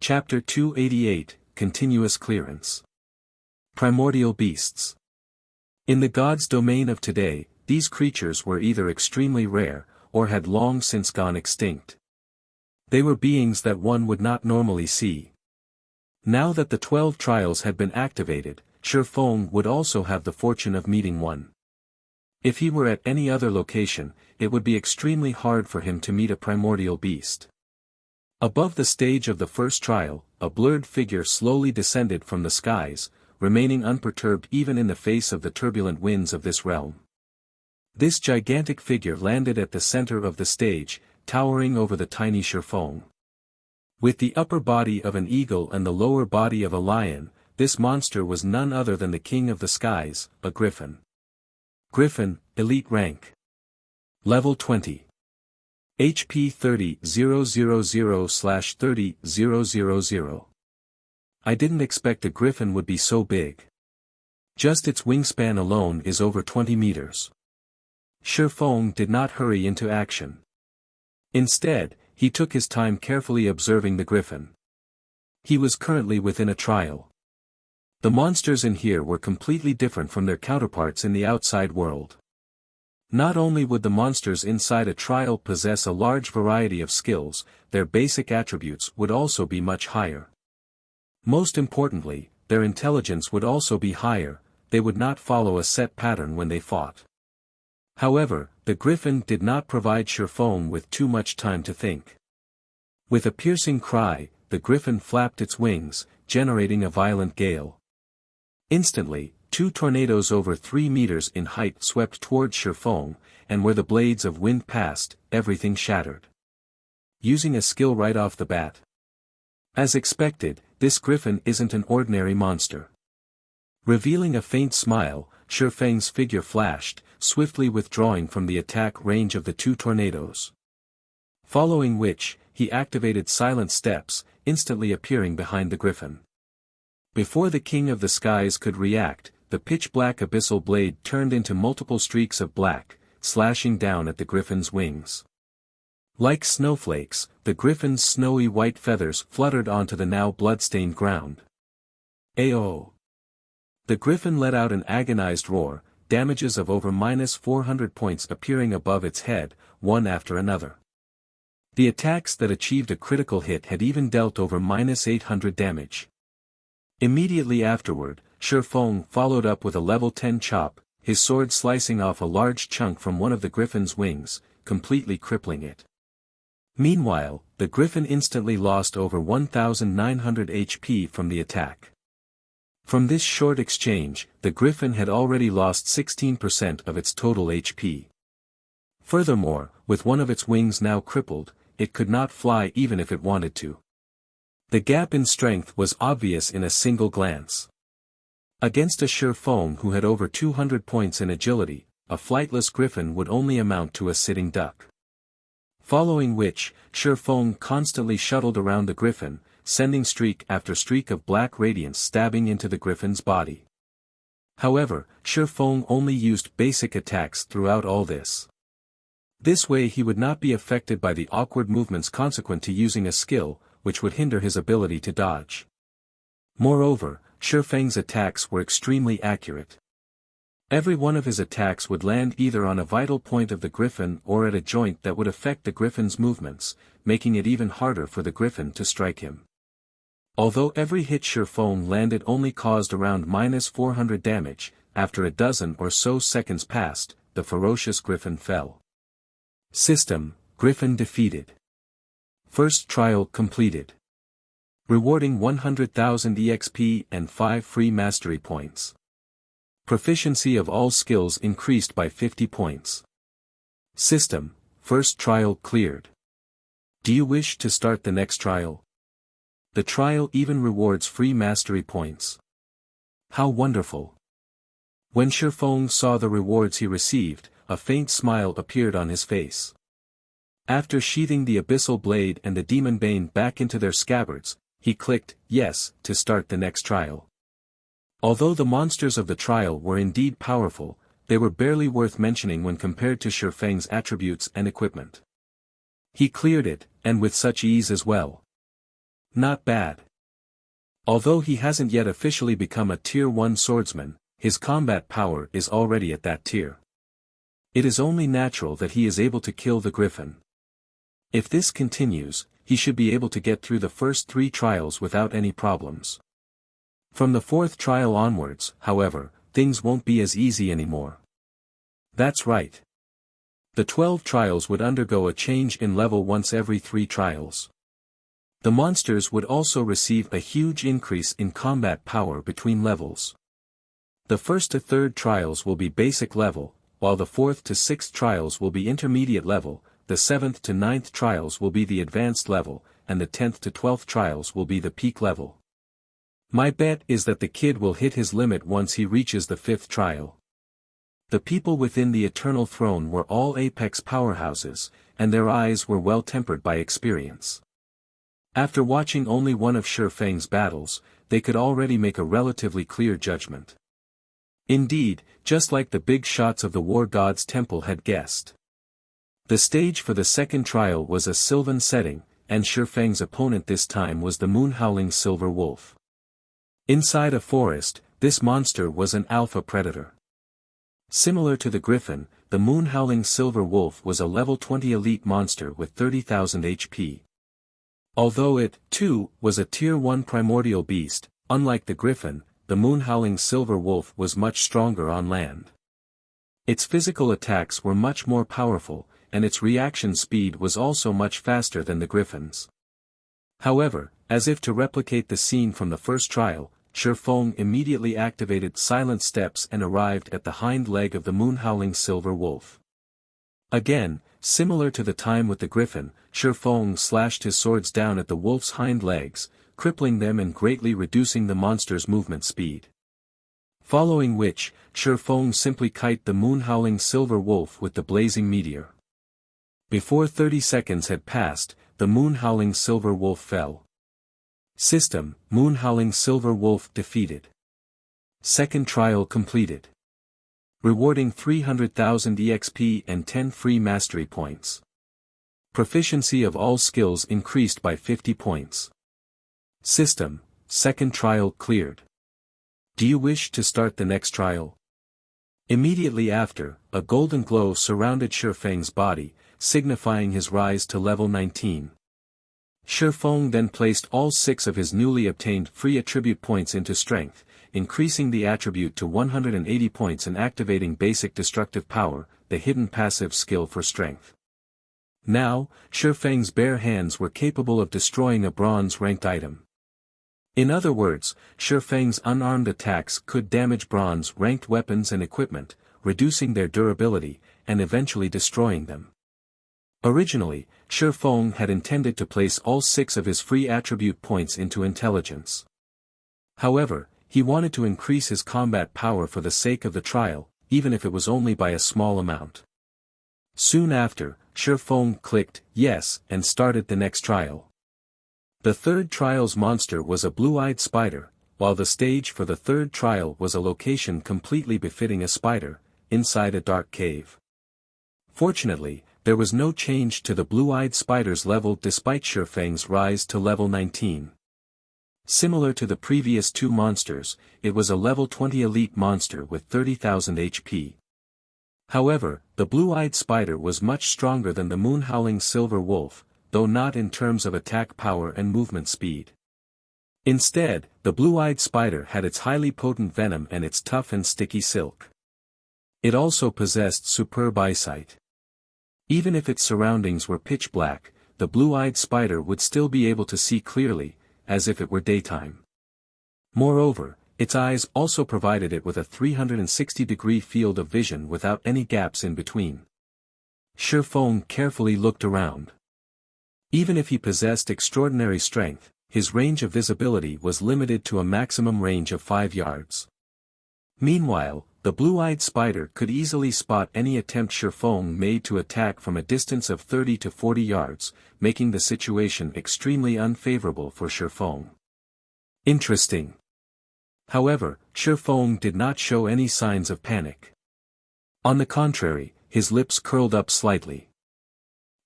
Chapter 288, Continuous Clearance. Primordial Beasts. In the gods' domain of today, these creatures were either extremely rare, or had long since gone extinct. They were beings that one would not normally see. Now that the 12 trials had been activated, Feng would also have the fortune of meeting one. If he were at any other location, it would be extremely hard for him to meet a primordial beast. Above the stage of the first trial, a blurred figure slowly descended from the skies, remaining unperturbed even in the face of the turbulent winds of this realm. This gigantic figure landed at the center of the stage, towering over the tiny Feng. With the upper body of an eagle and the lower body of a lion, this monster was none other than the king of the skies, a griffin. Griffin, Elite Rank. Level 20. HP 30,000/30,000. I didn't expect a griffin would be so big. Just its wingspan alone is over 20 meters. Feng did not hurry into action. Instead, he took his time carefully observing the griffin. He was currently within a trial. The monsters in here were completely different from their counterparts in the outside world. Not only would the monsters inside a trial possess a large variety of skills, their basic attributes would also be much higher. Most importantly, their intelligence would also be higher, they would not follow a set pattern when they fought. However, the griffin did not provide Feng with too much time to think. With a piercing cry, the griffin flapped its wings, generating a violent gale. Instantly, 2 tornadoes over 3 meters in height swept toward Feng, and where the blades of wind passed, everything shattered. Using a skill right off the bat. As expected, this griffin isn't an ordinary monster. Revealing a faint smile, Feng's figure flashed, swiftly withdrawing from the attack range of the 2 tornadoes. Following which, he activated silent steps, instantly appearing behind the griffin. Before the king of the skies could react, the pitch-black abyssal blade turned into multiple streaks of black, slashing down at the griffin's wings. Like snowflakes, the griffin's snowy white feathers fluttered onto the now blood-stained ground. Ayo! The griffin let out an agonized roar, damages of over -400 points appearing above its head, one after another. The attacks that achieved a critical hit had even dealt over -800 damage. Immediately afterward, Feng followed up with a level 10 chop, his sword slicing off a large chunk from one of the griffin's wings, completely crippling it. Meanwhile, the griffin instantly lost over 1,900 HP from the attack. From this short exchange, the griffin had already lost 16% of its total HP. Furthermore, with one of its wings now crippled, it could not fly even if it wanted to. The gap in strength was obvious in a single glance. Against a Feng who had over 200 points in agility, a flightless griffin would only amount to a sitting duck. Following which, Feng constantly shuttled around the griffin, sending streak after streak of black radiance stabbing into the griffin's body. However, Feng only used basic attacks throughout all this. This way he would not be affected by the awkward movements consequent to using a skill, which would hinder his ability to dodge. Moreover, Feng's attacks were extremely accurate. Every one of his attacks would land either on a vital point of the griffin or at a joint that would affect the griffin's movements, making it even harder for the griffin to strike him. Although every hit Feng landed only caused around -400 damage, after a dozen or so seconds passed, the ferocious griffin fell. System, Griffin defeated. First trial completed. Rewarding 100,000 EXP and 5 free mastery points. Proficiency of all skills increased by 50 points. System, first trial cleared. Do you wish to start the next trial? The trial even rewards free mastery points. How wonderful! When Feng saw the rewards he received, a faint smile appeared on his face. After sheathing the abyssal blade and the demon bane back into their scabbards, he clicked yes to start the next trial. Although the monsters of the trial were indeed powerful, they were barely worth mentioning when compared to Feng's attributes and equipment. He cleared it, and with such ease as well. Not bad. Although he hasn't yet officially become a Tier 1 swordsman, his combat power is already at that tier. It is only natural that he is able to kill the griffin. If this continues, he should be able to get through the first 3 trials without any problems. From the 4th trial onwards, however, things won't be as easy anymore. That's right. The 12 trials would undergo a change in level once every 3 trials. The monsters would also receive a huge increase in combat power between levels. The 1st to 3rd trials will be basic level, while the 4th to 6th trials will be intermediate level, the 7th to 9th trials will be the advanced level, and the 10th to 12th trials will be the peak level. My bet is that the kid will hit his limit once he reaches the 5th trial. The people within the Eternal Throne were all apex powerhouses, and their eyes were well tempered by experience. After watching only one of Feng's battles, they could already make a relatively clear judgment. Indeed, just like the big shots of the War God's Temple had guessed. The stage for the 2nd trial was a sylvan setting, and Feng's opponent this time was the moon-howling silver wolf. Inside a forest, this monster was an alpha predator. Similar to the griffin, the moon-howling silver wolf was a level 20 elite monster with 30,000 HP. Although it, too, was a Tier 1 primordial beast, unlike the griffin, the moon-howling silver wolf was much stronger on land. Its physical attacks were much more powerful, and its reaction speed was also much faster than the griffin's. However, as if to replicate the scene from the first trial, Feng immediately activated silent steps and arrived at the hind leg of the moon-howling silver wolf. Again, similar to the time with the griffin, Feng slashed his swords down at the wolf's hind legs, crippling them and greatly reducing the monster's movement speed. Following which, Feng simply kited the moon-howling silver wolf with the blazing meteor. Before 30 seconds had passed, the moon-howling silver wolf fell. System, moon-howling silver wolf defeated. 2nd trial completed. Rewarding 300,000 EXP and 10 free mastery points. Proficiency of all skills increased by 50 points. System, 2nd trial cleared. Do you wish to start the next trial? Immediately after, a golden glow surrounded Feng's body, signifying his rise to level 19. Feng then placed all 6 of his newly obtained free attribute points into strength, increasing the attribute to 180 points and activating basic destructive power, the hidden passive skill for strength. Now, Feng's bare hands were capable of destroying a bronze-ranked item. In other words, Feng's unarmed attacks could damage bronze-ranked weapons and equipment, reducing their durability, and eventually destroying them. Originally, Feng had intended to place all 6 of his free attribute points into intelligence. However, he wanted to increase his combat power for the sake of the trial, even if it was only by a small amount. Soon after, Feng clicked yes and started the next trial. The 3rd trial's monster was a blue-eyed spider, while the stage for the 3rd trial was a location completely befitting a spider, inside a dark cave. Fortunately, there was no change to the blue-eyed spider's level despite Feng's rise to level 19. Similar to the previous 2 monsters, it was a level 20 elite monster with 30,000 HP. However, the blue-eyed spider was much stronger than the moon-howling silver wolf, though not in terms of attack power and movement speed. Instead, the blue-eyed spider had its highly potent venom and its tough and sticky silk. It also possessed superb eyesight. Even if its surroundings were pitch black, the blue-eyed spider would still be able to see clearly, as if it were daytime. Moreover, its eyes also provided it with a 360-degree field of vision without any gaps in between. Feng carefully looked around. Even if he possessed extraordinary strength, his range of visibility was limited to a maximum range of 5 yards. Meanwhile, the blue-eyed spider could easily spot any attempt Feng made to attack from a distance of 30 to 40 yards, making the situation extremely unfavorable for Feng. Interesting. However, Feng did not show any signs of panic. On the contrary, his lips curled up slightly.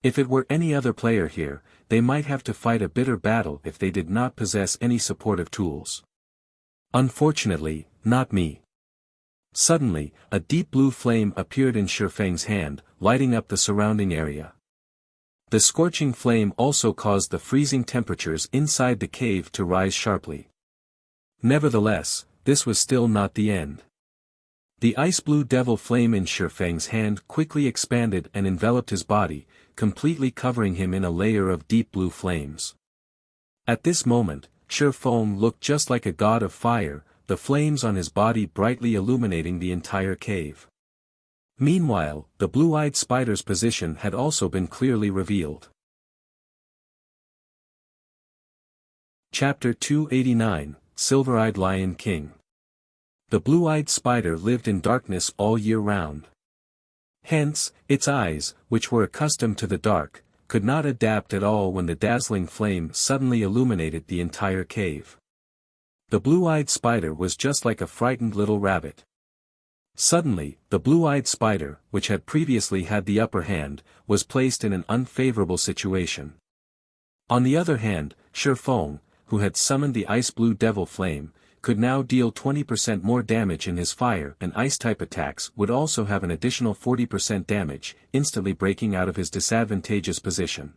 If it were any other player here, they might have to fight a bitter battle if they did not possess any supportive tools. Unfortunately, not me. Suddenly, a deep blue flame appeared in Feng's hand, lighting up the surrounding area. The scorching flame also caused the freezing temperatures inside the cave to rise sharply. Nevertheless, this was still not the end. The ice-blue devil flame in Feng's hand quickly expanded and enveloped his body, completely covering him in a layer of deep blue flames. At this moment, Feng looked just like a god of fire, the flames on his body brightly illuminating the entire cave. Meanwhile, the blue-eyed spider's position had also been clearly revealed. Chapter 289, Silver-Eyed Lion King. The blue-eyed spider lived in darkness all year round. Hence, its eyes, which were accustomed to the dark, could not adapt at all when the dazzling flame suddenly illuminated the entire cave. The blue-eyed spider was just like a frightened little rabbit. Suddenly, the blue-eyed spider, which had previously had the upper hand, was placed in an unfavorable situation. On the other hand, Feng, who had summoned the ice-blue devil flame, could now deal 20% more damage in his fire and ice-type attacks would also have an additional 40% damage, instantly breaking out of his disadvantageous position.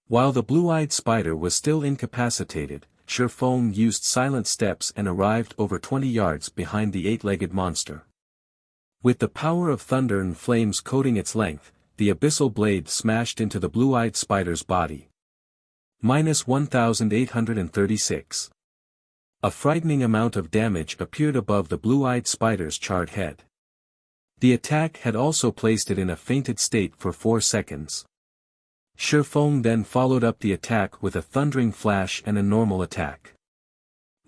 While the blue-eyed spider was still incapacitated, Feng used silent steps and arrived over 20 yards behind the eight-legged monster. With the power of thunder and flames coating its length, the abyssal blade smashed into the blue-eyed spider's body. -1836. A frightening amount of damage appeared above the blue-eyed spider's charred head. The attack had also placed it in a fainted state for 4 seconds. Feng then followed up the attack with a thundering flash and a normal attack.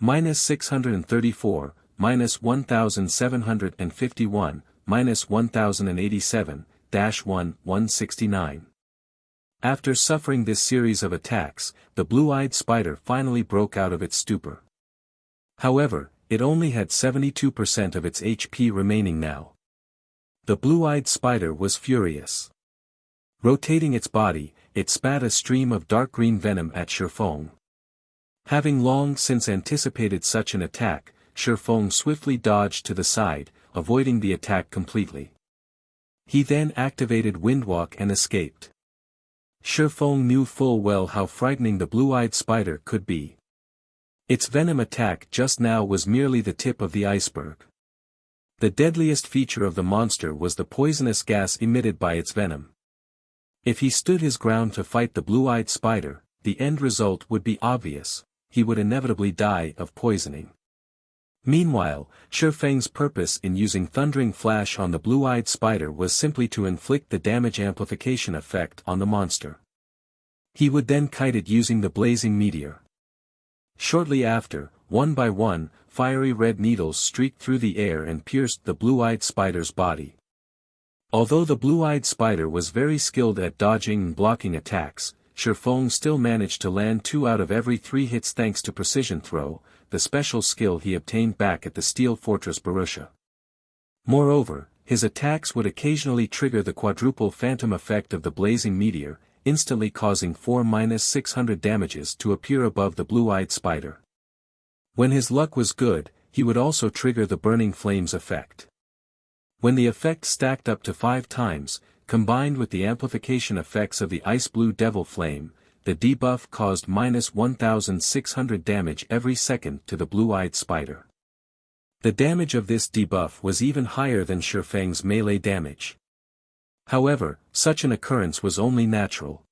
-634, -1751, -1087, -169. After suffering this series of attacks, the blue-eyed spider finally broke out of its stupor. However, it only had 72% of its HP remaining now. The blue-eyed spider was furious. Rotating its body, it spat a stream of dark green venom at Feng. Having long since anticipated such an attack, Feng swiftly dodged to the side, avoiding the attack completely. He then activated Windwalk and escaped. Feng knew full well how frightening the blue-eyed spider could be. Its venom attack just now was merely the tip of the iceberg. The deadliest feature of the monster was the poisonous gas emitted by its venom. If he stood his ground to fight the blue-eyed spider, the end result would be obvious: he would inevitably die of poisoning. Meanwhile, Feng's purpose in using Thundering Flash on the blue-eyed spider was simply to inflict the damage amplification effect on the monster. He would then kite it using the Blazing Meteor. Shortly after, one by one, fiery red needles streaked through the air and pierced the blue-eyed spider's body. Although the blue-eyed spider was very skilled at dodging and blocking attacks, Feng still managed to land 2 out of every 3 hits thanks to precision throw, the special skill he obtained back at the Steel Fortress Borussia. Moreover, his attacks would occasionally trigger the quadruple phantom effect of the Blazing Meteor, instantly causing 4-600 damages to appear above the blue-eyed spider. When his luck was good, he would also trigger the Burning Flames effect. When the effect stacked up to 5 times, combined with the amplification effects of the Ice-Blue Devil Flame, the debuff caused -1600 damage every second to the blue-eyed spider. The damage of this debuff was even higher than Feng's melee damage. However, such an occurrence was only natural.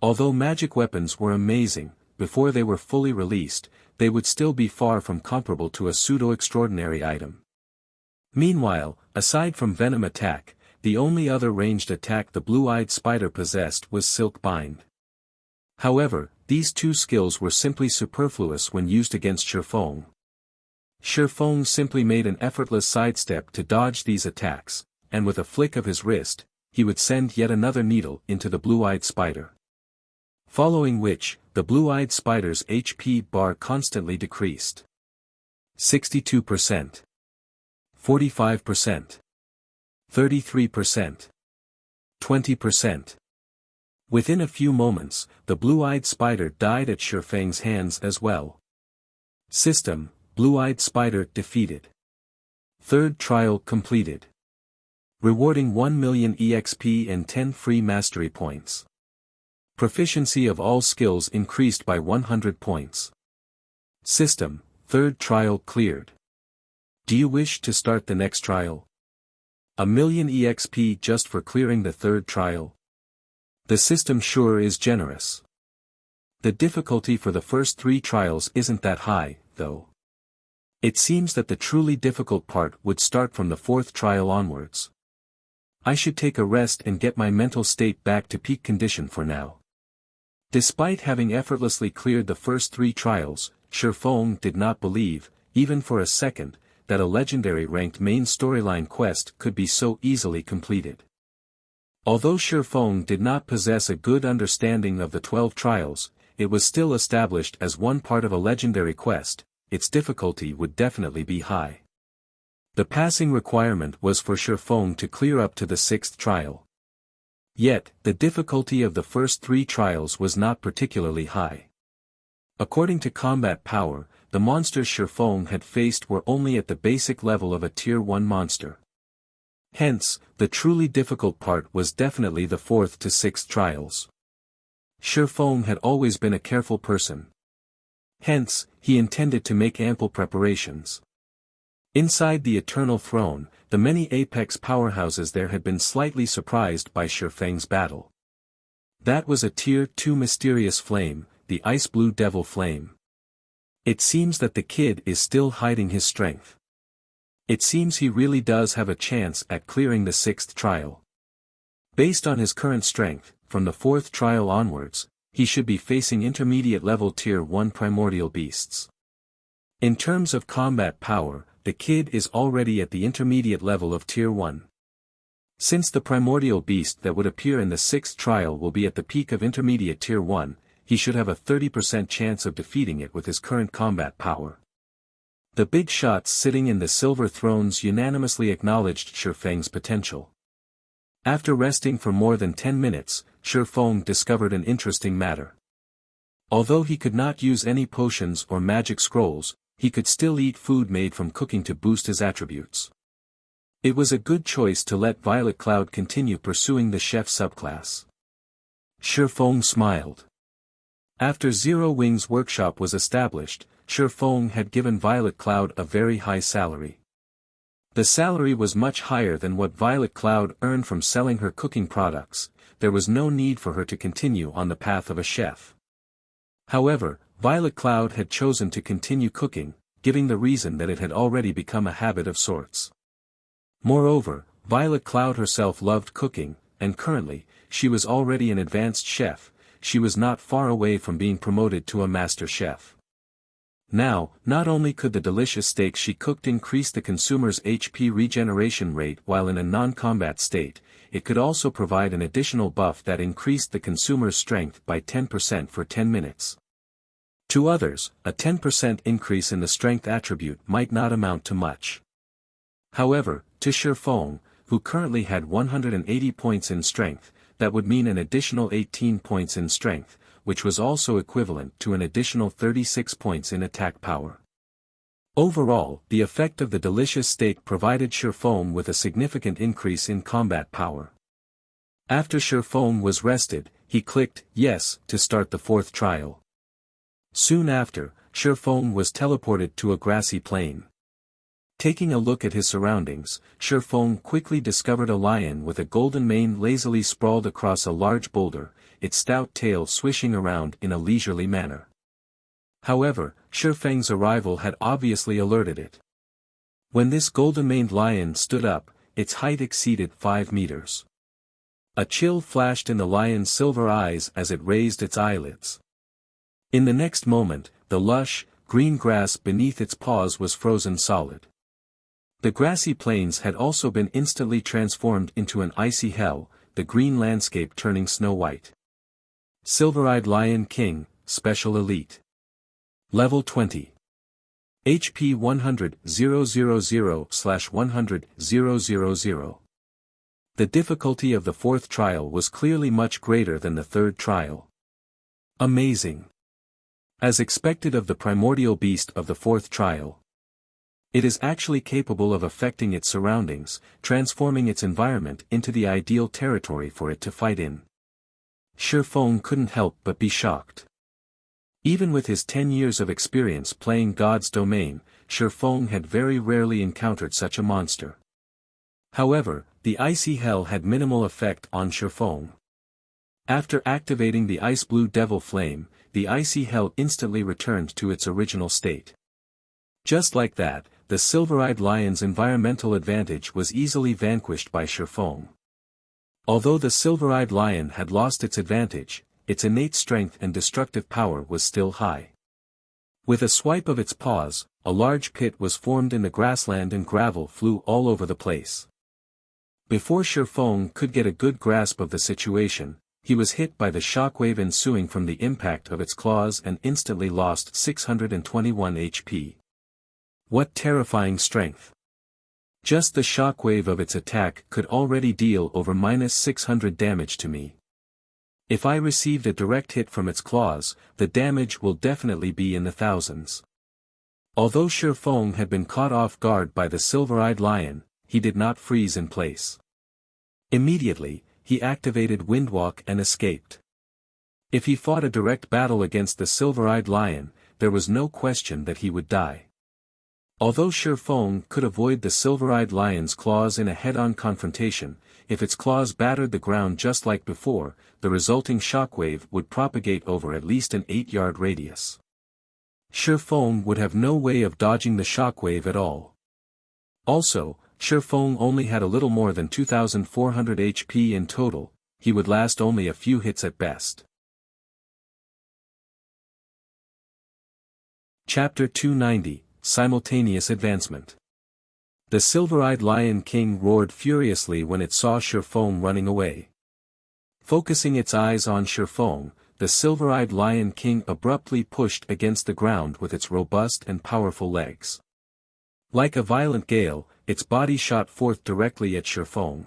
Although magic weapons were amazing, before they were fully released, they would still be far from comparable to a pseudo-extraordinary item. Meanwhile, aside from Venom Attack, the only other ranged attack the blue-eyed spider possessed was Silk Bind. However, these 2 skills were simply superfluous when used against Feng. Feng simply made an effortless sidestep to dodge these attacks, and with a flick of his wrist, he would send yet another needle into the blue-eyed spider. Following which, the blue-eyed spider's HP bar constantly decreased. 62%. 45%. 33%. 20%. Within a few moments, the blue-eyed spider died at Feng's hands as well. System, blue-eyed spider defeated. Third trial completed. Rewarding 1 million EXP and 10 free mastery points. Proficiency of all skills increased by 100 points. System, third trial cleared. Do you wish to start the next trial? 1 million EXP just for clearing the third trial? The system sure is generous. The difficulty for the first 3 trials isn't that high, though. It seems that the truly difficult part would start from the 4th trial onwards. I should take a rest and get my mental state back to peak condition for now. Despite having effortlessly cleared the first 3 trials, Feng did not believe, even for a second, that a legendary ranked main storyline quest could be so easily completed. Although Feng did not possess a good understanding of the 12 trials, it was still established as one part of a legendary quest. Its difficulty would definitely be high. The passing requirement was for Feng to clear up to the 6th trial. Yet, the difficulty of the first 3 trials was not particularly high. According to combat power, the monsters Feng had faced were only at the basic level of a Tier 1 monster. Hence, the truly difficult part was definitely the 4th to 6th trials. Feng had always been a careful person. Hence, he intended to make ample preparations. Inside the Eternal Throne, the many apex powerhouses there had been slightly surprised by Feng's battle. That was a Tier 2 mysterious flame, the Ice Blue Devil Flame. It seems that the kid is still hiding his strength. It seems he really does have a chance at clearing the 6th trial. Based on his current strength, from the 4th trial onwards, he should be facing intermediate level Tier 1 primordial beasts. In terms of combat power, the kid is already at the intermediate level of Tier 1. Since the primordial beast that would appear in the 6th trial will be at the peak of intermediate Tier 1, he should have a 30% chance of defeating it with his current combat power. The big shots sitting in the silver thrones unanimously acknowledged Feng's potential. After resting for more than 10 minutes, Feng discovered an interesting matter. Although he could not use any potions or magic scrolls, he could still eat food made from cooking to boost his attributes. It was a good choice to let Violet Cloud continue pursuing the chef subclass. Feng smiled. After Zero Wings Workshop was established, Feng had given Violet Cloud a very high salary. The salary was much higher than what Violet Cloud earned from selling her cooking products. There was no need for her to continue on the path of a chef. However, Violet Cloud had chosen to continue cooking, giving the reason that it had already become a habit of sorts. Moreover, Violet Cloud herself loved cooking, and currently, she was already an advanced chef. She was not far away from being promoted to a master chef. Now, not only could the delicious steaks she cooked increase the consumer's HP regeneration rate while in a non-combat state, it could also provide an additional buff that increased the consumer's strength by 10% for 10 minutes. To others, a 10% increase in the strength attribute might not amount to much. However, to Feng, who currently had 180 points in strength, that would mean an additional 18 points in strength, which was also equivalent to an additional 36 points in attack power. Overall, the effect of the delicious steak provided Feng with a significant increase in combat power. After Feng was rested, he clicked yes to start the 4th trial. Soon after, Feng was teleported to a grassy plain. Taking a look at his surroundings, Feng quickly discovered a lion with a golden mane lazily sprawled across a large boulder, its stout tail swishing around in a leisurely manner. However, Feng's arrival had obviously alerted it. When this golden-maned lion stood up, its height exceeded 5 meters. A chill flashed in the lion's silver eyes as it raised its eyelids. In the next moment, the lush, green grass beneath its paws was frozen solid. The grassy plains had also been instantly transformed into an icy hell, the green landscape turning snow-white. Silver-Eyed Lion King, Special Elite. Level 20. HP 100,000/100,000. The difficulty of the fourth trial was clearly much greater than the third trial. Amazing. As expected of the primordial beast of the fourth trial, it is actually capable of affecting its surroundings, transforming its environment into the ideal territory for it to fight in. Feng couldn't help but be shocked. Even with his 10 years of experience playing God's Domain, Feng had very rarely encountered such a monster. However, the icy hell had minimal effect on Feng. After activating the ice blue devil flame, the icy hell instantly returned to its original state. Just like that, the silver-eyed lion's environmental advantage was easily vanquished by Feng. Although the silver-eyed lion had lost its advantage, its innate strength and destructive power was still high. With a swipe of its paws, a large pit was formed in the grassland and gravel flew all over the place. Before Feng could get a good grasp of the situation, he was hit by the shockwave ensuing from the impact of its claws and instantly lost 621 HP. What terrifying strength! Just the shockwave of its attack could already deal over -600 damage to me. If I received a direct hit from its claws, the damage will definitely be in the thousands. Although Feng had been caught off guard by the silver-eyed lion, he did not freeze in place. Immediately, he activated Windwalk and escaped. If he fought a direct battle against the silver-eyed lion, there was no question that he would die. Although Feng could avoid the silver-eyed lion's claws in a head-on confrontation, if its claws battered the ground just like before, the resulting shockwave would propagate over at least an 8-yard radius. Feng would have no way of dodging the shockwave at all. Also, Feng only had a little more than 2,400 HP in total, he would last only a few hits at best. Chapter 290, Simultaneous Advancement. The silver-eyed Lion King roared furiously when it saw Feng running away. Focusing its eyes on Feng, the silver-eyed Lion King abruptly pushed against the ground with its robust and powerful legs. Like a violent gale, its body shot forth directly at Feng.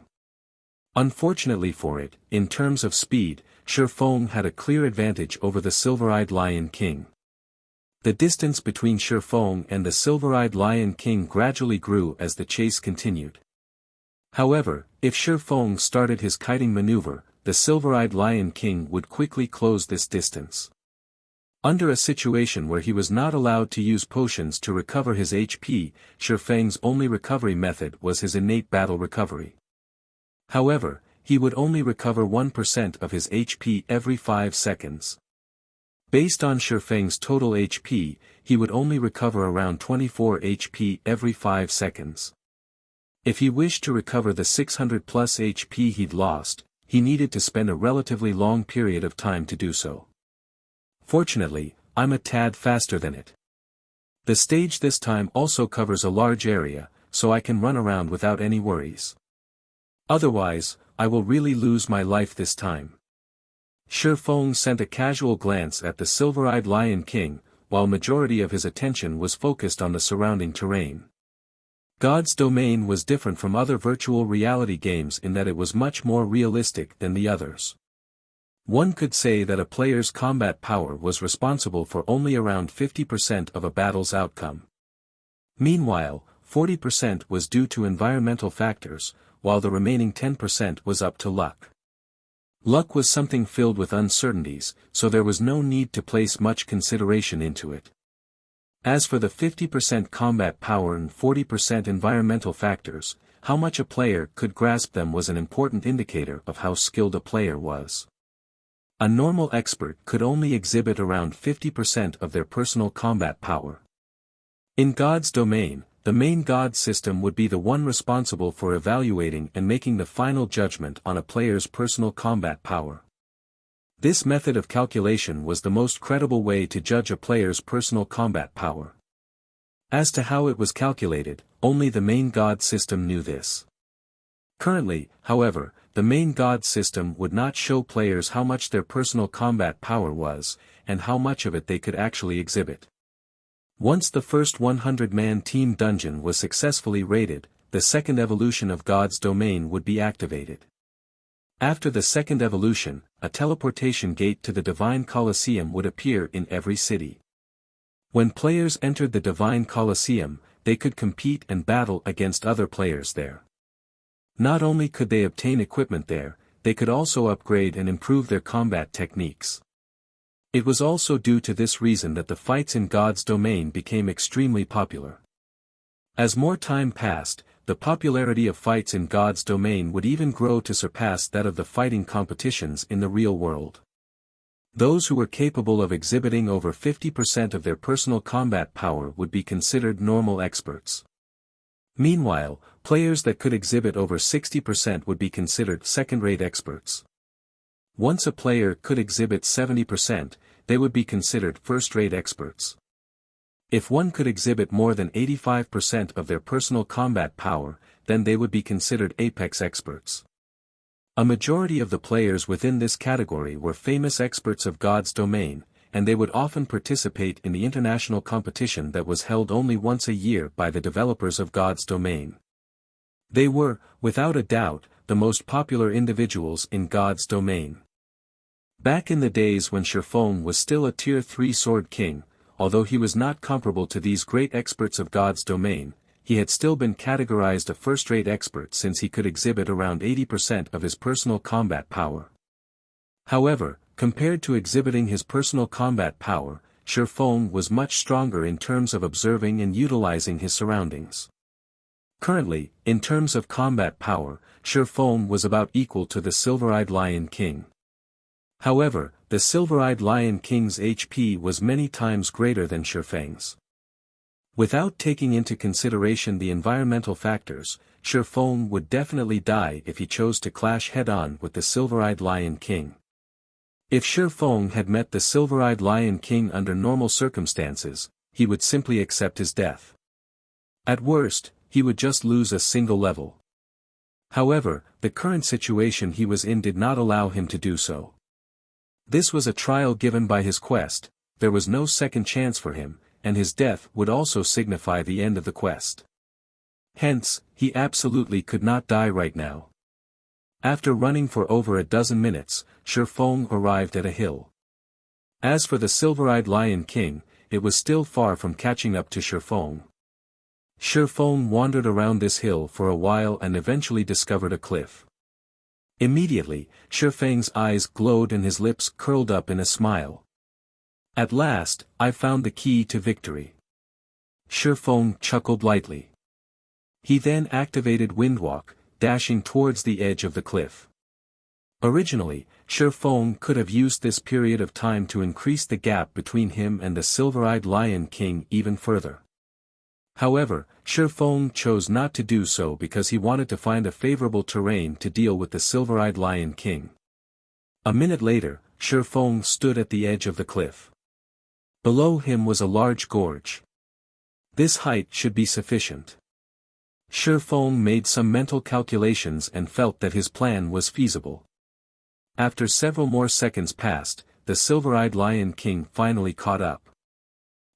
Unfortunately for it, in terms of speed, Feng had a clear advantage over the silver-eyed Lion King. The distance between Feng and the silver-eyed Lion King gradually grew as the chase continued. However, if Feng started his kiting maneuver, the silver-eyed Lion King would quickly close this distance. Under a situation where he was not allowed to use potions to recover his HP, Feng's only recovery method was his innate battle recovery. However, he would only recover 1% of his HP every 5 seconds. Based on Feng's total HP, he would only recover around 24 HP every 5 seconds. If he wished to recover the 600 plus HP he'd lost, he needed to spend a relatively long period of time to do so. Fortunately, I'm a tad faster than it. The stage this time also covers a large area, so I can run around without any worries. Otherwise, I will really lose my life this time. Feng sent a casual glance at the silver-eyed Lion King, while majority of his attention was focused on the surrounding terrain. God's Domain was different from other virtual reality games in that it was much more realistic than the others. One could say that a player's combat power was responsible for only around 50% of a battle's outcome. Meanwhile, 40% was due to environmental factors, while the remaining 10% was up to luck. Luck was something filled with uncertainties, so there was no need to place much consideration into it. As for the 50% combat power and 40% environmental factors, how much a player could grasp them was an important indicator of how skilled a player was. A normal expert could only exhibit around 50% of their personal combat power. In God's Domain, the main God system would be the one responsible for evaluating and making the final judgment on a player's personal combat power. This method of calculation was the most credible way to judge a player's personal combat power. As to how it was calculated, only the main God system knew this. Currently, however, the main God system would not show players how much their personal combat power was, and how much of it they could actually exhibit. Once the first 100-man team dungeon was successfully raided, the second evolution of God's domain would be activated. After the second evolution, a teleportation gate to the Divine Colosseum would appear in every city. When players entered the Divine Colosseum, they could compete and battle against other players there. Not only could they obtain equipment there, they could also upgrade and improve their combat techniques. It was also due to this reason that the fights in God's domain became extremely popular. As more time passed, the popularity of fights in God's domain would even grow to surpass that of the fighting competitions in the real world. Those who were capable of exhibiting over 50% of their personal combat power would be considered normal experts. Meanwhile, players that could exhibit over 60% would be considered second-rate experts. Once a player could exhibit 70%, they would be considered first-rate experts. If one could exhibit more than 85% of their personal combat power, then they would be considered apex experts. A majority of the players within this category were famous experts of God's domain, and they would often participate in the international competition that was held only once a year by the developers of God's domain. They were, without a doubt, the most popular individuals in God's domain. Back in the days when Feng was still a Tier 3 Sword King, although he was not comparable to these great experts of God's domain, he had still been categorized a first-rate expert since he could exhibit around 80% of his personal combat power. However, compared to exhibiting his personal combat power, Feng was much stronger in terms of observing and utilizing his surroundings. Currently, in terms of combat power, Feng was about equal to the Silver-Eyed Lion King. However, the Silver-Eyed Lion King's HP was many times greater than Feng's. Without taking into consideration the environmental factors, Feng would definitely die if he chose to clash head-on with the Silver-Eyed Lion King. If Feng had met the Silver-Eyed Lion King under normal circumstances, he would simply accept his death. At worst, he would just lose a single level. However, the current situation he was in did not allow him to do so. This was a trial given by his quest, there was no second chance for him, and his death would also signify the end of the quest. Hence, he absolutely could not die right now. After running for over a dozen minutes, Feng arrived at a hill. As for the Silver-Eyed Lion King, it was still far from catching up to Feng. Feng wandered around this hill for a while and eventually discovered a cliff. Immediately, Feng's eyes glowed and his lips curled up in a smile. At last, I found the key to victory. Feng chuckled lightly. He then activated Windwalk, dashing towards the edge of the cliff. Originally, Feng could have used this period of time to increase the gap between him and the Silver-Eyed Lion King even further. However, Feng chose not to do so because he wanted to find a favorable terrain to deal with the Silver-Eyed Lion King. A minute later, Feng stood at the edge of the cliff. Below him was a large gorge. This height should be sufficient. Feng made some mental calculations and felt that his plan was feasible. After several more seconds passed, the Silver-Eyed Lion King finally caught up.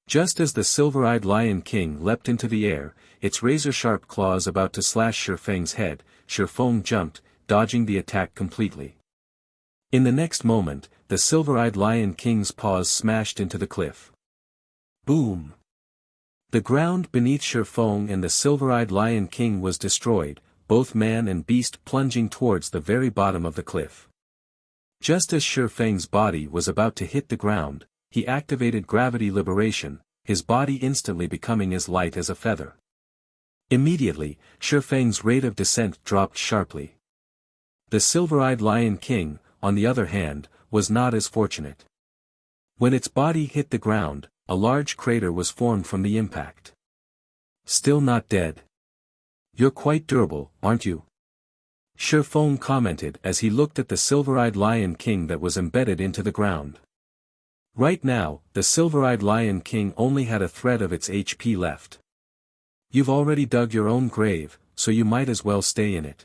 Just as the Silver-Eyed Lion King leapt into the air, its razor-sharp claws about to slash Feng's head, Feng jumped, dodging the attack completely. In the next moment, the Silver-Eyed Lion King's paws smashed into the cliff. Boom! The ground beneath Feng and the Silver-Eyed Lion King was destroyed, both man and beast plunging towards the very bottom of the cliff. Just as Feng's body was about to hit the ground, he activated gravity liberation, his body instantly becoming as light as a feather. Immediately, Feng's rate of descent dropped sharply. The Silver-Eyed Lion King, on the other hand, was not as fortunate. When its body hit the ground, a large crater was formed from the impact. Still not dead. You're quite durable, aren't you? Feng commented as he looked at the Silver-Eyed Lion King that was embedded into the ground. Right now, the Silver-Eyed Lion King only had a thread of its HP left. You've already dug your own grave, so you might as well stay in it.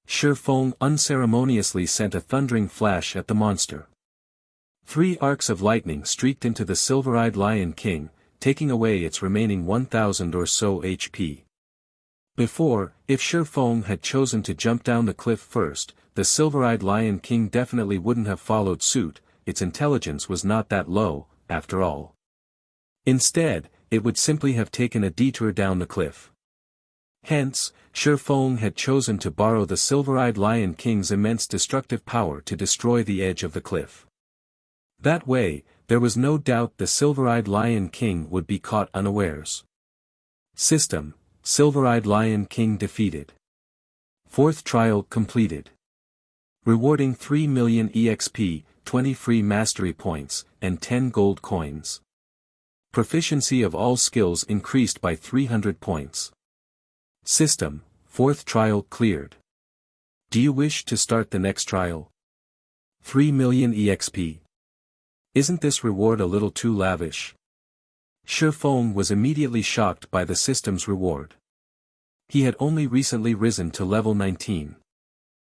Feng unceremoniously sent a thundering flash at the monster. 3 arcs of lightning streaked into the Silver-Eyed Lion King, taking away its remaining 1,000 or so HP. Before, if Feng had chosen to jump down the cliff first, the silver-eyed Lion King definitely wouldn't have followed suit. Its intelligence was not that low, after all. Instead, it would simply have taken a detour down the cliff. Hence, Feng had chosen to borrow the silver-eyed Lion King's immense destructive power to destroy the edge of the cliff. That way, there was no doubt the silver-eyed Lion King would be caught unawares. System: Silver-eyed Lion King defeated. Fourth trial completed. Rewarding 3 million EXP, 20 free mastery points, and 10 gold coins. Proficiency of all skills increased by 300 points. System: Fourth trial cleared. Do you wish to start the next trial? 3 million EXP. Isn't this reward a little too lavish? Feng was immediately shocked by the system's reward. He had only recently risen to level 19.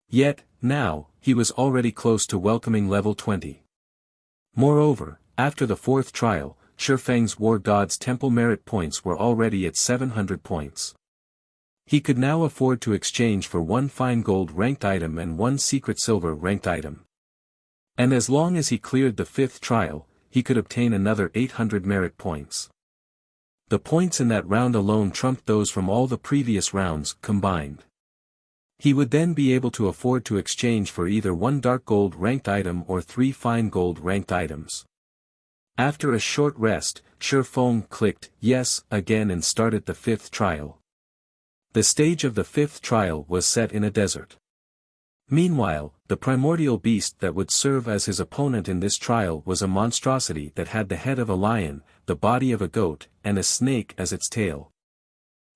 Yet, now, he was already close to welcoming level 20. Moreover, after the fourth trial, Feng's War God's Temple merit points were already at 700 points. He could now afford to exchange for 1 fine gold ranked item and 1 secret silver ranked item. And as long as he cleared the fifth trial, he could obtain another 800 merit points. The points in that round alone trumped those from all the previous rounds combined. He would then be able to afford to exchange for either 1 dark gold ranked item or 3 fine gold ranked items. After a short rest, Feng clicked yes again and started the fifth trial. The stage of the fifth trial was set in a desert. Meanwhile, the primordial beast that would serve as his opponent in this trial was a monstrosity that had the head of a lion, the body of a goat, and a snake as its tail.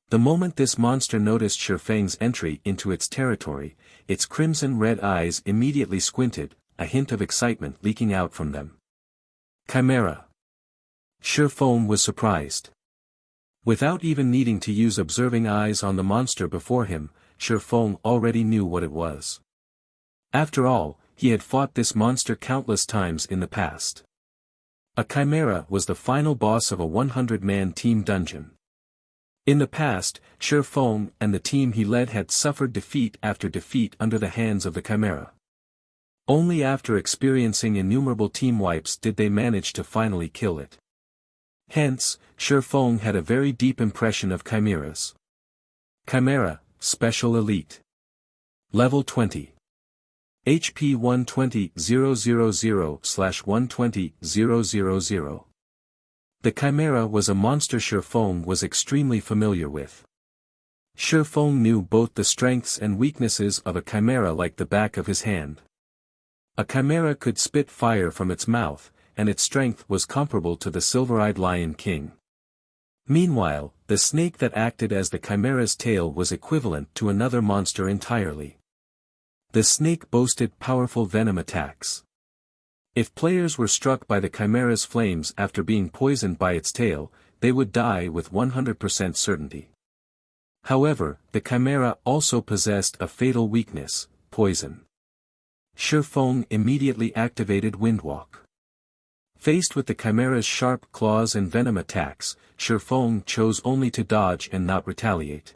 The moment this monster noticed Feng's entry into its territory, its crimson-red eyes immediately squinted, a hint of excitement leaking out from them. Chimera. Feng was surprised. Without even needing to use observing eyes on the monster before him, Feng already knew what it was. After all, he had fought this monster countless times in the past. A chimera was the final boss of a 100-man team dungeon. In the past, Feng and the team he led had suffered defeat after defeat under the hands of the chimera. Only after experiencing innumerable team wipes did they manage to finally kill it. Hence, Feng had a very deep impression of chimeras. Chimera, Special Elite. Level 20. HP 120,000/120,000. The chimera was a monster Feng was extremely familiar with. Feng knew both the strengths and weaknesses of a chimera like the back of his hand. A chimera could spit fire from its mouth, and its strength was comparable to the silver-eyed Lion King. Meanwhile, the snake that acted as the chimera's tail was equivalent to another monster entirely. The snake boasted powerful venom attacks. If players were struck by the chimera's flames after being poisoned by its tail, they would die with 100% certainty. However, the chimera also possessed a fatal weakness, poison. Feng immediately activated Windwalk. Faced with the chimera's sharp claws and venom attacks, Feng chose only to dodge and not retaliate.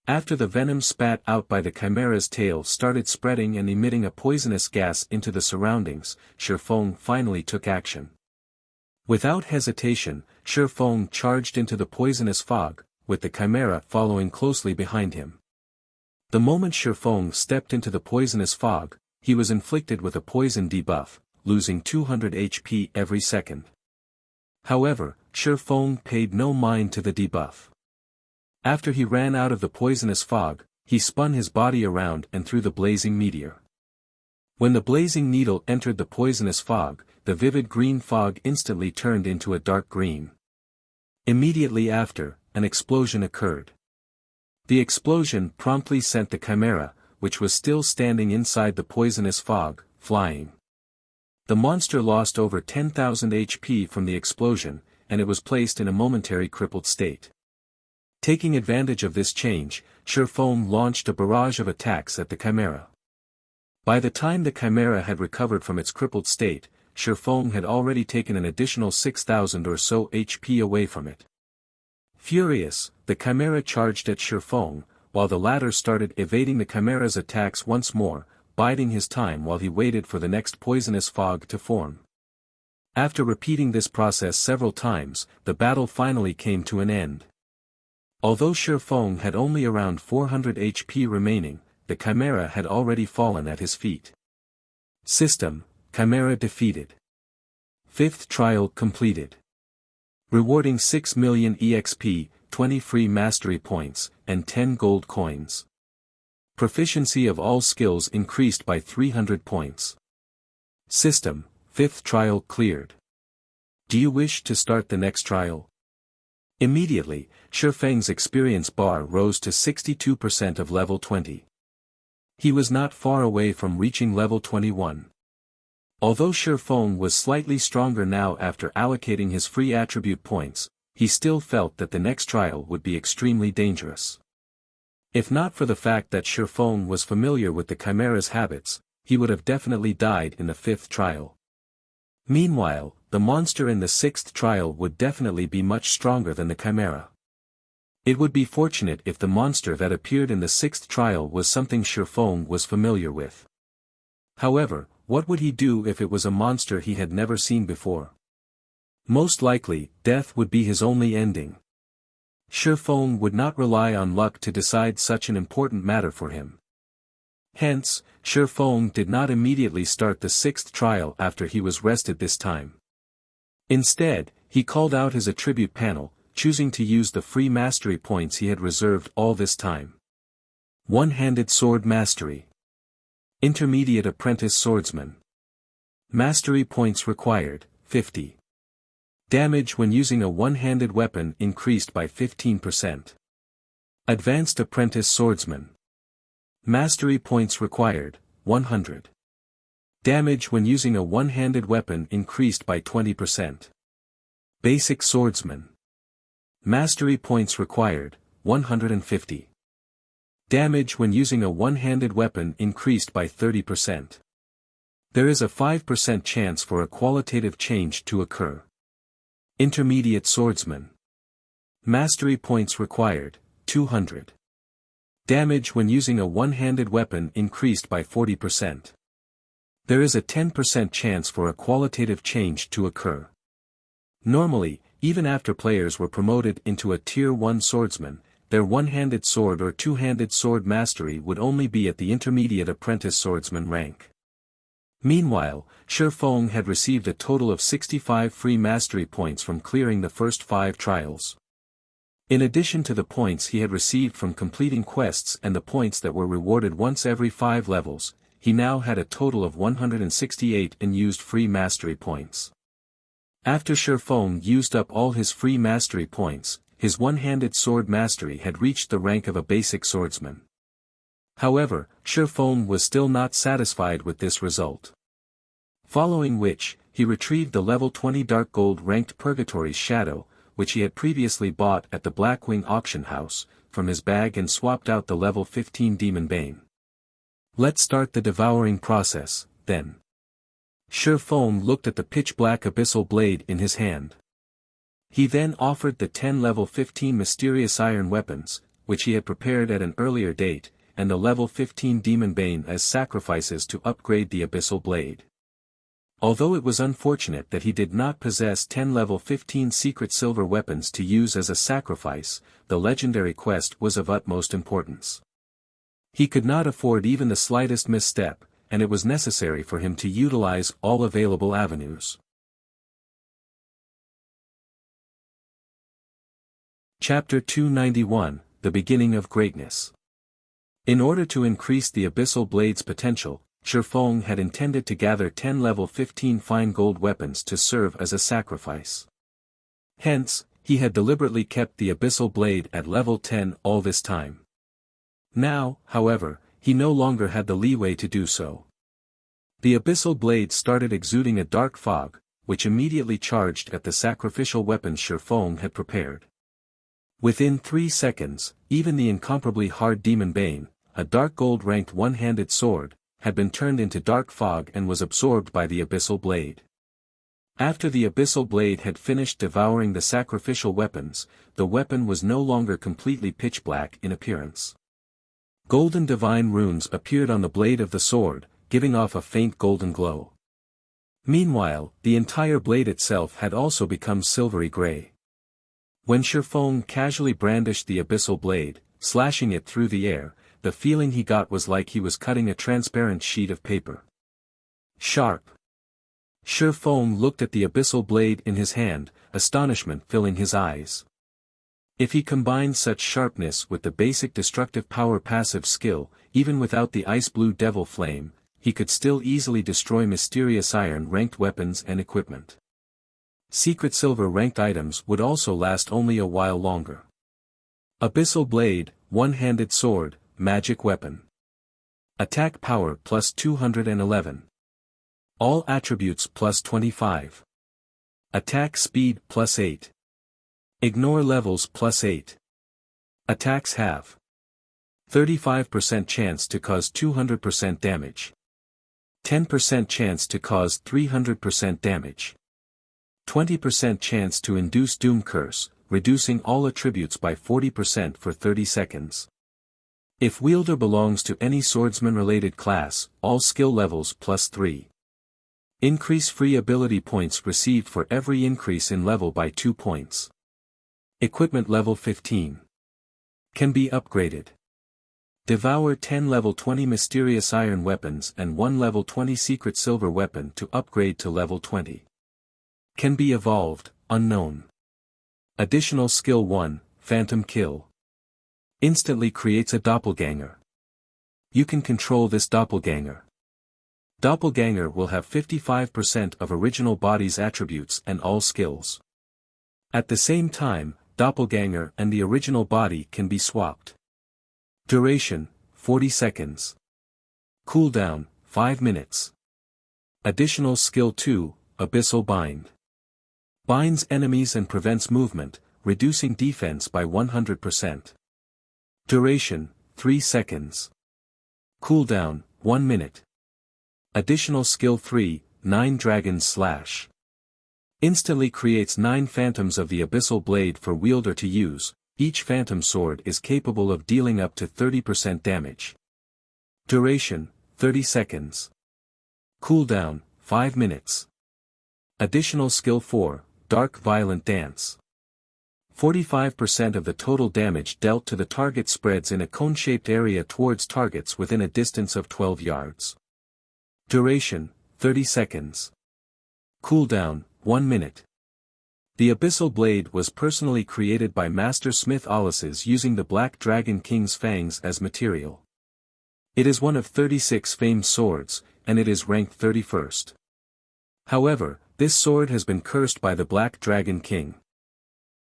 After the venom spat out by the chimera's tail started spreading and emitting a poisonous gas into the surroundings, Feng finally took action. Without hesitation, Feng charged into the poisonous fog, with the chimera following closely behind him. The moment Feng stepped into the poisonous fog, he was inflicted with a poison debuff, losing 200 HP every second. However, Feng paid no mind to the debuff. After he ran out of the poisonous fog, he spun his body around and threw the blazing meteor. When the blazing needle entered the poisonous fog, the vivid green fog instantly turned into a dark green. Immediately after, an explosion occurred. The explosion promptly sent the chimera, which was still standing inside the poisonous fog, flying. The monster lost over 10,000 HP from the explosion, and it was placed in a momentary crippled state. Taking advantage of this change, Feng launched a barrage of attacks at the chimera. By the time the chimera had recovered from its crippled state, Feng had already taken an additional 6,000 or so HP away from it. Furious, the Chimera charged at Feng, while the latter started evading the Chimera's attacks once more, biding his time while he waited for the next poisonous fog to form. After repeating this process several times, the battle finally came to an end. Although Feng had only around 400 HP remaining, the Chimera had already fallen at his feet. System, Chimera defeated. 5th trial completed. Rewarding 6 million EXP, 20 free mastery points, and 10 gold coins. Proficiency of all skills increased by 300 points. System, 5th trial cleared. Do you wish to start the next trial? Immediately, Feng's experience bar rose to 62% of level 20. He was not far away from reaching level 21. Although Feng was slightly stronger now after allocating his free attribute points, he still felt that the next trial would be extremely dangerous. If not for the fact that Feng was familiar with the Chimera's habits, he would have definitely died in the 5th trial. Meanwhile, the monster in the 6th trial would definitely be much stronger than the Chimera. It would be fortunate if the monster that appeared in the 6th trial was something Feng was familiar with. However, what would he do if it was a monster he had never seen before? Most likely, death would be his only ending. Feng would not rely on luck to decide such an important matter for him. Hence, Feng did not immediately start the 6th trial after he was rested this time. Instead, he called out his attribute panel, choosing to use the free mastery points he had reserved all this time. One-handed sword mastery. Intermediate apprentice swordsman. Mastery points required, 50. Damage when using a one-handed weapon increased by 15%. Advanced apprentice swordsman. Mastery points required, 100. Damage when using a one-handed weapon increased by 20%. Basic swordsman. Mastery points required, 150. Damage when using a one-handed weapon increased by 30%. There is a 5% chance for a qualitative change to occur. Intermediate swordsman. Mastery points required, 200. Damage when using a one-handed weapon increased by 40%. There is a 10% chance for a qualitative change to occur. Normally, even after players were promoted into a Tier 1 swordsman, their one-handed sword or two-handed sword mastery would only be at the intermediate apprentice swordsman rank. Meanwhile, Feng had received a total of 65 free mastery points from clearing the first 5 trials. In addition to the points he had received from completing quests and the points that were rewarded once every 5 levels, he now had a total of 168 unused free mastery points. After Feng used up all his free mastery points, his one-handed sword mastery had reached the rank of a basic swordsman. However, Feng was still not satisfied with this result. Following which, he retrieved the level 20 dark gold ranked Purgatory's Shadow, which he had previously bought at the Blackwing auction house, from his bag and swapped out the level 15 Demon Bane. Let's start the devouring process, then. Feng looked at the pitch-black abyssal blade in his hand. He then offered the 10 level 15 mysterious iron weapons, which he had prepared at an earlier date, and the level 15 Demon Bane as sacrifices to upgrade the abyssal blade. Although it was unfortunate that he did not possess 10 level 15 secret silver weapons to use as a sacrifice, the legendary quest was of utmost importance. He could not afford even the slightest misstep, and it was necessary for him to utilize all available avenues. Chapter 291, The Beginning of Greatness. In order to increase the abyssal blade's potential, Feng had intended to gather 10 level 15 fine gold weapons to serve as a sacrifice. Hence, he had deliberately kept the abyssal blade at level 10 all this time. Now, however, he no longer had the leeway to do so. The abyssal blade started exuding a dark fog, which immediately charged at the sacrificial weapons Feng had prepared. Within 3 seconds, even the incomparably hard Demon Bane, a dark gold-ranked one-handed sword, had been turned into dark fog and was absorbed by the abyssal blade. After the abyssal blade had finished devouring the sacrificial weapons, the weapon was no longer completely pitch black in appearance. Golden divine runes appeared on the blade of the sword, giving off a faint golden glow. Meanwhile, the entire blade itself had also become silvery gray. When Feng casually brandished the abyssal blade, slashing it through the air, the feeling he got was like he was cutting a transparent sheet of paper. Sharp. Feng looked at the abyssal blade in his hand, astonishment filling his eyes. If he combined such sharpness with the basic destructive power passive skill, even without the ice blue devil flame, he could still easily destroy mysterious iron-ranked weapons and equipment. Secret silver-ranked items would also last only a while longer. Abyssal blade, one-handed sword, magic weapon. Attack power plus 211. All attributes plus 25. Attack speed plus 8. Ignore levels plus 8. Attacks have 35% chance to cause 200% damage. 10% chance to cause 300% damage. 20% chance to induce Doom Curse, reducing all attributes by 40% for 30 seconds. If wielder belongs to any swordsman-related class, all skill levels plus 3. Increase free ability points received for every increase in level by 2 points. Equipment level 15. Can be upgraded. Devour 10 level 20 mysterious iron weapons and 1 level 20 secret silver weapon to upgrade to level 20. Can be evolved, unknown. Additional skill 1, Phantom Kill. Instantly creates a doppelganger. You can control this doppelganger. Doppelganger will have 55% of original body's attributes and all skills. At the same time, doppelganger and the original body can be swapped. Duration, 40 seconds. Cooldown, 5 minutes. Additional skill 2, Abyssal Bind. Binds enemies and prevents movement, reducing defense by 100%. Duration, 3 seconds. Cooldown, 1 minute. Additional skill 3, 9 Dragon's Slash. Instantly creates 9 phantoms of the abyssal blade for wielder to use. Each phantom sword is capable of dealing up to 30% damage. Duration, 30 seconds. Cooldown, 5 minutes. Additional skill 4, Dark Violent Dance. 45% of the total damage dealt to the target spreads in a cone-shaped area towards targets within a distance of 12 yards. Duration, 30 seconds. Cooldown, 1 minute. The Abyssal Blade was personally created by Master Smith Alice's using the Black Dragon King's fangs as material. It is one of 36 famed swords, and it is ranked 31st. However, this sword has been cursed by the Black Dragon King.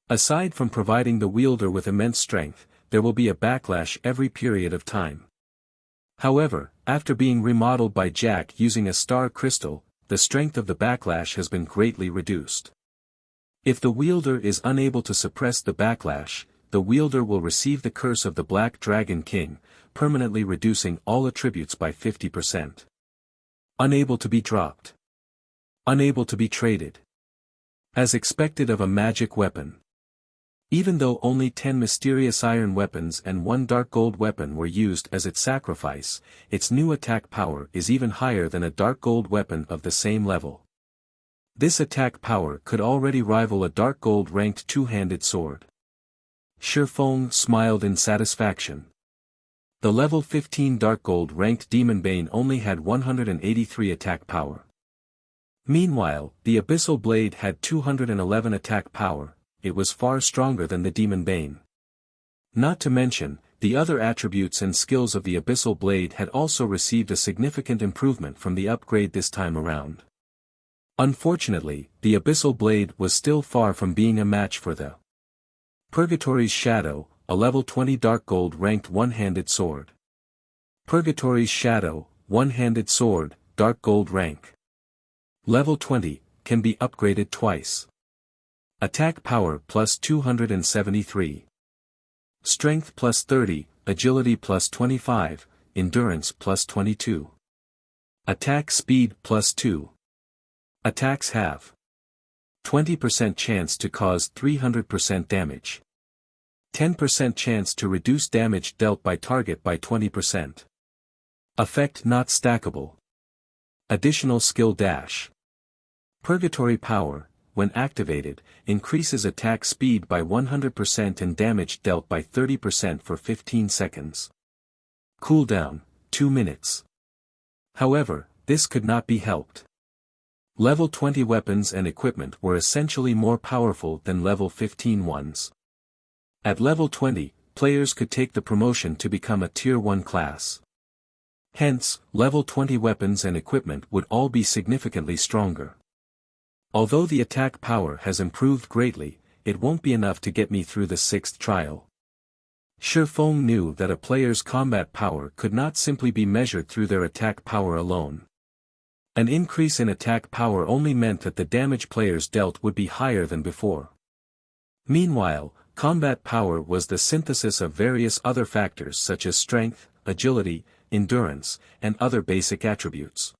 Aside from providing the wielder with immense strength, there will be a backlash every period of time. However, after being remodeled by Jack using a star crystal, the strength of the backlash has been greatly reduced. If the wielder is unable to suppress the backlash, the wielder will receive the curse of the Black Dragon King, permanently reducing all attributes by 50%. Unable to be dropped. Unable to be traded. As expected of a magic weapon. Even though only 10 mysterious iron weapons and 1 dark gold weapon were used as its sacrifice, its new attack power is even higher than a dark gold weapon of the same level. This attack power could already rival a dark gold ranked two-handed sword. Feng smiled in satisfaction. The level 15 dark gold ranked Demon Bane only had 183 attack power. Meanwhile, the Abyssal Blade had 211 attack power. It was far stronger than the Demon Bane. Not to mention, the other attributes and skills of the Abyssal Blade had also received a significant improvement from the upgrade this time around. Unfortunately, the Abyssal Blade was still far from being a match for the Purgatory's Shadow, a level 20 dark gold ranked one-handed sword. Purgatory's Shadow, one-handed sword, dark gold rank. Level 20, can be upgraded twice. Attack power plus 273. Strength plus 30, agility plus 25, endurance plus 22. Attack speed plus 2. Attacks have 20% chance to cause 300% damage. 10% chance to reduce damage dealt by target by 20%. Effect not stackable. Additional skill dash. Purgatory power, when activated, increases attack speed by 100% and damage dealt by 30% for 15 seconds. Cooldown, 2 minutes. However, this could not be helped. Level 20 weapons and equipment were essentially more powerful than level 15 ones. At level 20, players could take the promotion to become a Tier 1 class. Hence, level 20 weapons and equipment would all be significantly stronger. Although the attack power has improved greatly, it won't be enough to get me through the 6th trial. Feng knew that a player's combat power could not simply be measured through their attack power alone. An increase in attack power only meant that the damage players dealt would be higher than before. Meanwhile, combat power was the synthesis of various other factors such as strength, agility, endurance, and other basic attributes.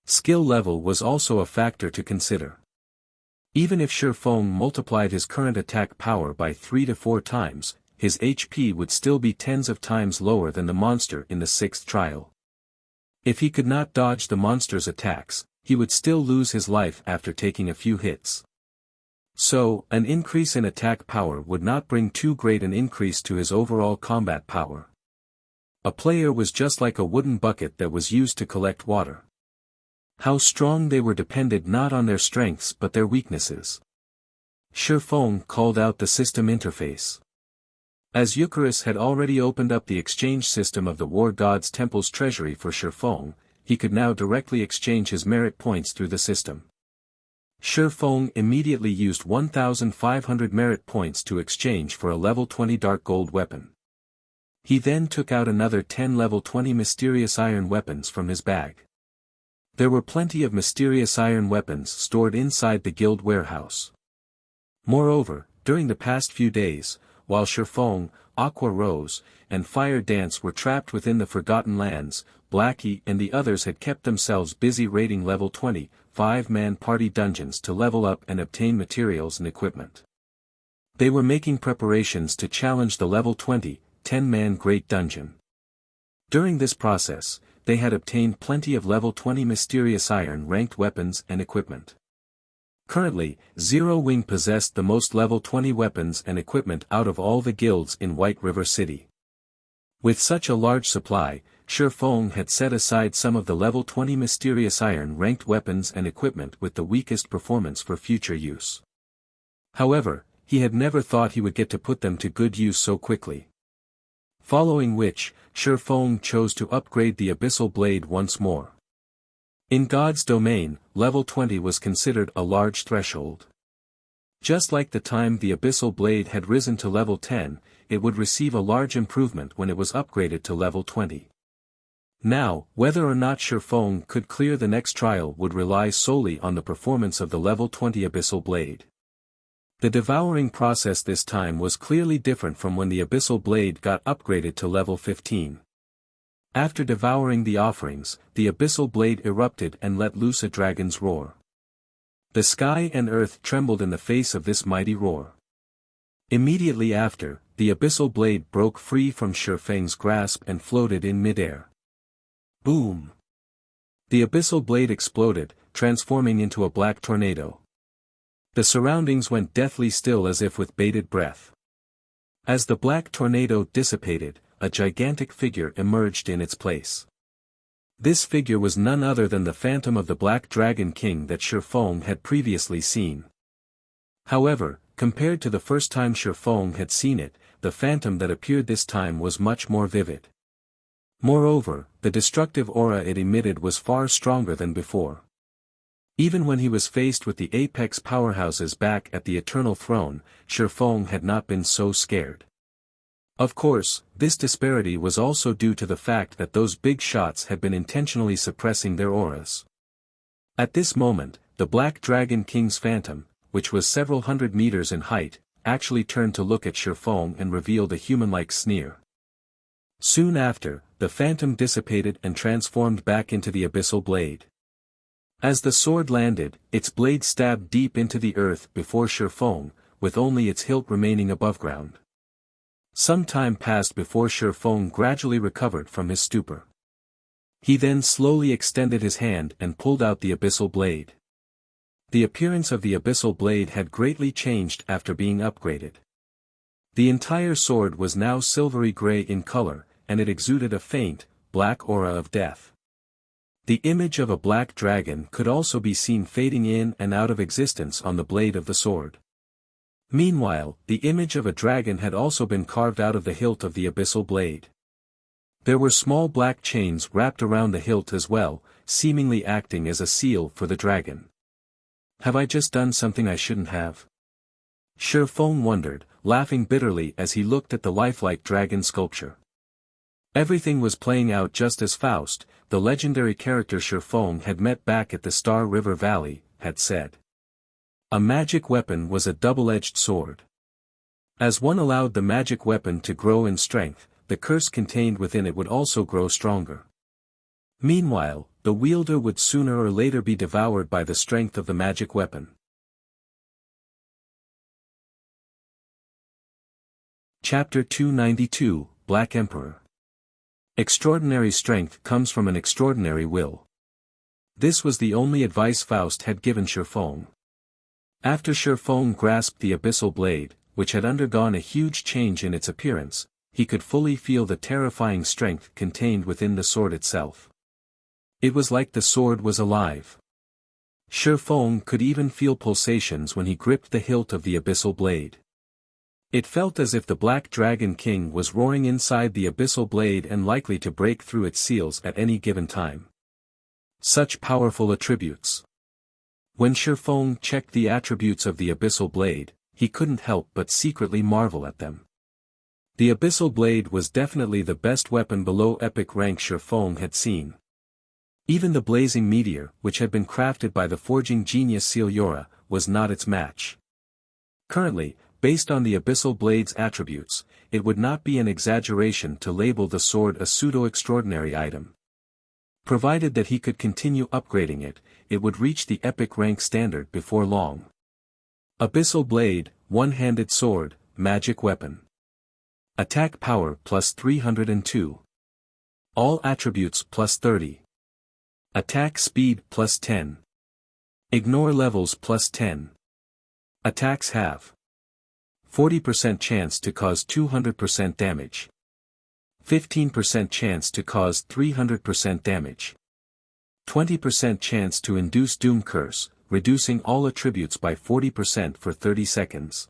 Skill level was also a factor to consider. Even if Feng multiplied his current attack power by 3 to 4 times, his HP would still be tens of times lower than the monster in the 6th trial. If he could not dodge the monster's attacks, he would still lose his life after taking a few hits. So, an increase in attack power would not bring too great an increase to his overall combat power. A player was just like a wooden bucket that was used to collect water. How strong they were depended not on their strengths but their weaknesses. Feng called out the system interface. As Eucharis had already opened up the exchange system of the War God's Temple's treasury for Feng, he could now directly exchange his merit points through the system. Feng immediately used 1,500 merit points to exchange for a level 20 dark gold weapon. He then took out another 10 level 20 mysterious iron weapons from his bag. There were plenty of mysterious iron weapons stored inside the guild warehouse. Moreover, during the past few days, while Feng, Aqua Rose, and Fire Dance were trapped within the Forgotten Lands, Blackie and the others had kept themselves busy raiding level 20, 5-man party dungeons to level up and obtain materials and equipment. They were making preparations to challenge the level 20, 10-man Great Dungeon. During this process, they had obtained plenty of level 20 mysterious iron ranked weapons and equipment. Currently, Zero Wing possessed the most level 20 weapons and equipment out of all the guilds in White River City. With such a large supply, Feng had set aside some of the level 20 mysterious iron ranked weapons and equipment with the weakest performance for future use. However, he had never thought he would get to put them to good use so quickly. Following which, Feng chose to upgrade the Abyssal Blade once more. In God's domain, level 20 was considered a large threshold. Just like the time the Abyssal Blade had risen to level 10, it would receive a large improvement when it was upgraded to level 20. Now, whether or not Feng could clear the next trial would rely solely on the performance of the level 20 Abyssal Blade. The devouring process this time was clearly different from when the Abyssal Blade got upgraded to level 15. After devouring the offerings, the Abyssal Blade erupted and let loose a dragon's roar. The sky and earth trembled in the face of this mighty roar. Immediately after, the Abyssal Blade broke free from Feng's grasp and floated in midair. Boom! The Abyssal Blade exploded, transforming into a black tornado. The surroundings went deathly still as if with bated breath. As the black tornado dissipated, a gigantic figure emerged in its place. This figure was none other than the phantom of the Black Dragon King that Feng had previously seen. However, compared to the first time Feng had seen it, the phantom that appeared this time was much more vivid. Moreover, the destructive aura it emitted was far stronger than before. Even when he was faced with the apex powerhouses back at the Eternal Throne, Feng had not been so scared. Of course, this disparity was also due to the fact that those big shots had been intentionally suppressing their auras. At this moment, the Black Dragon King's phantom, which was several hundred meters in height, actually turned to look at Feng and revealed a human-like sneer. Soon after, the phantom dissipated and transformed back into the Abyssal Blade. As the sword landed, its blade stabbed deep into the earth before Feng, with only its hilt remaining above ground. Some time passed before Feng gradually recovered from his stupor. He then slowly extended his hand and pulled out the abyssal blade. The appearance of the abyssal blade had greatly changed after being upgraded. The entire sword was now silvery gray in color, and it exuded a faint, black aura of death. The image of a black dragon could also be seen fading in and out of existence on the blade of the sword. Meanwhile, the image of a dragon had also been carved out of the hilt of the abyssal blade. There were small black chains wrapped around the hilt as well, seemingly acting as a seal for the dragon. Have I just done something I shouldn't have? Feng wondered, laughing bitterly as he looked at the lifelike dragon sculpture. Everything was playing out just as Faust, the legendary character Feng had met back at the Star River Valley, had said. A magic weapon was a double-edged sword. As one allowed the magic weapon to grow in strength, the curse contained within it would also grow stronger. Meanwhile, the wielder would sooner or later be devoured by the strength of the magic weapon. Chapter 292, Black Emperor. Extraordinary strength comes from an extraordinary will. This was the only advice Faust had given Feng. After Feng grasped the abyssal blade, which had undergone a huge change in its appearance, he could fully feel the terrifying strength contained within the sword itself. It was like the sword was alive. Feng could even feel pulsations when he gripped the hilt of the abyssal blade. It felt as if the Black Dragon King was roaring inside the abyssal blade and likely to break through its seals at any given time. Such powerful attributes. When Feng checked the attributes of the abyssal blade, he couldn't help but secretly marvel at them. The abyssal blade was definitely the best weapon below epic rank Feng had seen. Even the blazing meteor, which had been crafted by the forging genius Celiora, was not its match. Currently, based on the abyssal blade's attributes, it would not be an exaggeration to label the sword a pseudo-extraordinary item. Provided that he could continue upgrading it, it would reach the epic rank standard before long. Abyssal blade, one-handed sword, magic weapon. Attack power plus 302. All attributes plus 30. Attack speed plus 10. Ignore levels plus 10. Attacks have 40% chance to cause 200% damage. 15% chance to cause 300% damage. 20% chance to induce Doom Curse, reducing all attributes by 40% for 30 seconds.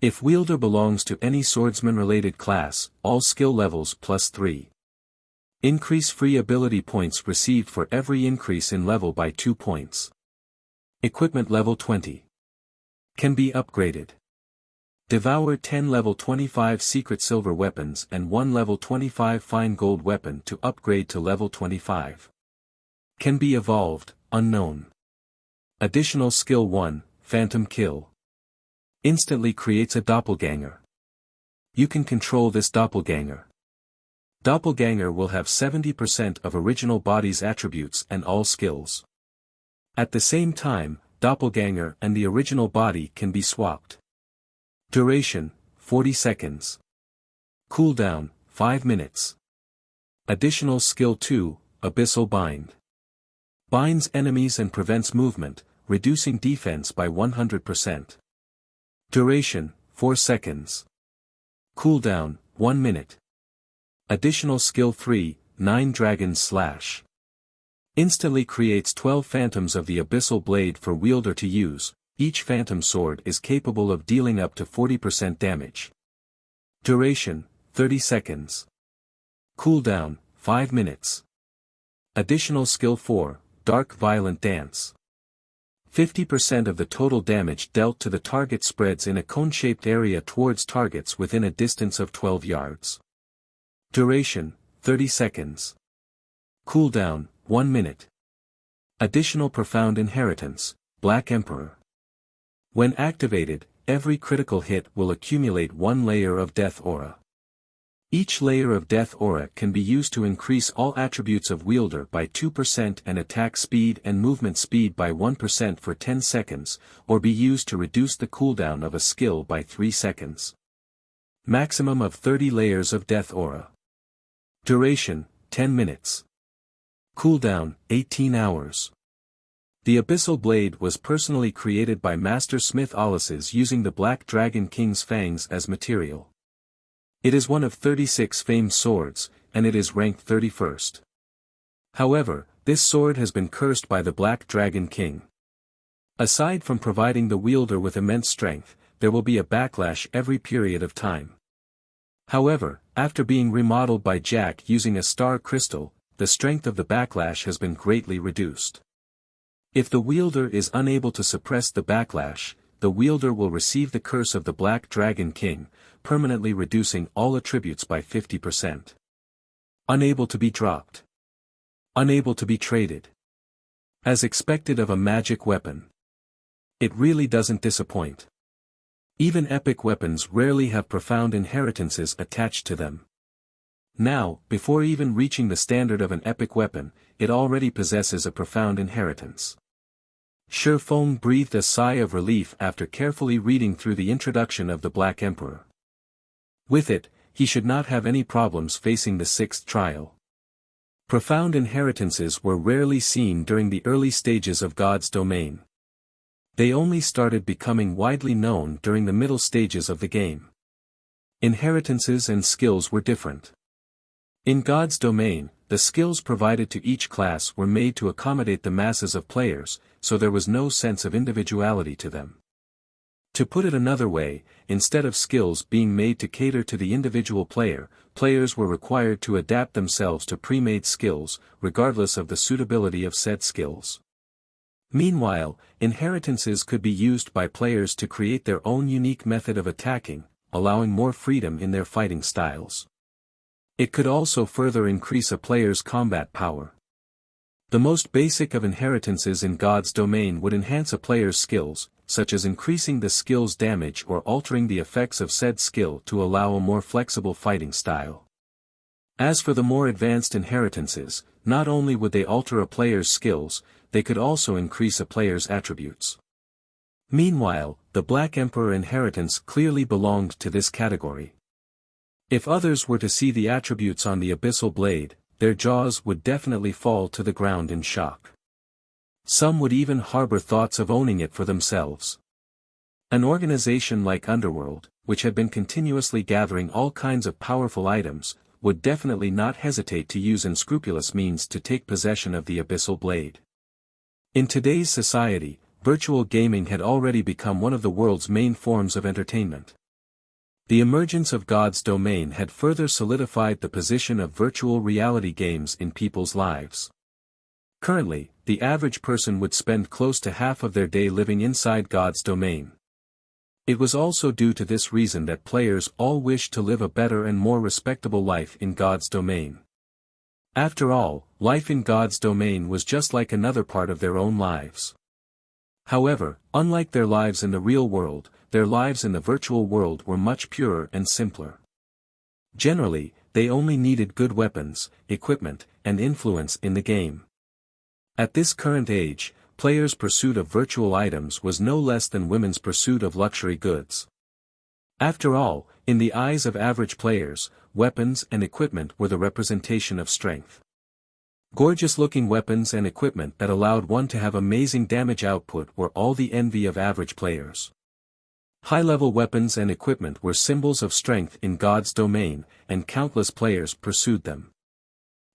If wielder belongs to any swordsman-related class, all skill levels plus 3. Increase free ability points received for every increase in level by 2 points. Equipment level 20. Can be upgraded. Devour 10 level 25 secret silver weapons and 1 level 25 fine gold weapon to upgrade to level 25. Can be evolved, unknown. Additional skill 1, Phantom Kill. Instantly creates a doppelganger. You can control this doppelganger. Doppelganger will have 70% of original body's attributes and all skills. At the same time, doppelganger and the original body can be swapped. Duration, 40 seconds. Cooldown, 5 minutes. Additional skill 2, Abyssal Bind. Binds enemies and prevents movement, reducing defense by 100%. Duration, 4 seconds. Cooldown, 1 minute. Additional skill 3, 9 Dragon's Slash. Instantly creates 12 phantoms of the abyssal blade for wielder to use. Each phantom sword is capable of dealing up to 40% damage. Duration, 30 seconds. Cooldown, 5 minutes. Additional skill 4, Dark Violent Dance. 50% of the total damage dealt to the target spreads in a cone-shaped area towards targets within a distance of 12 yards. Duration, 30 seconds. Cooldown, 1 minute. Additional Profound Inheritance, Black Emperor. When activated, every critical hit will accumulate 1 layer of death aura. Each layer of Death Aura can be used to increase all attributes of wielder by 2% and attack speed and movement speed by 1% for 10 seconds, or be used to reduce the cooldown of a skill by 3 seconds. Maximum of 30 layers of Death Aura. Duration, 10 minutes. Cooldown, 18 hours. The Abyssal Blade was personally created by Master Smith Ollises using the Black Dragon King's fangs as material. It is one of 36 famed swords, and it is ranked 31st. However, this sword has been cursed by the Black Dragon King. Aside from providing the wielder with immense strength, there will be a backlash every period of time. However, after being remodeled by Jack using a star crystal, the strength of the backlash has been greatly reduced. If the wielder is unable to suppress the backlash, the wielder will receive the curse of the Black Dragon King, permanently reducing all attributes by 50%. Unable to be dropped. Unable to be traded. As expected of a magic weapon. It really doesn't disappoint. Even epic weapons rarely have profound inheritances attached to them. Now, before even reaching the standard of an epic weapon, it already possesses a profound inheritance. Feng breathed a sigh of relief after carefully reading through the introduction of the Black Emperor. With it, he should not have any problems facing the 6th trial. Profound inheritances were rarely seen during the early stages of God's domain. They only started becoming widely known during the middle stages of the game. Inheritances and skills were different. In God's domain, the skills provided to each class were made to accommodate the masses of players, so there was no sense of individuality to them. To put it another way, instead of skills being made to cater to the individual player, players were required to adapt themselves to pre-made skills, regardless of the suitability of said skills. Meanwhile, inheritances could be used by players to create their own unique method of attacking, allowing more freedom in their fighting styles. It could also further increase a player's combat power. The most basic of inheritances in God's domain would enhance a player's skills, such as increasing the skill's damage or altering the effects of said skill to allow a more flexible fighting style. As for the more advanced inheritances, not only would they alter a player's skills, they could also increase a player's attributes. Meanwhile, the Black Emperor inheritance clearly belonged to this category. If others were to see the attributes on the Abyssal Blade, their jaws would definitely fall to the ground in shock. Some would even harbor thoughts of owning it for themselves. An organization like Underworld, which had been continuously gathering all kinds of powerful items, would definitely not hesitate to use unscrupulous means to take possession of the Abyssal Blade. In today's society, virtual gaming had already become one of the world's main forms of entertainment. The emergence of God's domain had further solidified the position of virtual reality games in people's lives. Currently, the average person would spend close to half of their day living inside God's domain. It was also due to this reason that players all wished to live a better and more respectable life in God's domain. After all, life in God's domain was just like another part of their own lives. However, unlike their lives in the real world, their lives in the virtual world were much purer and simpler. Generally, they only needed good weapons, equipment, and influence in the game. At this current age, players' pursuit of virtual items was no less than women's pursuit of luxury goods. After all, in the eyes of average players, weapons and equipment were the representation of strength. Gorgeous-looking weapons and equipment that allowed one to have amazing damage output were all the envy of average players. High-level weapons and equipment were symbols of strength in God's domain, and countless players pursued them.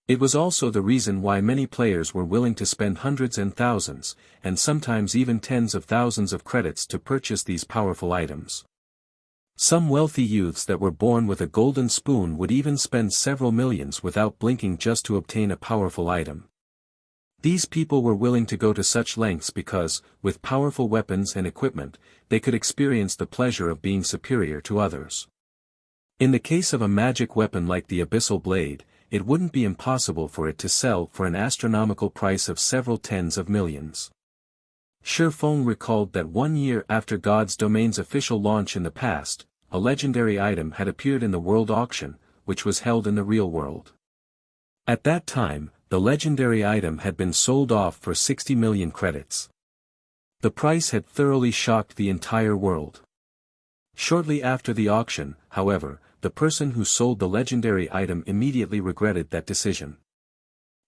It was also the reason why many players were willing to spend hundreds and thousands, and sometimes even tens of thousands of credits to purchase these powerful items. Some wealthy youths that were born with a golden spoon would even spend several millions without blinking just to obtain a powerful item. These people were willing to go to such lengths because, with powerful weapons and equipment, they could experience the pleasure of being superior to others. In the case of a magic weapon like the Abyssal Blade, it wouldn't be impossible for it to sell for an astronomical price of several tens of millions. Feng recalled that 1 year after God's domain's official launch in the past, a legendary item had appeared in the world auction, which was held in the real world. At that time, the legendary item had been sold off for 60 million credits. The price had thoroughly shocked the entire world. Shortly after the auction, however, the person who sold the legendary item immediately regretted that decision.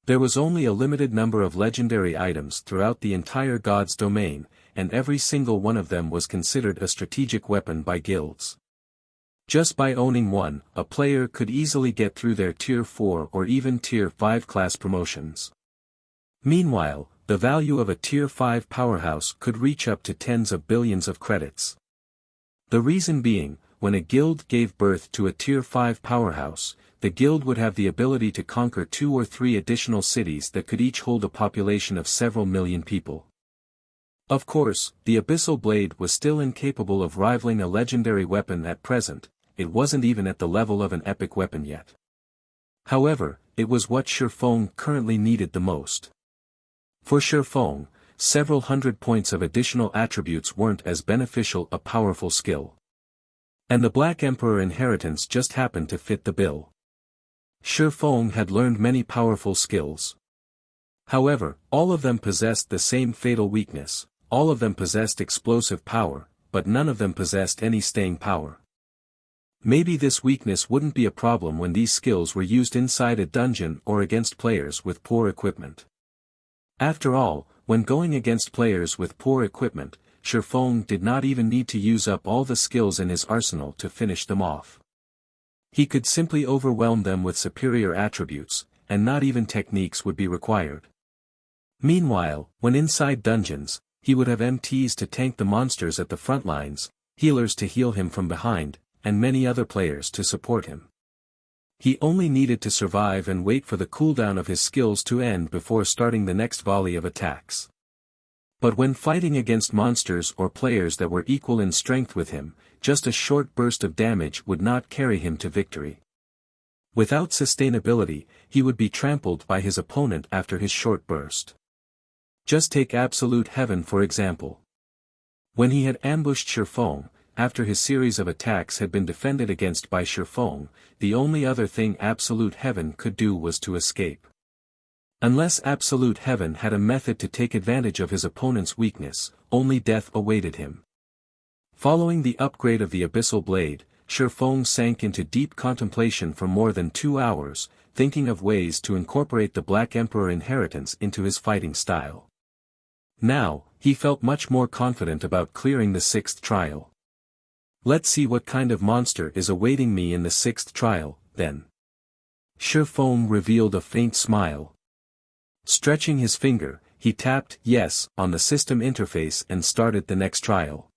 There was only a limited number of legendary items throughout the entire God's domain, and every single one of them was considered a strategic weapon by guilds. Just by owning one, a player could easily get through their Tier 4 or even Tier 5 class promotions. Meanwhile, the value of a Tier 5 powerhouse could reach up to tens of billions of credits. The reason being, when a guild gave birth to a Tier 5 powerhouse, the guild would have the ability to conquer 2 or 3 additional cities that could each hold a population of several million people. Of course, the Abyssal Blade was still incapable of rivaling a legendary weapon at present. It wasn't even at the level of an epic weapon yet. However, it was what Feng currently needed the most. For Feng, several hundred points of additional attributes weren't as beneficial a powerful skill. And the Black Emperor inheritance just happened to fit the bill. Feng had learned many powerful skills. However, all of them possessed the same fatal weakness, all of them possessed explosive power, but none of them possessed any staying power. Maybe this weakness wouldn't be a problem when these skills were used inside a dungeon or against players with poor equipment. After all, when going against players with poor equipment, Feng did not even need to use up all the skills in his arsenal to finish them off. He could simply overwhelm them with superior attributes, and not even techniques would be required. Meanwhile, when inside dungeons, he would have MTs to tank the monsters at the front lines, healers to heal him from behind, and many other players to support him. He only needed to survive and wait for the cooldown of his skills to end before starting the next volley of attacks. But when fighting against monsters or players that were equal in strength with him, just a short burst of damage would not carry him to victory. Without sustainability, he would be trampled by his opponent after his short burst. Just take Absolute Heaven for example. When he had ambushed Feng, after his series of attacks had been defended against by Feng, the only other thing Absolute Heaven could do was to escape. Unless Absolute Heaven had a method to take advantage of his opponent's weakness, only death awaited him. Following the upgrade of the Abyssal Blade, Feng sank into deep contemplation for more than 2 hours, thinking of ways to incorporate the Black Emperor inheritance into his fighting style. Now, he felt much more confident about clearing the 6th trial. Let's see what kind of monster is awaiting me in the 6th trial, then. Feng revealed a faint smile. Stretching his finger, he tapped yes on the system interface and started the next trial.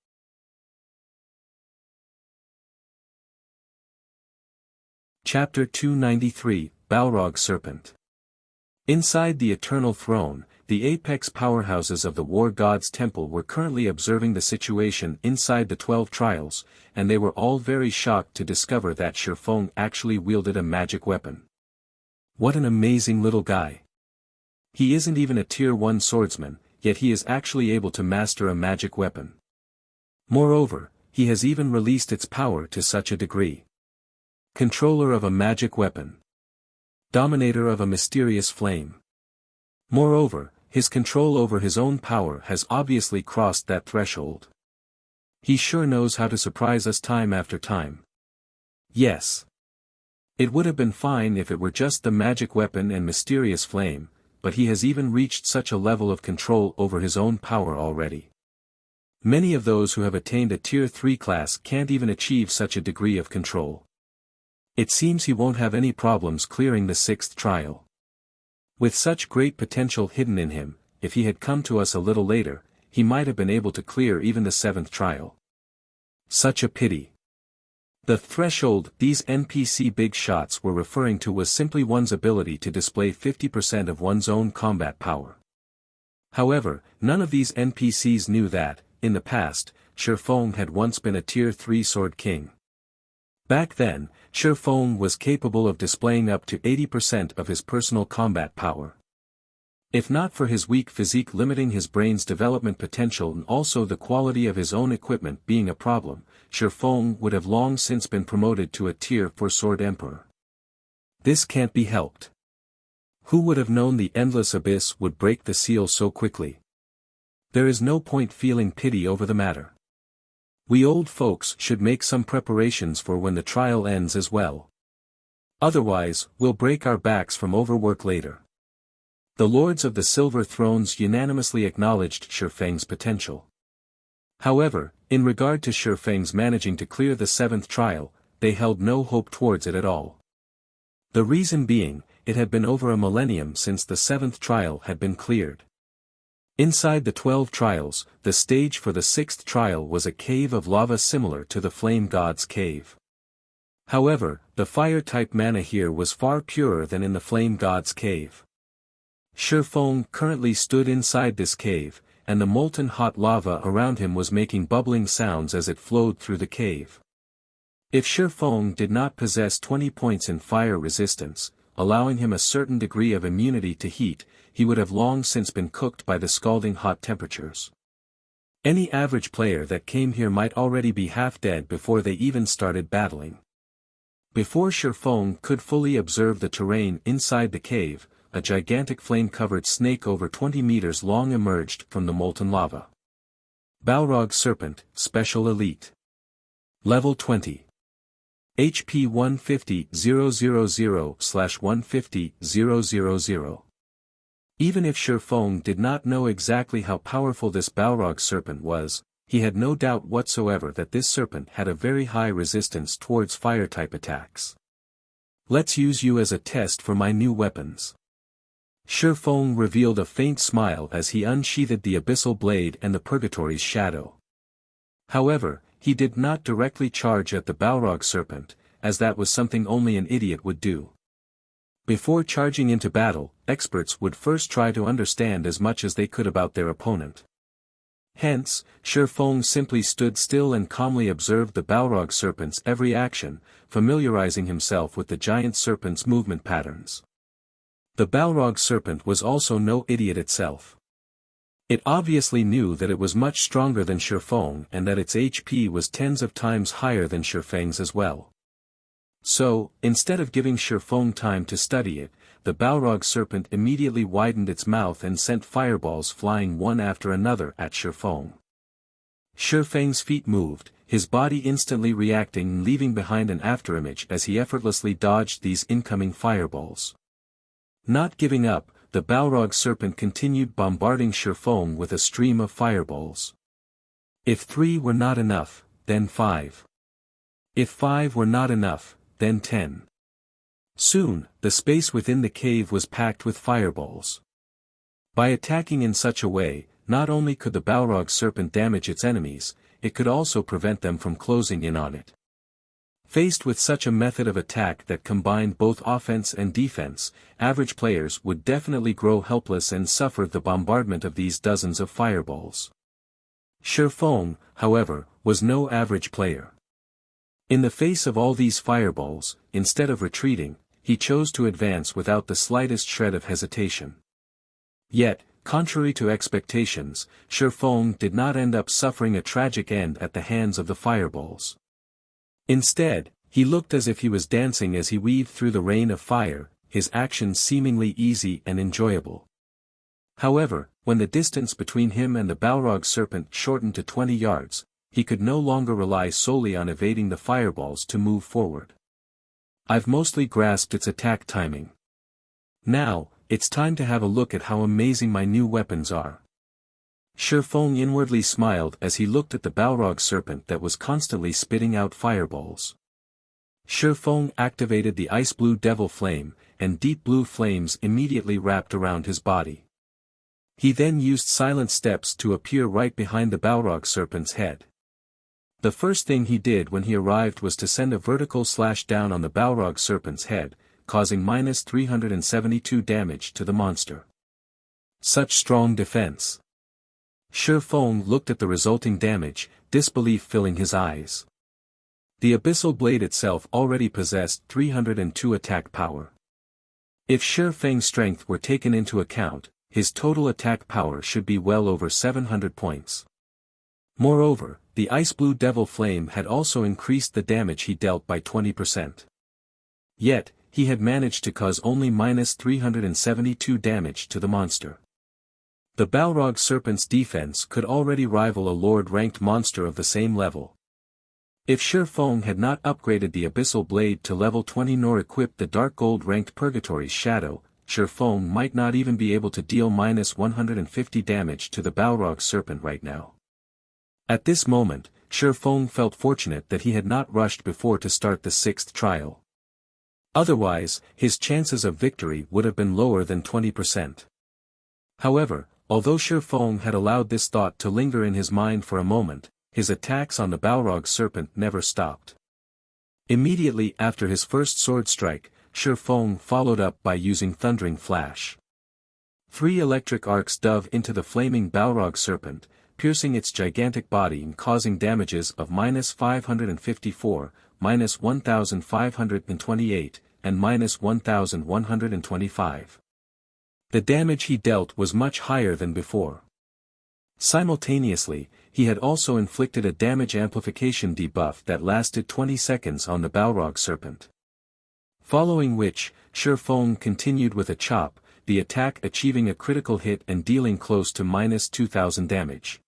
Chapter 293, Balrog Serpent. Inside the Eternal Throne, the apex powerhouses of the War God's Temple were currently observing the situation inside the 12 trials, and they were all very shocked to discover that Feng actually wielded a magic weapon. What an amazing little guy. He isn't even a Tier 1 swordsman, yet he is actually able to master a magic weapon. Moreover, he has even released its power to such a degree. Controller of a magic weapon. Dominator of a mysterious flame. Moreover, his control over his own power has obviously crossed that threshold. He sure knows how to surprise us time after time. Yes. It would have been fine if it were just the magic weapon and mysterious flame, but he has even reached such a level of control over his own power already. Many of those who have attained a Tier 3 class can't even achieve such a degree of control. It seems he won't have any problems clearing the 6th trial. With such great potential hidden in him, if he had come to us a little later, he might have been able to clear even the 7th trial. Such a pity. The threshold these NPC big shots were referring to was simply one's ability to display 50% of one's own combat power. However, none of these NPCs knew that, in the past, Feng had once been a Tier 3 Sword King. Back then, Feng was capable of displaying up to 80% of his personal combat power. If not for his weak physique limiting his brain's development potential and also the quality of his own equipment being a problem, Feng would have long since been promoted to a Tier 4 Sword Emperor. This can't be helped. Who would have known the endless abyss would break the seal so quickly? There is no point feeling pity over the matter. We old folks should make some preparations for when the trial ends as well. Otherwise, we'll break our backs from overwork later. The lords of the Silver Thrones unanimously acknowledged Feng's potential. However, in regard to Feng's managing to clear the 7th trial, they held no hope towards it at all. The reason being, it had been over a millennium since the 7th trial had been cleared. Inside the 12 trials, the stage for the 6th trial was a cave of lava similar to the Flame God's cave. However, the fire-type mana here was far purer than in the Flame God's cave. Feng currently stood inside this cave, and the molten hot lava around him was making bubbling sounds as it flowed through the cave. If Feng did not possess 20 points in fire resistance, allowing him a certain degree of immunity to heat, he would have long since been cooked by the scalding hot temperatures. Any average player that came here might already be half dead before they even started battling. Before Feng could fully observe the terrain inside the cave, a gigantic flame-covered snake over 20 meters long emerged from the molten lava. Balrog Serpent, Special Elite. Level 20. HP 150,000/150,000. Even if Feng did not know exactly how powerful this Balrog Serpent was, he had no doubt whatsoever that this serpent had a very high resistance towards fire-type attacks. Let's use you as a test for my new weapons. Feng revealed a faint smile as he unsheathed the abyssal blade and the Purgatory's shadow. However, he did not directly charge at the Balrog Serpent, as that was something only an idiot would do. Before charging into battle, experts would first try to understand as much as they could about their opponent. Hence, Feng simply stood still and calmly observed the Balrog Serpent's every action, familiarizing himself with the giant serpent's movement patterns. The Balrog Serpent was also no idiot itself. It obviously knew that it was much stronger than Feng and that its HP was tens of times higher than Feng's as well. So, instead of giving Feng time to study it, the Balrog Serpent immediately widened its mouth and sent fireballs flying one after another at Feng. Feng's feet moved, his body instantly reacting and leaving behind an afterimage as he effortlessly dodged these incoming fireballs. Not giving up, the Balrog Serpent continued bombarding Feng with a stream of fireballs. If 3 were not enough, then 5. If 5 were not enough, then 10. Soon, the space within the cave was packed with fireballs. By attacking in such a way, not only could the Balrog Serpent damage its enemies, it could also prevent them from closing in on it. Faced with such a method of attack that combined both offense and defense, average players would definitely grow helpless and suffer the bombardment of these dozens of fireballs. Feng, however, was no average player. In the face of all these fireballs, instead of retreating, he chose to advance without the slightest shred of hesitation. Yet, contrary to expectations, Feng did not end up suffering a tragic end at the hands of the fireballs. Instead, he looked as if he was dancing as he weaved through the rain of fire, his actions seemingly easy and enjoyable. However, when the distance between him and the Balrog Serpent shortened to 20 yards, he could no longer rely solely on evading the fireballs to move forward. I've mostly grasped its attack timing. Now, it's time to have a look at how amazing my new weapons are. Feng inwardly smiled as he looked at the Balrog Serpent that was constantly spitting out fireballs. Feng activated the ice blue devil flame, and deep blue flames immediately wrapped around his body. He then used silent steps to appear right behind the Balrog Serpent's head. The first thing he did when he arrived was to send a vertical slash down on the Balrog Serpent's head, causing -372 damage to the monster. Such strong defense. Feng looked at the resulting damage, disbelief filling his eyes. The abyssal blade itself already possessed 302 attack power. If Feng's strength were taken into account, his total attack power should be well over 700 points. Moreover, the ice blue devil flame had also increased the damage he dealt by 20%. Yet, he had managed to cause only -372 damage to the monster. The Balrog Serpent's defense could already rival a Lord-ranked monster of the same level. If Feng had not upgraded the Abyssal Blade to level 20 nor equipped the Dark Gold-ranked Purgatory's Shadow, Feng might not even be able to deal -150 damage to the Balrog Serpent right now. At this moment, Feng felt fortunate that he had not rushed before to start the 6th trial. Otherwise, his chances of victory would have been lower than 20%. However, although Feng had allowed this thought to linger in his mind for a moment, his attacks on the Balrog Serpent never stopped. Immediately after his first sword strike, Feng followed up by using Thundering Flash. 3 electric arcs dove into the flaming Balrog Serpent, piercing its gigantic body and causing damages of -554, -1528, and -1125. The damage he dealt was much higher than before. Simultaneously, he had also inflicted a damage amplification debuff that lasted 20 seconds on the Balrog Serpent. Following which, Feng continued with a chop, the attack achieving a critical hit and dealing close to -2000 damage.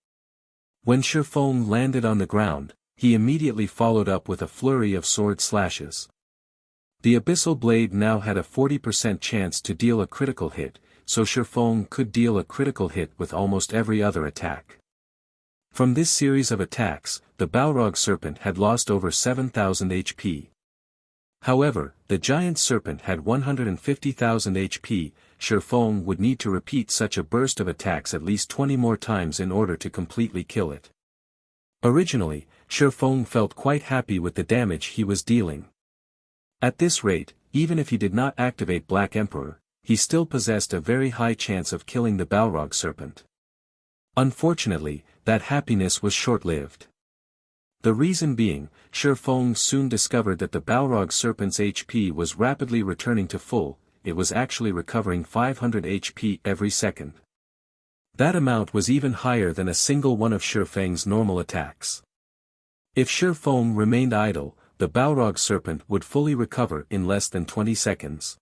When Feng landed on the ground, he immediately followed up with a flurry of sword slashes. The Abyssal Blade now had a 40% chance to deal a critical hit, so Feng could deal a critical hit with almost every other attack. From this series of attacks, the Balrog Serpent had lost over 7,000 HP. However, the giant serpent had 150,000 HP, Feng would need to repeat such a burst of attacks at least 20 more times in order to completely kill it. Originally, Feng felt quite happy with the damage he was dealing. At this rate, even if he did not activate Black Emperor, he still possessed a very high chance of killing the Balrog Serpent. Unfortunately, that happiness was short-lived. The reason being, Feng soon discovered that the Balrog Serpent's HP was rapidly returning to full, it was actually recovering 500 HP every second. That amount was even higher than a single one of Feng's normal attacks. If Feng remained idle, the Balrog Serpent would fully recover in less than 20 seconds.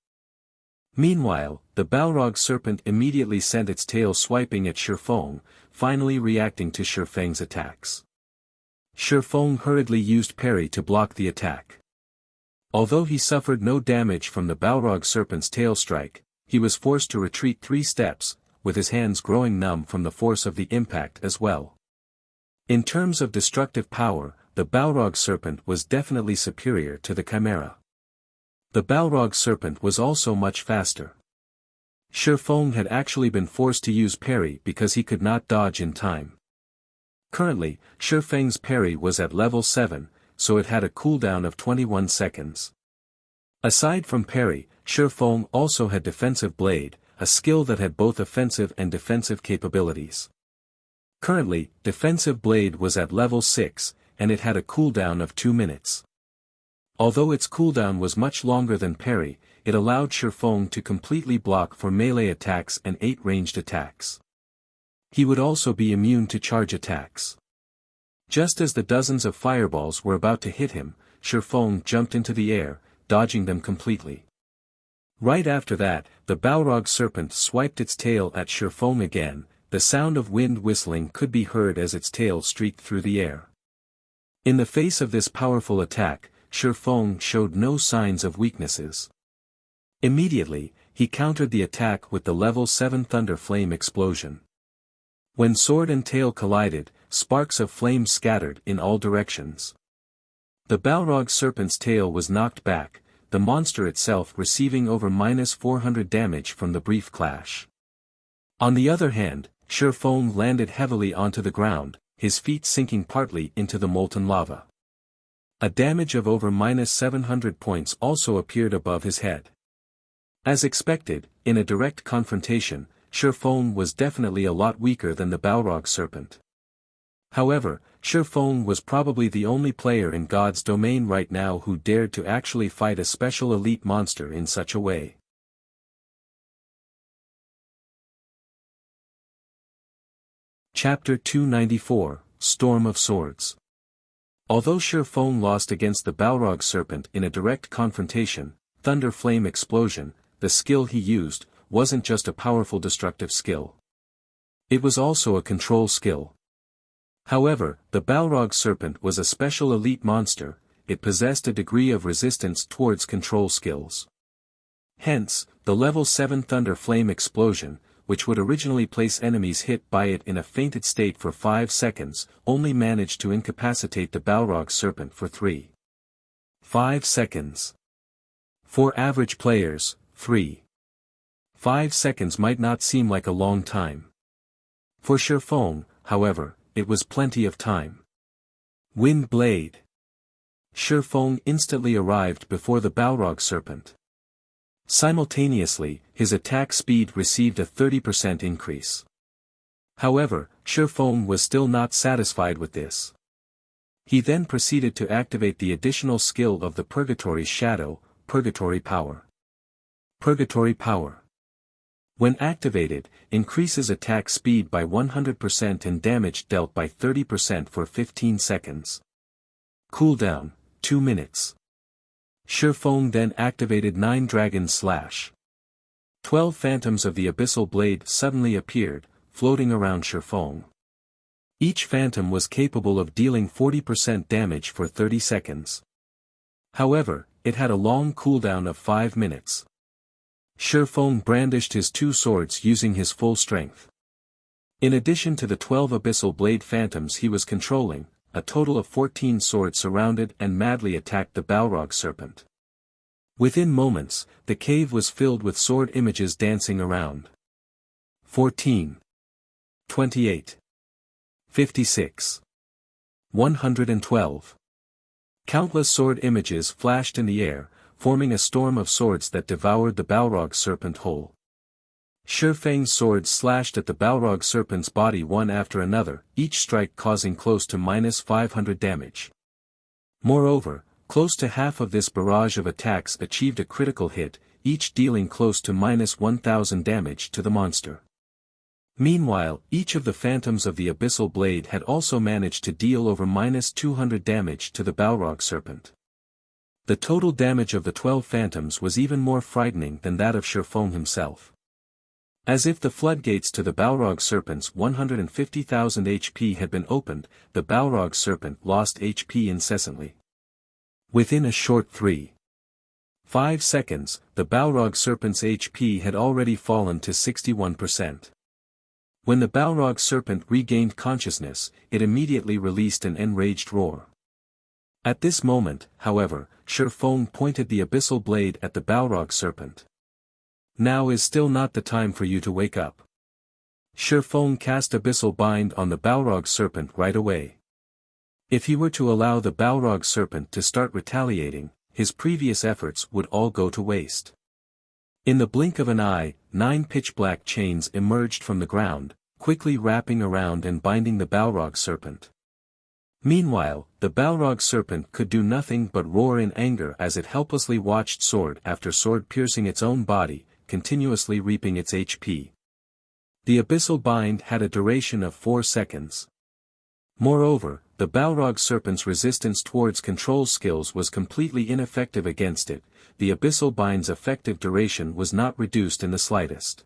Meanwhile, the Balrog Serpent immediately sent its tail swiping at Feng, finally reacting to Feng's attacks. Feng hurriedly used parry to block the attack. Although he suffered no damage from the Balrog Serpent's tail strike, he was forced to retreat 3 steps, with his hands growing numb from the force of the impact as well. In terms of destructive power, the Balrog Serpent was definitely superior to the Chimera. The Balrog Serpent was also much faster. Feng had actually been forced to use parry because he could not dodge in time. Currently, Feng's parry was at level 7, so it had a cooldown of 21 seconds. Aside from parry, Feng also had Defensive Blade, a skill that had both offensive and defensive capabilities. Currently, Defensive Blade was at level 6, and it had a cooldown of 2 minutes. Although its cooldown was much longer than parry, it allowed Feng to completely block for melee attacks and 8 ranged attacks. He would also be immune to charge attacks. Just as the dozens of fireballs were about to hit him, Feng jumped into the air, dodging them completely. Right after that, the Balrog Serpent swiped its tail at Feng again, the sound of wind whistling could be heard as its tail streaked through the air. In the face of this powerful attack, Feng showed no signs of weaknesses. Immediately, he countered the attack with the level 7 Thunder Flame Explosion. When sword and tail collided, sparks of flame scattered in all directions. The Balrog Serpent's tail was knocked back, the monster itself receiving over -400 damage from the brief clash. On the other hand, Feng landed heavily onto the ground, his feet sinking partly into the molten lava. A damage of over -700 points also appeared above his head. As expected, in a direct confrontation, Feng was definitely a lot weaker than the Balrog Serpent. However, Feng was probably the only player in God's domain right now who dared to actually fight a special elite monster in such a way. Chapter 294, Storm of Swords. Although Feng lost against the Balrog Serpent in a direct confrontation, Thunder Flame Explosion, the skill he used, wasn't just a powerful destructive skill. It was also a control skill. However, the Balrog Serpent was a special elite monster, it possessed a degree of resistance towards control skills. Hence, the level 7 Thunder Flame Explosion, which would originally place enemies hit by it in a fainted state for 5 seconds, only managed to incapacitate the Balrog Serpent for 5 seconds. For average players, 5 seconds might not seem like a long time. For Feng, however, it was plenty of time. Wind Blade. Feng instantly arrived before the Balrog Serpent. Simultaneously, his attack speed received a 30% increase. However, Feng was still not satisfied with this. He then proceeded to activate the additional skill of the Purgatory Shadow, Purgatory Power. Purgatory Power, when activated, increases attack speed by 100% and damage dealt by 30% for 15 seconds. Cooldown, 2 minutes. Feng then activated 9 Dragon Slash. 12 phantoms of the Abyssal Blade suddenly appeared, floating around Feng. Each phantom was capable of dealing 40% damage for 30 seconds. However, it had a long cooldown of 5 minutes. Feng brandished his 2 swords using his full strength. In addition to the 12 Abyssal Blade phantoms he was controlling, a total of 14 swords surrounded and madly attacked the Balrog Serpent. Within moments, the cave was filled with sword images dancing around. 14. 28. 56. 112. Countless sword images flashed in the air, forming a storm of swords that devoured the Balrog Serpent whole. Feng's swords slashed at the Balrog Serpent's body one after another, each strike causing close to -500 damage. Moreover, close to half of this barrage of attacks achieved a critical hit, each dealing close to -1000 damage to the monster. Meanwhile, each of the phantoms of the Abyssal Blade had also managed to deal over -200 damage to the Balrog Serpent. The total damage of the 12 phantoms was even more frightening than that of Feng himself. As if the floodgates to the Balrog Serpent's 150,000 HP had been opened, the Balrog Serpent lost HP incessantly. Within a short 5 seconds, the Balrog Serpent's HP had already fallen to 61%. When the Balrog Serpent regained consciousness, it immediately released an enraged roar. At this moment, however, Feng pointed the Abyssal Blade at the Balrog Serpent. Now is still not the time for you to wake up. Feng cast Abyssal Bind on the Balrog Serpent right away. If he were to allow the Balrog Serpent to start retaliating, his previous efforts would all go to waste. In the blink of an eye, 9 pitch-black chains emerged from the ground, quickly wrapping around and binding the Balrog Serpent. Meanwhile, the Balrog Serpent could do nothing but roar in anger as it helplessly watched sword after sword piercing its own body, continuously reaping its HP. The Abyssal Bind had a duration of 4 seconds. Moreover, the Balrog Serpent's resistance towards control skills was completely ineffective against it, the Abyssal Bind's effective duration was not reduced in the slightest.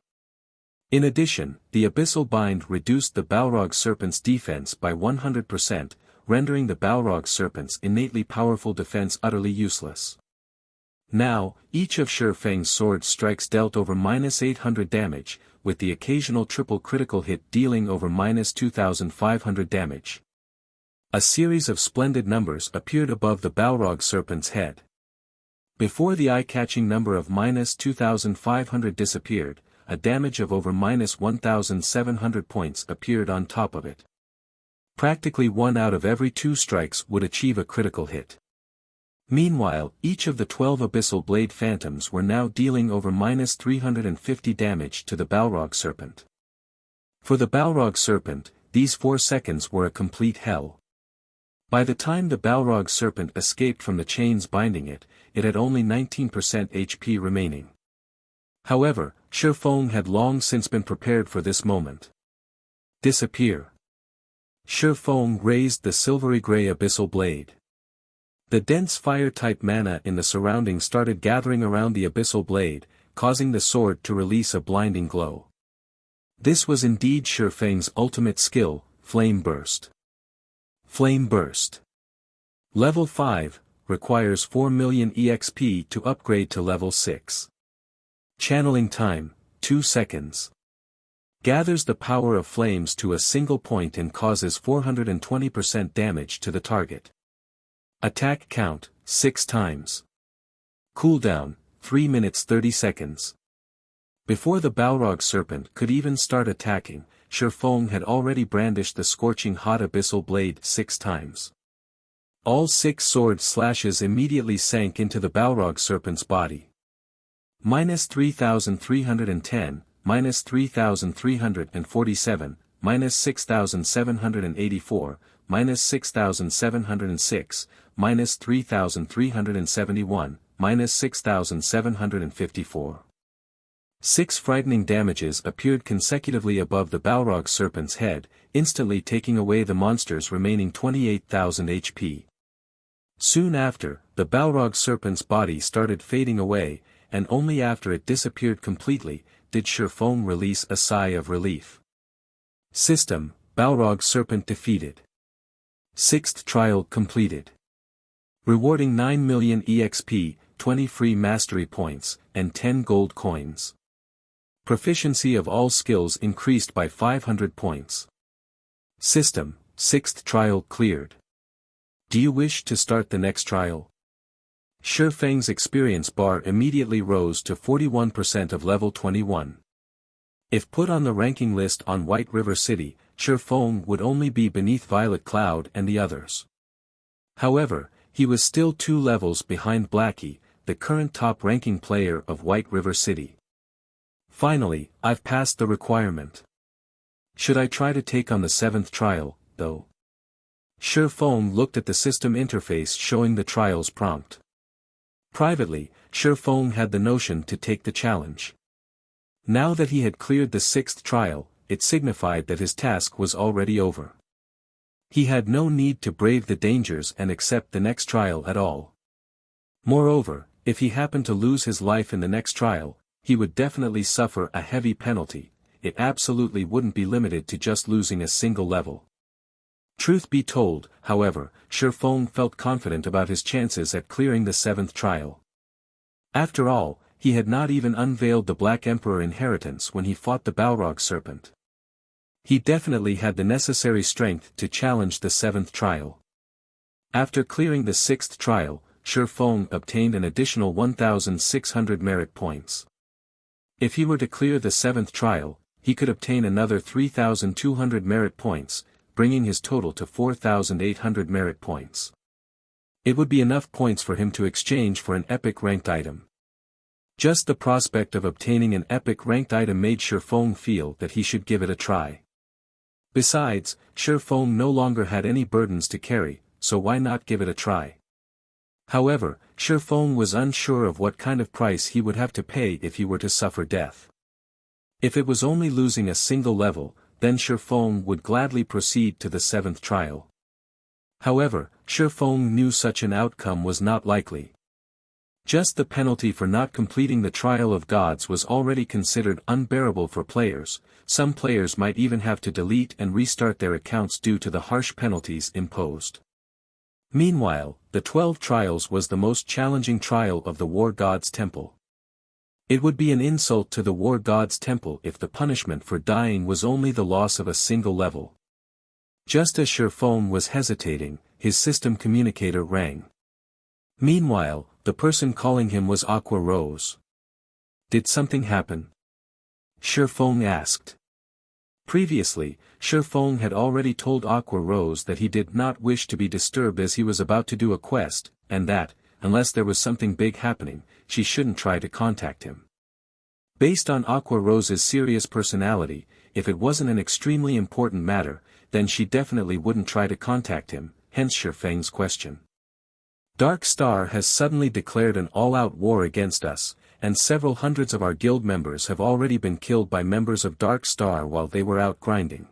In addition, the Abyssal Bind reduced the Balrog Serpent's defense by 100%, rendering the Balrog Serpent's innately powerful defense utterly useless. Now, each of Feng's sword strikes dealt over -800 damage, with the occasional triple critical hit dealing over -2500 damage. A series of splendid numbers appeared above the Balrog Serpent's head. Before the eye-catching number of -2500 disappeared, a damage of over -1700 points appeared on top of it. Practically 1 out of every 2 strikes would achieve a critical hit. Meanwhile, each of the 12 Abyssal Blade Phantoms were now dealing over -350 damage to the Balrog Serpent. For the Balrog Serpent, these 4 seconds were a complete hell. By the time the Balrog Serpent escaped from the chains binding it, it had only 19% HP remaining. However, Feng had long since been prepared for this moment. Disappear. Feng raised the silvery grey Abyssal Blade. The dense fire-type mana in the surroundings started gathering around the abyssal blade, causing the sword to release a blinding glow. This was indeed Feng's ultimate skill, Flame Burst. Flame Burst. Level 5, requires 4 million EXP to upgrade to level 6. Channeling time, 2 seconds. Gathers the power of flames to a single point and causes 420% damage to the target. Attack count, 6 times. Cooldown, 3 minutes 30 seconds. Before the Balrog Serpent could even start attacking, Feng had already brandished the scorching hot abyssal blade 6 times. All 6 sword slashes immediately sank into the Balrog Serpent's body. Minus 3,310, minus 3,347, minus 6,784, minus 6,706, minus 3,371, minus 6,754. 6 frightening damages appeared consecutively above the Balrog Serpent's head, instantly taking away the monster's remaining 28,000 HP. Soon after, the Balrog Serpent's body started fading away, and only after it disappeared completely, did Feng release a sigh of relief. System, Balrog Serpent defeated. 6th trial completed. Rewarding 9 million EXP, 20 free mastery points, and 10 gold coins. Proficiency of all skills increased by 500 points. System, 6th trial cleared. Do you wish to start the next trial? Feng's experience bar immediately rose to 41% of level 21. If put on the ranking list on White River City, Feng would only be beneath Violet Cloud and the others. However, he was still 2 levels behind Blackie, the current top-ranking player of White River City. Finally, I've passed the requirement. Should I try to take on the 7th trial, though? Feng looked at the system interface showing the trial's prompt. Privately, Feng had the notion to take the challenge. Now that he had cleared the 6th trial, it signified that his task was already over. He had no need to brave the dangers and accept the next trial at all. Moreover, if he happened to lose his life in the next trial, he would definitely suffer a heavy penalty. It absolutely wouldn't be limited to just losing a single level. Truth be told, however, Feng felt confident about his chances at clearing the 7th trial. After all, he had not even unveiled the Black Emperor inheritance when he fought the Balrog Serpent. He definitely had the necessary strength to challenge the 7th trial. After clearing the 6th trial, Feng obtained an additional 1,600 merit points. If he were to clear the 7th trial, he could obtain another 3,200 merit points, bringing his total to 4,800 merit points. It would be enough points for him to exchange for an epic ranked item. Just the prospect of obtaining an epic ranked item made Feng feel that he should give it a try. Besides, Feng no longer had any burdens to carry, so why not give it a try? However, Feng was unsure of what kind of price he would have to pay if he were to suffer death. If it was only losing a single level, then Feng would gladly proceed to the 7th trial. However, Feng knew such an outcome was not likely. Just the penalty for not completing the Trial of Gods was already considered unbearable for players. Some players might even have to delete and restart their accounts due to the harsh penalties imposed. Meanwhile, the 12 trials was the most challenging trial of the War God's Temple. It would be an insult to the War God's Temple if the punishment for dying was only the loss of a single level. Just as Feng was hesitating, his system communicator rang. Meanwhile, the person calling him was Aqua Rose. Did something happen? Feng asked. Previously, Feng had already told Aqua Rose that he did not wish to be disturbed as he was about to do a quest, and that, unless there was something big happening, she shouldn't try to contact him. Based on Aqua Rose's serious personality, if it wasn't an extremely important matter, then she definitely wouldn't try to contact him, hence Feng's question. Dark Star has suddenly declared an all-out war against us, and several hundreds of our guild members have already been killed by members of Dark Star while they were out grinding.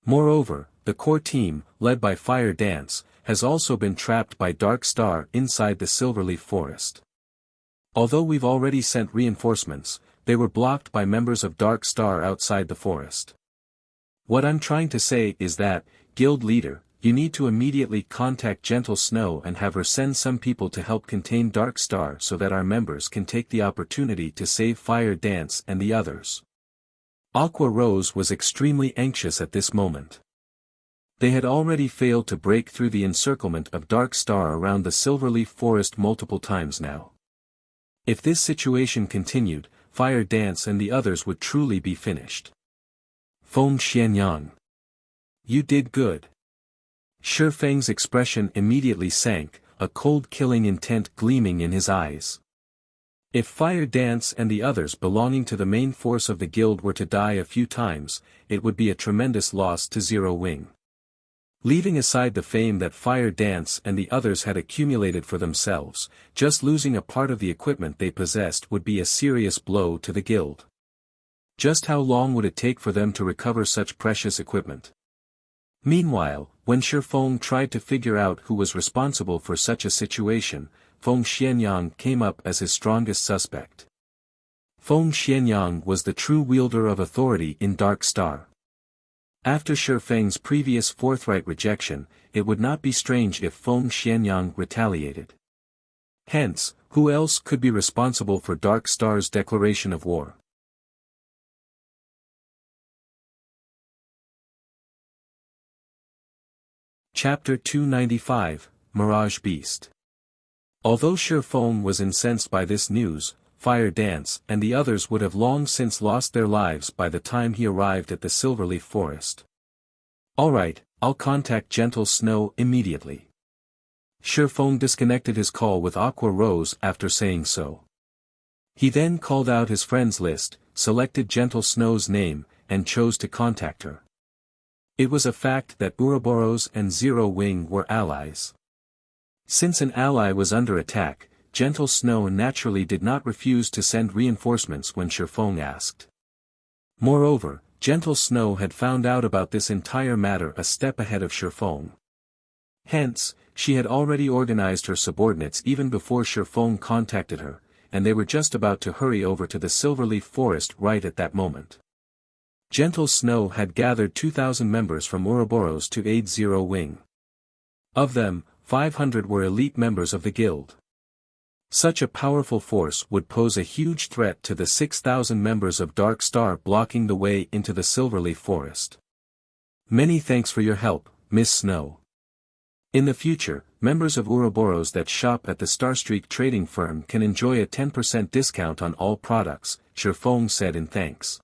Moreover, the core team, led by Fire Dance, has also been trapped by Dark Star inside the Silverleaf Forest. Although we've already sent reinforcements, they were blocked by members of Dark Star outside the forest. What I'm trying to say is that, guild leader, you need to immediately contact Gentle Snow and have her send some people to help contain Dark Star so that our members can take the opportunity to save Fire Dance and the others. Aqua Rose was extremely anxious at this moment. They had already failed to break through the encirclement of Dark Star around the Silverleaf Forest multiple times now. If this situation continued, Fire Dance and the others would truly be finished. Feng Xianyang. You did good. Feng's expression immediately sank, a cold killing intent gleaming in his eyes. If Fire Dance and the others belonging to the main force of the guild were to die a few times, it would be a tremendous loss to Zero Wing. Leaving aside the fame that Fire Dance and the others had accumulated for themselves, just losing a part of the equipment they possessed would be a serious blow to the guild. Just how long would it take for them to recover such precious equipment? Meanwhile, when Feng tried to figure out who was responsible for such a situation, Feng Xianyang came up as his strongest suspect. Feng Xianyang was the true wielder of authority in Dark Star. After Feng's previous forthright rejection, it would not be strange if Feng Xianyang retaliated. Hence, who else could be responsible for Dark Star's declaration of war? Chapter 295, Mirage Beast. Although Feng was incensed by this news, Fire Dance and the others would have long since lost their lives by the time he arrived at the Silverleaf Forest. Alright, I'll contact Gentle Snow immediately. Feng disconnected his call with Aqua Rose after saying so. He then called out his friends list, selected Gentle Snow's name, and chose to contact her. It was a fact that Ouroboros and Zero Wing were allies. Since an ally was under attack, Gentle Snow naturally did not refuse to send reinforcements when Feng asked. Moreover, Gentle Snow had found out about this entire matter a step ahead of Feng. Hence, she had already organized her subordinates even before Feng contacted her, and they were just about to hurry over to the Silverleaf Forest right at that moment. Gentle Snow had gathered 2,000 members from Ouroboros to aid Zero Wing. Of them, 500 were elite members of the guild. Such a powerful force would pose a huge threat to the 6,000 members of Dark Star blocking the way into the Silverleaf Forest. Many thanks for your help, Miss Snow. In the future, members of Ouroboros that shop at the Starstreak trading firm can enjoy a 10% discount on all products, Feng said in thanks.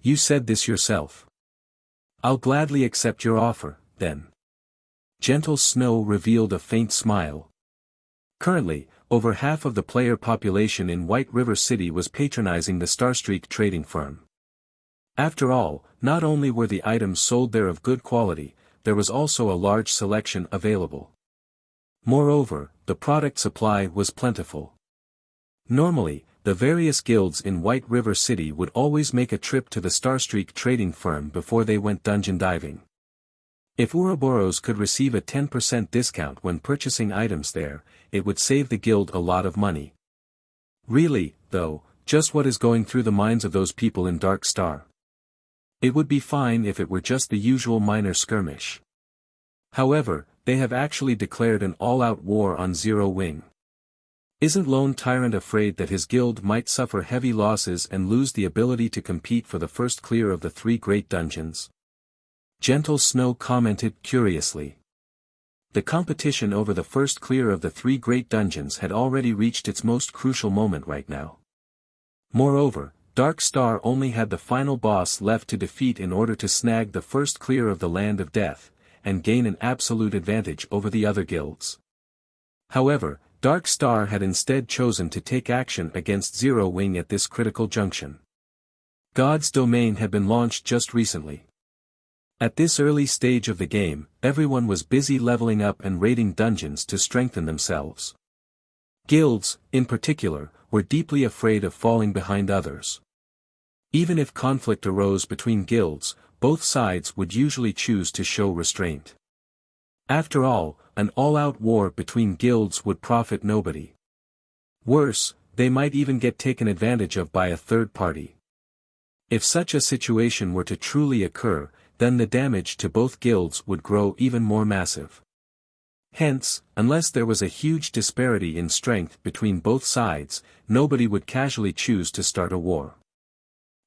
You said this yourself. I'll gladly accept your offer, then. Gentle Snow revealed a faint smile. Currently, over half of the player population in White River City was patronizing the Starstreak trading firm. After all, not only were the items sold there of good quality, there was also a large selection available. Moreover, the product supply was plentiful. Normally, the various guilds in White River City would always make a trip to the Starstreak trading firm before they went dungeon diving. If Ouroboros could receive a 10% discount when purchasing items there, it would save the guild a lot of money. Really, though, just what is going through the minds of those people in Dark Star? It would be fine if it were just the usual minor skirmish. However, they have actually declared an all-out war on Zero Wing. Isn't Lone Tyrant afraid that his guild might suffer heavy losses and lose the ability to compete for the first clear of the 3 great dungeons? Gentle Snow commented curiously. The competition over the first clear of the 3 great dungeons had already reached its most crucial moment right now. Moreover, Dark Star only had the final boss left to defeat in order to snag the first clear of the Land of Death, and gain an absolute advantage over the other guilds. However, Dark Star had instead chosen to take action against Zero Wing at this critical junction. God's Domain had been launched just recently. At this early stage of the game, everyone was busy leveling up and raiding dungeons to strengthen themselves. Guilds, in particular, were deeply afraid of falling behind others. Even if conflict arose between guilds, both sides would usually choose to show restraint. After all, an all-out war between guilds would profit nobody. Worse, they might even get taken advantage of by a third party. If such a situation were to truly occur, then the damage to both guilds would grow even more massive. Hence, unless there was a huge disparity in strength between both sides, nobody would casually choose to start a war.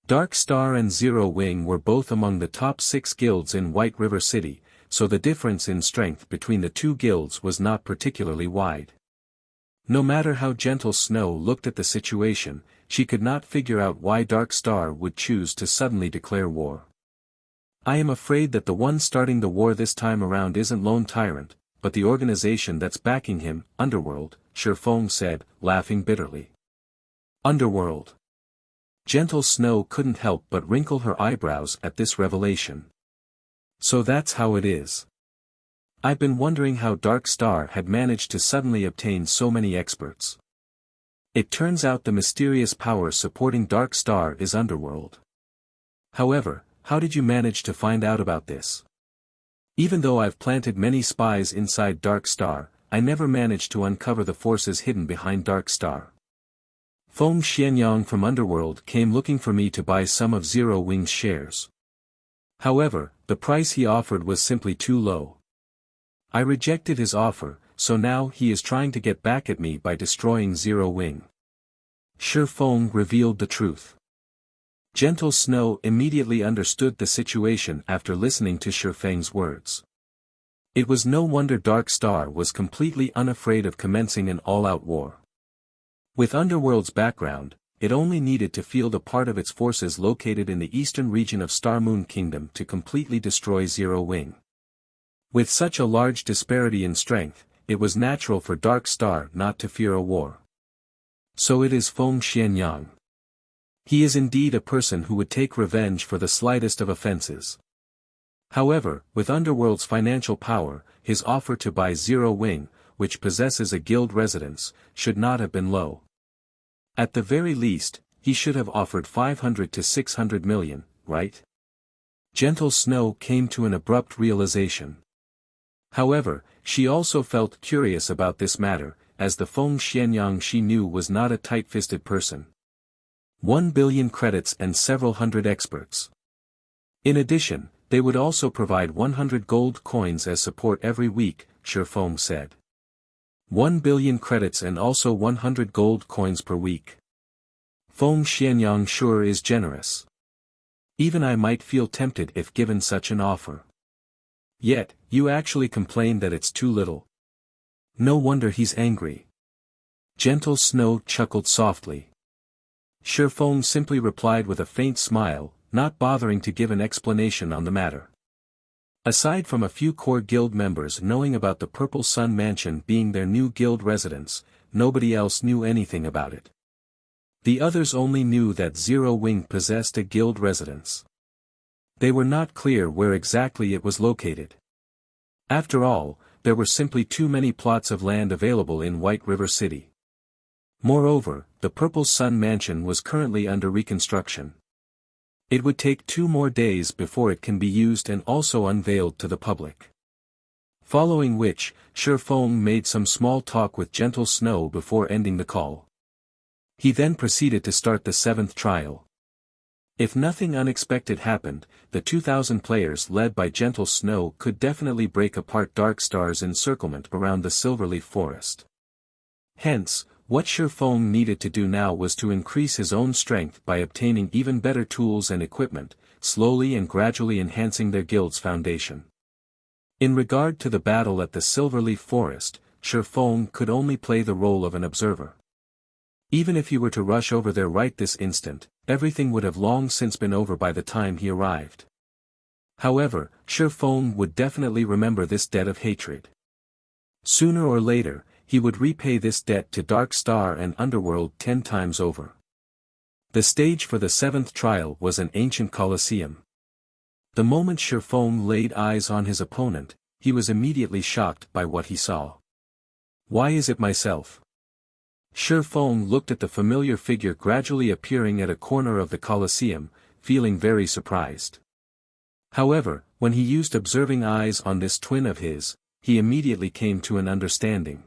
Dark Star and Zero Wing were both among the top 6 guilds in White River City, so the difference in strength between the two guilds was not particularly wide. No matter how Gentle Snow looked at the situation, she could not figure out why Dark Star would choose to suddenly declare war. I am afraid that the one starting the war this time around isn't Lone Tyrant, but the organization that's backing him, Underworld, Feng said, laughing bitterly. Underworld. Gentle Snow couldn't help but wrinkle her eyebrows at this revelation. So that's how it is. I've been wondering how Dark Star had managed to suddenly obtain so many experts. It turns out the mysterious power supporting Dark Star is Underworld. However, how did you manage to find out about this? Even though I've planted many spies inside Dark Star, I never managed to uncover the forces hidden behind Dark Star. Feng Xianyang from Underworld came looking for me to buy some of Zero Wing's shares. However, the price he offered was simply too low. I rejected his offer, so now he is trying to get back at me by destroying Zero Wing. Feng revealed the truth. Gentle Snow immediately understood the situation after listening to Feng's words. It was no wonder Dark Star was completely unafraid of commencing an all-out war. With Underworld's background, it only needed to field a part of its forces located in the eastern region of Star Moon Kingdom to completely destroy Zero Wing. With such a large disparity in strength, it was natural for Dark Star not to fear a war. So it is Feng Xianyang. He is indeed a person who would take revenge for the slightest of offenses. However, with Underworld's financial power, his offer to buy Zero Wing, which possesses a guild residence, should not have been low. At the very least, he should have offered 500 to 600 million, right? Gentle Snow came to an abrupt realization. However, she also felt curious about this matter, as the Feng Xianyang she knew was not a tight-fisted person. 1 billion credits and several hundred experts. In addition, they would also provide 100 gold coins as support every week, Feng said. 1 billion credits and also 100 gold coins per week. Feng Xianyang sure is generous. Even I might feel tempted if given such an offer. Yet, you actually complain that it's too little. No wonder he's angry. Gentle Snow chuckled softly. Feng simply replied with a faint smile, not bothering to give an explanation on the matter. Aside from a few core guild members knowing about the Purple Sun Mansion being their new guild residence, nobody else knew anything about it. The others only knew that Zero Wing possessed a guild residence. They were not clear where exactly it was located. After all, there were simply too many plots of land available in White River City. Moreover, the Purple Sun Mansion was currently under reconstruction. It would take 2 more days before it can be used and also unveiled to the public. Following which, Feng made some small talk with Gentle Snow before ending the call. He then proceeded to start the 7th trial. If nothing unexpected happened, the 2,000 players led by Gentle Snow could definitely break apart Dark Star's encirclement around the Silverleaf Forest. Hence, what Feng needed to do now was to increase his own strength by obtaining even better tools and equipment, slowly and gradually enhancing their guild's foundation. In regard to the battle at the Silverleaf Forest, Feng could only play the role of an observer. Even if he were to rush over there right this instant, everything would have long since been over by the time he arrived. However, Feng would definitely remember this debt of hatred. Sooner or later, he would repay this debt to Dark Star and Underworld 10 times over. The stage for the 7th trial was an ancient Colosseum. The moment Feng laid eyes on his opponent, he was immediately shocked by what he saw. Why is it myself? Feng looked at the familiar figure gradually appearing at a corner of the Colosseum, feeling very surprised. However, when he used observing eyes on this twin of his, he immediately came to an understanding.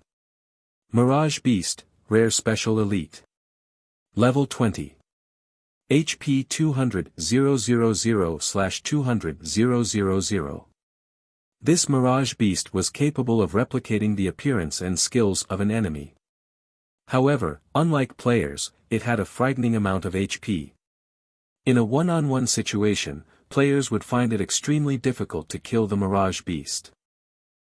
Mirage Beast, Rare Special Elite. Level 20. HP 200,000/200,000. This Mirage Beast was capable of replicating the appearance and skills of an enemy. However, unlike players, it had a frightening amount of HP. In a one-on-one situation, players would find it extremely difficult to kill the Mirage Beast.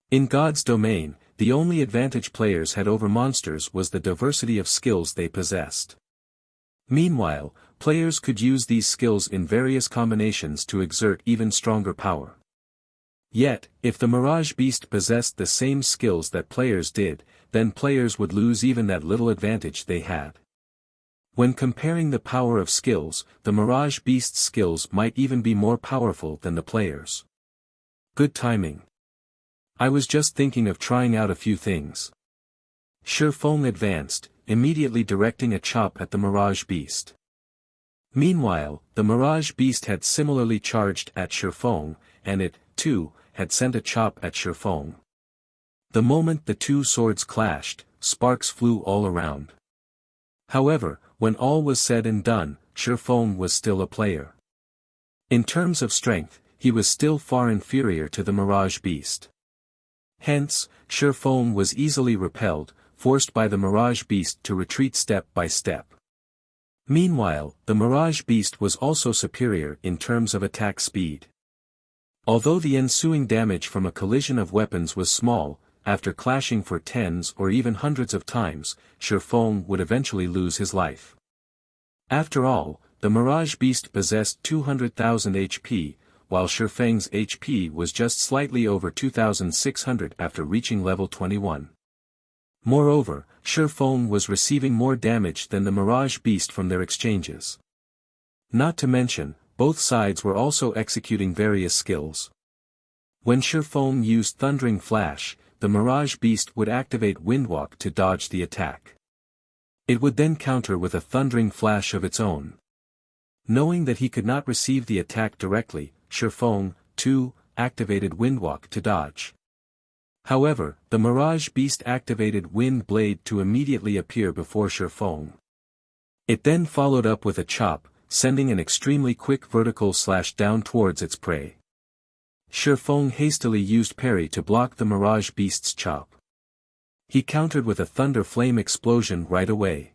In God's domain, the only advantage players had over monsters was the diversity of skills they possessed. Meanwhile, players could use these skills in various combinations to exert even stronger power. Yet, if the Mirage Beast possessed the same skills that players did, then players would lose even that little advantage they had. When comparing the power of skills, the Mirage Beast's skills might even be more powerful than the players'. Good timing. I was just thinking of trying out a few things. Feng advanced, immediately directing a chop at the Mirage Beast. Meanwhile, the Mirage Beast had similarly charged at Feng, and it, too, had sent a chop at Feng. The moment the two swords clashed, sparks flew all around. However, when all was said and done, Feng was still a player. In terms of strength, he was still far inferior to the Mirage Beast. Hence, Feng was easily repelled, forced by the Mirage Beast to retreat step by step. Meanwhile, the Mirage Beast was also superior in terms of attack speed. Although the ensuing damage from a collision of weapons was small, after clashing for tens or even hundreds of times, Feng would eventually lose his life. After all, the Mirage Beast possessed 200,000 HP, while Feng's HP was just slightly over 2,600 after reaching level 21. Moreover, Feng was receiving more damage than the Mirage Beast from their exchanges. Not to mention, both sides were also executing various skills. When Feng used Thundering Flash, the Mirage Beast would activate Windwalk to dodge the attack. It would then counter with a Thundering Flash of its own. Knowing that he could not receive the attack directly, Feng, too, activated Windwalk to dodge. However, the Mirage Beast activated Wind Blade to immediately appear before Feng. It then followed up with a chop, sending an extremely quick vertical slash down towards its prey. Feng hastily used parry to block the Mirage Beast's chop. He countered with a Thunder Flame explosion right away.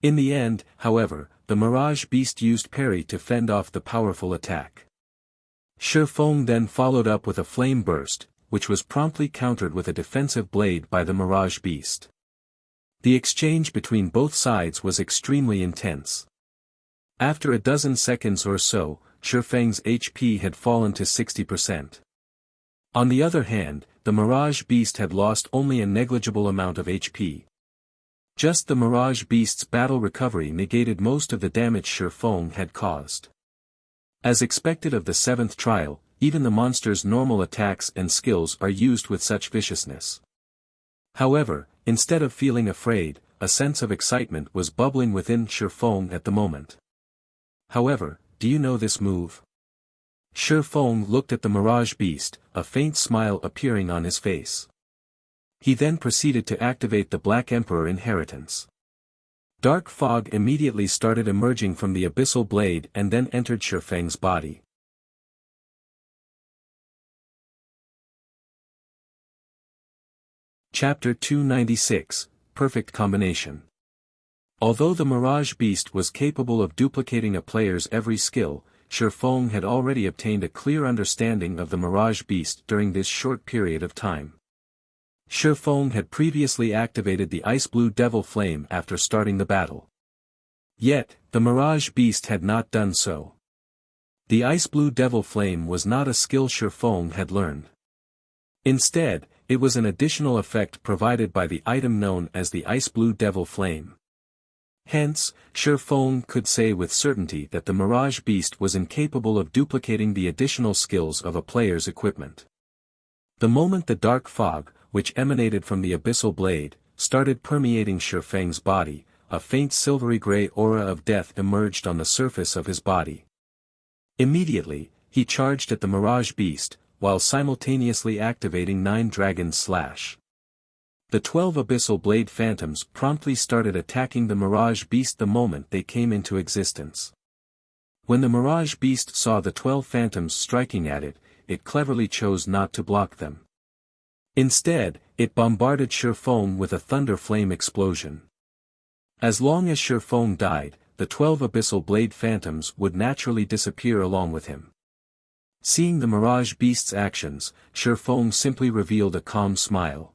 In the end, however, the Mirage Beast used parry to fend off the powerful attack. Feng then followed up with a Flame Burst, which was promptly countered with a defensive blade by the Mirage Beast. The exchange between both sides was extremely intense. After a dozen seconds or so, Feng's HP had fallen to 60%. On the other hand, the Mirage Beast had lost only a negligible amount of HP. Just the Mirage Beast's battle recovery negated most of the damage Feng had caused. As expected of the 7th trial, even the monster's normal attacks and skills are used with such viciousness. However, instead of feeling afraid, a sense of excitement was bubbling within Feng at the moment. However, do you know this move? Feng looked at the Mirage Beast, a faint smile appearing on his face. He then proceeded to activate the Black Emperor inheritance. Dark fog immediately started emerging from the abyssal blade and then entered Feng's body. Chapter 296, Perfect Combination. Although the Mirage Beast was capable of duplicating a player's every skill, Feng had already obtained a clear understanding of the Mirage Beast during this short period of time. Feng had previously activated the Ice Blue Devil Flame after starting the battle. Yet, the Mirage Beast had not done so. The Ice Blue Devil Flame was not a skill Feng had learned. Instead, it was an additional effect provided by the item known as the Ice Blue Devil Flame. Hence, Feng could say with certainty that the Mirage Beast was incapable of duplicating the additional skills of a player's equipment. The moment the dark fog, which emanated from the abyssal blade, started permeating Feng's body, a faint silvery gray aura of death emerged on the surface of his body. Immediately, he charged at the Mirage Beast, while simultaneously activating 9 Dragon's Slash. The 12 Abyssal Blade Phantoms promptly started attacking the Mirage Beast the moment they came into existence. When the Mirage Beast saw the 12 Phantoms striking at it, it cleverly chose not to block them. Instead, it bombarded Feng with a Thunder Flame explosion. As long as Feng died, the 12 Abyssal Blade Phantoms would naturally disappear along with him. Seeing the Mirage Beast's actions, Feng simply revealed a calm smile.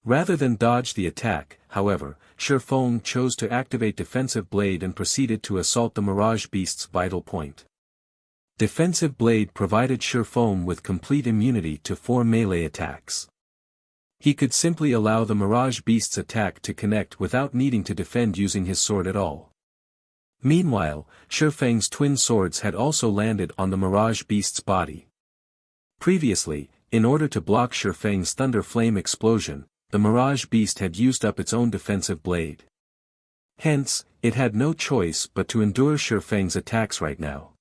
Rather than dodge the attack, however, Feng chose to activate Defensive Blade and proceeded to assault the Mirage Beast's vital point. Defensive Blade provided Feng with complete immunity to 4 melee attacks. He could simply allow the Mirage Beast's attack to connect without needing to defend using his sword at all. Meanwhile, Feng's twin swords had also landed on the Mirage Beast's body. Previously, in order to block Feng's Thunder Flame explosion, the Mirage Beast had used up its own defensive blade. Hence, it had no choice but to endure Feng's attacks right now.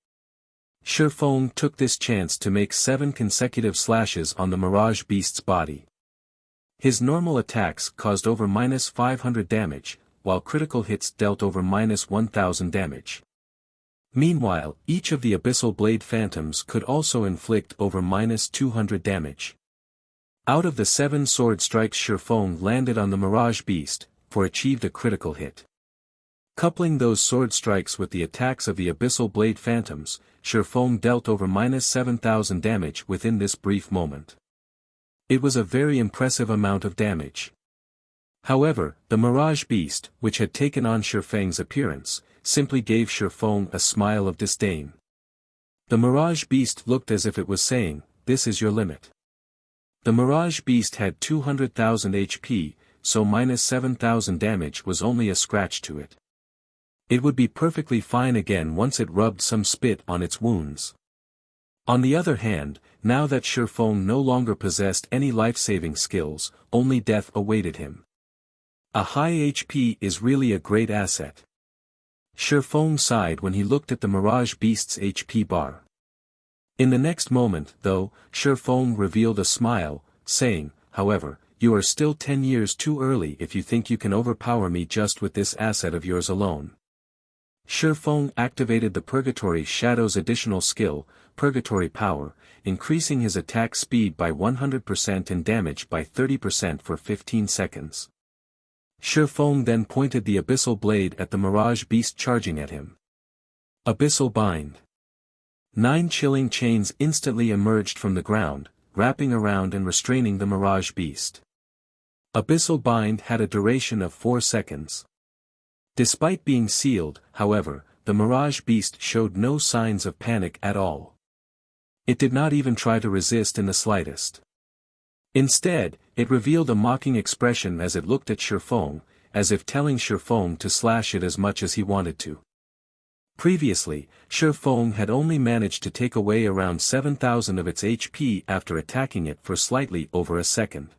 Feng took this chance to make 7 consecutive slashes on the Mirage Beast's body. His normal attacks caused over -500 damage, while critical hits dealt over -1000 damage. Meanwhile, each of the Abyssal Blade Phantoms could also inflict over -200 damage. Out of the 7 sword strikes Feng landed on the Mirage Beast, achieved a critical hit. Coupling those sword strikes with the attacks of the Abyssal Blade Phantoms, Feng dealt over -7000 damage within this brief moment. It was a very impressive amount of damage. However, the Mirage Beast, which had taken on Feng's appearance, simply gave Feng a smile of disdain. The Mirage Beast looked as if it was saying, "This is your limit." The Mirage Beast had 200,000 HP, so -7000 damage was only a scratch to it. It would be perfectly fine again once it rubbed some spit on its wounds. On the other hand, now that Feng no longer possessed any life-saving skills, only death awaited him. A high HP is really a great asset. Feng sighed when he looked at the Mirage Beast's HP bar. In the next moment, though, Feng revealed a smile, saying, "However, you are still 10 years too early if you think you can overpower me just with this asset of yours alone." Feng activated the Purgatory Shadow's additional skill, Purgatory Power, increasing his attack speed by 100% and damage by 30% for 15 seconds. Feng then pointed the Abyssal Blade at the Mirage Beast charging at him. Abyssal Bind. 9 chilling chains instantly emerged from the ground, wrapping around and restraining the Mirage Beast. Abyssal Bind had a duration of 4 seconds. Despite being sealed, however, the Mirage Beast showed no signs of panic at all. It did not even try to resist in the slightest. Instead, it revealed a mocking expression as it looked at Feng, as if telling Feng to slash it as much as he wanted to. Previously, Feng had only managed to take away around 7,000 of its HP after attacking it for slightly over a second.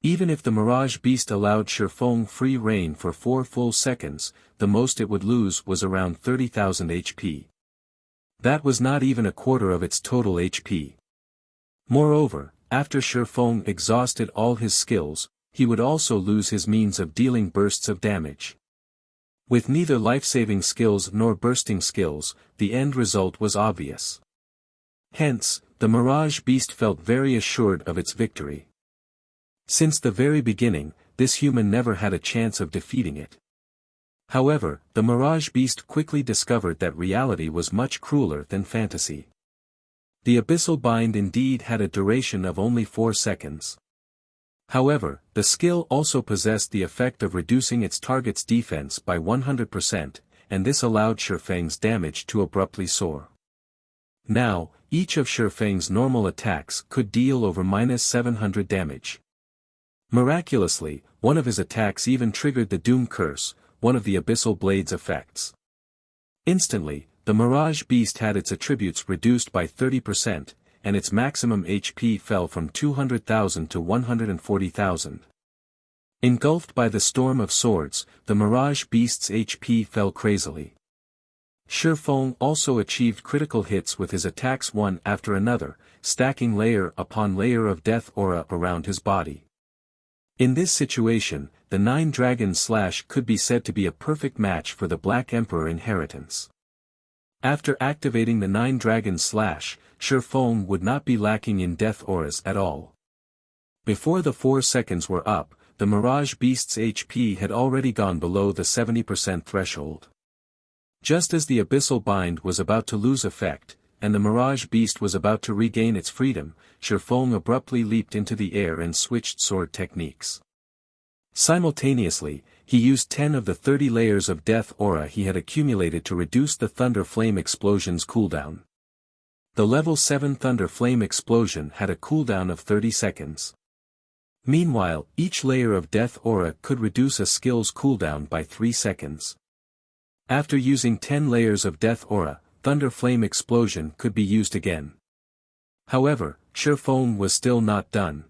Even if the Mirage Beast allowed Feng free rein for 4 full seconds, the most it would lose was around 30,000 HP. That was not even a quarter of its total HP. Moreover, after Feng exhausted all his skills, he would also lose his means of dealing bursts of damage. With neither life-saving skills nor bursting skills, the end result was obvious. Hence, the Mirage Beast felt very assured of its victory. Since the very beginning, this human never had a chance of defeating it. However, the Mirage Beast quickly discovered that reality was much crueler than fantasy. The Abyssal Bind indeed had a duration of only 4 seconds. However, the skill also possessed the effect of reducing its target's defense by 100%, and this allowed Feng's damage to abruptly soar. Now, each of Feng's normal attacks could deal over -700 damage. Miraculously, one of his attacks even triggered the Doom Curse, one of the Abyssal Blade's effects. Instantly, the Mirage Beast had its attributes reduced by 30%, and its maximum HP fell from 200,000 to 140,000. Engulfed by the storm of swords, the Mirage Beast's HP fell crazily. Feng also achieved critical hits with his attacks one after another, stacking layer upon layer of death aura around his body. In this situation, the Nine Dragons Slash could be said to be a perfect match for the Black Emperor inheritance. After activating the Nine Dragons Slash, Feng would not be lacking in death auras at all. Before the 4 seconds were up, the Mirage Beast's HP had already gone below the 70% threshold. Just as the Abyssal Bind was about to lose effect, and the Mirage Beast was about to regain its freedom, Feng abruptly leaped into the air and switched sword techniques. Simultaneously, he used 10 of the 30 layers of death aura he had accumulated to reduce the Thunder Flame Explosion's cooldown. The level 7 Thunder Flame Explosion had a cooldown of 30 seconds. Meanwhile, each layer of death aura could reduce a skill's cooldown by 3 seconds. After using 10 layers of death aura, Thunder Flame Explosion could be used again. However, Feng was still not done.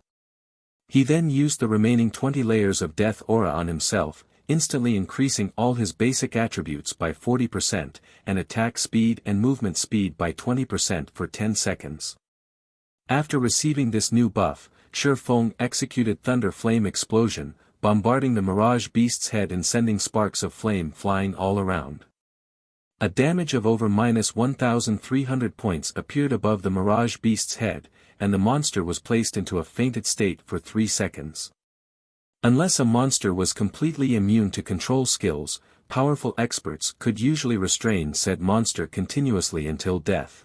He then used the remaining 20 layers of death aura on himself, instantly increasing all his basic attributes by 40%, and attack speed and movement speed by 20% for 10 seconds. After receiving this new buff, Feng executed Thunder Flame Explosion, bombarding the Mirage Beast's head and sending sparks of flame flying all around. A damage of over -1,300 points appeared above the Mirage Beast's head, and the monster was placed into a fainted state for 3 seconds. Unless a monster was completely immune to control skills, powerful experts could usually restrain said monster continuously until death.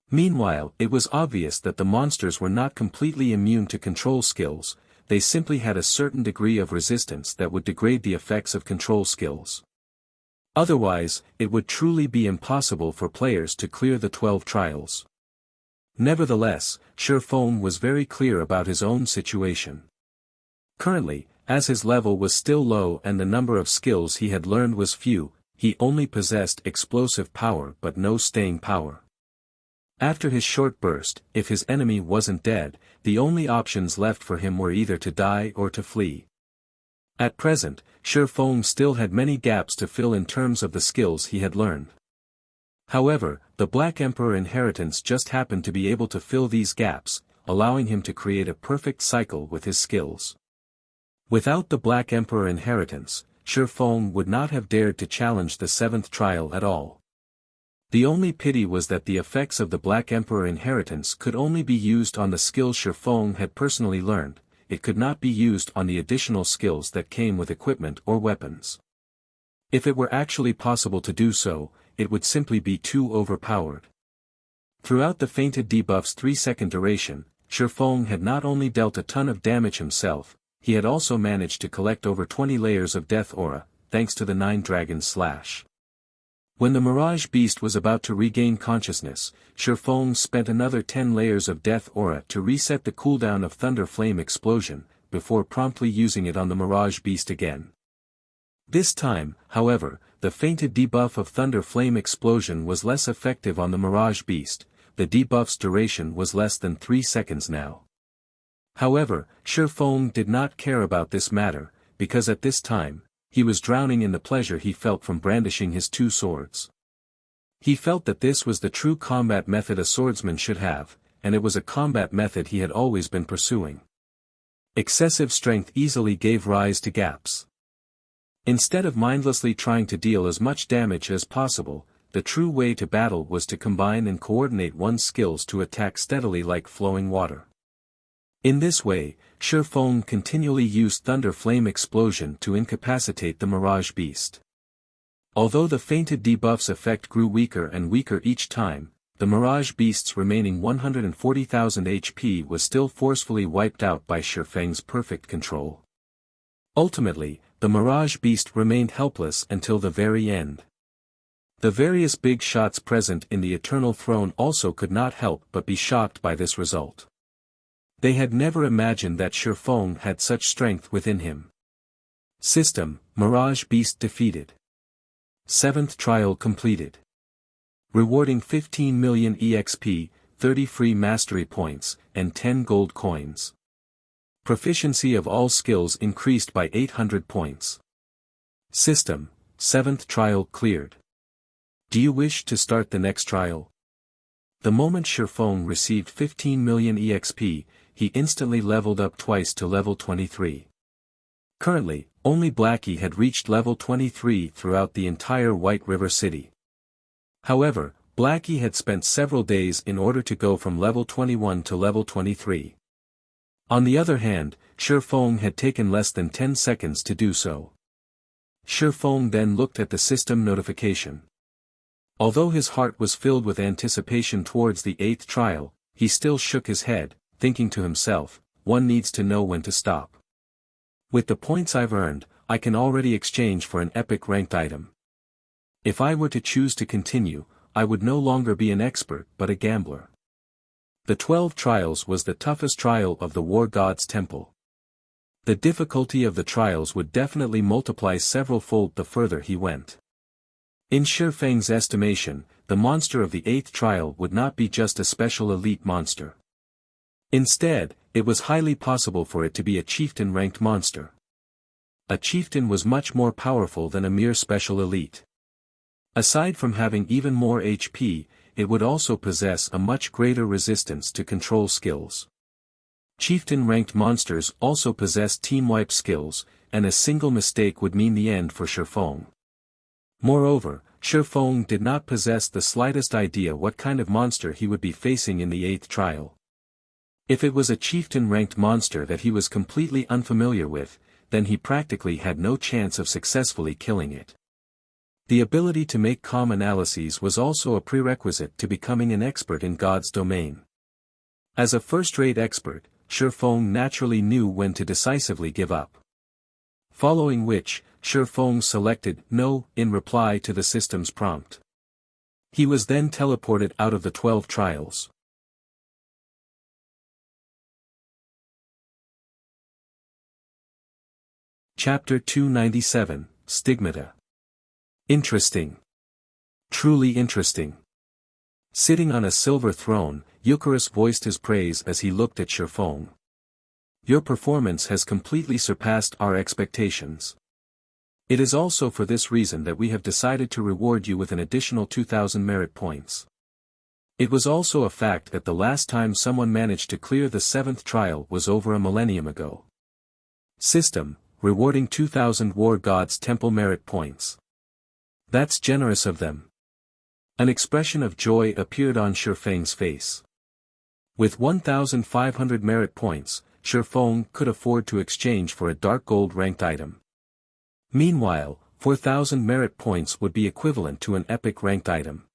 Meanwhile, it was obvious that the monsters were not completely immune to control skills, they simply had a certain degree of resistance that would degrade the effects of control skills. Otherwise, it would truly be impossible for players to clear the 12 trials. Nevertheless, Feng was very clear about his own situation. Currently, as his level was still low and the number of skills he had learned was few, he only possessed explosive power but no staying power. After his short burst, if his enemy wasn't dead, the only options left for him were either to die or to flee. At present, Feng still had many gaps to fill in terms of the skills he had learned. However, the Black Emperor inheritance just happened to be able to fill these gaps, allowing him to create a perfect cycle with his skills. Without the Black Emperor inheritance, Feng would not have dared to challenge the 7th trial at all. The only pity was that the effects of the Black Emperor inheritance could only be used on the skills Feng had personally learned, it could not be used on the additional skills that came with equipment or weapons. If it were actually possible to do so, it would simply be too overpowered. Throughout the fainted debuff's 3-second duration, Feng had not only dealt a ton of damage himself, he had also managed to collect over 20 layers of death aura, thanks to the Nine Dragons Slash. When the Mirage Beast was about to regain consciousness, Feng spent another 10 layers of death aura to reset the cooldown of Thunder Flame Explosion, before promptly using it on the Mirage Beast again. This time, however, the fainted debuff of Thunder Flame Explosion was less effective on the Mirage Beast, the debuff's duration was less than 3 seconds now. However, Feng did not care about this matter, because at this time, he was drowning in the pleasure he felt from brandishing his 2 swords. He felt that this was the true combat method a swordsman should have, and it was a combat method he had always been pursuing. Excessive strength easily gave rise to gaps. Instead of mindlessly trying to deal as much damage as possible, the true way to battle was to combine and coordinate one's skills to attack steadily like flowing water. In this way, Feng continually used Thunder Flame Explosion to incapacitate the Mirage Beast. Although the fainted debuff's effect grew weaker and weaker each time, the Mirage Beast's remaining 140,000 HP was still forcefully wiped out by Feng's perfect control. Ultimately, the Mirage Beast remained helpless until the very end. The various big shots present in the Eternal Throne also could not help but be shocked by this result. They had never imagined that Feng had such strength within him. System, Mirage Beast defeated. 7th trial completed. Rewarding 15 million EXP, 30 free mastery points, and 10 gold coins. Proficiency of all skills increased by 800 points. System, 7th trial cleared. Do you wish to start the next trial? The moment Feng received 15 million EXP, he instantly leveled up twice to level 23. Currently, only Blackie had reached level 23 throughout the entire White River City. However, Blackie had spent several days in order to go from level 21 to level 23. On the other hand, Feng had taken less than 10 seconds to do so. Feng then looked at the system notification. Although his heart was filled with anticipation towards the 8th trial, he still shook his head, thinking to himself, one needs to know when to stop. With the points I've earned, I can already exchange for an epic ranked item. If I were to choose to continue, I would no longer be an expert but a gambler. The 12 trials was the toughest trial of the War God's Temple. The difficulty of the trials would definitely multiply several-fold the further he went. In Feng's estimation, the monster of the 8th trial would not be just a special elite monster. Instead, it was highly possible for it to be a chieftain-ranked monster. A chieftain was much more powerful than a mere special elite. Aside from having even more HP, it would also possess a much greater resistance to control skills. Chieftain-ranked monsters also possess team-wipe skills, and a single mistake would mean the end for Feng. Moreover, Feng did not possess the slightest idea what kind of monster he would be facing in the 8th trial. If it was a chieftain-ranked monster that he was completely unfamiliar with, then he practically had no chance of successfully killing it. The ability to make calm analyses was also a prerequisite to becoming an expert in God's domain. As a first-rate expert, Feng naturally knew when to decisively give up. Following which, Feng selected No in reply to the system's prompt. He was then teleported out of the 12 trials. Chapter 297, Stigmata. Interesting. Truly interesting. Sitting on a silver throne, Eucharis voiced his praise as he looked at Feng. Your performance has completely surpassed our expectations. It is also for this reason that we have decided to reward you with an additional 2,000 merit points. It was also a fact that the last time someone managed to clear the 7th trial was over a millennium ago. System, rewarding 2,000 War God's Temple merit points. That's generous of them. An expression of joy appeared on Feng's face. With 1,500 merit points, Feng could afford to exchange for a dark gold ranked item. Meanwhile, 4,000 merit points would be equivalent to an epic ranked item.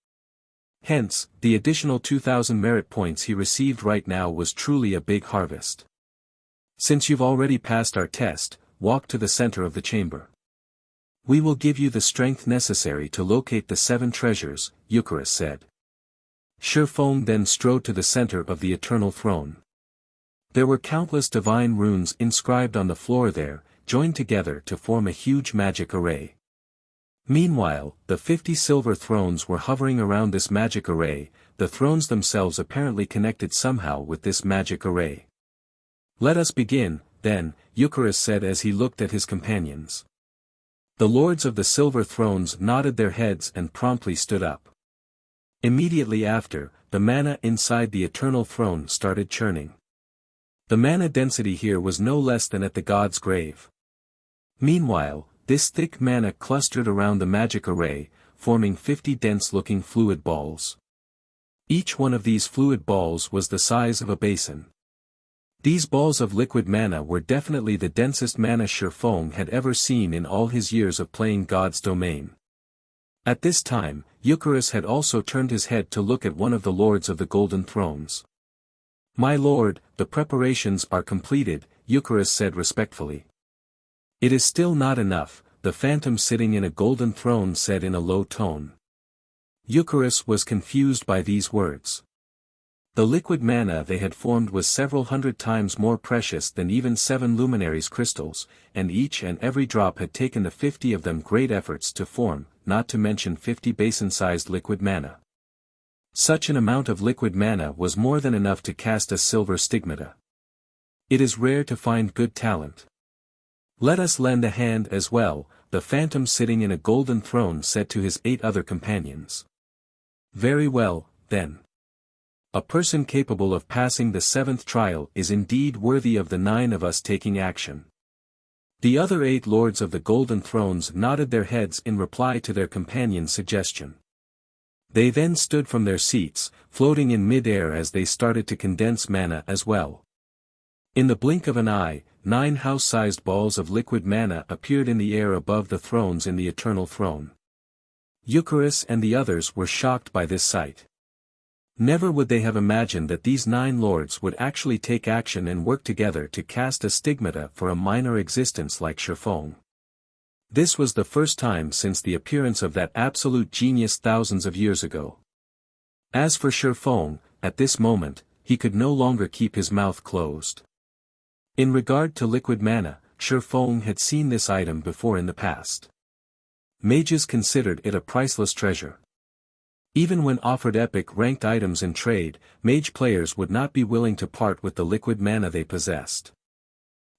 Hence, the additional 2,000 merit points he received right now was truly a big harvest. Since you've already passed our test, walk to the center of the chamber. We will give you the strength necessary to locate the 7 treasures, Eucharis said. Feng then strode to the center of the eternal throne. There were countless divine runes inscribed on the floor there, joined together to form a huge magic array. Meanwhile, the 50 silver thrones were hovering around this magic array, the thrones themselves apparently connected somehow with this magic array. Let us begin, then, Eucharis said as he looked at his companions. The lords of the silver thrones nodded their heads and promptly stood up. Immediately after, the mana inside the eternal throne started churning. The mana density here was no less than at the god's grave. Meanwhile, this thick mana clustered around the magic array, forming 50 dense-looking fluid balls. Each one of these fluid balls was the size of a basin. These balls of liquid mana were definitely the densest mana Feng had ever seen in all his years of playing God's domain. At this time, Eucharis had also turned his head to look at one of the lords of the golden thrones. My lord, the preparations are completed, Eucharis said respectfully. It is still not enough, the phantom sitting in a golden throne said in a low tone. Eucharis was confused by these words. The liquid mana they had formed was several hundred times more precious than even 7 luminaries crystals, and each and every drop had taken the 50 of them great efforts to form, not to mention 50 basin-sized liquid mana. Such an amount of liquid mana was more than enough to cast a silver stigmata. It is rare to find good talent. Let us lend a hand as well, the phantom sitting in a golden throne said to his 8 other companions. Very well, then. A person capable of passing the 7th trial is indeed worthy of the 9 of us taking action. The other 8 lords of the golden thrones nodded their heads in reply to their companion's suggestion. They then stood from their seats, floating in mid-air as they started to condense mana as well. In the blink of an eye, 9 house-sized balls of liquid mana appeared in the air above the thrones in the Eternal Throne. Eucharis and the others were shocked by this sight. Never would they have imagined that these 9 lords would actually take action and work together to cast a stigmata for a minor existence like Feng. This was the first time since the appearance of that absolute genius thousands of years ago. As for Feng, at this moment, he could no longer keep his mouth closed. In regard to liquid mana, Feng had seen this item before in the past. Mages considered it a priceless treasure. Even when offered epic-ranked items in trade, mage players would not be willing to part with the liquid mana they possessed.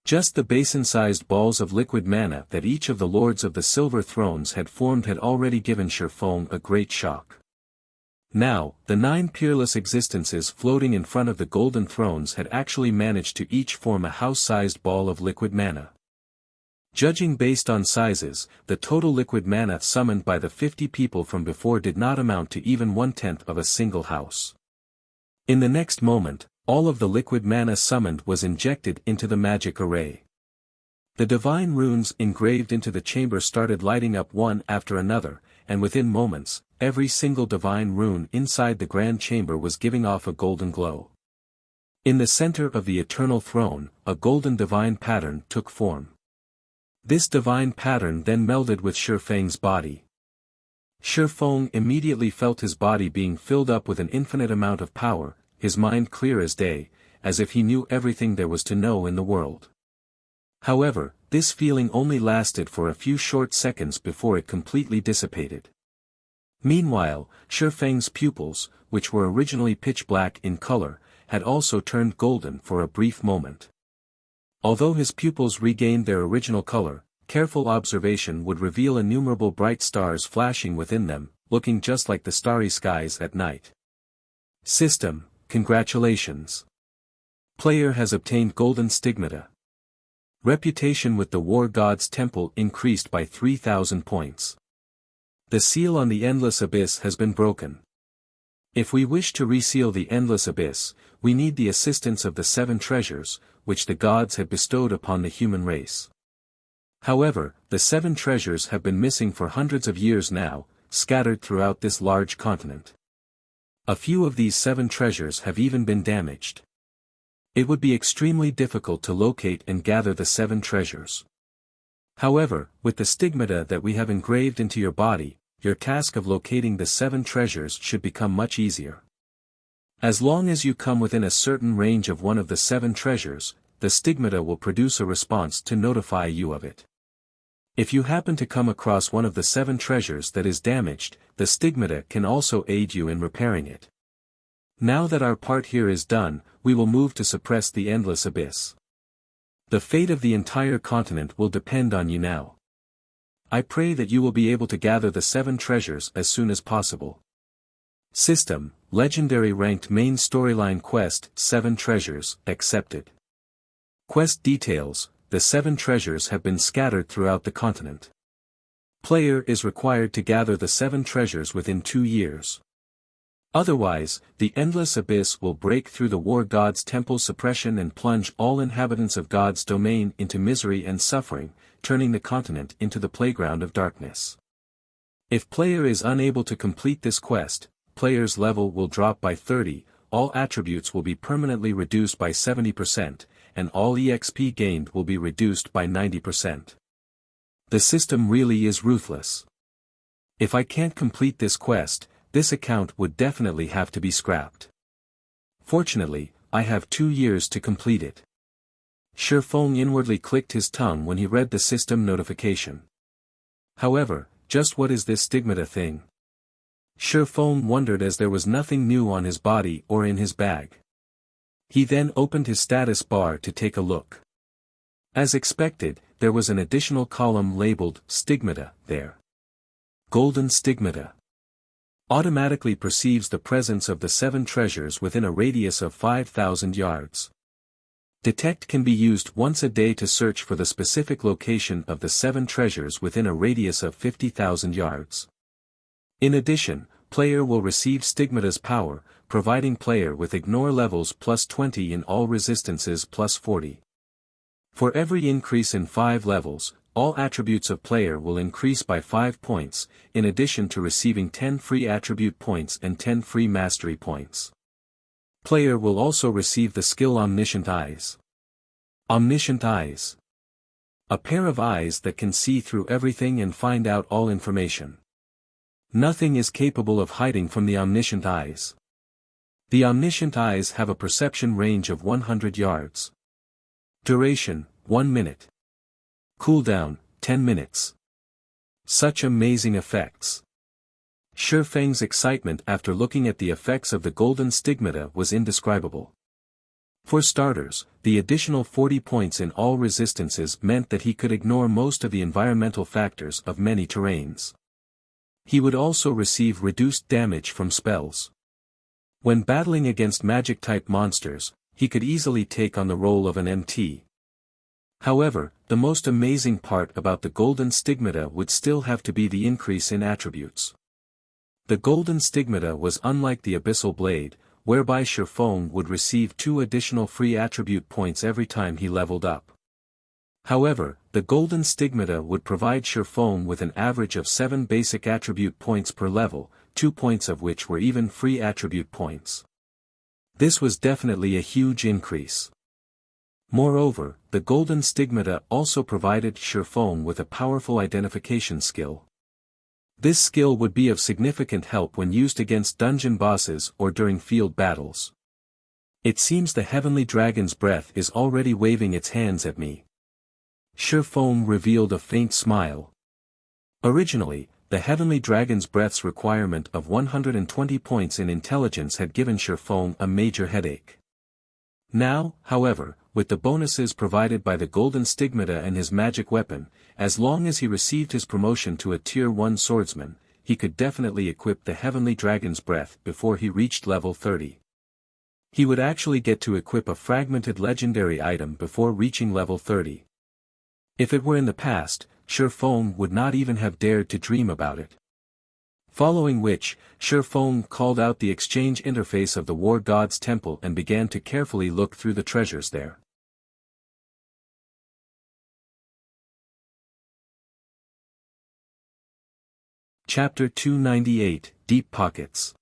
Just the basin-sized balls of liquid mana that each of the lords of the Silver Thrones had formed had already given Feng a great shock. Now, the 9 peerless existences floating in front of the Golden Thrones had actually managed to each form a house-sized ball of liquid mana. Judging based on sizes, the total liquid mana summoned by the 50 people from before did not amount to even 1/10 of a single house. In the next moment, all of the liquid mana summoned was injected into the magic array. The divine runes engraved into the chamber started lighting up one after another, and within moments, every single divine rune inside the grand chamber was giving off a golden glow. In the center of the Eternal Throne, a golden divine pattern took form. This divine pattern then melded with Feng's body. Feng immediately felt his body being filled up with an infinite amount of power, his mind clear as day, as if he knew everything there was to know in the world. However, this feeling only lasted for a few short seconds before it completely dissipated. Meanwhile, Feng's pupils, which were originally pitch black in color, had also turned golden for a brief moment. Although his pupils regained their original color, careful observation would reveal innumerable bright stars flashing within them, looking just like the starry skies at night. System, congratulations. Player has obtained Golden Stigmata. Reputation with the War God's Temple increased by 3,000 points. The seal on the Endless Abyss has been broken. If we wish to reseal the Endless Abyss, we need the assistance of the 7 treasures, which the gods had bestowed upon the human race. However, the 7 treasures have been missing for hundreds of years now, scattered throughout this large continent. A few of these 7 treasures have even been damaged. It would be extremely difficult to locate and gather the 7 treasures. However, with the stigmata that we have engraved into your body, your task of locating the 7 treasures should become much easier. As long as you come within a certain range of one of the 7 treasures, the stigmata will produce a response to notify you of it. If you happen to come across one of the 7 treasures that is damaged, the stigmata can also aid you in repairing it. Now that our part here is done, we will move to suppress the Endless Abyss. The fate of the entire continent will depend on you now. I pray that you will be able to gather the 7 treasures as soon as possible. System, Legendary Ranked Main Storyline Quest, 7 Treasures, accepted. Quest details, the 7 treasures have been scattered throughout the continent. Player is required to gather the 7 treasures within 2 years. Otherwise, the Endless Abyss will break through the War God's Temple suppression and plunge all inhabitants of God's domain into misery and suffering, turning the continent into the playground of darkness. If player is unable to complete this quest, player's level will drop by 30, all attributes will be permanently reduced by 70%, and all EXP gained will be reduced by 90%. The system really is ruthless. If I can't complete this quest, this account would definitely have to be scrapped. Fortunately, I have 2 years to complete it. Feng inwardly clicked his tongue when he read the system notification. However, just what is this stigmata thing? Feng wondered as there was nothing new on his body or in his bag. He then opened his status bar to take a look. As expected, there was an additional column labeled Stigmata there. Golden Stigmata. Automatically perceives the presence of the 7 treasures within a radius of 5,000 yards. Detect can be used once a day to search for the specific location of the 7 treasures within a radius of 50,000 yards. In addition, player will receive Stigmata's power, providing player with ignore levels +20 in all resistances +40. For every increase in 5 levels, all attributes of player will increase by 5 points, in addition to receiving 10 free attribute points and 10 free mastery points. Player will also receive the skill Omniscient Eyes. Omniscient Eyes. A pair of eyes that can see through everything and find out all information. Nothing is capable of hiding from the Omniscient Eyes. The Omniscient Eyes have a perception range of 100 yards. Duration, 1 minute. Cooldown, 10 minutes. Such amazing effects. Feng's excitement after looking at the effects of the Golden Stigmata was indescribable. For starters, the additional 40 points in all resistances meant that he could ignore most of the environmental factors of many terrains. He would also receive reduced damage from spells. When battling against magic-type monsters, he could easily take on the role of an MT. However, the most amazing part about the Golden Stigmata would still have to be the increase in attributes. The Golden Stigmata was unlike the Abyssal Blade, whereby Feng would receive 2 additional free attribute points every time he leveled up. However, the Golden Stigmata would provide Feng with an average of 7 basic attribute points per level, 2 points of which were even free attribute points. This was definitely a huge increase. Moreover, the Golden Stigmata also provided Feng with a powerful identification skill. This skill would be of significant help when used against dungeon bosses or during field battles. It seems the Heavenly Dragon's breath is already waving its hands at me. Feng revealed a faint smile. Originally, the Heavenly Dragon's breath's requirement of 120 points in intelligence had given Feng a major headache. Now, however, with the bonuses provided by the Golden Stigmata and his magic weapon, as long as he received his promotion to a Tier 1 swordsman, he could definitely equip the Heavenly Dragon's breath before he reached level 30. He would actually get to equip a fragmented legendary item before reaching level 30. If it were in the past, Feng would not even have dared to dream about it. Following which, Feng called out the exchange interface of the War God's Temple and began to carefully look through the treasures there. Chapter 298, Deep Pockets.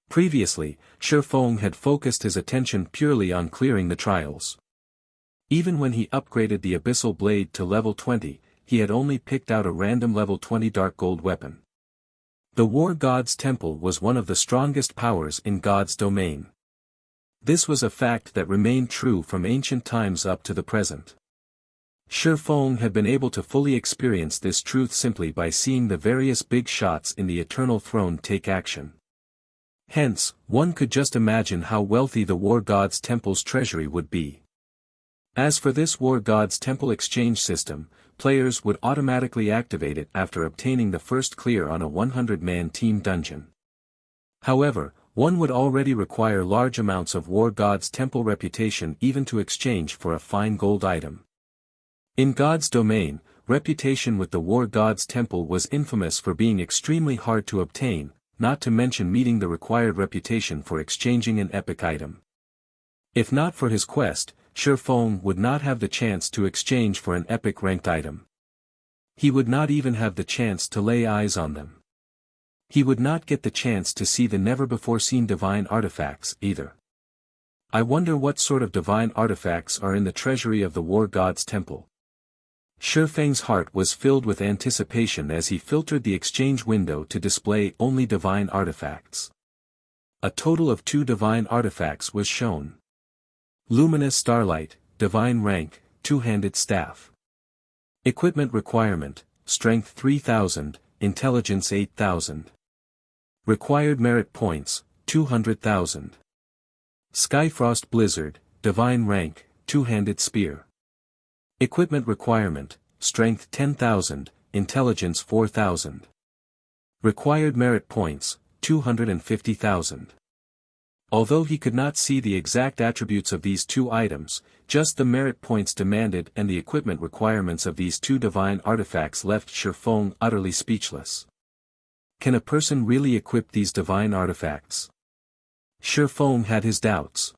Previously, Feng had focused his attention purely on clearing the trials. Even when he upgraded the Abyssal Blade to level 20, he had only picked out a random level 20 dark gold weapon. The War God's Temple was one of the strongest powers in God's domain. This was a fact that remained true from ancient times up to the present. Feng had been able to fully experience this truth simply by seeing the various big shots in the Eternal Throne take action. Hence, one could just imagine how wealthy the War God's Temple's treasury would be. As for this War God's Temple exchange system, players would automatically activate it after obtaining the first clear on a 100-man team dungeon. However, one would already require large amounts of War God's Temple reputation even to exchange for a fine gold item. In God's domain, reputation with the War God's Temple was infamous for being extremely hard to obtain, not to mention meeting the required reputation for exchanging an epic item. If not for his quest, Feng would not have the chance to exchange for an epic ranked item. He would not even have the chance to lay eyes on them. He would not get the chance to see the never-before-seen divine artifacts either. I wonder what sort of divine artifacts are in the treasury of the War God's Temple. Feng's heart was filled with anticipation as he filtered the exchange window to display only divine artifacts. A total of 2 divine artifacts was shown. Luminous Starlight, Divine Rank, Two-Handed Staff. Equipment requirement, Strength 3000, Intelligence 8000. Required merit points, 200,000. Skyfrost Blizzard, Divine Rank, Two-Handed Spear. Equipment requirement, Strength 10,000, Intelligence 4,000. Required merit points, 250,000. Although he could not see the exact attributes of these two items, just the merit points demanded and the equipment requirements of these two divine artifacts left Feng utterly speechless. Can a person really equip these divine artifacts? Feng had his doubts.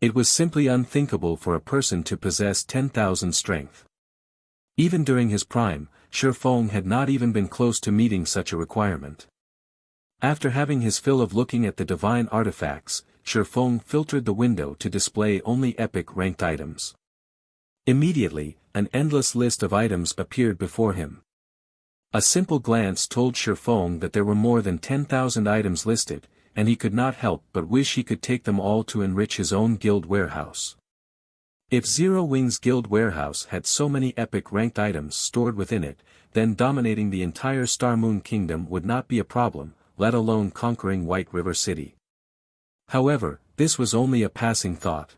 It was simply unthinkable for a person to possess 10,000 strength. Even during his prime, Feng had not even been close to meeting such a requirement. After having his fill of looking at the divine artifacts, Feng filtered the window to display only epic ranked items. Immediately, an endless list of items appeared before him. A simple glance told Feng that there were more than 10,000 items listed, and he could not help but wish he could take them all to enrich his own guild warehouse. If Zero Wings Guild Warehouse had so many epic ranked items stored within it, then dominating the entire Star Moon Kingdom would not be a problem, let alone conquering White River City. However, this was only a passing thought.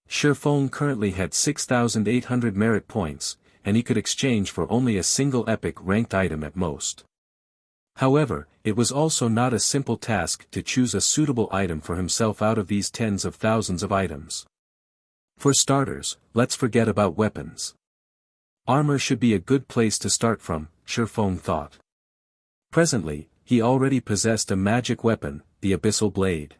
Feng currently had 6,800 merit points, and he could exchange for only a single epic ranked item at most. However, it was also not a simple task to choose a suitable item for himself out of these tens of thousands of items. For starters, let's forget about weapons. Armor should be a good place to start from, Feng thought. Presently, he already possessed a magic weapon, the Abyssal Blade.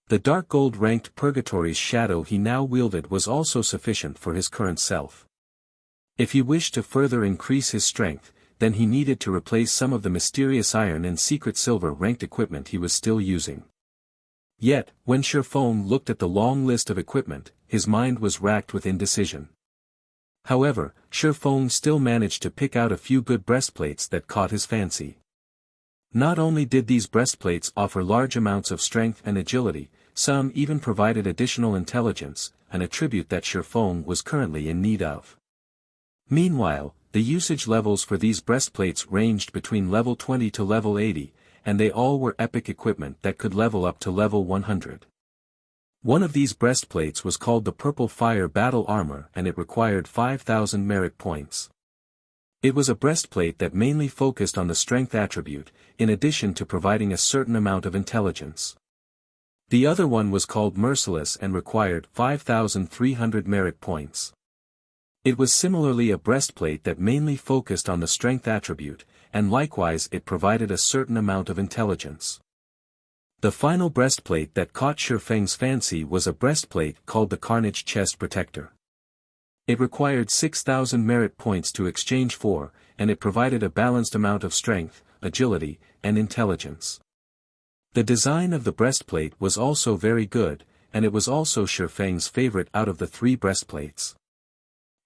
The dark gold ranked Purgatory's shadow he now wielded was also sufficient for his current self. If he wished to further increase his strength, then he needed to replace some of the mysterious iron and secret silver ranked equipment he was still using. Yet, when Feng looked at the long list of equipment, his mind was racked with indecision. However, Feng still managed to pick out a few good breastplates that caught his fancy. Not only did these breastplates offer large amounts of strength and agility, some even provided additional intelligence, an attribute that Feng was currently in need of. Meanwhile, the usage levels for these breastplates ranged between level 20 to level 80, and they all were epic equipment that could level up to level 100. One of these breastplates was called the Purple Fire Battle Armor and it required 5,000 merit points. It was a breastplate that mainly focused on the strength attribute, in addition to providing a certain amount of intelligence. The other one was called Merciless and required 5,300 merit points. It was similarly a breastplate that mainly focused on the strength attribute, and likewise it provided a certain amount of intelligence. The final breastplate that caught Feng's fancy was a breastplate called the Carnage Chest Protector. It required 6,000 merit points to exchange for, and it provided a balanced amount of strength, agility, and intelligence. The design of the breastplate was also very good, and it was also Feng's favorite out of the three breastplates.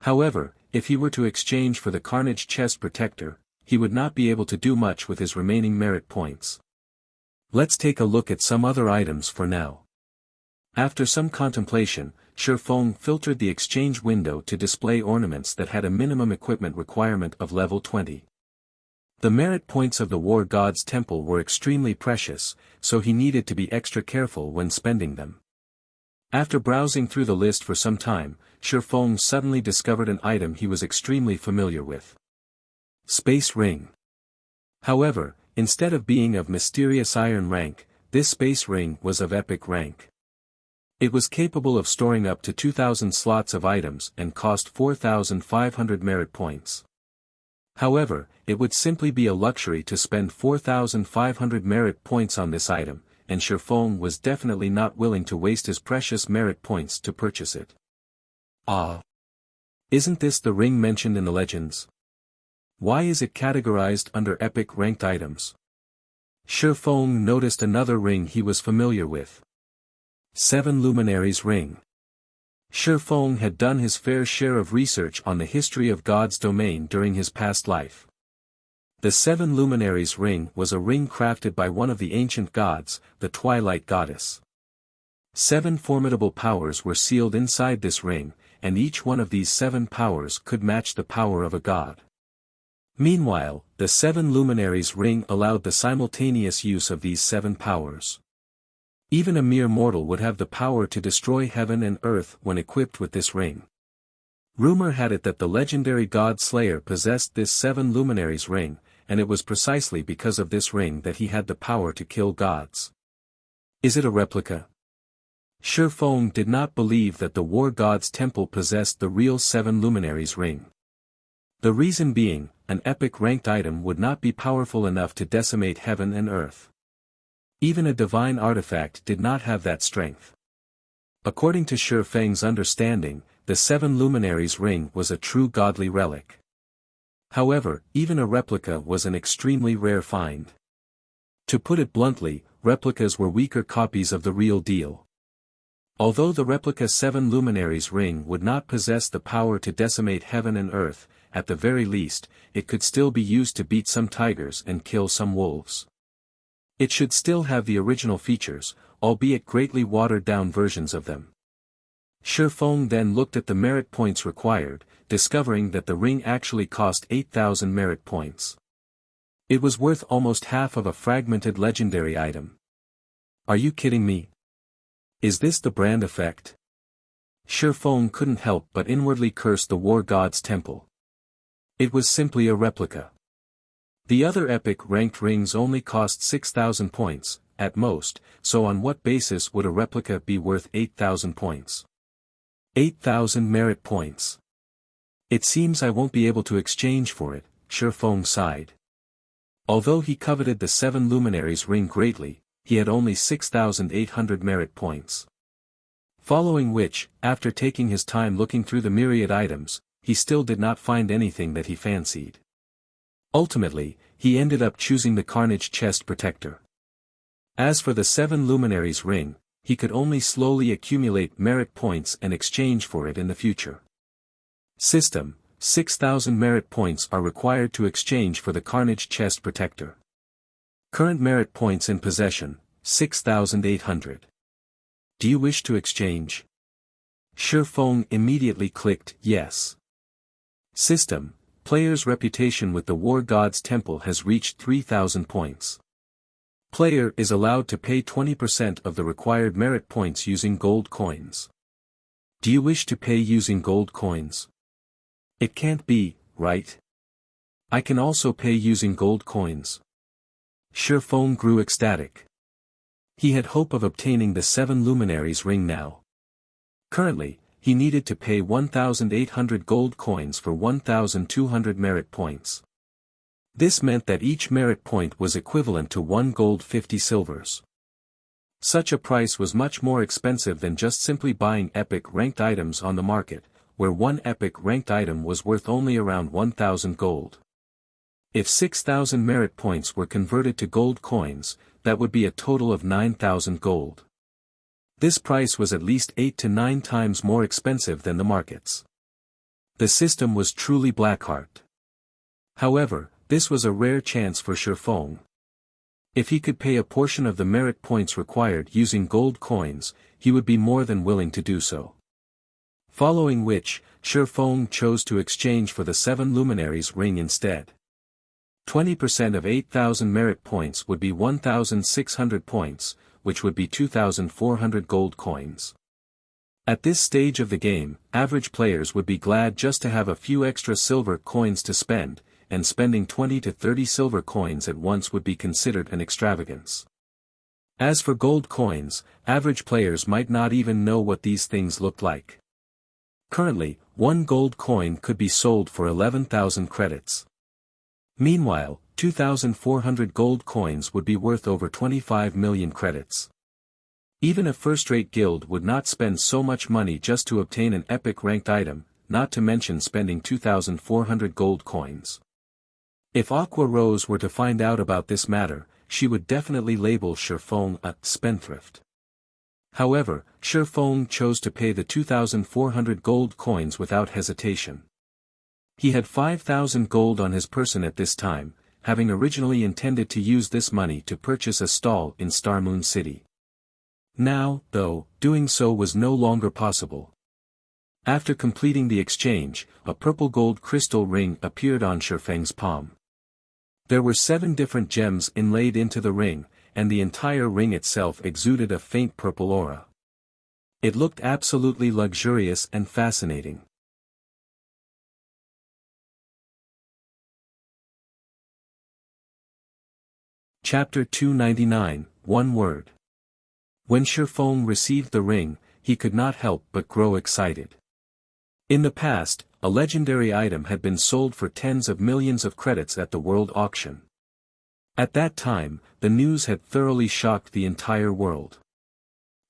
However, if he were to exchange for the Carnage Chest Protector, he would not be able to do much with his remaining merit points. Let's take a look at some other items for now. After some contemplation, Feng filtered the exchange window to display ornaments that had a minimum equipment requirement of level 20. The merit points of the War God's Temple were extremely precious, so he needed to be extra careful when spending them. After browsing through the list for some time, Feng suddenly discovered an item he was extremely familiar with. Space Ring. However, instead of being of mysterious iron rank, this space ring was of epic rank. It was capable of storing up to 2,000 slots of items and cost 4,500 merit points. However, it would simply be a luxury to spend 4,500 merit points on this item, and Feng was definitely not willing to waste his precious merit points to purchase it. Ah! Isn't this the ring mentioned in the legends? Why is it categorized under epic ranked items? Feng noticed another ring he was familiar with. 7 Luminaries Ring. Feng had done his fair share of research on the history of God's domain during his past life. The 7 Luminaries Ring was a ring crafted by one of the ancient gods, the Twilight Goddess. 7 formidable powers were sealed inside this ring, and each one of these 7 powers could match the power of a god. Meanwhile, the 7 Luminaries Ring allowed the simultaneous use of these 7 powers. Even a mere mortal would have the power to destroy heaven and earth when equipped with this ring. Rumor had it that the legendary god Slayer possessed this 7 luminaries ring, and it was precisely because of this ring that he had the power to kill gods. Is it a replica? Feng did not believe that the war god's temple possessed the real 7 luminaries ring. The reason being, an epic ranked item would not be powerful enough to decimate heaven and earth. Even a divine artifact did not have that strength. According to Feng's understanding, the 7 luminaries ring was a true godly relic. However, even a replica was an extremely rare find. To put it bluntly, replicas were weaker copies of the real deal. Although the replica 7 luminaries ring would not possess the power to decimate heaven and earth, at the very least, it could still be used to beat some tigers and kill some wolves. It should still have the original features, albeit greatly watered-down versions of them. Feng then looked at the merit points required, discovering that the ring actually cost 8,000 merit points. It was worth almost half of a fragmented legendary item. Are you kidding me? Is this the brand effect? Feng couldn't help but inwardly curse the war god's temple. It was simply a replica. The other epic ranked rings only cost 6,000 points, at most, so on what basis would a replica be worth 8,000 points? 8,000 merit points. It seems I won't be able to exchange for it, Feng sighed. Although he coveted the 7 luminaries ring greatly, he had only 6,800 merit points. Following which, after taking his time looking through the myriad items, he still did not find anything that he fancied. Ultimately, he ended up choosing the Carnage chest protector. As for the 7 luminaries ring, he could only slowly accumulate merit points and exchange for it in the future. System: 6,000 merit points are required to exchange for the Carnage chest protector. Current merit points in possession, 6,800. Do you wish to exchange? Feng immediately clicked yes. System: player's reputation with the war god's temple has reached 3,000 points. Player is allowed to pay 20% of the required merit points using gold coins. Do you wish to pay using gold coins? It can't be, right? I can also pay using gold coins. Feng grew ecstatic. He had hope of obtaining the 7 luminaries ring now. Currently, he needed to pay 1,800 gold coins for 1,200 merit points. This meant that each merit point was equivalent to 1 gold 50 silvers. Such a price was much more expensive than just simply buying epic ranked items on the market, where one epic ranked item was worth only around 1,000 gold. If 6,000 merit points were converted to gold coins, that would be a total of 9,000 gold. This price was at least 8 to 9 times more expensive than the markets. The system was truly blackheart. However, this was a rare chance for Feng. If he could pay a portion of the merit points required using gold coins, he would be more than willing to do so. Following which, Feng chose to exchange for the 7 luminaries ring instead. 20% of 8,000 merit points would be 1,600 points, which would be 2,400 gold coins. At this stage of the game, average players would be glad just to have a few extra silver coins to spend, and spending 20 to 30 silver coins at once would be considered an extravagance. As for gold coins, average players might not even know what these things looked like. Currently, 1 gold coin could be sold for 11,000 credits. Meanwhile, 2,400 gold coins would be worth over 25 million credits. Even a first-rate guild would not spend so much money just to obtain an epic ranked item, not to mention spending 2,400 gold coins. If Aqua Rose were to find out about this matter, she would definitely label Feng a spendthrift. However, Feng chose to pay the 2,400 gold coins without hesitation. He had 5,000 gold on his person at this time, having originally intended to use this money to purchase a stall in Starmoon City. Now, though, doing so was no longer possible. After completing the exchange, a purple gold crystal ring appeared on Feng's palm. There were 7 different gems inlaid into the ring, and the entire ring itself exuded a faint purple aura. It looked absolutely luxurious and fascinating. Chapter 299, One Word. When Feng received the ring, he could not help but grow excited. In the past, a legendary item had been sold for tens of millions of credits at the world auction. At that time, the news had thoroughly shocked the entire world.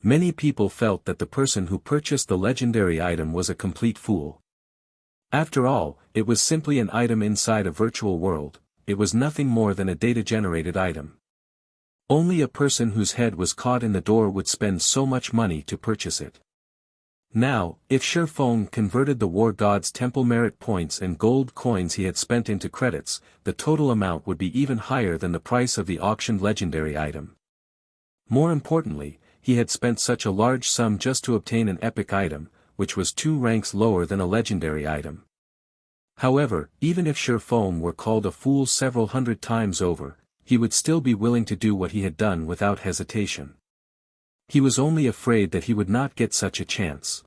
Many people felt that the person who purchased the legendary item was a complete fool. After all, it was simply an item inside a virtual world. It was nothing more than a data-generated item. Only a person whose head was caught in the door would spend so much money to purchase it. Now, if Feng converted the war god's temple merit points and gold coins he had spent into credits, the total amount would be even higher than the price of the auctioned legendary item. More importantly, he had spent such a large sum just to obtain an epic item, which was 2 ranks lower than a legendary item. However, even if Feng were called a fool several hundred times over, he would still be willing to do what he had done without hesitation. He was only afraid that he would not get such a chance.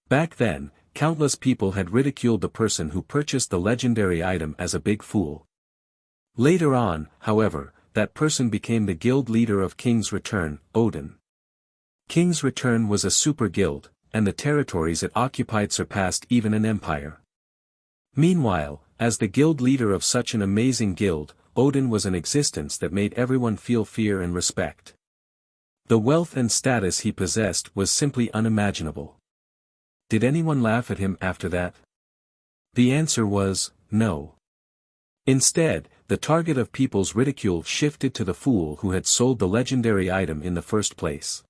Back then, countless people had ridiculed the person who purchased the legendary item as a big fool. Later on, however, that person became the guild leader of King's Return, Odin. King's Return was a super guild, and the territories it occupied surpassed even an empire. Meanwhile, as the guild leader of such an amazing guild, Odin was an existence that made everyone feel fear and respect. The wealth and status he possessed was simply unimaginable. Did anyone laugh at him after that? The answer was, no. Instead, the target of people's ridicule shifted to the fool who had sold the legendary item in the first place.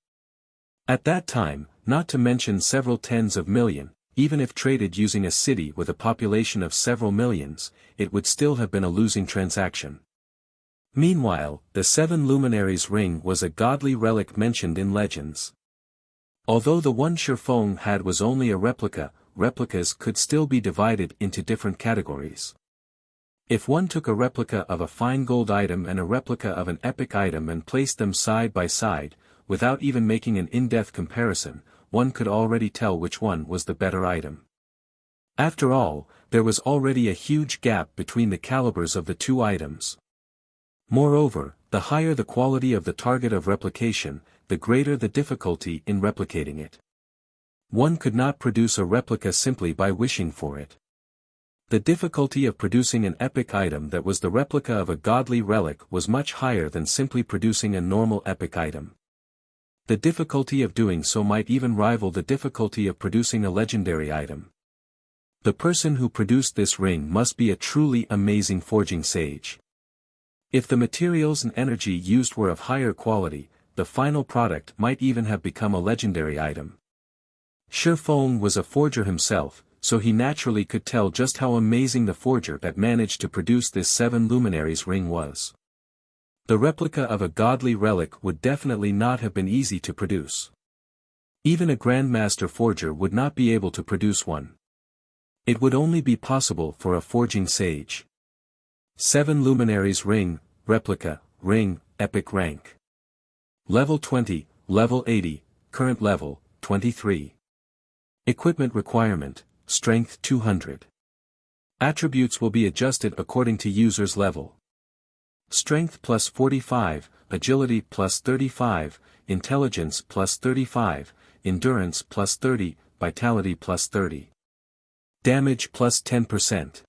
At that time, not to mention several tens of million, even if traded using a city with a population of several millions, it would still have been a losing transaction. Meanwhile, the 7 Luminaries ring was a godly relic mentioned in legends. Although the one Feng had was only a replica, replicas could still be divided into different categories. If one took a replica of a fine gold item and a replica of an epic item and placed them side by side, without even making an in-depth comparison, one could already tell which one was the better item. After all, there was already a huge gap between the calibers of the two items. Moreover, the higher the quality of the target of replication, the greater the difficulty in replicating it. One could not produce a replica simply by wishing for it. The difficulty of producing an epic item that was the replica of a godly relic was much higher than simply producing a normal epic item. The difficulty of doing so might even rival the difficulty of producing a legendary item. The person who produced this ring must be a truly amazing forging sage. If the materials and energy used were of higher quality, the final product might even have become a legendary item. Feng was a forger himself, so he naturally could tell just how amazing the forger that managed to produce this 7 Luminaries ring was. The replica of a godly relic would definitely not have been easy to produce. Even a grandmaster forger would not be able to produce one. It would only be possible for a forging sage. 7 Luminaries ring, replica, ring, epic rank. Level 20, level 80, current level, 23. Equipment requirement, strength 200. Attributes will be adjusted according to user's level. Strength plus 45, agility plus 35, intelligence plus 35, endurance plus 30, vitality plus 30. Damage plus 10%.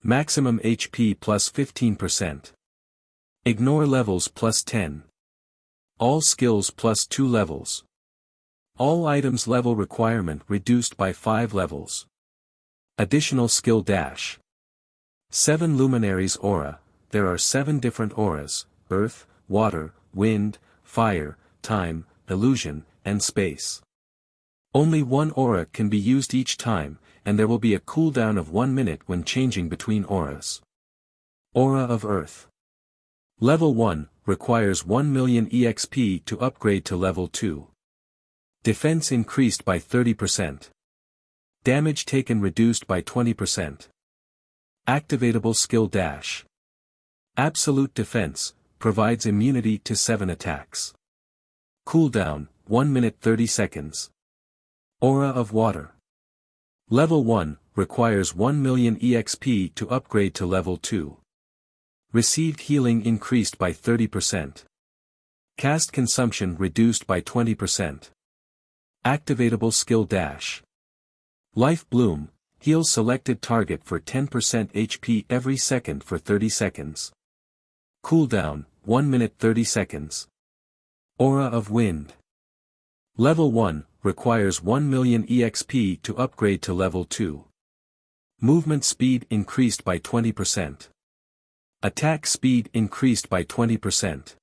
Maximum HP plus 15%. Ignore levels plus 10. All skills plus 2 levels. All items level requirement reduced by 5 levels. Additional skill dash. 7 Luminaries aura. There are 7 different auras: earth, water, wind, fire, time, illusion, and space. Only one aura can be used each time, and there will be a cooldown of 1 minute when changing between auras. Aura of Earth. Level 1, requires 1 million EXP to upgrade to level 2. Defense increased by 30%. Damage taken reduced by 20%. Activatable skill dash. Absolute defense, provides immunity to 7 attacks. Cooldown, 1 minute 30 seconds. Aura of Water. Level 1, requires 1 million EXP to upgrade to level 2. Received healing increased by 30%. Cast consumption reduced by 20%. Activatable skill dash. Life Bloom, heals selected target for 10% HP every second for 30 seconds. Cooldown, 1 minute 30 seconds. Aura of Wind. Level 1, requires 1 million EXP to upgrade to level 2. Movement speed increased by 20%. Attack speed increased by 20%.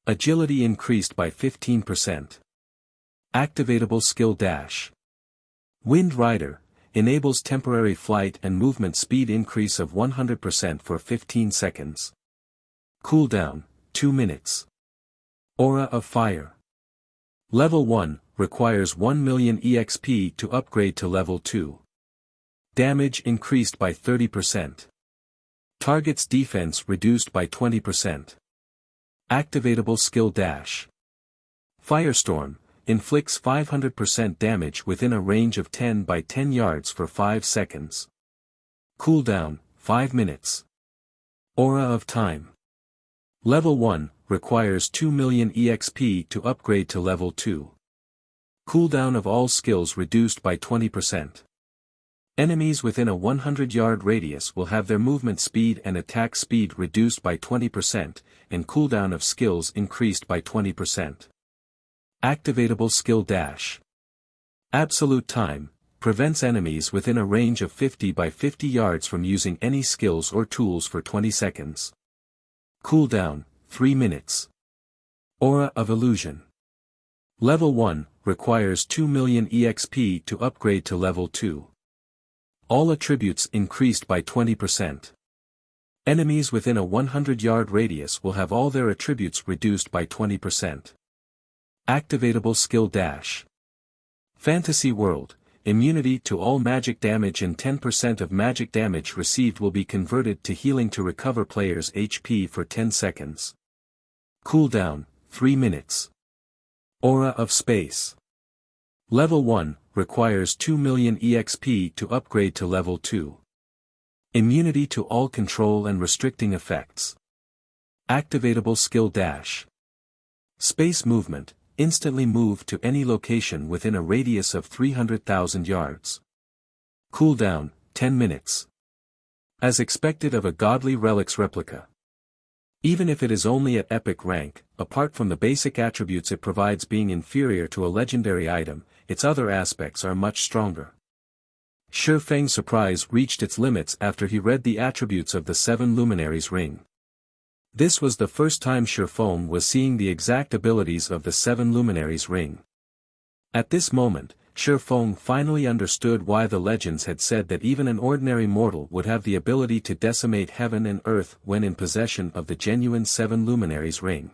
Agility increased by 15%. Activatable skill dash. Wind Rider, enables temporary flight and movement speed increase of 100% for 15 seconds. Cooldown, 2 minutes. Aura of Fire. Level 1, requires 1 million EXP to upgrade to level 2. Damage increased by 30%. Target's defense reduced by 20%. Activatable skill dash. Firestorm, inflicts 500% damage within a range of 10 by 10 yards for 5 seconds. Cooldown, 5 minutes. Aura of Time. Level 1, requires 2 million EXP to upgrade to level 2. Cooldown of all skills reduced by 20%. Enemies within a 100-yard radius will have their movement speed and attack speed reduced by 20%, and cooldown of skills increased by 20%. Activatable skill dash. Absolute Time, prevents enemies within a range of 50 by 50 yards from using any skills or tools for 20 seconds. Cooldown, 3 minutes. Aura of Illusion. Level 1, requires 2 million EXP to upgrade to level 2. All attributes increased by 20%. Enemies within a 100-yard radius will have all their attributes reduced by 20%. Activatable skill dash. Fantasy World, immunity to all magic damage and 10% of magic damage received will be converted to healing to recover players' HP for 10 seconds. Cooldown, 3 minutes. Aura of Space. Level 1, requires 2 million EXP to upgrade to level 2. Immunity to all control and restricting effects. Activatable skill dash. Space Movement, instantly move to any location within a radius of 300,000 yards. Cooldown, 10 minutes. As expected of a Godly Relics replica. Even if it is only at epic rank, apart from the basic attributes it provides being inferior to a legendary item, its other aspects are much stronger. Feng's surprise reached its limits after he read the attributes of the 7 Luminaries ring. This was the first time Feng was seeing the exact abilities of the 7 Luminaries ring. At this moment, Feng finally understood why the legends had said that even an ordinary mortal would have the ability to decimate heaven and earth when in possession of the genuine 7 Luminaries ring.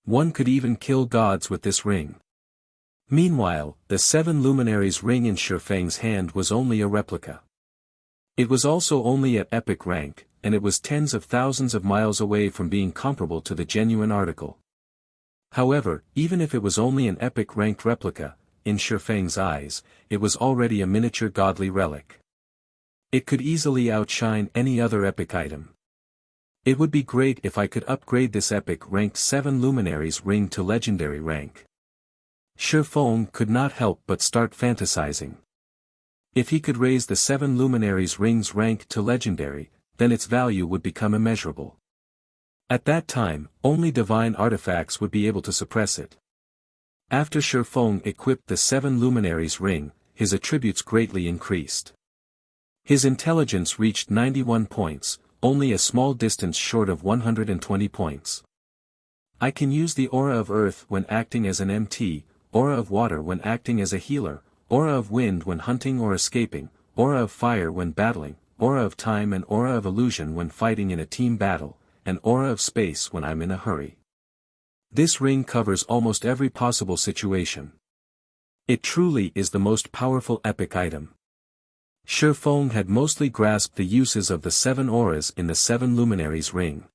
One could even kill gods with this ring. Meanwhile, the 7 Luminaries ring in Feng's hand was only a replica. It was also only at epic rank, and it was tens of thousands of miles away from being comparable to the genuine article. However, even if it was only an epic ranked replica, in Feng's eyes, it was already a miniature godly relic. It could easily outshine any other epic item. It would be great if I could upgrade this epic ranked 7 Luminaries ring to legendary rank. Feng could not help but start fantasizing. If he could raise the 7 Luminaries ring's rank to legendary, then its value would become immeasurable. At that time, only divine artifacts would be able to suppress it. After Feng equipped the 7 Luminaries ring, his attributes greatly increased. His intelligence reached 91 points, only a small distance short of 120 points. I can use the Aura of Earth when acting as an MT, Aura of Water when acting as a healer, Aura of Wind when hunting or escaping, Aura of Fire when battling, Aura of Time and Aura of Illusion when fighting in a team battle, and Aura of Space when I'm in a hurry. This ring covers almost every possible situation. It truly is the most powerful epic item. Feng had mostly grasped the uses of the 7 auras in the 7 Luminaries ring.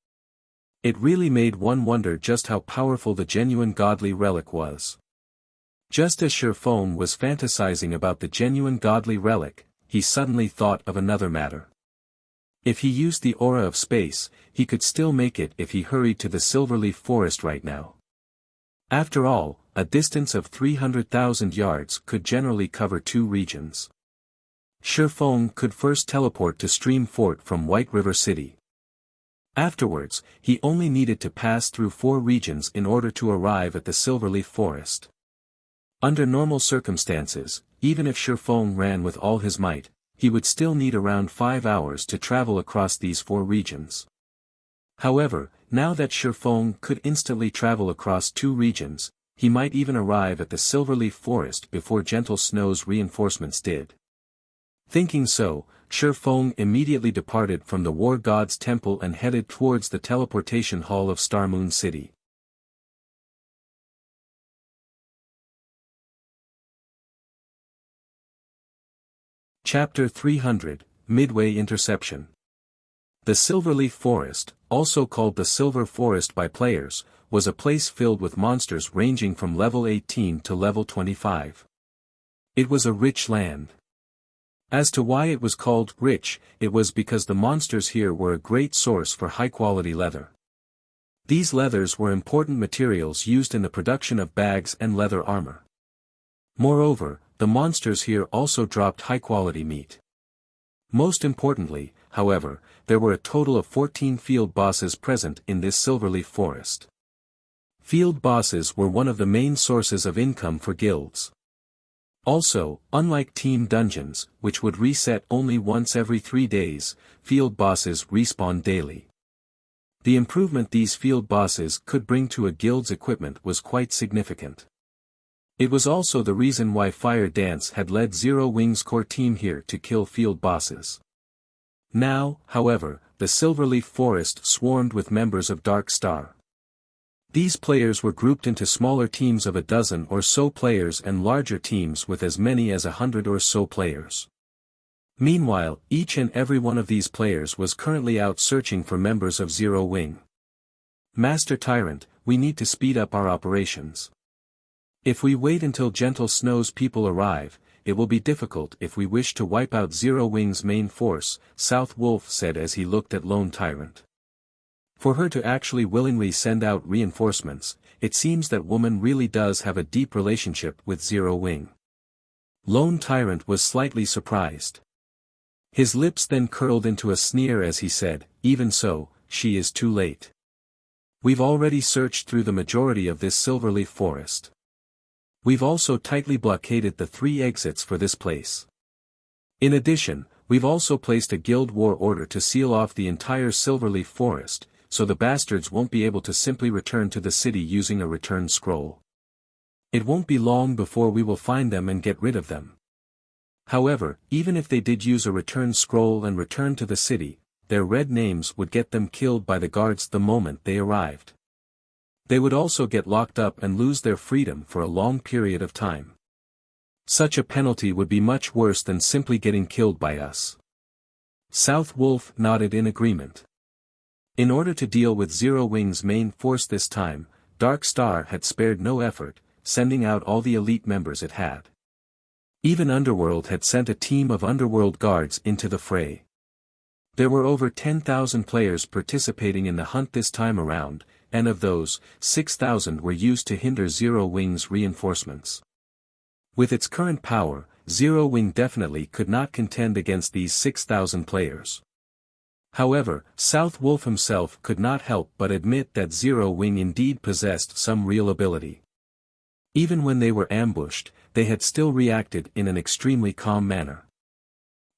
It really made one wonder just how powerful the genuine godly relic was. Just as Feng was fantasizing about the genuine godly relic, he suddenly thought of another matter. If he used the aura of space, he could still make it if he hurried to the Silverleaf Forest right now. After all, a distance of 300,000 yards could generally cover 2 regions. Feng could first teleport to Stream Fort from White River City. Afterwards, he only needed to pass through 4 regions in order to arrive at the Silverleaf Forest. Under normal circumstances, even if Feng ran with all his might, he would still need around 5 hours to travel across these 4 regions. However, now that Feng could instantly travel across 2 regions, he might even arrive at the Silverleaf Forest before Gentle Snow's reinforcements did. Thinking so, Feng immediately departed from the War God's Temple and headed towards the teleportation hall of Starmoon City. Chapter 300, Midway Interception. The Silverleaf Forest, also called the Silver Forest by players, was a place filled with monsters ranging from level 18 to level 25. It was a rich land. As to why it was called rich, it was because the monsters here were a great source for high-quality leather. These leathers were important materials used in the production of bags and leather armor. Moreover, the monsters here also dropped high-quality meat. Most importantly, however, there were a total of 14 field bosses present in this Silverleaf Forest. Field bosses were one of the main sources of income for guilds. Also, unlike team dungeons, which would reset only once every 3 days, field bosses respawn daily. The improvement these field bosses could bring to a guild's equipment was quite significant. It was also the reason why Fire Dance had led Zero Wing's core team here to kill field bosses. Now, however, the Silverleaf Forest swarmed with members of Dark Star. These players were grouped into smaller teams of a dozen or so players and larger teams with as many as 100 or so players. Meanwhile, each and every one of these players was currently out searching for members of Zero Wing. Master Tyrant, we need to speed up our operations. If we wait until Gentle Snow's people arrive, it will be difficult if we wish to wipe out Zero Wing's main force, South Wolf said as he looked at Lone Tyrant. For her to actually willingly send out reinforcements, it seems that woman really does have a deep relationship with Zero Wing. Lone Tyrant was slightly surprised. His lips then curled into a sneer as he said, even so, she is too late. We've already searched through the majority of this Silverleaf Forest. We've also tightly blockaded the 3 exits for this place. In addition, we've also placed a guild war order to seal off the entire Silverleaf Forest, so the bastards won't be able to simply return to the city using a return scroll. It won't be long before we will find them and get rid of them. However, even if they did use a return scroll and return to the city, their red names would get them killed by the guards the moment they arrived. They would also get locked up and lose their freedom for a long period of time. Such a penalty would be much worse than simply getting killed by us. South Wolf nodded in agreement. In order to deal with Zero Wing's main force this time, Dark Star had spared no effort, sending out all the elite members it had. Even Underworld had sent a team of Underworld guards into the fray. There were over 10,000 players participating in the hunt this time around, and of those, 6,000 were used to hinder Zero Wing's reinforcements. With its current power, Zero Wing definitely could not contend against these 6,000 players. However, South Wolf himself could not help but admit that Zero Wing indeed possessed some real ability. Even when they were ambushed, they had still reacted in an extremely calm manner.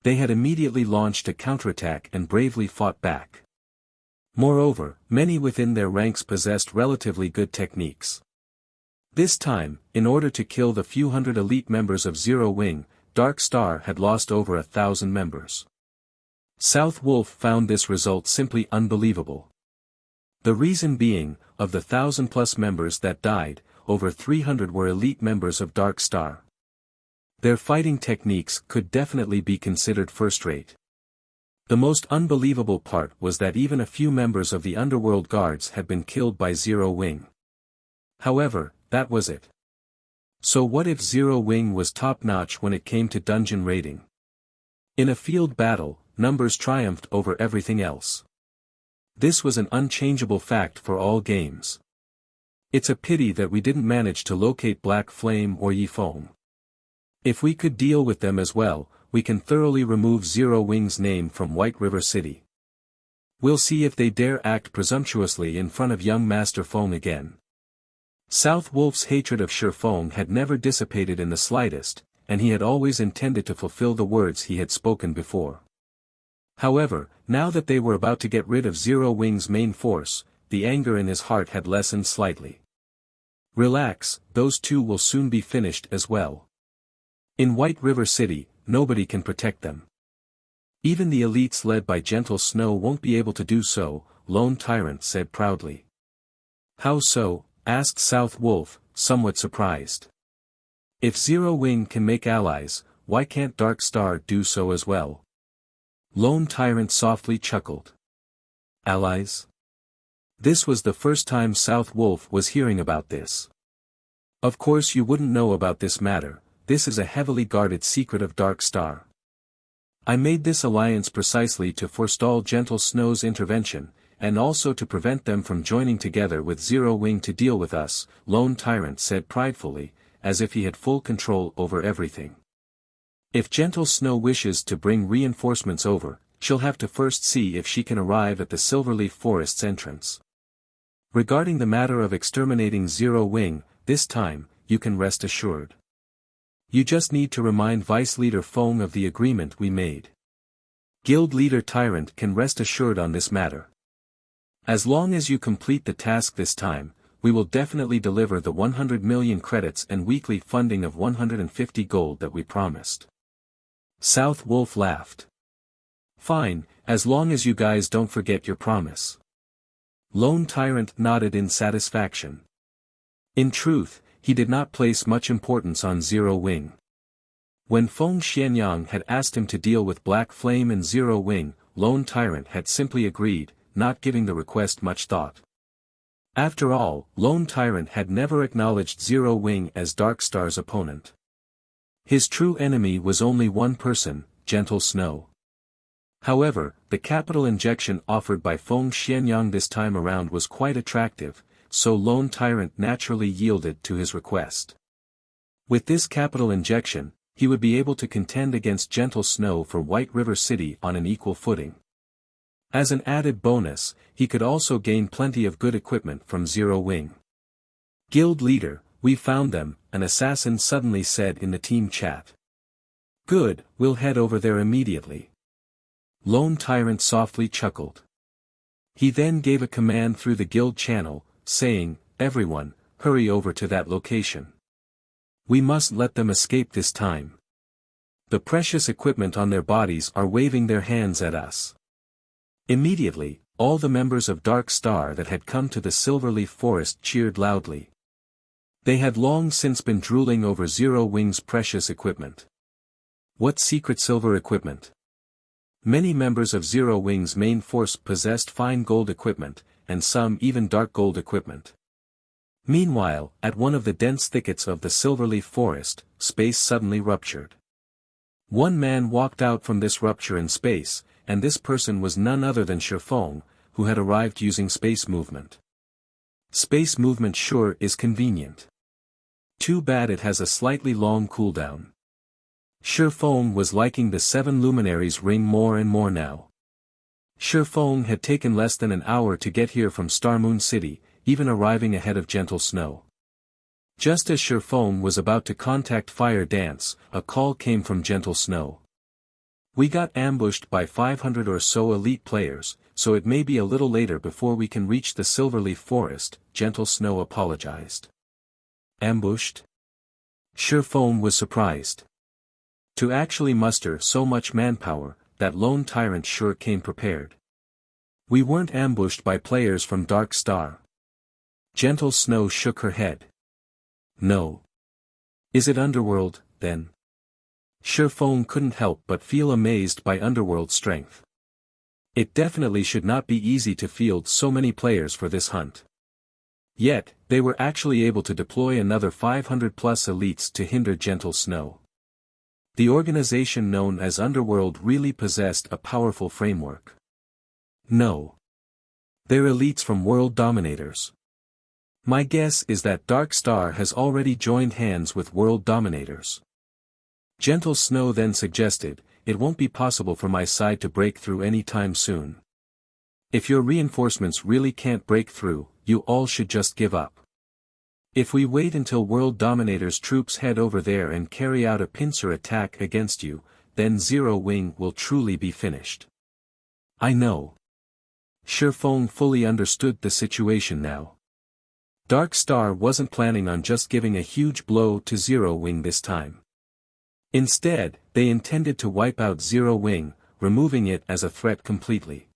They had immediately launched a counterattack and bravely fought back. Moreover, many within their ranks possessed relatively good techniques. This time, in order to kill the few hundred elite members of Zero Wing, Dark Star had lost over 1,000 members. South Wolf found this result simply unbelievable. The reason being, of the 1,000+ members that died, over 300 were elite members of Dark Star. Their fighting techniques could definitely be considered first-rate. The most unbelievable part was that even a few members of the Underworld Guards had been killed by Zero Wing. However, that was it. So what if Zero Wing was top-notch when it came to dungeon raiding? In a field battle, numbers triumphed over everything else. This was an unchangeable fact for all games. It's a pity that we didn't manage to locate Black Flame or Yi Feng. If we could deal with them as well, we can thoroughly remove Zero Wing's name from White River City. We'll see if they dare act presumptuously in front of young Master Feng again. South Wolf's hatred of Shi Feng had never dissipated in the slightest, and he had always intended to fulfill the words he had spoken before. However, now that they were about to get rid of Zero Wing's main force, the anger in his heart had lessened slightly. Relax, those two will soon be finished as well. In White River City, nobody can protect them. Even the elites led by Gentle Snow won't be able to do so, Lone Tyrant said proudly. How so? Asked South Wolf, somewhat surprised. If Zero Wing can make allies, why can't Dark Star do so as well? Lone Tyrant softly chuckled. Allies? This was the first time South Wolf was hearing about this. Of course you wouldn't know about this matter, this is a heavily guarded secret of Dark Star. I made this alliance precisely to forestall Gentle Snow's intervention, and also to prevent them from joining together with Zero Wing to deal with us, Lone Tyrant said pridefully, as if he had full control over everything. If Gentle Snow wishes to bring reinforcements over, she'll have to first see if she can arrive at the Silverleaf Forest's entrance. Regarding the matter of exterminating Zero Wing, this time, you can rest assured. You just need to remind Vice Leader Feng of the agreement we made. Guild Leader Tyrant can rest assured on this matter. As long as you complete the task this time, we will definitely deliver the 100 million credits and weekly funding of 150 gold that we promised. South Wolf laughed. Fine, as long as you guys don't forget your promise. Lone Tyrant nodded in satisfaction. In truth, he did not place much importance on Zero Wing. When Feng Xianyang had asked him to deal with Black Flame and Zero Wing, Lone Tyrant had simply agreed, not giving the request much thought. After all, Lone Tyrant had never acknowledged Zero Wing as Dark Star's opponent. His true enemy was only one person, Gentle Snow. However, the capital injection offered by Feng Xianyang this time around was quite attractive, so Lone Tyrant naturally yielded to his request. With this capital injection, he would be able to contend against Gentle Snow for White River City on an equal footing. As an added bonus, he could also gain plenty of good equipment from Zero Wing. Guild Leader, we found them, an assassin suddenly said in the team chat. Good, we'll head over there immediately. Lone Tyrant softly chuckled. He then gave a command through the guild channel, saying, everyone, hurry over to that location. We must let them escape this time. The precious equipment on their bodies are waving their hands at us. Immediately, all the members of Dark Star that had come to the Silverleaf Forest cheered loudly. They had long since been drooling over Zero Wing's precious equipment. What secret silver equipment? Many members of Zero Wing's main force possessed fine gold equipment, and some even dark gold equipment. Meanwhile, at one of the dense thickets of the Silverleaf Forest, space suddenly ruptured. One man walked out from this rupture in space, and this person was none other than Shi Feng, who had arrived using space movement. Space movement sure is convenient. Too bad it has a slightly long cooldown. Shi Feng was liking the 7 luminaries ring more and more now. Shi Feng had taken less than an hour to get here from Starmoon City, even arriving ahead of Gentle Snow. Just as Shi Feng was about to contact Fire Dance, a call came from Gentle Snow. We got ambushed by 500 or so elite players, so it may be a little later before we can reach the Silverleaf Forest, Gentle Snow apologized. Ambushed? Shi Feng was surprised. To actually muster so much manpower, that Lone Tyrant sure came prepared. We weren't ambushed by players from Dark Star. Gentle Snow shook her head. No. Is it Underworld, then? Shi Feng couldn't help but feel amazed by Underworld strength. It definitely should not be easy to field so many players for this hunt. Yet, they were actually able to deploy another 500 plus elites to hinder Gentle Snow. The organization known as Underworld really possessed a powerful framework. No. They're elites from world dominators. My guess is that Dark Star has already joined hands with world dominators. Gentle Snow then suggested, it won't be possible for my side to break through any time soon. If your reinforcements really can't break through, you all should just give up. If we wait until World Dominator's troops head over there and carry out a pincer attack against you, then Zero Wing will truly be finished. I know. Feng fully understood the situation now. Dark Star wasn't planning on just giving a huge blow to Zero Wing this time. Instead, they intended to wipe out Zero Wing, removing it as a threat completely.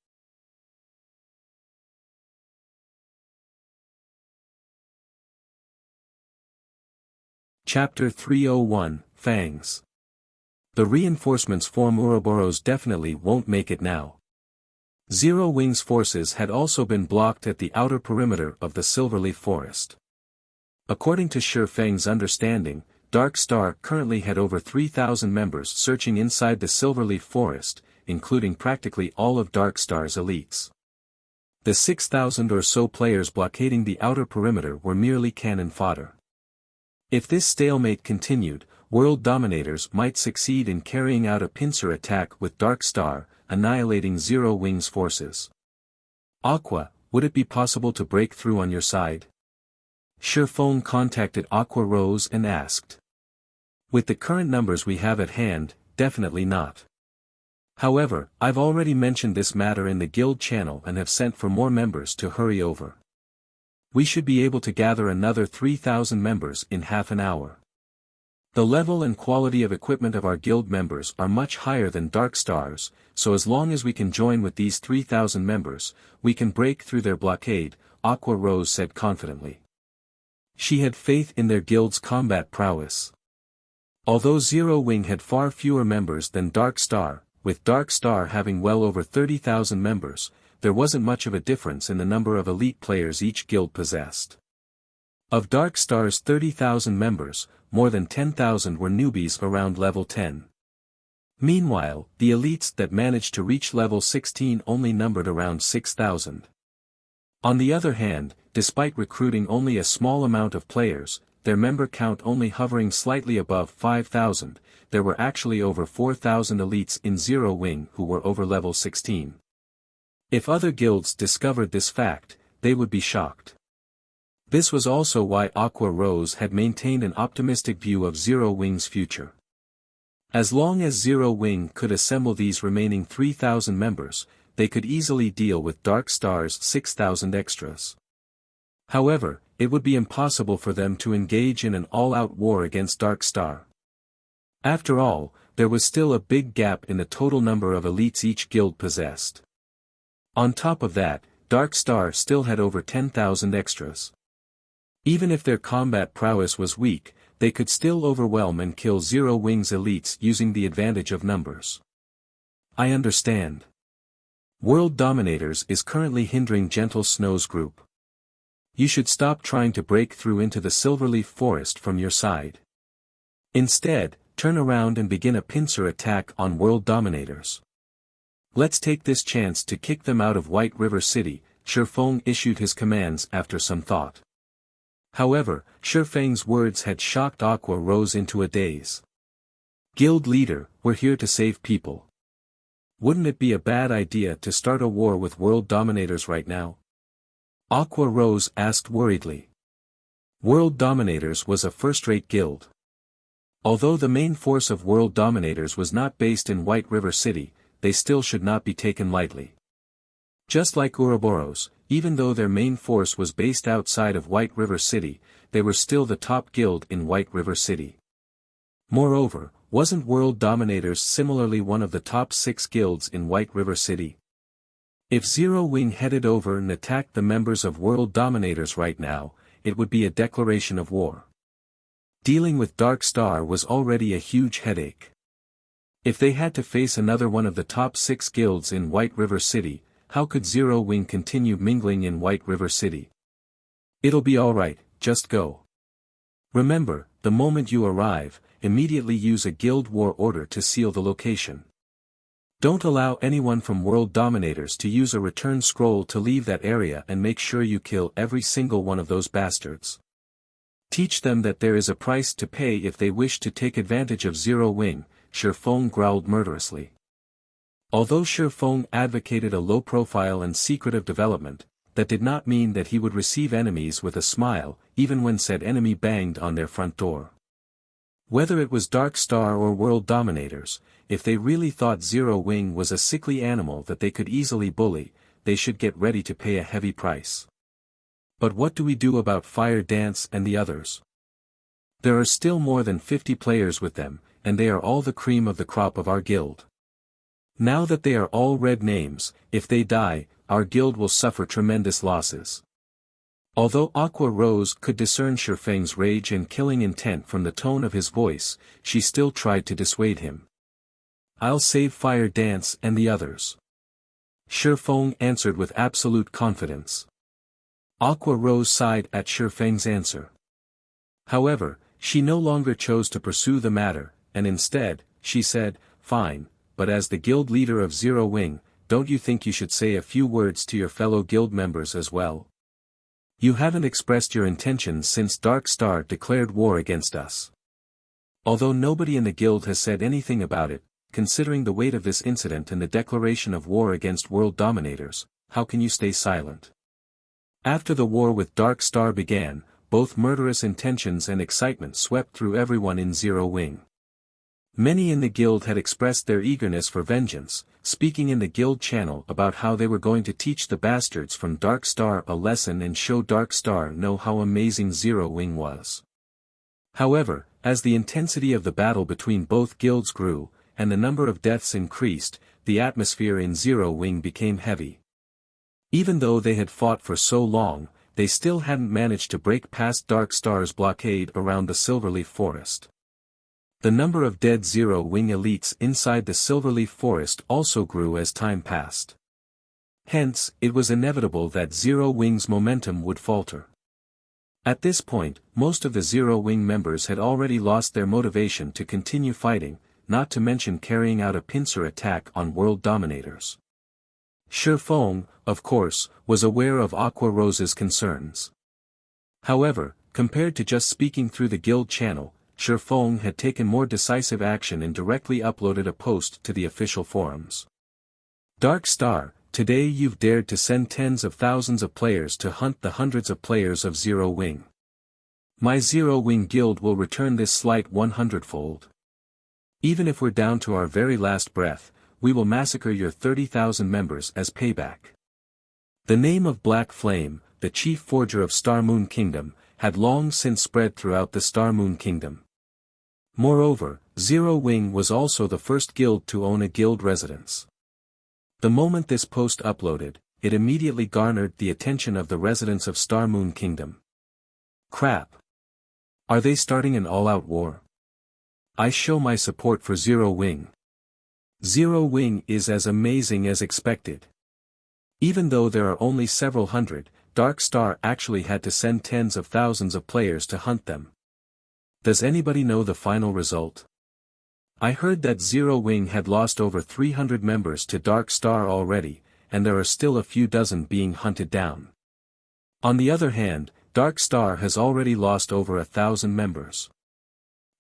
Chapter 301, Fangs. The reinforcements from Ouroboros definitely won't make it now. Zero Wing's forces had also been blocked at the outer perimeter of the Silverleaf Forest. According to Feng's understanding, Dark Star currently had over 3,000 members searching inside the Silverleaf Forest, including practically all of Dark Star's elites. The 6,000 or so players blockading the outer perimeter were merely cannon fodder. If this stalemate continued, world dominators might succeed in carrying out a pincer attack with Dark Star, annihilating Zero Wing's forces. Aqua, would it be possible to break through on your side? Feng contacted Aqua Rose and asked. With the current numbers we have at hand, definitely not. However, I've already mentioned this matter in the guild channel and have sent for more members to hurry over. We should be able to gather another 3,000 members in half an hour. The level and quality of equipment of our guild members are much higher than Dark Star's, so as long as we can join with these 3,000 members, we can break through their blockade, Aqua Rose said confidently. She had faith in their guild's combat prowess. Although Zero Wing had far fewer members than Dark Star, with Dark Star having well over 30,000 members, there wasn't much of a difference in the number of elite players each guild possessed. Of Dark Star's 30,000 members, more than 10,000 were newbies around level 10. Meanwhile, the elites that managed to reach level 16 only numbered around 6,000. On the other hand, despite recruiting only a small amount of players, their member count only hovering slightly above 5,000, there were actually over 4,000 elites in Zero Wing who were over level 16. If other guilds discovered this fact, they would be shocked. This was also why Aqua Rose had maintained an optimistic view of Zero Wing's future. As long as Zero Wing could assemble these remaining 3,000 members, they could easily deal with Dark Star's 6,000 extras. However, it would be impossible for them to engage in an all-out war against Dark Star. After all, there was still a big gap in the total number of elites each guild possessed. On top of that, Dark Star still had over 10,000 extras. Even if their combat prowess was weak, they could still overwhelm and kill Zero Wing's elites using the advantage of numbers. I understand. World Dominators is currently hindering Gentle Snow's group. You should stop trying to break through into the Silverleaf Forest from your side. Instead, turn around and begin a pincer attack on World Dominators. Let's take this chance to kick them out of White River City, Feng issued his commands after some thought. However, Feng's words had shocked Aqua Rose into a daze. Guild leader, we're here to save people. Wouldn't it be a bad idea to start a war with World Dominators right now? Aqua Rose asked worriedly. World Dominators was a first-rate guild. Although the main force of World Dominators was not based in White River City, they still should not be taken lightly. Just like Ouroboros, even though their main force was based outside of White River City, they were still the top guild in White River City. Moreover, wasn't World Dominators similarly one of the top 6 guilds in White River City? If Zero Wing headed over and attacked the members of World Dominators right now, it would be a declaration of war. Dealing with Dark Star was already a huge headache. If they had to face another one of the top 6 guilds in White River City, how could Zero Wing continue mingling in White River City? It'll be alright, just go. Remember, the moment you arrive, immediately use a guild war order to seal the location. Don't allow anyone from world dominators to use a return scroll to leave that area, and make sure you kill every single one of those bastards. Teach them that there is a price to pay if they wish to take advantage of Zero Wing, Feng growled murderously. Although Feng advocated a low-profile and secretive development, that did not mean that he would receive enemies with a smile, even when said enemy banged on their front door. Whether it was Dark Star or world dominators, if they really thought Zero Wing was a sickly animal that they could easily bully, they should get ready to pay a heavy price. But what do we do about Fire Dance and the others? There are still more than 50 players with them, and they are all the cream of the crop of our guild. Now that they are all red names, if they die, our guild will suffer tremendous losses. Although Aqua Rose could discern Feng's rage and killing intent from the tone of his voice, she still tried to dissuade him. I'll save Fire Dance and the others. Feng answered with absolute confidence. Aqua Rose sighed at Feng's answer. However, she no longer chose to pursue the matter, and instead, she said, "Fine, but as the guild leader of Zero Wing, don't you think you should say a few words to your fellow guild members as well? You haven't expressed your intentions since Dark Star declared war against us. Although nobody in the guild has said anything about it, considering the weight of this incident and the declaration of war against world dominators, how can you stay silent?" After the war with Dark Star began, both murderous intentions and excitement swept through everyone in Zero Wing. Many in the guild had expressed their eagerness for vengeance, speaking in the guild channel about how they were going to teach the bastards from Dark Star a lesson and show Dark Star know how amazing Zero Wing was. However, as the intensity of the battle between both guilds grew, and the number of deaths increased, the atmosphere in Zero Wing became heavy. Even though they had fought for so long, they still hadn't managed to break past Dark Star's blockade around the Silverleaf Forest. The number of dead Zero Wing elites inside the Silverleaf Forest also grew as time passed. Hence, it was inevitable that Zero Wing's momentum would falter. At this point, most of the Zero Wing members had already lost their motivation to continue fighting, not to mention carrying out a pincer attack on world dominators. Feng, of course, was aware of Aqua Rose's concerns. However, compared to just speaking through the guild channel, Feng had taken more decisive action and directly uploaded a post to the official forums. Dark Star, today you've dared to send tens of thousands of players to hunt the hundreds of players of Zero Wing. My Zero Wing guild will return this slight 100-fold. Even if we're down to our very last breath, we will massacre your 30,000 members as payback. The name of Black Flame, the chief forger of Star Moon Kingdom, had long since spread throughout the Star Moon Kingdom. Moreover, Zero Wing was also the first guild to own a guild residence. The moment this post uploaded, it immediately garnered the attention of the residents of Star Moon Kingdom. Crap! Are they starting an all-out war? I show my support for Zero Wing. Zero Wing is as amazing as expected. Even though there are only several hundred, Dark Star actually had to send tens of thousands of players to hunt them. Does anybody know the final result? I heard that Zero Wing had lost over 300 members to Dark Star already, and there are still a few dozen being hunted down. On the other hand, Dark Star has already lost over 1,000 members.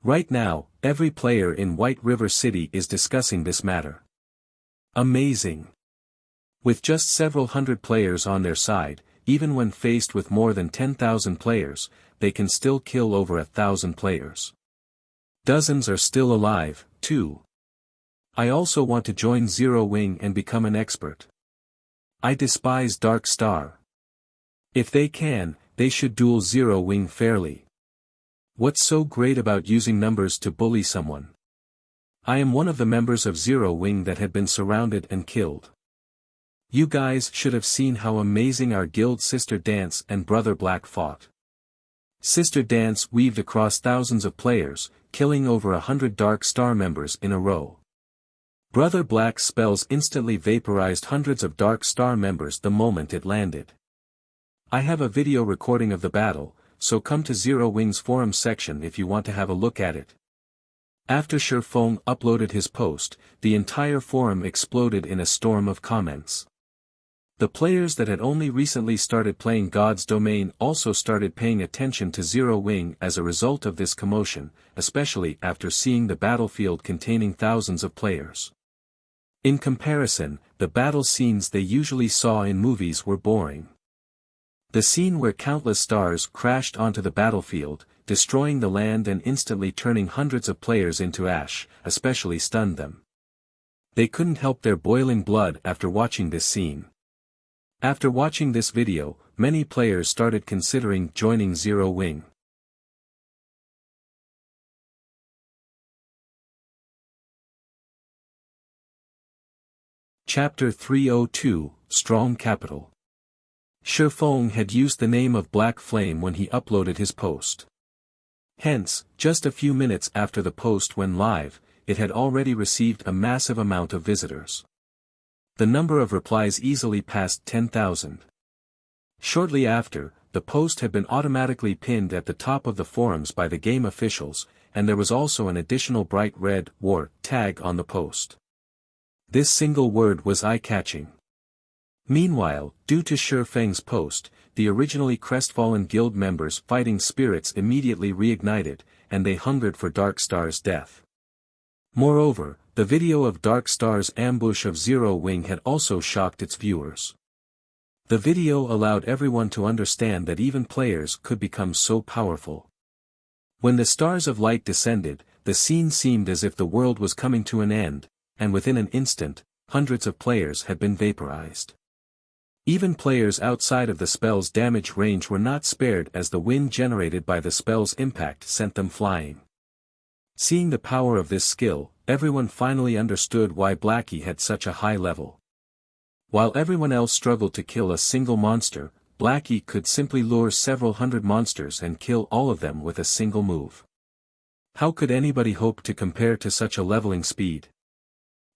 Right now, every player in White River City is discussing this matter. Amazing! With just several hundred players on their side, even when faced with more than 10,000 players, they can still kill over 1,000 players. Dozens are still alive, too. I also want to join Zero Wing and become an expert. I despise Dark Star. If they can, they should duel Zero Wing fairly. What's so great about using numbers to bully someone? I am one of the members of Zero Wing that had been surrounded and killed. You guys should have seen how amazing our guild Sister Dance and Brother Black fought. Sister Dance weaved across thousands of players, killing over 100 Dark Star members in a row. Brother Black's spells instantly vaporized hundreds of Dark Star members the moment it landed. I have a video recording of the battle, so come to Zero Wing's forum section if you want to have a look at it. After Feng uploaded his post, the entire forum exploded in a storm of comments. The players that had only recently started playing God's Domain also started paying attention to Zero Wing as a result of this commotion, especially after seeing the battlefield containing thousands of players. In comparison, the battle scenes they usually saw in movies were boring. The scene where countless stars crashed onto the battlefield, destroying the land and instantly turning hundreds of players into ash, especially stunned them. They couldn't help their boiling blood after watching this scene. After watching this video, many players started considering joining Zero Wing. Chapter 302, Strong Capital. Feng had used the name of Black Flame when he uploaded his post. Hence, just a few minutes after the post went live, it had already received a massive amount of visitors. The number of replies easily passed 10,000. Shortly after, the post had been automatically pinned at the top of the forums by the game officials, and there was also an additional bright red war tag on the post. This single word was eye-catching. Meanwhile, due to Feng's post, the originally crestfallen guild members' fighting spirits immediately reignited, and they hungered for Dark Star's death. Moreover, the video of Dark Star's ambush of Zero Wing had also shocked its viewers. The video allowed everyone to understand that even players could become so powerful. When the stars of light descended, the scene seemed as if the world was coming to an end, and within an instant, hundreds of players had been vaporized. Even players outside of the spell's damage range were not spared as the wind generated by the spell's impact sent them flying. Seeing the power of this skill, everyone finally understood why Blackie had such a high level. While everyone else struggled to kill a single monster, Blackie could simply lure several hundred monsters and kill all of them with a single move. How could anybody hope to compare to such a leveling speed?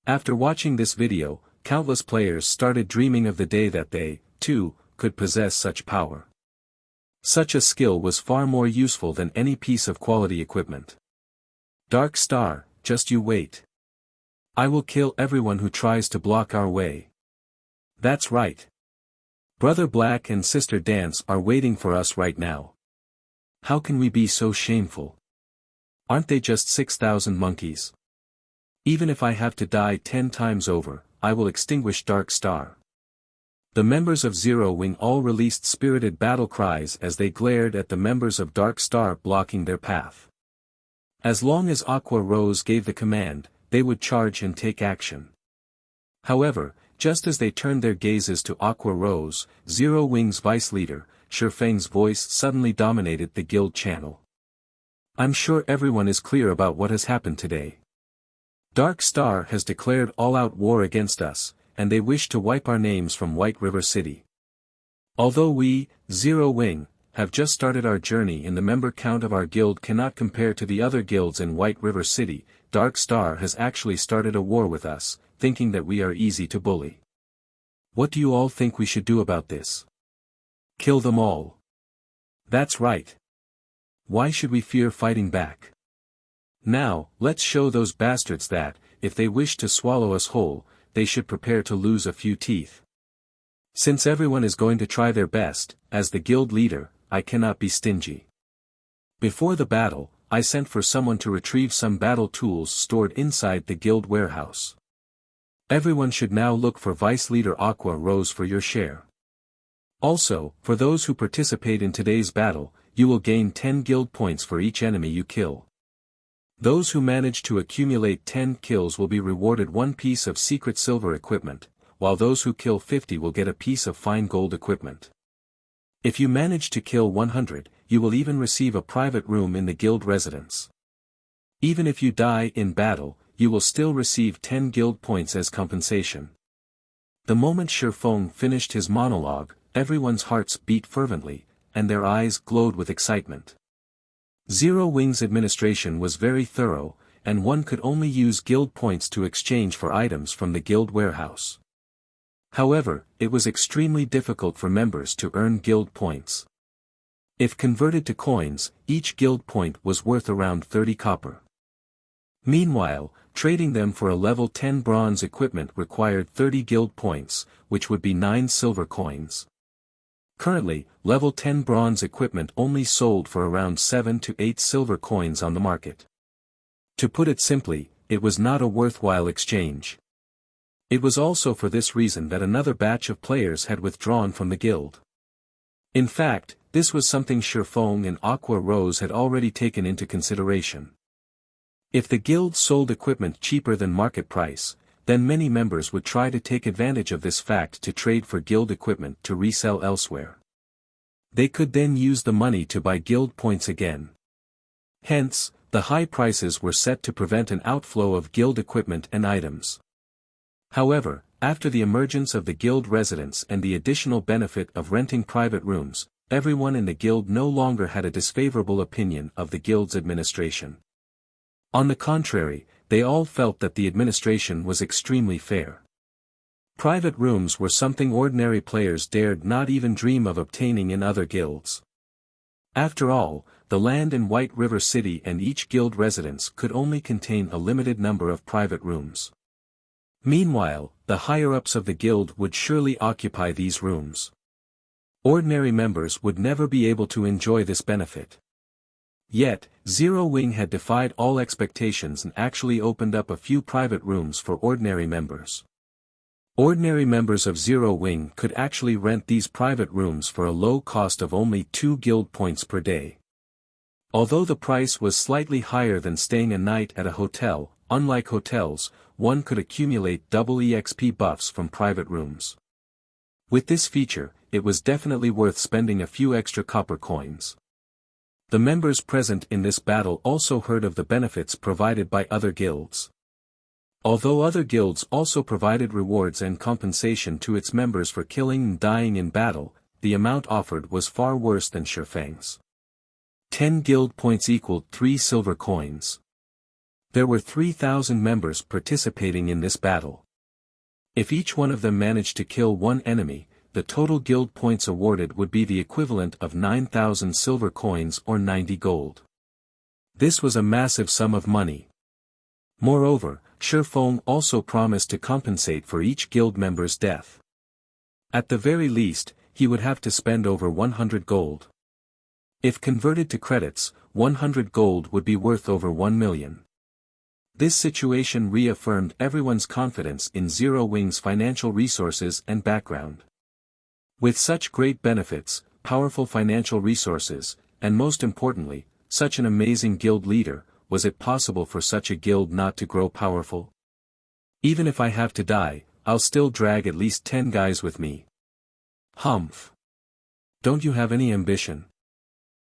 After watching this video, countless players started dreaming of the day that they, too, could possess such power. Such a skill was far more useful than any piece of quality equipment. Dark Star, just you wait. I will kill everyone who tries to block our way. That's right. Brother Black and Sister Dance are waiting for us right now. How can we be so shameful? Aren't they just 6,000 monkeys? Even if I have to die 10 times over, I will extinguish Dark Star. The members of Zero Wing all released spirited battle cries as they glared at the members of Dark Star blocking their path. As long as Aqua Rose gave the command, they would charge and take action. However, just as they turned their gazes to Aqua Rose, Zero Wing's vice leader, Feng's voice suddenly dominated the guild channel. I'm sure everyone is clear about what has happened today. Dark Star has declared all-out war against us, and they wish to wipe our names from White River City. Although we, Zero Wing, have just started our journey and the member count of our guild cannot compare to the other guilds in White River City, Dark Star has actually started a war with us, thinking that we are easy to bully. What do you all think we should do about this? Kill them all. That's right. Why should we fear fighting back? Now, let's show those bastards that, if they wish to swallow us whole, they should prepare to lose a few teeth. Since everyone is going to try their best, as the guild leader, I cannot be stingy. Before the battle, I sent for someone to retrieve some battle tools stored inside the guild warehouse. Everyone should now look for Vice Leader Aqua Rose for your share. Also, for those who participate in today's battle, you will gain 10 guild points for each enemy you kill. Those who manage to accumulate 10 kills will be rewarded one piece of secret silver equipment, while those who kill 50 will get a piece of fine gold equipment. If you manage to kill 100, you will even receive a private room in the guild residence. Even if you die in battle, you will still receive 10 guild points as compensation. The moment Feng finished his monologue, everyone's hearts beat fervently, and their eyes glowed with excitement. Zero Wing's administration was very thorough, and one could only use guild points to exchange for items from the guild warehouse. However, it was extremely difficult for members to earn guild points. If converted to coins, each guild point was worth around 30 copper. Meanwhile, trading them for a level 10 bronze equipment required 30 guild points, which would be 9 silver coins. Currently, level 10 bronze equipment only sold for around 7 to 8 silver coins on the market. To put it simply, it was not a worthwhile exchange. It was also for this reason that another batch of players had withdrawn from the guild. In fact, this was something Feng and Aqua Rose had already taken into consideration. If the guild sold equipment cheaper than market price, then many members would try to take advantage of this fact to trade for guild equipment to resell elsewhere. They could then use the money to buy guild points again. Hence, the high prices were set to prevent an outflow of guild equipment and items. However, after the emergence of the guild residents and the additional benefit of renting private rooms, everyone in the guild no longer had a disfavorable opinion of the guild's administration. On the contrary, they all felt that the administration was extremely fair. Private rooms were something ordinary players dared not even dream of obtaining in other guilds. After all, the land in White River City and each guild residence could only contain a limited number of private rooms. Meanwhile, the higher-ups of the guild would surely occupy these rooms. Ordinary members would never be able to enjoy this benefit. Yet, Zero Wing had defied all expectations and actually opened up a few private rooms for ordinary members. Ordinary members of Zero Wing could actually rent these private rooms for a low cost of only 2 guild points per day. Although the price was slightly higher than staying a night at a hotel, unlike hotels, one could accumulate double EXP buffs from private rooms. With this feature, it was definitely worth spending a few extra copper coins. The members present in this battle also heard of the benefits provided by other guilds. Although other guilds also provided rewards and compensation to its members for killing and dying in battle, the amount offered was far worse than Feng's. 10 guild points equaled 3 silver coins. There were 3,000 members participating in this battle. If each one of them managed to kill one enemy, the total guild points awarded would be the equivalent of 9,000 silver coins or 90 gold. This was a massive sum of money. Moreover, Feng also promised to compensate for each guild member's death. At the very least, he would have to spend over 100 gold. If converted to credits, 100 gold would be worth over 1 million. This situation reaffirmed everyone's confidence in Zero Wing's financial resources and background. With such great benefits, powerful financial resources, and most importantly, such an amazing guild leader, was it possible for such a guild not to grow powerful? Even if I have to die, I'll still drag at least 10 guys with me. Humph. Don't you have any ambition?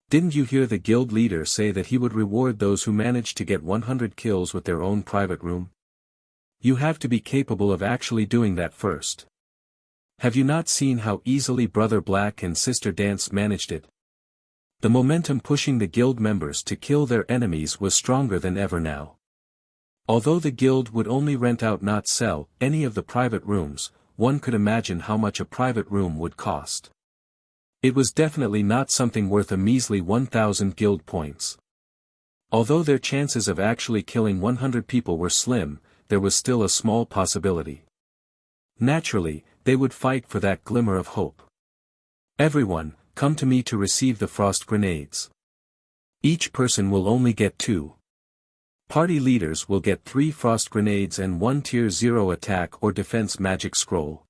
Didn't you hear the guild leader say that he would reward those who managed to get 100 kills with their own private room? You have to be capable of actually doing that first. Have you not seen how easily Brother Black and Sister Dance managed it? The momentum pushing the guild members to kill their enemies was stronger than ever now. Although the guild would only rent out not sell any of the private rooms, one could imagine how much a private room would cost. It was definitely not something worth a measly 1,000 guild points. Although their chances of actually killing 100 people were slim, there was still a small possibility. Naturally, they would fight for that glimmer of hope. Everyone, come to me to receive the frost grenades. Each person will only get 2. Party leaders will get 3 frost grenades and 1 tier 0 attack or defense magic scroll.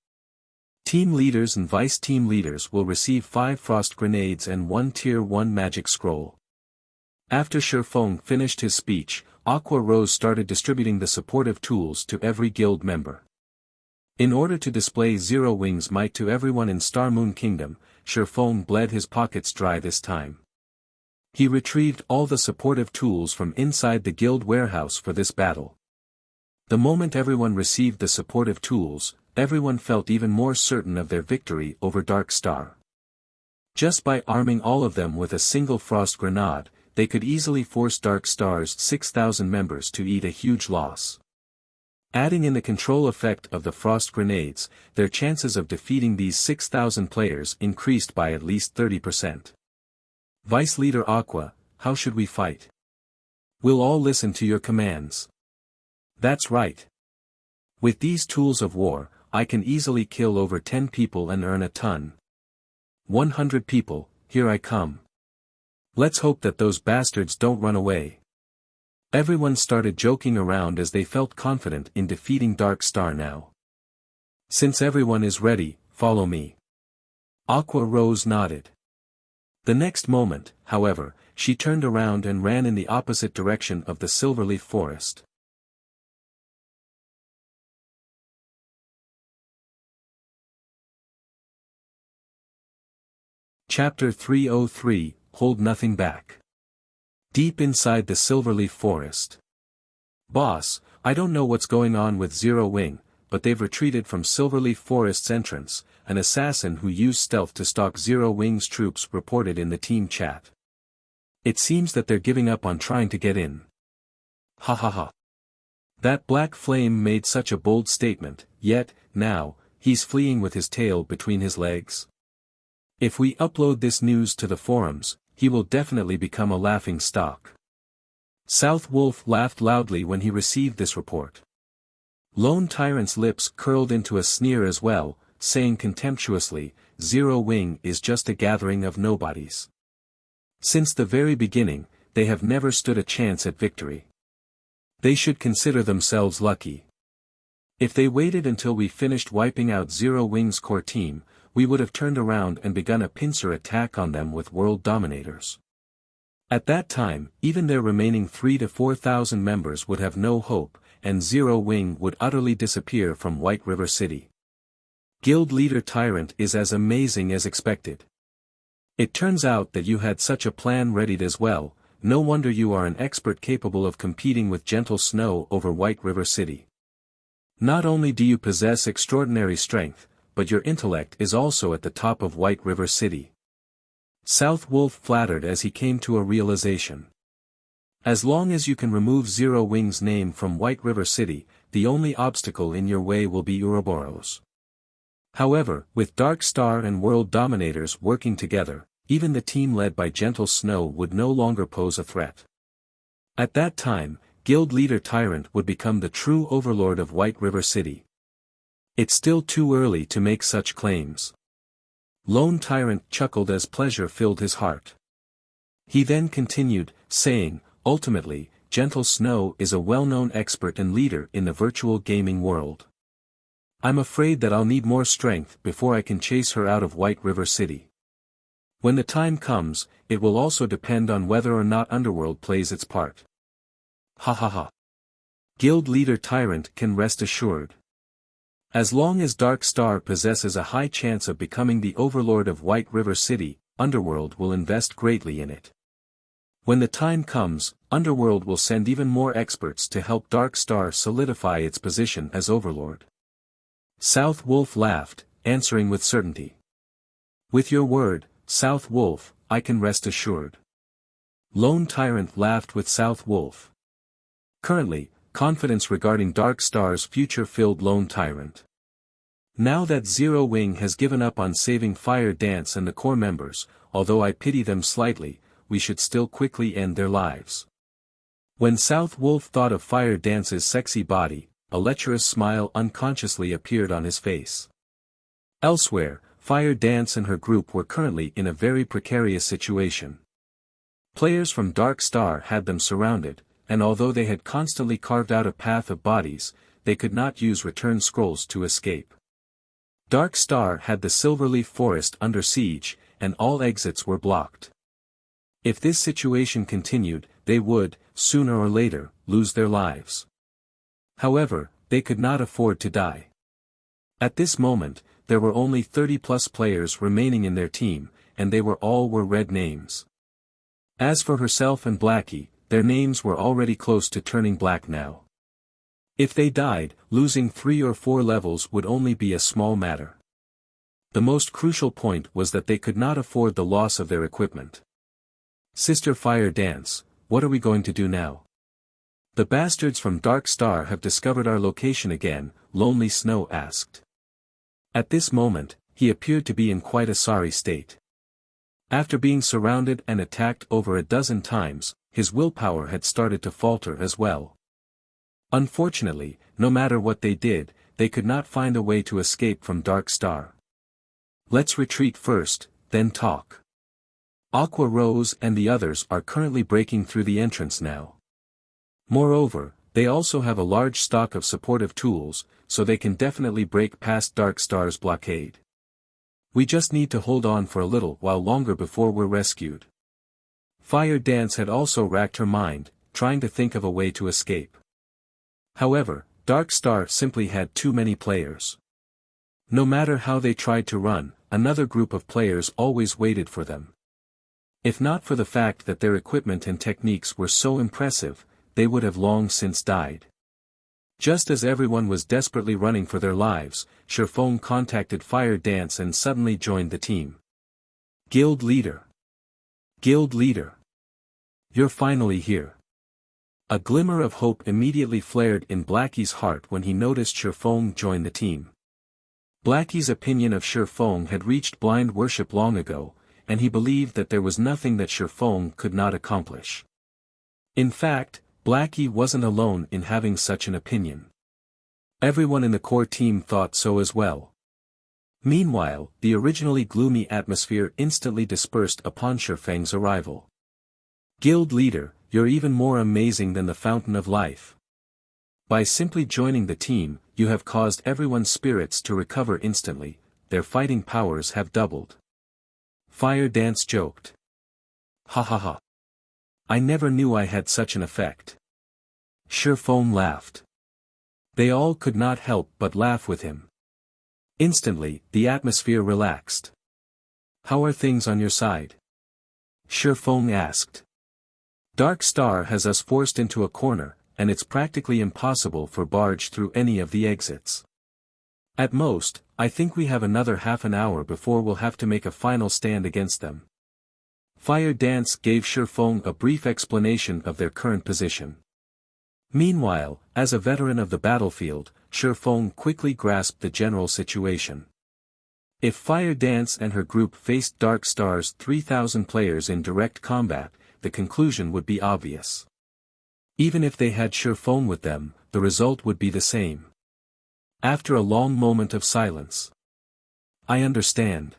Team leaders and vice team leaders will receive 5 frost grenades and 1 tier 1 magic scroll. After Feng finished his speech, Aqua Rose started distributing the supportive tools to every guild member. In order to display Zero Wing's might to everyone in Star Moon Kingdom, Feng bled his pockets dry this time. He retrieved all the supportive tools from inside the guild warehouse for this battle. The moment everyone received the supportive tools, everyone felt even more certain of their victory over Dark Star. Just by arming all of them with a single frost grenade, they could easily force Dark Star's 6,000 members to eat a huge loss. Adding in the control effect of the frost grenades, their chances of defeating these 6,000 players increased by at least 30%. Vice Leader Aqua, how should we fight? We'll all listen to your commands. That's right. With these tools of war, I can easily kill over 10 people and earn a ton. 100 people, here I come. Let's hope that those bastards don't run away. Everyone started joking around as they felt confident in defeating Dark Star now. Since everyone is ready, follow me. Aqua Rose nodded. The next moment, however, she turned around and ran in the opposite direction of the Silverleaf Forest. Chapter 303, Hold Nothing Back. Deep inside the Silverleaf Forest. Boss, I don't know what's going on with Zero Wing, but they've retreated from Silverleaf Forest's entrance, an assassin who used stealth to stalk Zero Wing's troops reported in the team chat. It seems that they're giving up on trying to get in. Ha ha ha. That black flame made such a bold statement, yet, now, he's fleeing with his tail between his legs. If we upload this news to the forums, he will definitely become a laughing stock. South Wolf laughed loudly when he received this report. Lone Tyrant's lips curled into a sneer as well, saying contemptuously, Zero Wing is just a gathering of nobodies. Since the very beginning, they have never stood a chance at victory. They should consider themselves lucky. If they waited until we finished wiping out Zero Wing's core team, we would have turned around and begun a pincer attack on them with world dominators. At that time, even their remaining 3,000 to 4,000 members would have no hope, and Zero Wing would utterly disappear from White River City. Guild Leader Tyrant is as amazing as expected. It turns out that you had such a plan readied as well, no wonder you are an expert capable of competing with Gentle Snow over White River City. Not only do you possess extraordinary strength, but your intellect is also at the top of White River City. South Wolf flattered as he came to a realization. As long as you can remove Zero Wing's name from White River City, the only obstacle in your way will be Ouroboros. However, with Dark Star and World Dominators working together, even the team led by Gentle Snow would no longer pose a threat. At that time, Guild Leader Tyrant would become the true overlord of White River City. It's still too early to make such claims. Lone Tyrant chuckled as pleasure filled his heart. He then continued, saying, ultimately, Gentle Snow is a well-known expert and leader in the virtual gaming world. I'm afraid that I'll need more strength before I can chase her out of White River City. When the time comes, it will also depend on whether or not Underworld plays its part. Ha ha ha. Guild Leader Tyrant can rest assured. As long as Dark Star possesses a high chance of becoming the overlord of White River City, Underworld will invest greatly in it. When the time comes, Underworld will send even more experts to help Dark Star solidify its position as overlord. South Wolf laughed, answering with certainty. With your word, South Wolf, I can rest assured. Lone Tyrant laughed with South Wolf. Currently, confidence regarding Dark Star's future filled Lone Tyrant. Now that Zero Wing has given up on saving Fire Dance and the core members, although I pity them slightly, we should still quickly end their lives. When South Wolf thought of Fire Dance's sexy body, a lecherous smile unconsciously appeared on his face. Elsewhere, Fire Dance and her group were currently in a very precarious situation. Players from Dark Star had them surrounded, and although they had constantly carved out a path of bodies, they could not use return scrolls to escape. Dark Star had the Silverleaf Forest under siege, and all exits were blocked. If this situation continued, they would, sooner or later, lose their lives. However, they could not afford to die. At this moment, there were only 30+ players remaining in their team, and they were all red names. As for herself and Blackie, their names were already close to turning black now. If they died, losing 3 or 4 levels would only be a small matter. The most crucial point was that they could not afford the loss of their equipment. Sister Fire Dance, what are we going to do now? The bastards from Dark Star have discovered our location again, Lonely Snow asked. At this moment, he appeared to be in quite a sorry state. After being surrounded and attacked over a dozen times, his willpower had started to falter as well. Unfortunately, no matter what they did, they could not find a way to escape from Dark Star. Let's retreat first, then talk. Aqua Rose and the others are currently breaking through the entrance now. Moreover, they also have a large stock of supportive tools, so they can definitely break past Dark Star's blockade. We just need to hold on for a little while longer before we're rescued. Fire Dance had also racked her mind, trying to think of a way to escape. However, Dark Star simply had too many players. No matter how they tried to run, another group of players always waited for them. If not for the fact that their equipment and techniques were so impressive, they would have long since died. Just as everyone was desperately running for their lives, Feng contacted Fire Dance and suddenly joined the team. Guild Leader. Guild Leader. You're finally here. A glimmer of hope immediately flared in Blackie's heart when he noticed Feng join the team. Blackie's opinion of Feng had reached blind worship long ago, and he believed that there was nothing that Feng could not accomplish. In fact, Blackie wasn't alone in having such an opinion. Everyone in the core team thought so as well. Meanwhile, the originally gloomy atmosphere instantly dispersed upon Feng's arrival. Guild Leader, you're even more amazing than the Fountain of Life. By simply joining the team, you have caused everyone's spirits to recover instantly, their fighting powers have doubled. Fire Dance joked. Ha ha ha. I never knew I had such an effect. Feng laughed. They all could not help but laugh with him. Instantly, the atmosphere relaxed. How are things on your side? Feng asked. Dark Star has us forced into a corner, and it's practically impossible for barge through any of the exits. At most, I think we have another half an hour before we'll have to make a final stand against them. Fire Dance gave Feng a brief explanation of their current position. Meanwhile, as a veteran of the battlefield, Feng quickly grasped the general situation. If Fire Dance and her group faced Dark Star's 3,000 players in direct combat, the conclusion would be obvious. Even if they had Feng with them, the result would be the same. After a long moment of silence. I understand.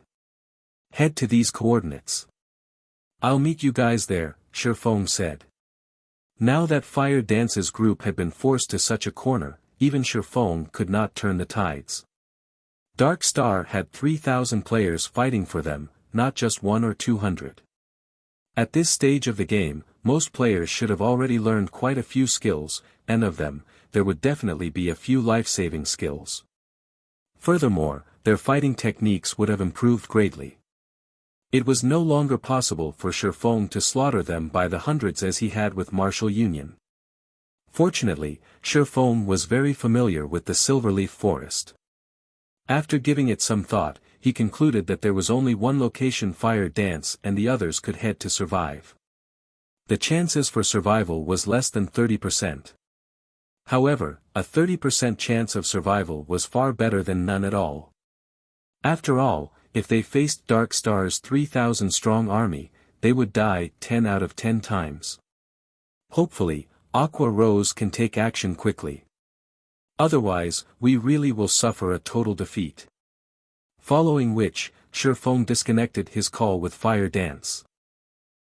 Head to these coordinates. I'll meet you guys there, Feng said. Now that Fire Dance's group had been forced to such a corner, even Feng could not turn the tides. Dark Star had 3,000 players fighting for them, not just 100 or 200. At this stage of the game, most players should have already learned quite a few skills, and of them, there would definitely be a few life-saving skills. Furthermore, their fighting techniques would have improved greatly. It was no longer possible for Feng to slaughter them by the hundreds as he had with Martial Union. Fortunately, Feng was very familiar with the Silverleaf Forest. After giving it some thought, he concluded that there was only one location Fire Dance and the others could head to survive. The chances for survival was less than 30%. However, a 30% chance of survival was far better than none at all. After all, if they faced Dark Star's 3,000 strong army, they would die 10 out of 10 times. Hopefully, Aqua Rose can take action quickly. Otherwise, we really will suffer a total defeat. Following which, Feng disconnected his call with Fire Dance.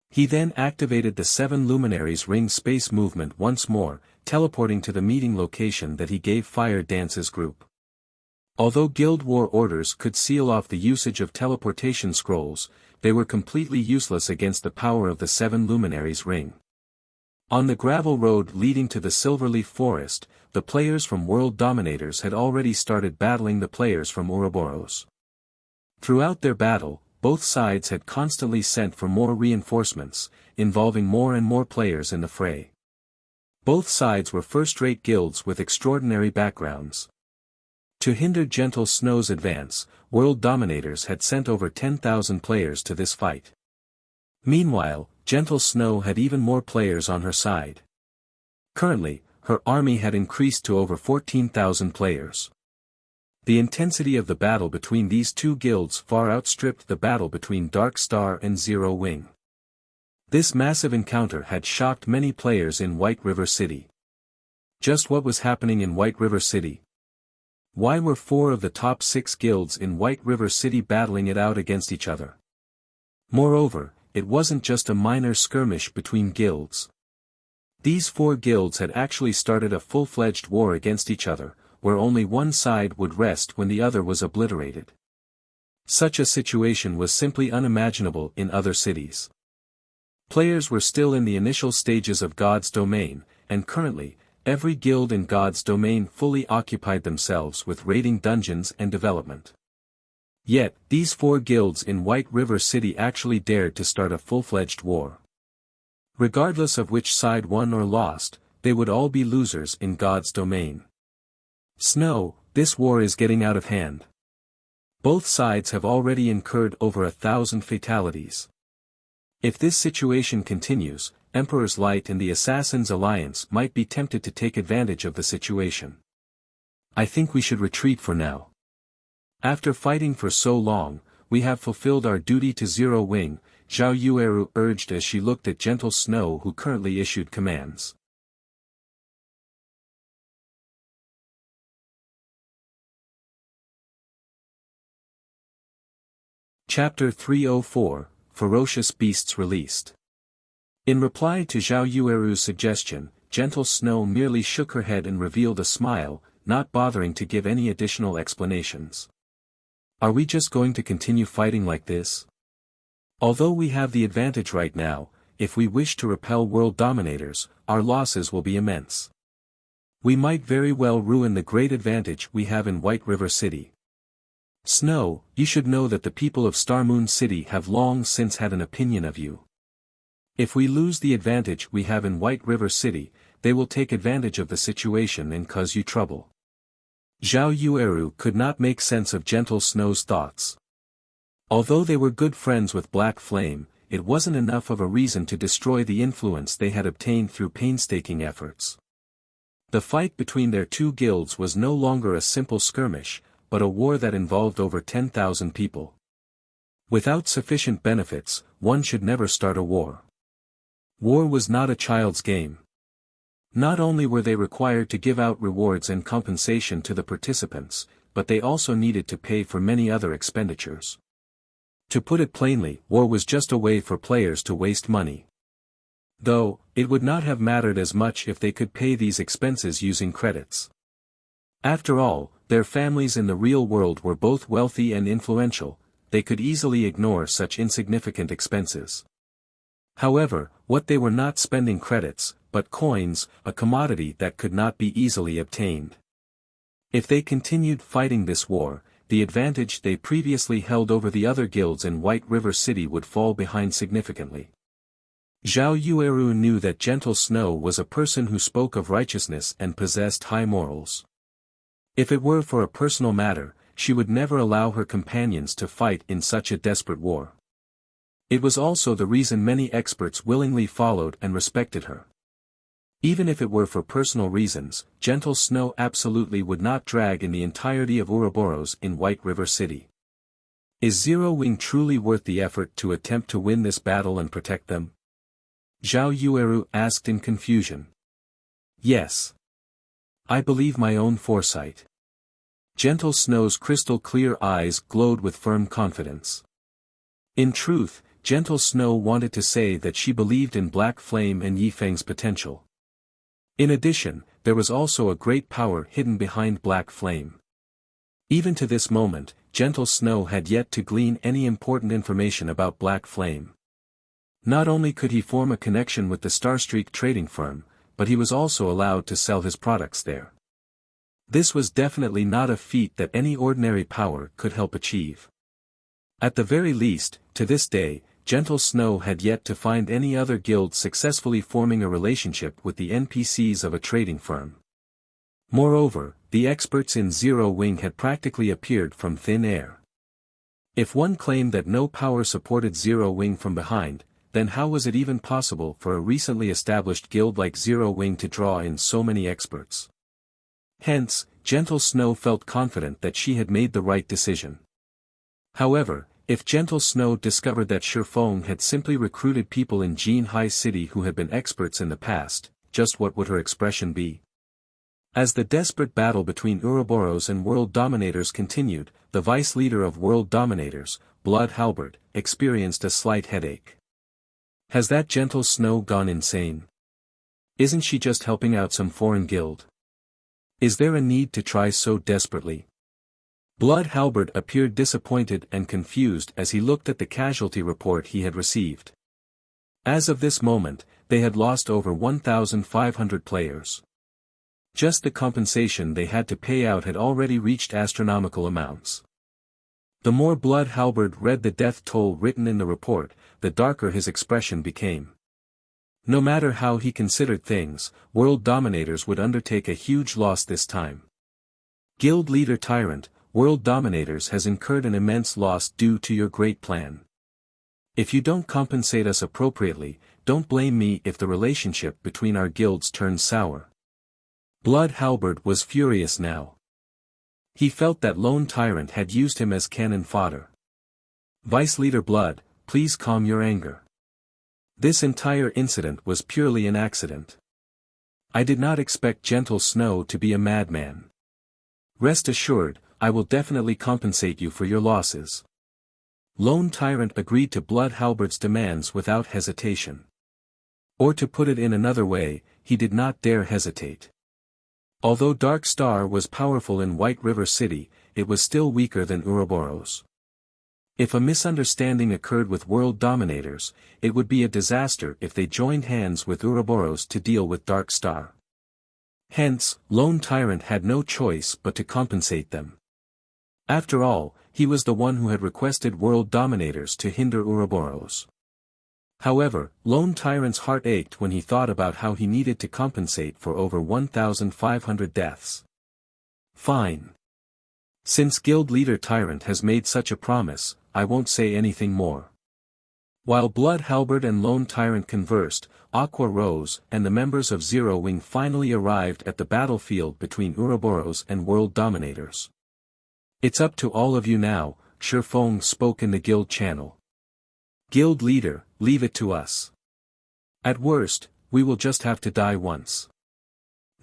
He then activated the 7 Luminaries Ring space movement once more, teleporting to the meeting location that he gave Fire Dance's group. Although Guild War orders could seal off the usage of teleportation scrolls, they were completely useless against the power of the 7 Luminaries Ring. On the gravel road leading to the Silverleaf Forest, the players from World Dominators had already started battling the players from Ouroboros. Throughout their battle, both sides had constantly sent for more reinforcements, involving more and more players in the fray. Both sides were first-rate guilds with extraordinary backgrounds. To hinder Gentle Snow's advance, World Dominators had sent over 10,000 players to this fight. Meanwhile, Gentle Snow had even more players on her side. Currently, her army had increased to over 14,000 players. The intensity of the battle between these two guilds far outstripped the battle between Dark Star and Zero Wing. This massive encounter had shocked many players in White River City. Just what was happening in White River City? Why were 4 of the top 6 guilds in White River City battling it out against each other? Moreover, it wasn't just a minor skirmish between guilds. These 4 guilds had actually started a full-fledged war against each other, where only one side would rest when the other was obliterated. Such a situation was simply unimaginable in other cities. Players were still in the initial stages of God's domain, and currently, every guild in God's domain fully occupied themselves with raiding dungeons and development. Yet, these 4 guilds in White River City actually dared to start a full-fledged war. Regardless of which side won or lost, they would all be losers in God's domain. Snow, this war is getting out of hand. Both sides have already incurred over 1,000 fatalities. If this situation continues, Emperor's Light and the Assassins' Alliance might be tempted to take advantage of the situation. I think we should retreat for now. After fighting for so long, we have fulfilled our duty to Zero Wing, Zhao Yueru urged as she looked at Gentle Snow, who currently issued commands. Chapter 304, Ferocious Beasts Released. In reply to Zhao Yueru's suggestion, Gentle Snow merely shook her head and revealed a smile, not bothering to give any additional explanations. Are we just going to continue fighting like this? Although we have the advantage right now, if we wish to repel world dominators, our losses will be immense. We might very well ruin the great advantage we have in White River City. Snow, you should know that the people of Starmoon City have long since had an opinion of you. If we lose the advantage we have in White River City, they will take advantage of the situation and cause you trouble. Zhao Yueru could not make sense of Gentle Snow's thoughts. Although they were good friends with Black Flame, it wasn't enough of a reason to destroy the influence they had obtained through painstaking efforts. The fight between their 2 guilds was no longer a simple skirmish, but a war that involved over 10,000 people. Without sufficient benefits, one should never start a war. War was not a child's game. Not only were they required to give out rewards and compensation to the participants, but they also needed to pay for many other expenditures. To put it plainly, war was just a way for players to waste money. Though, it would not have mattered as much if they could pay these expenses using credits. After all, their families in the real world were both wealthy and influential, they could easily ignore such insignificant expenses. However, what they were not spending credits, but coins, a commodity that could not be easily obtained. If they continued fighting this war, the advantage they previously held over the other guilds in White River City would fall behind significantly. Zhao Yueru knew that Gentle Snow was a person who spoke of righteousness and possessed high morals. If it were for a personal matter, she would never allow her companions to fight in such a desperate war. It was also the reason many experts willingly followed and respected her. Even if it were for personal reasons, Gentle Snow absolutely would not drag in the entirety of Ouroboros in White River City. Is Zero Wing truly worth the effort to attempt to win this battle and protect them? Zhao Yueru asked in confusion. Yes. I believe my own foresight. Gentle Snow's crystal-clear eyes glowed with firm confidence. In truth, Gentle Snow wanted to say that she believed in Black Flame and Yifeng's potential. In addition, there was also a great power hidden behind Black Flame. Even to this moment, Gentle Snow had yet to glean any important information about Black Flame. Not only could he form a connection with the Starstreak trading firm, but he was also allowed to sell his products there. This was definitely not a feat that any ordinary power could help achieve. At the very least, to this day, Gentle Snow had yet to find any other guild successfully forming a relationship with the NPCs of a trading firm. Moreover, the experts in Zero Wing had practically appeared from thin air. If one claimed that no power supported Zero Wing from behind, then how was it even possible for a recently established guild like Zero Wing to draw in so many experts? Hence, Gentle Snow felt confident that she had made the right decision. However, if Gentle Snow discovered that Feng had simply recruited people in Jinhai City who had been experts in the past, just what would her expression be? As the desperate battle between Ouroboros and World Dominators continued, the vice leader of World Dominators, Blood Halberd, experienced a slight headache. Has that gentle Snow gone insane? Isn't she just helping out some foreign guild? Is there a need to try so desperately? Blood Halberd appeared disappointed and confused as he looked at the casualty report he had received. As of this moment, they had lost over 1,500 players. Just the compensation they had to pay out had already reached astronomical amounts. The more Blood Halberd read the death toll written in the report, the darker his expression became. No matter how he considered things, World Dominators would undertake a huge loss this time. Guild Leader Tyrant, World Dominators has incurred an immense loss due to your great plan. If you don't compensate us appropriately, don't blame me if the relationship between our guilds turns sour. Blood Halberd was furious now. He felt that Lone Tyrant had used him as cannon fodder. Vice Leader Blood, please calm your anger. This entire incident was purely an accident. I did not expect Gentle Snow to be a madman. Rest assured, I will definitely compensate you for your losses. Lone Tyrant agreed to Blood Halberd's demands without hesitation. Or to put it in another way, he did not dare hesitate. Although Dark Star was powerful in White River City, it was still weaker than Ouroboros. If a misunderstanding occurred with World Dominators, it would be a disaster if they joined hands with Ouroboros to deal with Dark Star. Hence, Lone Tyrant had no choice but to compensate them. After all, he was the one who had requested World Dominators to hinder Ouroboros. However, Lone Tyrant's heart ached when he thought about how he needed to compensate for over 1,500 deaths. Fine. Since Guild Leader Tyrant has made such a promise, I won't say anything more. While Blood Halberd and Lone Tyrant conversed, Aqua Rose and the members of Zero Wing finally arrived at the battlefield between Ouroboros and World Dominators. It's up to all of you now, Feng spoke in the guild channel. Guild Leader, leave it to us. At worst, we will just have to die once.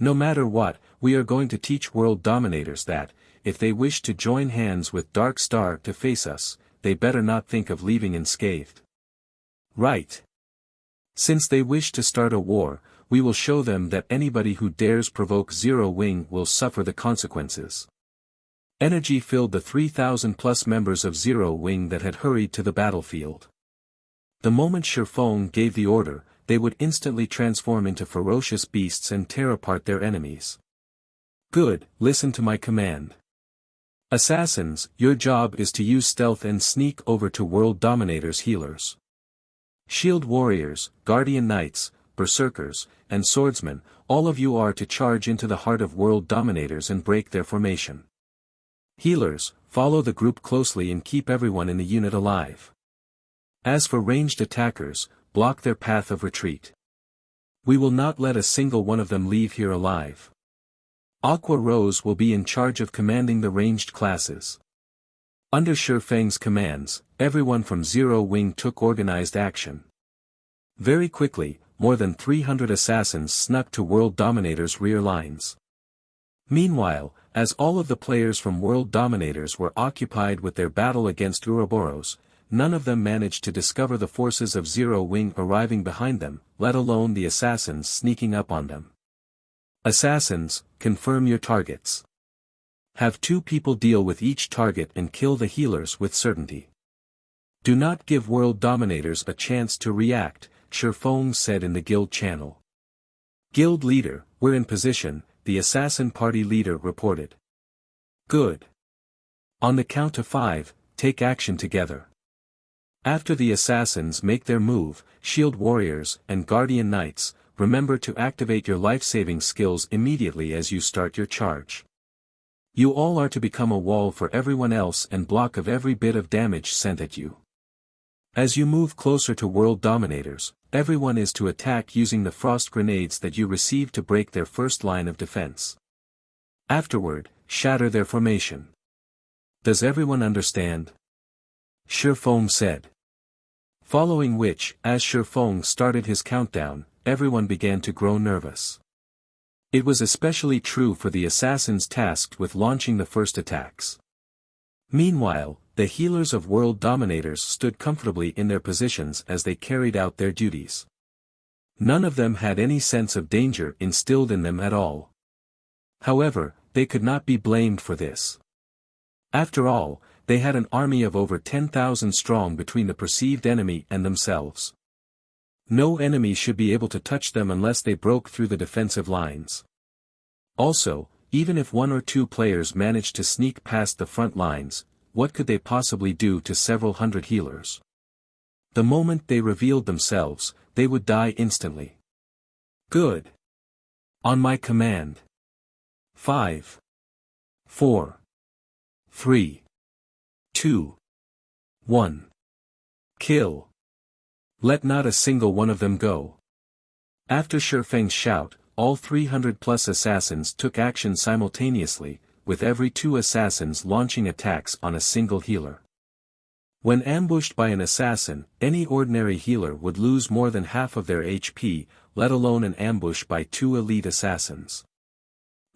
No matter what, we are going to teach World Dominators that, if they wish to join hands with Dark Star to face us, they better not think of leaving unscathed. Right. Since they wish to start a war, we will show them that anybody who dares provoke Zero Wing will suffer the consequences. Energy filled the 3,000+ members of Zero Wing that had hurried to the battlefield. The moment Feng gave the order, they would instantly transform into ferocious beasts and tear apart their enemies. Good, listen to my command. Assassins, your job is to use stealth and sneak over to World Dominators' healers. Shield Warriors, Guardian Knights, Berserkers, and Swordsmen, all of you are to charge into the heart of World Dominators and break their formation. Healers, follow the group closely and keep everyone in the unit alive. As for ranged attackers, block their path of retreat. We will not let a single one of them leave here alive. Aqua Rose will be in charge of commanding the ranged classes. Under Feng's commands, everyone from Zero Wing took organized action. Very quickly, more than 300 assassins snuck to World Dominators' rear lines. Meanwhile, as all of the players from World Dominators were occupied with their battle against Ouroboros, none of them managed to discover the forces of Zero Wing arriving behind them, let alone the assassins sneaking up on them. Assassins, confirm your targets. Have 2 people deal with each target and kill the healers with certainty. Do not give World Dominators a chance to react, Feng said in the guild channel. Guild Leader, we're in position, the assassin party leader reported. Good. On the count of 5, take action together. After the assassins make their move, Shield Warriors and Guardian Knights, remember to activate your life-saving skills immediately as you start your charge. You all are to become a wall for everyone else and block of every bit of damage sent at you. As you move closer to World Dominators, everyone is to attack using the frost grenades that you receive to break their first line of defense. Afterward, shatter their formation. Does everyone understand? Feng said. Following which, as Feng started his countdown, everyone began to grow nervous. It was especially true for the assassins tasked with launching the first attacks. Meanwhile, the healers of world dominators stood comfortably in their positions as they carried out their duties. None of them had any sense of danger instilled in them at all. However, they could not be blamed for this. After all, they had an army of over 10,000 strong between the perceived enemy and themselves. No enemy should be able to touch them unless they broke through the defensive lines. Also, even if one or two players managed to sneak past the front lines, what could they possibly do to several hundred healers? The moment they revealed themselves, they would die instantly. Good. On my command. 5. 4. 3. 2. 1. Kill. Let not a single one of them go. After Feng's shout, all 300+ assassins took action simultaneously, with every 2 assassins launching attacks on a single healer. When ambushed by an assassin, any ordinary healer would lose more than half of their HP, let alone an ambush by 2 elite assassins.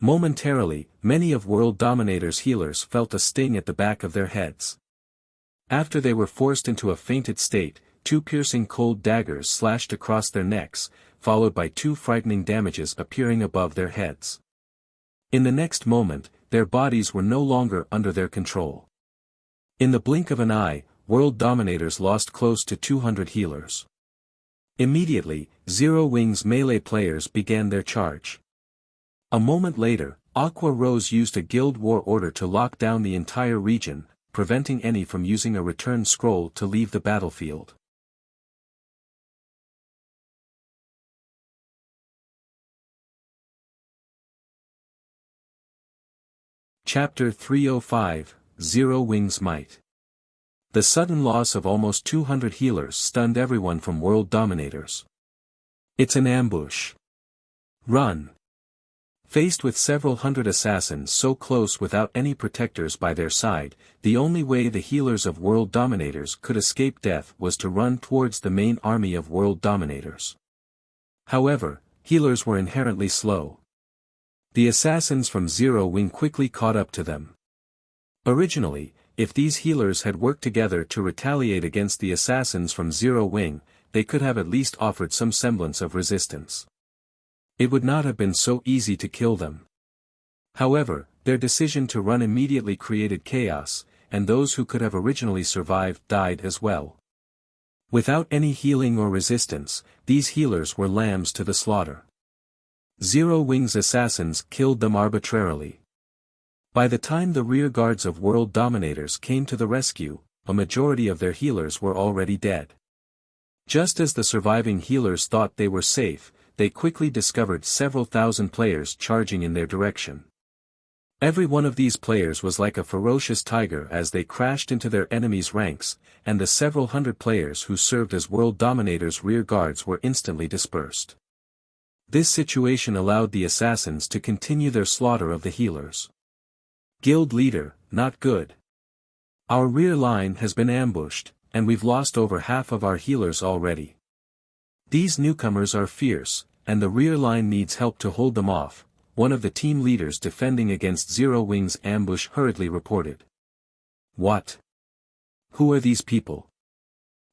Momentarily, many of World Dominator's healers felt a sting at the back of their heads. After they were forced into a fainted state, 2 piercing cold daggers slashed across their necks, followed by 2 frightening damages appearing above their heads. In the next moment, their bodies were no longer under their control. In the blink of an eye, World Dominators lost close to 200 healers. Immediately, Zero Wing's melee players began their charge. A moment later, Aqua Rose used a guild war order to lock down the entire region, preventing any from using a return scroll to leave the battlefield. Chapter 305, Zero Wing's Might. The sudden loss of almost 200 healers stunned everyone from World Dominators. It's an ambush. Run. Faced with several hundred assassins so close without any protectors by their side, the only way the healers of World Dominators could escape death was to run towards the main army of World Dominators. However, healers were inherently slow. The assassins from Zero Wing quickly caught up to them. Originally, if these healers had worked together to retaliate against the assassins from Zero Wing, they could have at least offered some semblance of resistance. It would not have been so easy to kill them. However, their decision to run immediately created chaos, and those who could have originally survived died as well. Without any healing or resistance, these healers were lambs to the slaughter. Zero Wing's assassins killed them arbitrarily. By the time the rear guards of World Dominators came to the rescue, a majority of their healers were already dead. Just as the surviving healers thought they were safe, they quickly discovered several thousand players charging in their direction. Every one of these players was like a ferocious tiger as they crashed into their enemies' ranks, and the several hundred players who served as World Dominators' rear guards were instantly dispersed. This situation allowed the assassins to continue their slaughter of the healers. Guild leader, not good. Our rear line has been ambushed, and we've lost over half of our healers already. These newcomers are fierce, and the rear line needs help to hold them off, one of the team leaders defending against Zero Wing's ambush hurriedly reported. What? Who are these people?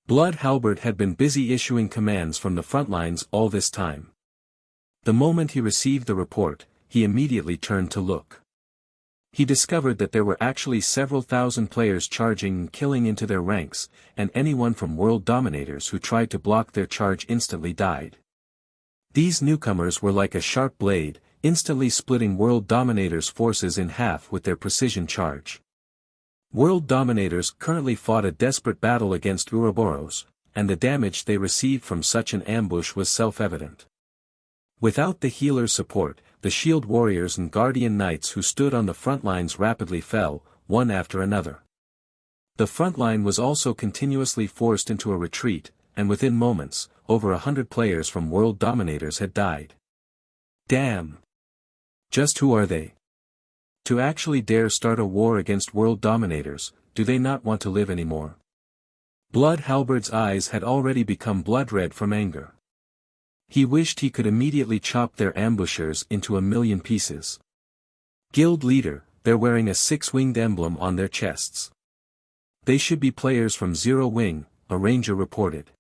Blood Halberd had been busy issuing commands from the front lines all this time. The moment he received the report, he immediately turned to look. He discovered that there were actually several thousand players charging and killing into their ranks, and anyone from World Dominators who tried to block their charge instantly died. These newcomers were like a sharp blade, instantly splitting World Dominators' forces in half with their precision charge. World Dominators currently fought a desperate battle against Ouroboros, and the damage they received from such an ambush was self-evident. Without the healer's support, the shield warriors and guardian knights who stood on the front lines rapidly fell, one after another. The front line was also continuously forced into a retreat, and within moments, over 100 players from World Dominators had died. Damn! Just who are they? To actually dare start a war against World Dominators, do they not want to live anymore? Blood Halberd's eyes had already become blood red from anger. He wished he could immediately chop their ambushers into a million pieces. Guild leader, they're wearing a six-winged emblem on their chests. They should be players from Zero Wing, a ranger reported.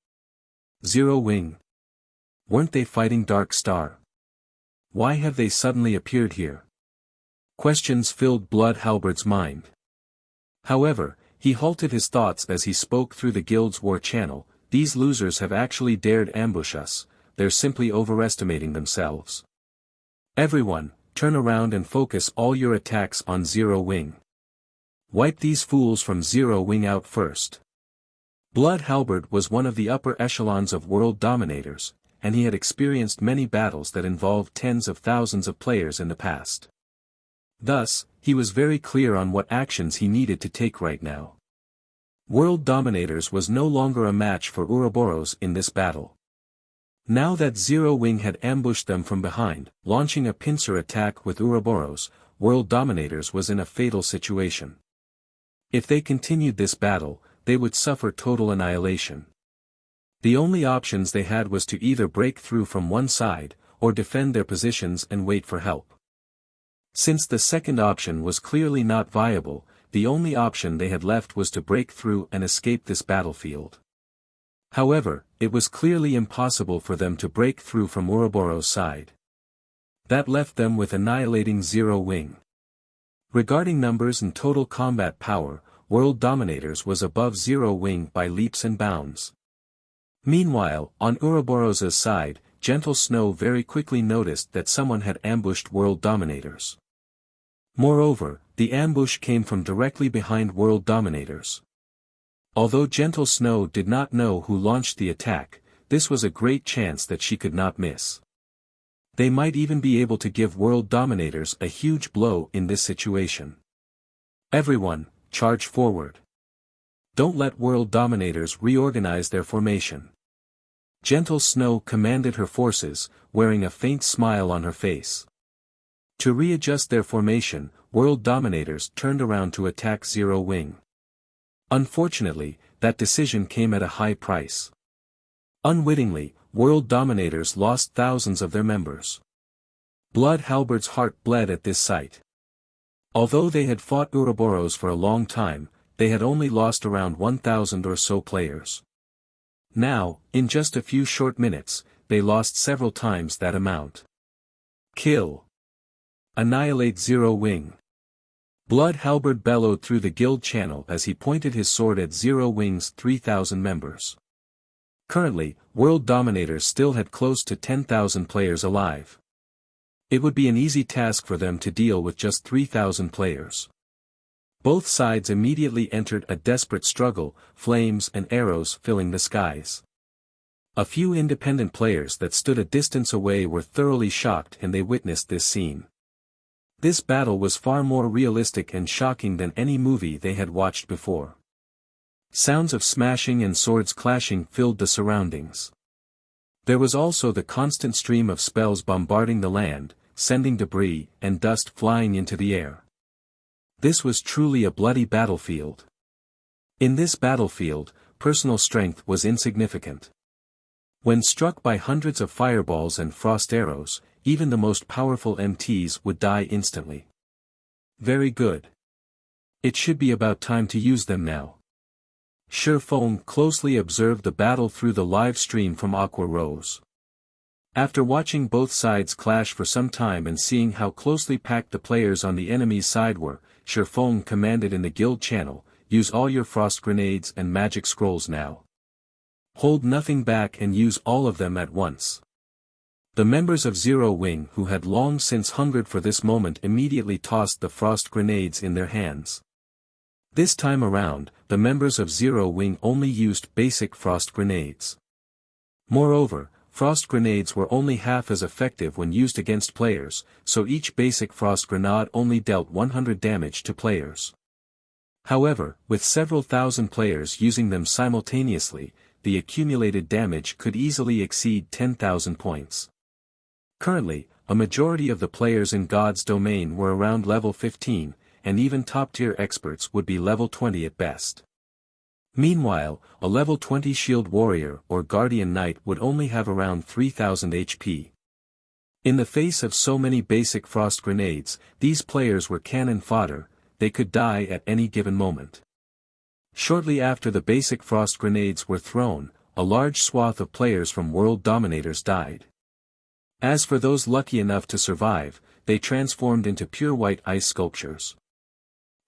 Zero Wing. Weren't they fighting Dark Star? Why have they suddenly appeared here? Questions filled Blood Halberd's mind. However, he halted his thoughts as he spoke through the guild's war channel. These losers have actually dared ambush us, they're simply overestimating themselves. Everyone, turn around and focus all your attacks on Zero Wing. Wipe these fools from Zero Wing out first. Blood Halberd was one of the upper echelons of world dominators, and he had experienced many battles that involved tens of thousands of players in the past. Thus, he was very clear on what actions he needed to take right now. World Dominators was no longer a match for Ouroboros in this battle. Now that Zero Wing had ambushed them from behind, launching a pincer attack with Ouroboros, World Dominators was in a fatal situation. If they continued this battle, they would suffer total annihilation. The only options they had was to either break through from one side, or defend their positions and wait for help. Since the second option was clearly not viable, the only option they had left was to break through and escape this battlefield. However, it was clearly impossible for them to break through from Ouroboros' side. That left them with annihilating Zero Wing. Regarding numbers and total combat power, World Dominators was above Zero Wing by leaps and bounds. Meanwhile, on Ouroboros' side, Gentle Snow very quickly noticed that someone had ambushed World Dominators. Moreover, the ambush came from directly behind World Dominators. Although Gentle Snow did not know who launched the attack, this was a great chance that she could not miss. They might even be able to give World Dominators a huge blow in this situation. Everyone, charge forward. Don't let World Dominators reorganize their formation. Gentle Snow commanded her forces, wearing a faint smile on her face. To readjust their formation, World Dominators turned around to attack Zero Wing. Unfortunately, that decision came at a high price. Unwittingly, World Dominators lost thousands of their members. Blood Halberd's heart bled at this sight. Although they had fought Ouroboros for a long time, they had only lost around 1,000 or so players. Now, in just a few short minutes, they lost several times that amount. Kill. Annihilate Zero Wing. Blood Halberd bellowed through the guild channel as he pointed his sword at Zero Wing's 3,000 members. Currently, World Dominators still had close to 10,000 players alive. It would be an easy task for them to deal with just 3,000 players. Both sides immediately entered a desperate struggle, flames and arrows filling the skies. A few independent players that stood a distance away were thoroughly shocked and they witnessed this scene. This battle was far more realistic and shocking than any movie they had watched before. Sounds of smashing and swords clashing filled the surroundings. There was also the constant stream of spells bombarding the land, sending debris and dust flying into the air. This was truly a bloody battlefield. In this battlefield, personal strength was insignificant. When struck by hundreds of fireballs and frost arrows, even the most powerful MTs would die instantly. Very good. It should be about time to use them now. Feng closely observed the battle through the live stream from Aqua Rose. After watching both sides clash for some time and seeing how closely packed the players on the enemy's side were, Feng commanded in the guild channel, use all your frost grenades and magic scrolls now. Hold nothing back and use all of them at once. The members of Zero Wing who had long since hungered for this moment immediately tossed the frost grenades in their hands. This time around, the members of Zero Wing only used basic frost grenades. Moreover, frost grenades were only half as effective when used against players, so each basic frost grenade only dealt 100 damage to players. However, with several thousand players using them simultaneously, the accumulated damage could easily exceed 10,000 points. Currently, a majority of the players in God's domain were around level 15, and even top-tier experts would be level 20 at best. Meanwhile, a level 20 shield warrior or guardian knight would only have around 3000 HP. In the face of so many basic frost grenades, these players were cannon fodder, they could die at any given moment. Shortly after the basic frost grenades were thrown, a large swath of players from World Dominators died. As for those lucky enough to survive, they transformed into pure white ice sculptures.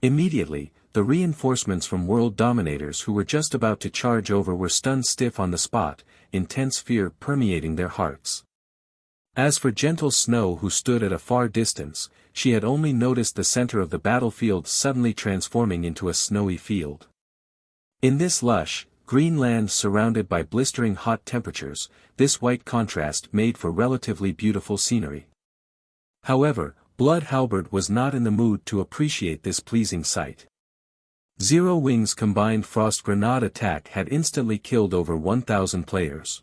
Immediately, the reinforcements from World Dominators who were just about to charge over were stunned stiff on the spot, intense fear permeating their hearts. As for Gentle Snow who stood at a far distance, she had only noticed the center of the battlefield suddenly transforming into a snowy field. In this lush, green land surrounded by blistering hot temperatures, this white contrast made for relatively beautiful scenery. However, Blood Halberd was not in the mood to appreciate this pleasing sight. Zero Wing's combined Frost Grenade attack had instantly killed over 1000 players.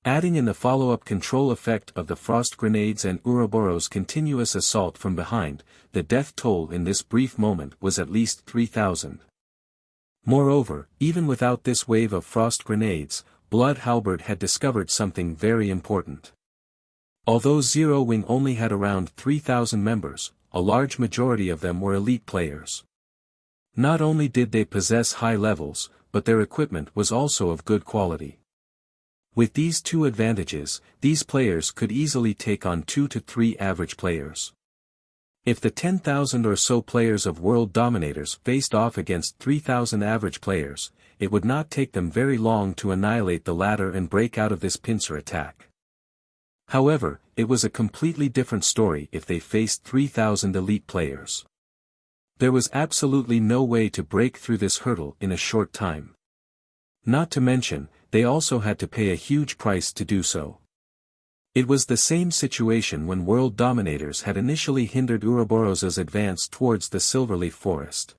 Adding in the follow-up control effect of the Frost Grenades and Ouroboros' continuous assault from behind, the death toll in this brief moment was at least 3000. Moreover, even without this wave of Frost Grenades, Blood Halberd had discovered something very important. Although Zero Wing only had around 3000 members, a large majority of them were elite players. Not only did they possess high levels, but their equipment was also of good quality. With these two advantages, these players could easily take on 2 to 3 average players. If the 10,000 or so players of World Dominators faced off against 3,000 average players, it would not take them very long to annihilate the latter and break out of this pincer attack. However, it was a completely different story if they faced 3,000 elite players. There was absolutely no way to break through this hurdle in a short time. Not to mention, they also had to pay a huge price to do so. It was the same situation when World Dominators had initially hindered Ouroboros' advance towards the Silverleaf Forest.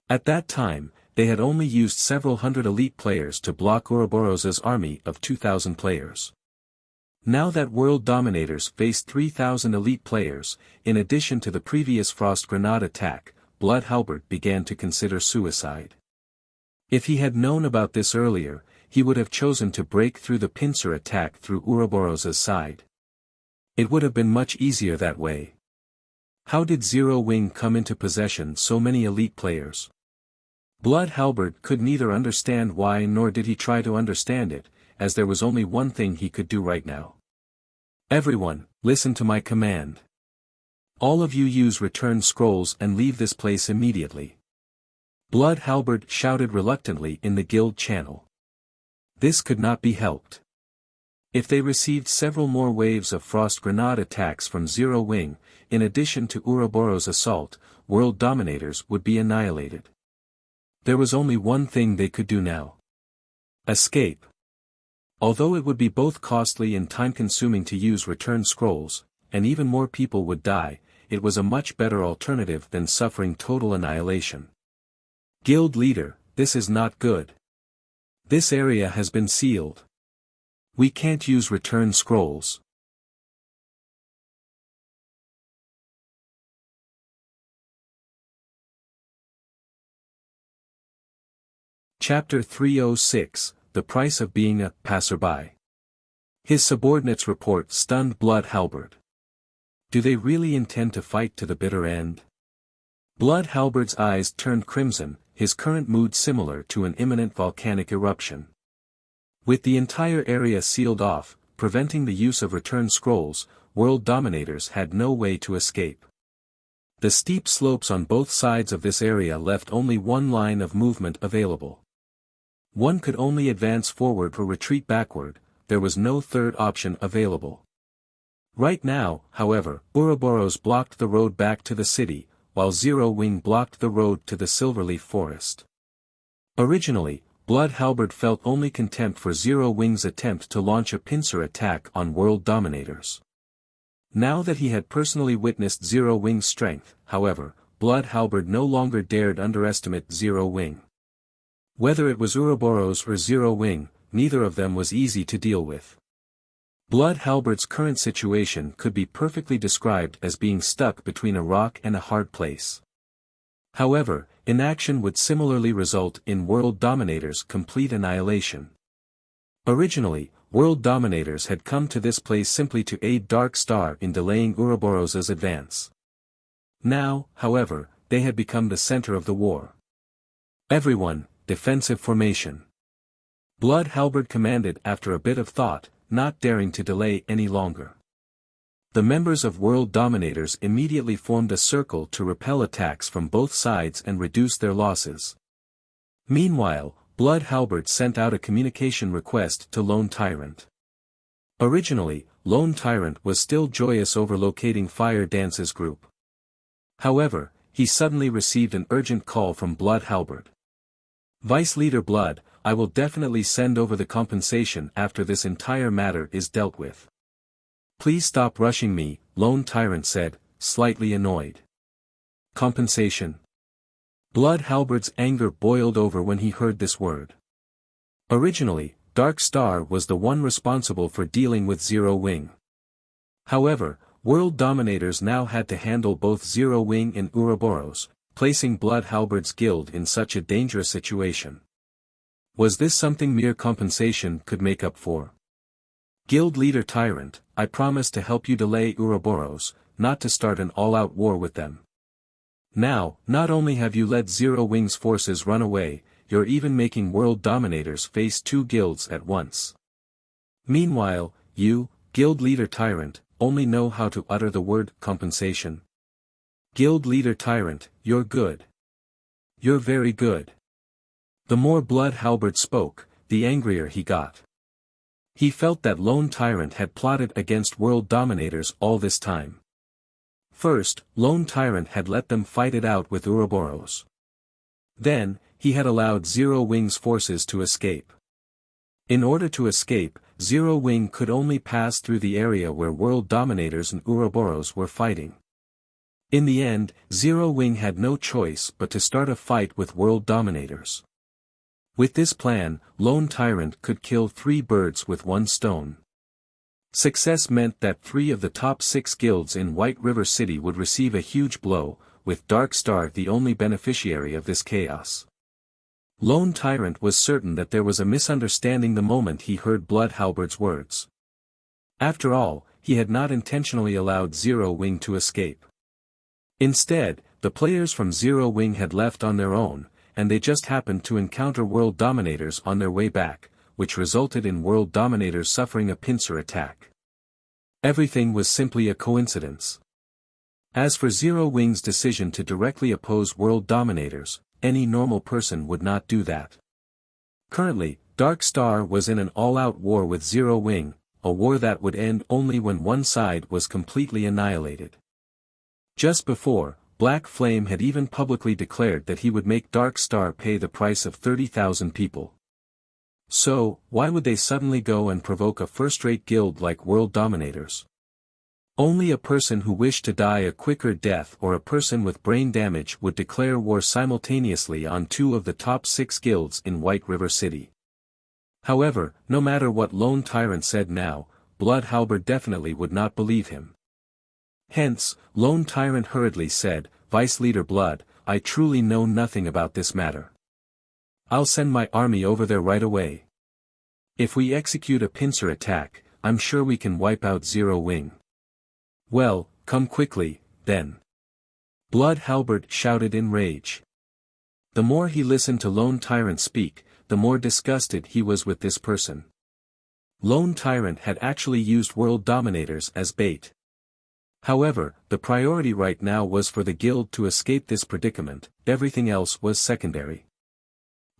At that time, they had only used several hundred elite players to block Ouroboros' army of 2,000 players. Now that World Dominators faced 3,000 elite players, in addition to the previous Frost Grenade attack, Blood Halberd began to consider suicide. If he had known about this earlier, he would have chosen to break through the pincer attack through Ouroboros' side. It would have been much easier that way. How did Zero Wing come into possession so many elite players? Blood Halberd could neither understand why nor did he try to understand it, as there was only one thing he could do right now. Everyone, listen to my command. All of you use return scrolls and leave this place immediately. Blood Halberd shouted reluctantly in the guild channel. This could not be helped. If they received several more waves of Frost Grenade attacks from Zero Wing, in addition to Ouroboros' assault, World Dominators would be annihilated. There was only one thing they could do now. Escape. Although it would be both costly and time-consuming to use return scrolls, and even more people would die, it was a much better alternative than suffering total annihilation. Guild leader, this is not good. This area has been sealed. We can't use return scrolls. Chapter 306, The Price of Being a Passerby. His subordinates' report stunned Blood Halberd. Do they really intend to fight to the bitter end? Blood Halberd's eyes turned crimson, his current mood similar to an imminent volcanic eruption. With the entire area sealed off, preventing the use of return scrolls, World Dominators had no way to escape. The steep slopes on both sides of this area left only one line of movement available. One could only advance forward or retreat backward, there was no third option available. Right now, however, Ouroboros blocked the road back to the city, while Zero Wing blocked the road to the Silverleaf Forest. Originally, Blood Halberd felt only contempt for Zero Wing's attempt to launch a pincer attack on World Dominators. Now that he had personally witnessed Zero Wing's strength, however, Blood Halberd no longer dared underestimate Zero Wing. Whether it was Ouroboros or Zero Wing, neither of them was easy to deal with. Blood Halberd's current situation could be perfectly described as being stuck between a rock and a hard place. However, inaction would similarly result in World Dominator's complete annihilation. Originally, World Dominators had come to this place simply to aid Dark Star in delaying Ouroboros's advance. Now, however, they had become the center of the war. Everyone, defensive formation. Blood Halberd commanded after a bit of thought, not daring to delay any longer. The members of World Dominators immediately formed a circle to repel attacks from both sides and reduce their losses. Meanwhile, Blood Halberd sent out a communication request to Lone Tyrant. Originally, Lone Tyrant was still joyous over locating Fire Dance's group. However, he suddenly received an urgent call from Blood Halberd. Vice Leader Blood, I will definitely send over the compensation after this entire matter is dealt with. Please stop rushing me, Lone Tyrant said, slightly annoyed. Compensation. Blood Halberd's anger boiled over when he heard this word. Originally, Dark Star was the one responsible for dealing with Zero Wing. However, World Dominators now had to handle both Zero Wing and Ouroboros, placing Blood Halberd's guild in such a dangerous situation. Was this something mere compensation could make up for? Guild Leader Tyrant, I promise to help you delay Ouroboros, not to start an all-out war with them. Now, not only have you let Zero Wing's forces run away, you're even making World Dominators face two guilds at once. Meanwhile, you, Guild Leader Tyrant, only know how to utter the word compensation. Guild Leader Tyrant, you're good. You're very good. The more Blood Halberd spoke, the angrier he got. He felt that Lone Tyrant had plotted against World Dominators all this time. First, Lone Tyrant had let them fight it out with Ouroboros. Then, he had allowed Zero Wing's forces to escape. In order to escape, Zero Wing could only pass through the area where World Dominators and Ouroboros were fighting. In the end, Zero Wing had no choice but to start a fight with World Dominators. With this plan, Lone Tyrant could kill 3 birds with 1 stone. Success meant that 3 of the top 6 guilds in White River City would receive a huge blow, with Dark Star the only beneficiary of this chaos. Lone Tyrant was certain that there was a misunderstanding the moment he heard Blood Halberd's words. After all, he had not intentionally allowed Zero Wing to escape. Instead, the players from Zero Wing had left on their own, and they just happened to encounter World Dominators on their way back, which resulted in World Dominators suffering a pincer attack. Everything was simply a coincidence. As for Zero Wing's decision to directly oppose World Dominators, any normal person would not do that. Currently, Dark Star was in an all-out war with Zero Wing, a war that would end only when one side was completely annihilated. Just before, Black Flame had even publicly declared that he would make Dark Star pay the price of 30,000 people. So, why would they suddenly go and provoke a first-rate guild like World Dominators? Only a person who wished to die a quicker death or a person with brain damage would declare war simultaneously on 2 of the top 6 guilds in White River City. However, no matter what Lone Tyrant said now, Blood Halberd definitely would not believe him. Hence, Lone Tyrant hurriedly said, Vice Leader Blood, I truly know nothing about this matter. I'll send my army over there right away. If we execute a pincer attack, I'm sure we can wipe out Zero Wing. Well, come quickly, then. Blood Halberd shouted in rage. The more he listened to Lone Tyrant speak, the more disgusted he was with this person. Lone Tyrant had actually used World Dominators as bait. However, the priority right now was for the guild to escape this predicament, everything else was secondary.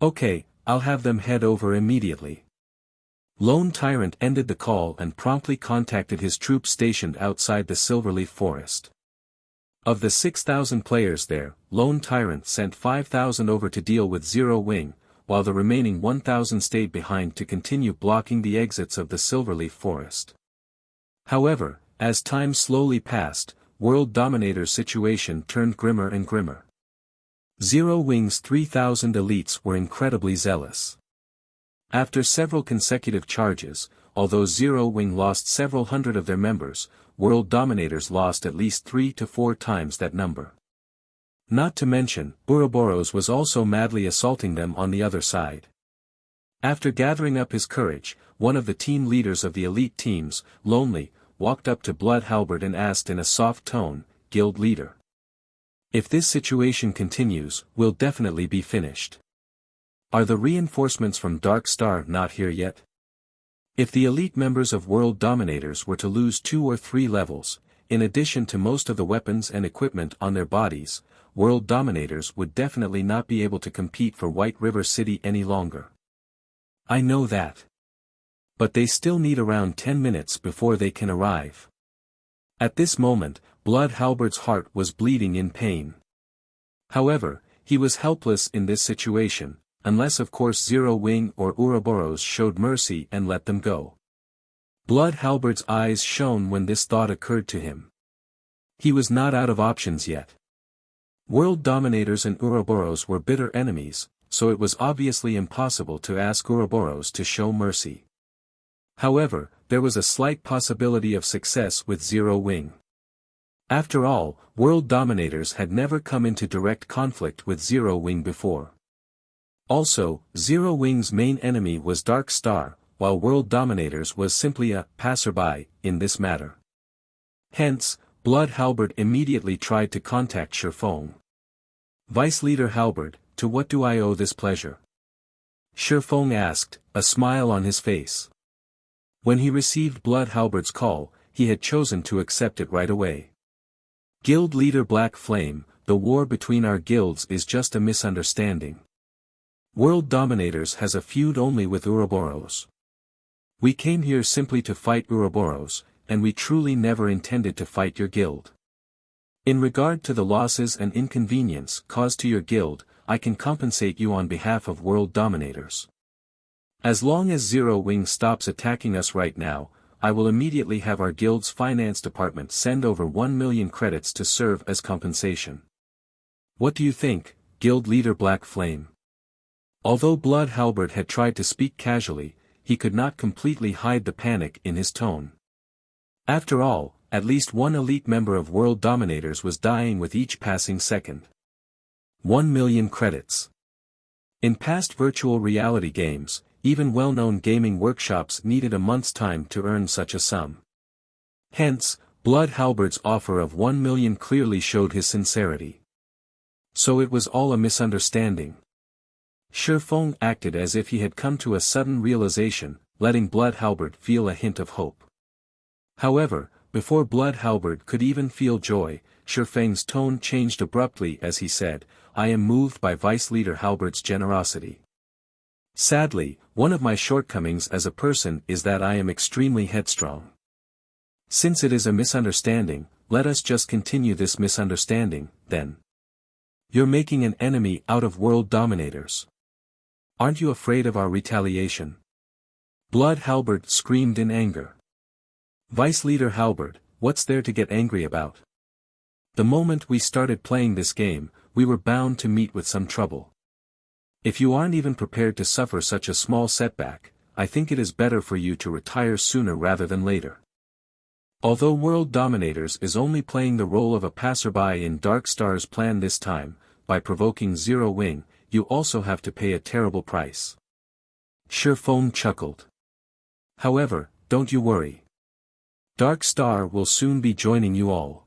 Okay, I'll have them head over immediately. Lone Tyrant ended the call and promptly contacted his troops stationed outside the Silverleaf Forest. Of the 6,000 players there, Lone Tyrant sent 5,000 over to deal with Zero Wing, while the remaining 1,000 stayed behind to continue blocking the exits of the Silverleaf Forest. However, as time slowly passed, World Dominator's situation turned grimmer and grimmer. Zero Wing's 3,000 elites were incredibly zealous. After several consecutive charges, although Zero Wing lost several hundred of their members, World Dominators lost at least 3 to 4 times that number. Not to mention, Ouroboros was also madly assaulting them on the other side. After gathering up his courage, one of the team leaders of the elite teams, Lonely, walked up to Blood Halberd and asked in a soft tone, "Guild leader. If this situation continues, we'll definitely be finished. Are the reinforcements from Dark Star not here yet? If the elite members of World Dominators were to lose 2 or 3 levels, in addition to most of the weapons and equipment on their bodies, World Dominators would definitely not be able to compete for White River City any longer. I know that. But they still need around 10 minutes before they can arrive." At this moment, Blood Halberd's heart was bleeding in pain. However, he was helpless in this situation, unless of course Zero Wing or Ouroboros showed mercy and let them go. Blood Halberd's eyes shone when this thought occurred to him. He was not out of options yet. World Dominators and Ouroboros were bitter enemies, so it was obviously impossible to ask Ouroboros to show mercy. However, there was a slight possibility of success with Zero Wing. After all, World Dominators had never come into direct conflict with Zero Wing before. Also, Zero Wing's main enemy was Dark Star, while World Dominators was simply a passerby in this matter. Hence, Blood Halberd immediately tried to contact Feng. "Vice Leader Halberd, to what do I owe this pleasure?" Feng asked, a smile on his face. When he received Blood Halberd's call, he had chosen to accept it right away. "Guild Leader Black Flame, the war between our guilds is just a misunderstanding. World Dominators has a feud only with Ouroboros. We came here simply to fight Ouroboros, and we truly never intended to fight your guild. In regard to the losses and inconvenience caused to your guild, I can compensate you on behalf of World Dominators. As long as Zero Wing stops attacking us right now, I will immediately have our guild's finance department send over 1 million credits to serve as compensation. What do you think, Guild Leader Black Flame?" Although Blood Halberd had tried to speak casually, he could not completely hide the panic in his tone. After all, at least one elite member of World Dominators was dying with each passing second. 1 million credits. In past virtual reality games, even well-known gaming workshops needed a month's time to earn such a sum. Hence, Blood Halberd's offer of 1 million clearly showed his sincerity. So it was all a misunderstanding. Feng acted as if he had come to a sudden realization, letting Blood Halberd feel a hint of hope. However, before Blood Halberd could even feel joy, Feng's tone changed abruptly as he said, "I am moved by Vice Leader Halberd's generosity. Sadly, one of my shortcomings as a person is that I am extremely headstrong. Since it is a misunderstanding, let us just continue this misunderstanding, then. You're making an enemy out of World Dominators. Aren't you afraid of our retaliation?" Blood Halberd screamed in anger. "Vice Leader Halberd, what's there to get angry about? The moment we started playing this game, we were bound to meet with some trouble. If you aren't even prepared to suffer such a small setback, I think it is better for you to retire sooner rather than later. Although World Dominators is only playing the role of a passerby in Dark Star's plan this time, by provoking Zero Wing, you also have to pay a terrible price." Feng chuckled. "However, don't you worry. Dark Star will soon be joining you all."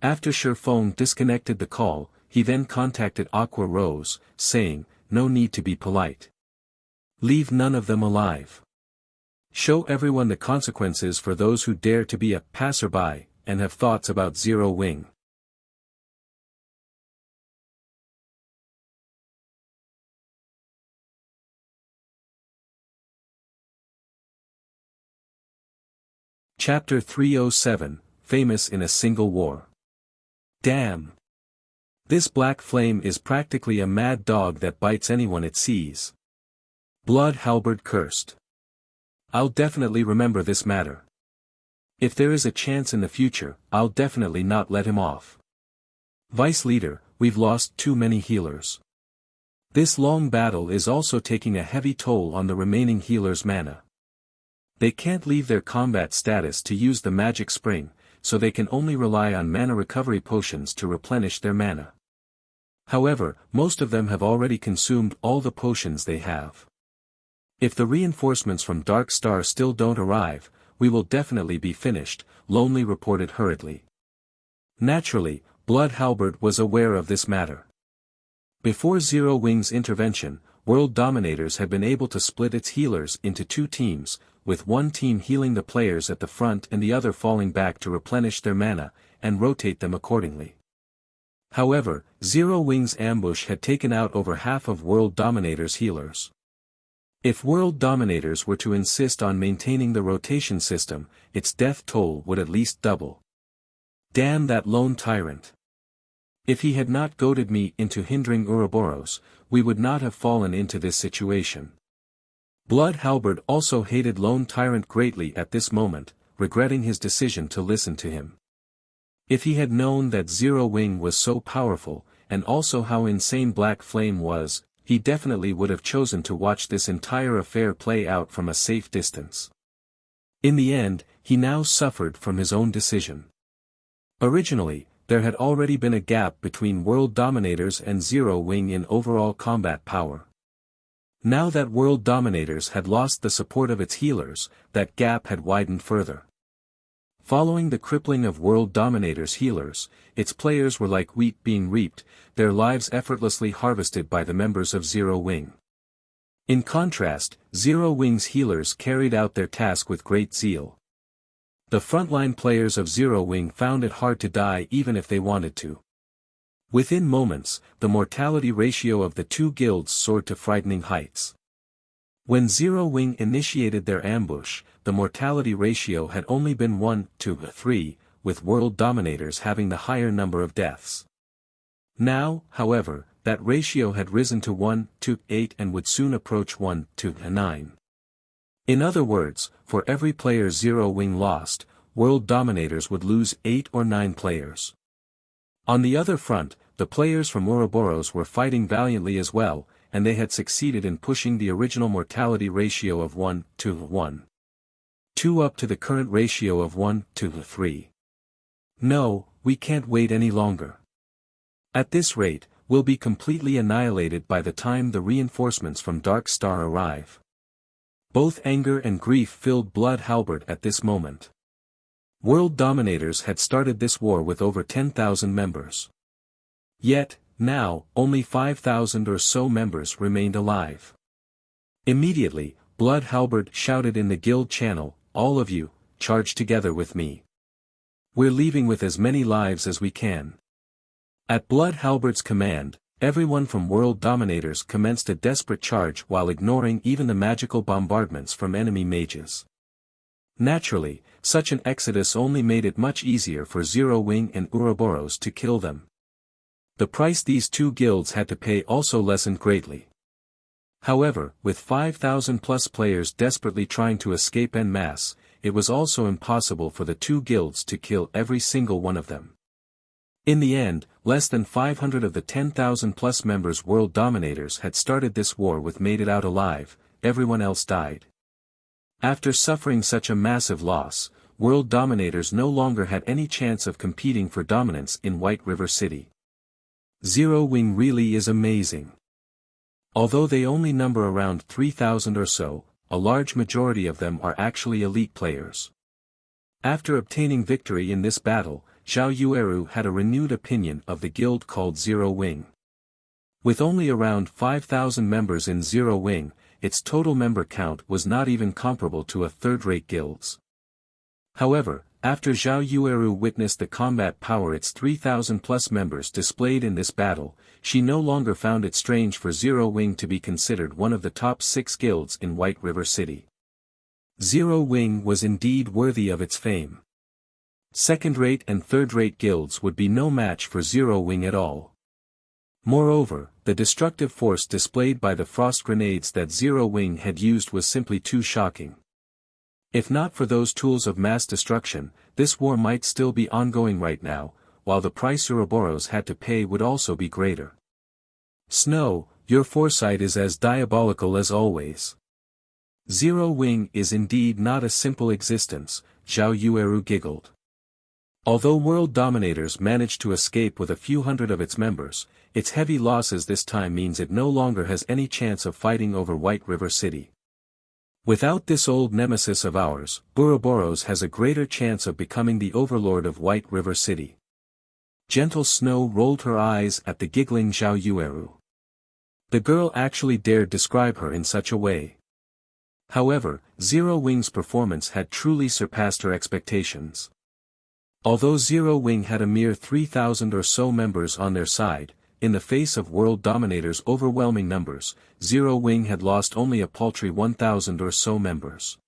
After Feng disconnected the call, he then contacted Aqua Rose, saying, "No need to be polite. Leave none of them alive. Show everyone the consequences for those who dare to be a passerby, and have thoughts about Zero Wing." Chapter 307, Famous in a Single War. Damn! This Black Flame is practically a mad dog that bites anyone it sees. Blood Halberd cursed. "I'll definitely remember this matter. If there is a chance in the future, I'll definitely not let him off. Vice Leader, we've lost too many healers. This long battle is also taking a heavy toll on the remaining healers' mana. They can't leave their combat status to use the magic spring, so they can only rely on mana recovery potions to replenish their mana. However, most of them have already consumed all the potions they have. If the reinforcements from Dark Star still don't arrive, we will definitely be finished, Lonely reported hurriedly. Naturally, Blood Halberd was aware of this matter. Before Zero Wing's intervention, World Dominators had been able to split its healers into two teams, with one team healing the players at the front and the other falling back to replenish their mana, and rotate them accordingly. However, Zero Wing's ambush had taken out over half of World Dominators' healers. If World Dominators were to insist on maintaining the rotation system, its death toll would at least double. Damn that lone tyrant. If he had not goaded me into hindering Ouroboros, we would not have fallen into this situation. Blood Halberd also hated Lone Tyrant greatly at this moment, regretting his decision to listen to him. If he had known that Zero Wing was so powerful, and also how insane Black Flame was, he definitely would have chosen to watch this entire affair play out from a safe distance. In the end, he now suffered from his own decision. Originally, there had already been a gap between World Dominators and Zero Wing in overall combat power. Now that World Dominators had lost the support of its healers, that gap had widened further. Following the crippling of World Dominators' healers, its players were like wheat being reaped, their lives effortlessly harvested by the members of Zero Wing. In contrast, Zero Wing's healers carried out their task with great zeal. The frontline players of Zero Wing found it hard to die even if they wanted to. Within moments, the mortality ratio of the two guilds soared to frightening heights. When Zero Wing initiated their ambush, the mortality ratio had only been 1-3, with World Dominators having the higher number of deaths. Now, however, that ratio had risen to 1-8 and would soon approach 1-9. In other words, for every player Zero Wing lost, World Dominators would lose 8 or 9 players. On the other front, the players from Ouroboros were fighting valiantly as well, and they had succeeded in pushing the original mortality ratio of 1-1. 2 up to the current ratio of 1-3. No, we can't wait any longer. At this rate, we'll be completely annihilated by the time the reinforcements from Dark Star arrive. Both anger and grief filled Blood Halberd at this moment. World Dominators had started this war with over 10,000 members. Yet, now, only 5,000 or so members remained alive. Immediately, Blood Halberd shouted in the guild channel, "All of you, charge together with me. We're leaving with as many lives as we can." At Blood Halberd's command, everyone from World Dominators commenced a desperate charge while ignoring even the magical bombardments from enemy mages. Naturally, such an exodus only made it much easier for Zero Wing and Ouroboros to kill them. The price these two guilds had to pay also lessened greatly. However, with 5,000 plus players desperately trying to escape en masse, it was also impossible for the two guilds to kill every single one of them. In the end, less than 500 of the 10,000 plus members World Dominators had started this war with made it out alive, everyone else died. After suffering such a massive loss, World Dominators no longer had any chance of competing for dominance in White River City. Zero Wing really is amazing. Although they only number around 3,000 or so, a large majority of them are actually elite players. After obtaining victory in this battle, Zhao Yueru had a renewed opinion of the guild called Zero Wing. With only around 5,000 members in Zero Wing, its total member count was not even comparable to a third-rate guild's. However, after Zhao Yueru witnessed the combat power its 3,000 plus members displayed in this battle, she no longer found it strange for Zero Wing to be considered one of the top 6 guilds in White River City. Zero Wing was indeed worthy of its fame. Second-rate and third-rate guilds would be no match for Zero Wing at all. Moreover, the destructive force displayed by the frost grenades that Zero Wing had used was simply too shocking. If not for those tools of mass destruction, this war might still be ongoing right now, while the price Ouroboros had to pay would also be greater. Snow, your foresight is as diabolical as always. Zero Wing is indeed not a simple existence, Zhao Yueru giggled. Although world dominators managed to escape with a few hundred of its members, its heavy losses this time means it no longer has any chance of fighting over White River City. Without this old nemesis of ours, Ouroboros has a greater chance of becoming the overlord of White River City. Gentle Snow rolled her eyes at the giggling Zhao Yueru. The girl actually dared describe her in such a way. However, Zero Wing's performance had truly surpassed her expectations. Although Zero Wing had a mere 3,000 or so members on their side, in the face of World Dominator's overwhelming numbers, Zero Wing had lost only a paltry 1,000 or so members.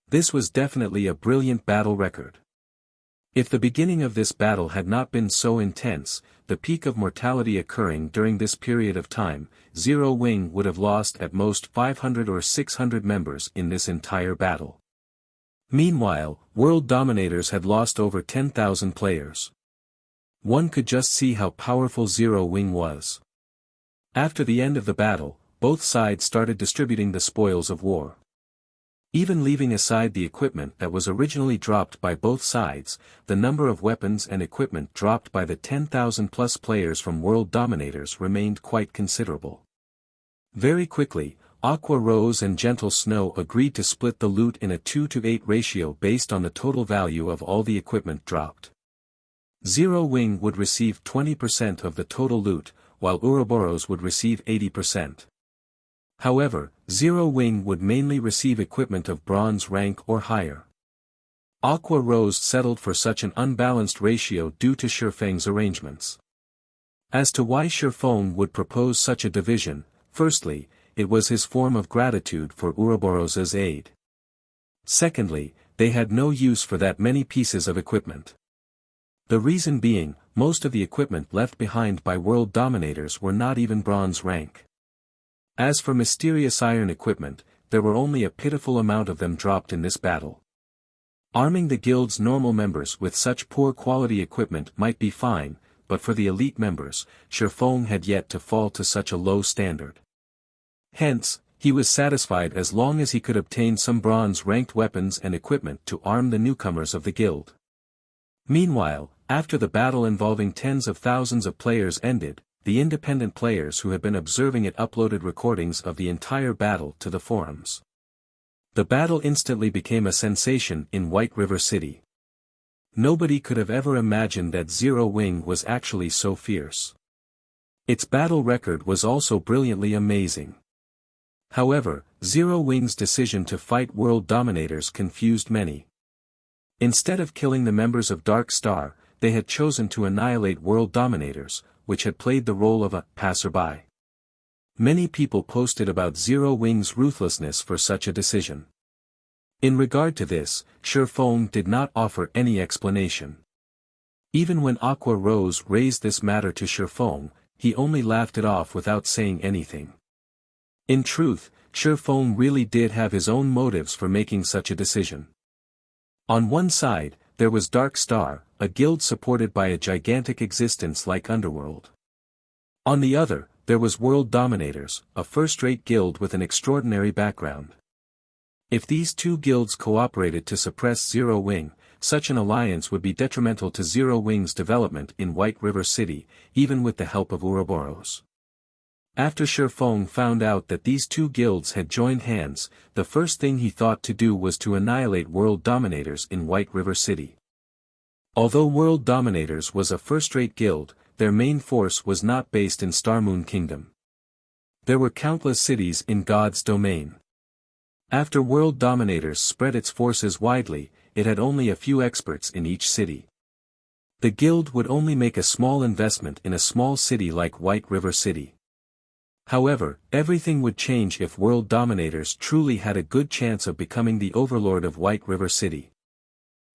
This was definitely a brilliant battle record. If the beginning of this battle had not been so intense, the peak of mortality occurring during this period of time, Zero Wing would have lost at most 500 or 600 members in this entire battle. Meanwhile, World Dominators had lost over 10,000 players. One could just see how powerful Zero Wing was. After the end of the battle, both sides started distributing the spoils of war. Even leaving aside the equipment that was originally dropped by both sides, the number of weapons and equipment dropped by the 10,000 plus players from World Dominators remained quite considerable. Very quickly, Aqua Rose and Gentle Snow agreed to split the loot in a 2-to-8 ratio based on the total value of all the equipment dropped. Zero Wing would receive 20% of the total loot, while Ouroboros would receive 80%. However, Zero Wing would mainly receive equipment of bronze rank or higher. Aqua Rose settled for such an unbalanced ratio due to Feng's arrangements. As to why Feng would propose such a division, firstly, it was his form of gratitude for Ouroboros's aid. Secondly, they had no use for that many pieces of equipment. The reason being, most of the equipment left behind by World Dominators were not even bronze rank. As for mysterious iron equipment, there were only a pitiful amount of them dropped in this battle. Arming the guild's normal members with such poor quality equipment might be fine, but for the elite members, Feng had yet to fall to such a low standard. Hence, he was satisfied as long as he could obtain some bronze-ranked weapons and equipment to arm the newcomers of the guild. Meanwhile, after the battle involving tens of thousands of players ended, the independent players who had been observing it uploaded recordings of the entire battle to the forums. The battle instantly became a sensation in White River City. Nobody could have ever imagined that Zero Wing was actually so fierce. Its battle record was also brilliantly amazing. However, Zero Wing's decision to fight World Dominators confused many. Instead of killing the members of Dark Star, they had chosen to annihilate World Dominators, which had played the role of a passerby. Many people posted about Zero Wing's ruthlessness for such a decision. In regard to this, Feng did not offer any explanation. Even when Aqua Rose raised this matter to Feng, he only laughed it off without saying anything. In truth, Feng really did have his own motives for making such a decision. On one side, there was Dark Star, a guild supported by a gigantic existence like Underworld. On the other, there was World Dominators, a first-rate guild with an extraordinary background. If these two guilds cooperated to suppress Zero Wing, such an alliance would be detrimental to Zero Wing's development in White River City, even with the help of Ouroboros. After Feng found out that these two guilds had joined hands, the first thing he thought to do was to annihilate World Dominators in White River City. Although World Dominators was a first-rate guild, their main force was not based in Starmoon Kingdom. There were countless cities in God's domain. After World Dominators spread its forces widely, it had only a few experts in each city. The guild would only make a small investment in a small city like White River City. However, everything would change if World Dominators truly had a good chance of becoming the overlord of White River City.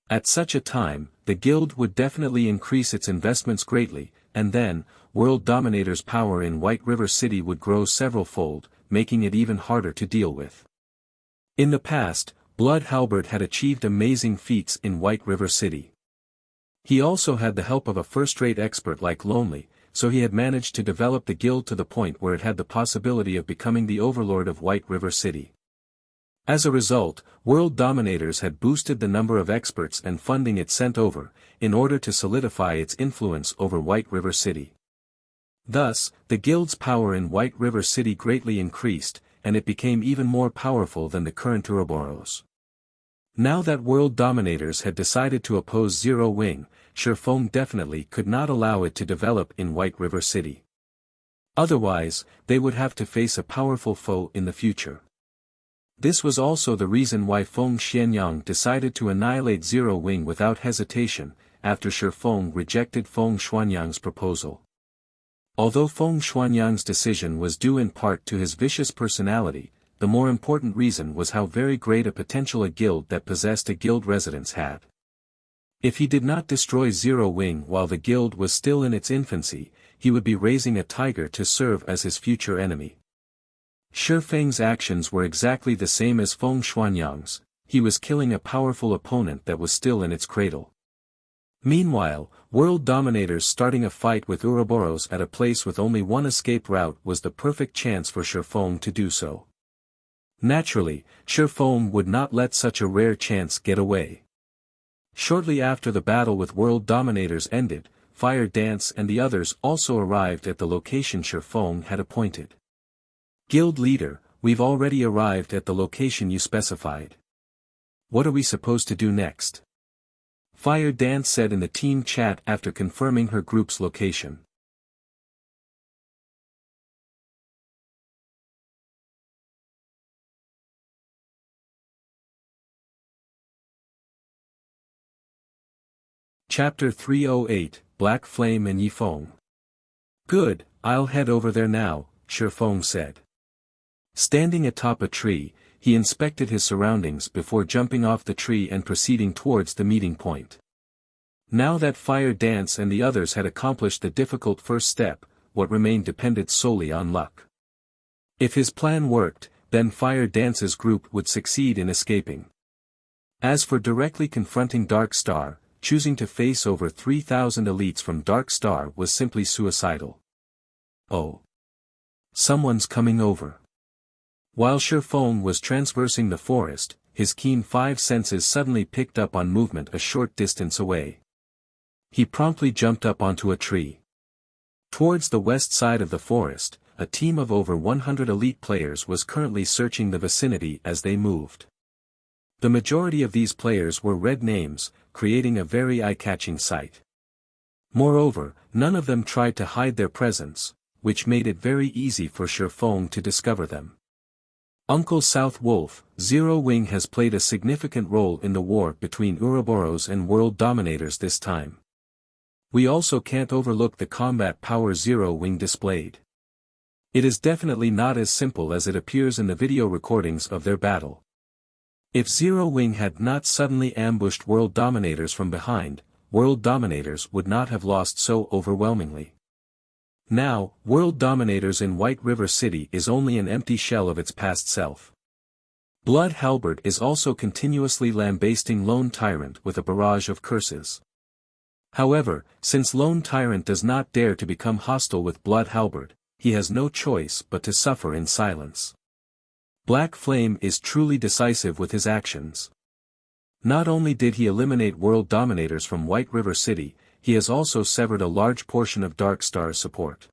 At such a time, the guild would definitely increase its investments greatly, and then, World Dominators' power in White River City would grow several-fold, making it even harder to deal with. In the past, Blood Halberd had achieved amazing feats in White River City. He also had the help of a first-rate expert like Lonely, so he had managed to develop the guild to the point where it had the possibility of becoming the overlord of White River City. As a result, world dominators had boosted the number of experts and funding it sent over, in order to solidify its influence over White River City. Thus, the guild's power in White River City greatly increased, and it became even more powerful than the current Ouroboros. Now that world dominators had decided to oppose Zero Wing, Feng definitely could not allow it to develop in White River City. Otherwise, they would have to face a powerful foe in the future. This was also the reason why Feng Xianyang decided to annihilate Zero Wing without hesitation, after Feng rejected Feng Xuanyang's proposal. Although Feng Xuanyang's decision was due in part to his vicious personality, the more important reason was how very great a potential a guild that possessed a guild residence had. If he did not destroy Zero Wing while the guild was still in its infancy, he would be raising a tiger to serve as his future enemy. Feng's actions were exactly the same as Feng Xuanyang's. He was killing a powerful opponent that was still in its cradle. Meanwhile, world dominators starting a fight with Ouroboros at a place with only one escape route was the perfect chance for Feng to do so. Naturally, Feng would not let such a rare chance get away. Shortly after the battle with world dominators ended, Fire Dance and the others also arrived at the location Feng had appointed. Guild leader, we've already arrived at the location you specified. What are we supposed to do next? Fire Dance said in the team chat after confirming her group's location. Chapter 308, Black Flame and Yifeng. Good, I'll head over there now, Feng said. Standing atop a tree, he inspected his surroundings before jumping off the tree and proceeding towards the meeting point. Now that Fire Dance and the others had accomplished the difficult first step, what remained depended solely on luck. If his plan worked, then Fire Dance's group would succeed in escaping. As for directly confronting Dark Star, choosing to face over 3,000 elites from Dark Star was simply suicidal. Oh. Someone's coming over. While Feng was traversing the forest, his keen five senses suddenly picked up on movement a short distance away. He promptly jumped up onto a tree. Towards the west side of the forest, a team of over 100 elite players was currently searching the vicinity as they moved. The majority of these players were red names, creating a very eye-catching sight. Moreover, none of them tried to hide their presence, which made it very easy for Feng to discover them. Uncle South Wolf, Zero Wing has played a significant role in the war between Ouroboros and world dominators this time. We also can't overlook the combat power Zero Wing displayed. It is definitely not as simple as it appears in the video recordings of their battle. If Zero Wing had not suddenly ambushed world dominators from behind, world dominators would not have lost so overwhelmingly. Now, world dominators in White River City is only an empty shell of its past self. Blood Halberd is also continuously lambasting Lone Tyrant with a barrage of curses. However, since Lone Tyrant does not dare to become hostile with Blood Halberd, he has no choice but to suffer in silence. Black Flame is truly decisive with his actions. Not only did he eliminate world dominators from White River City, he has also severed a large portion of Dark Star's support.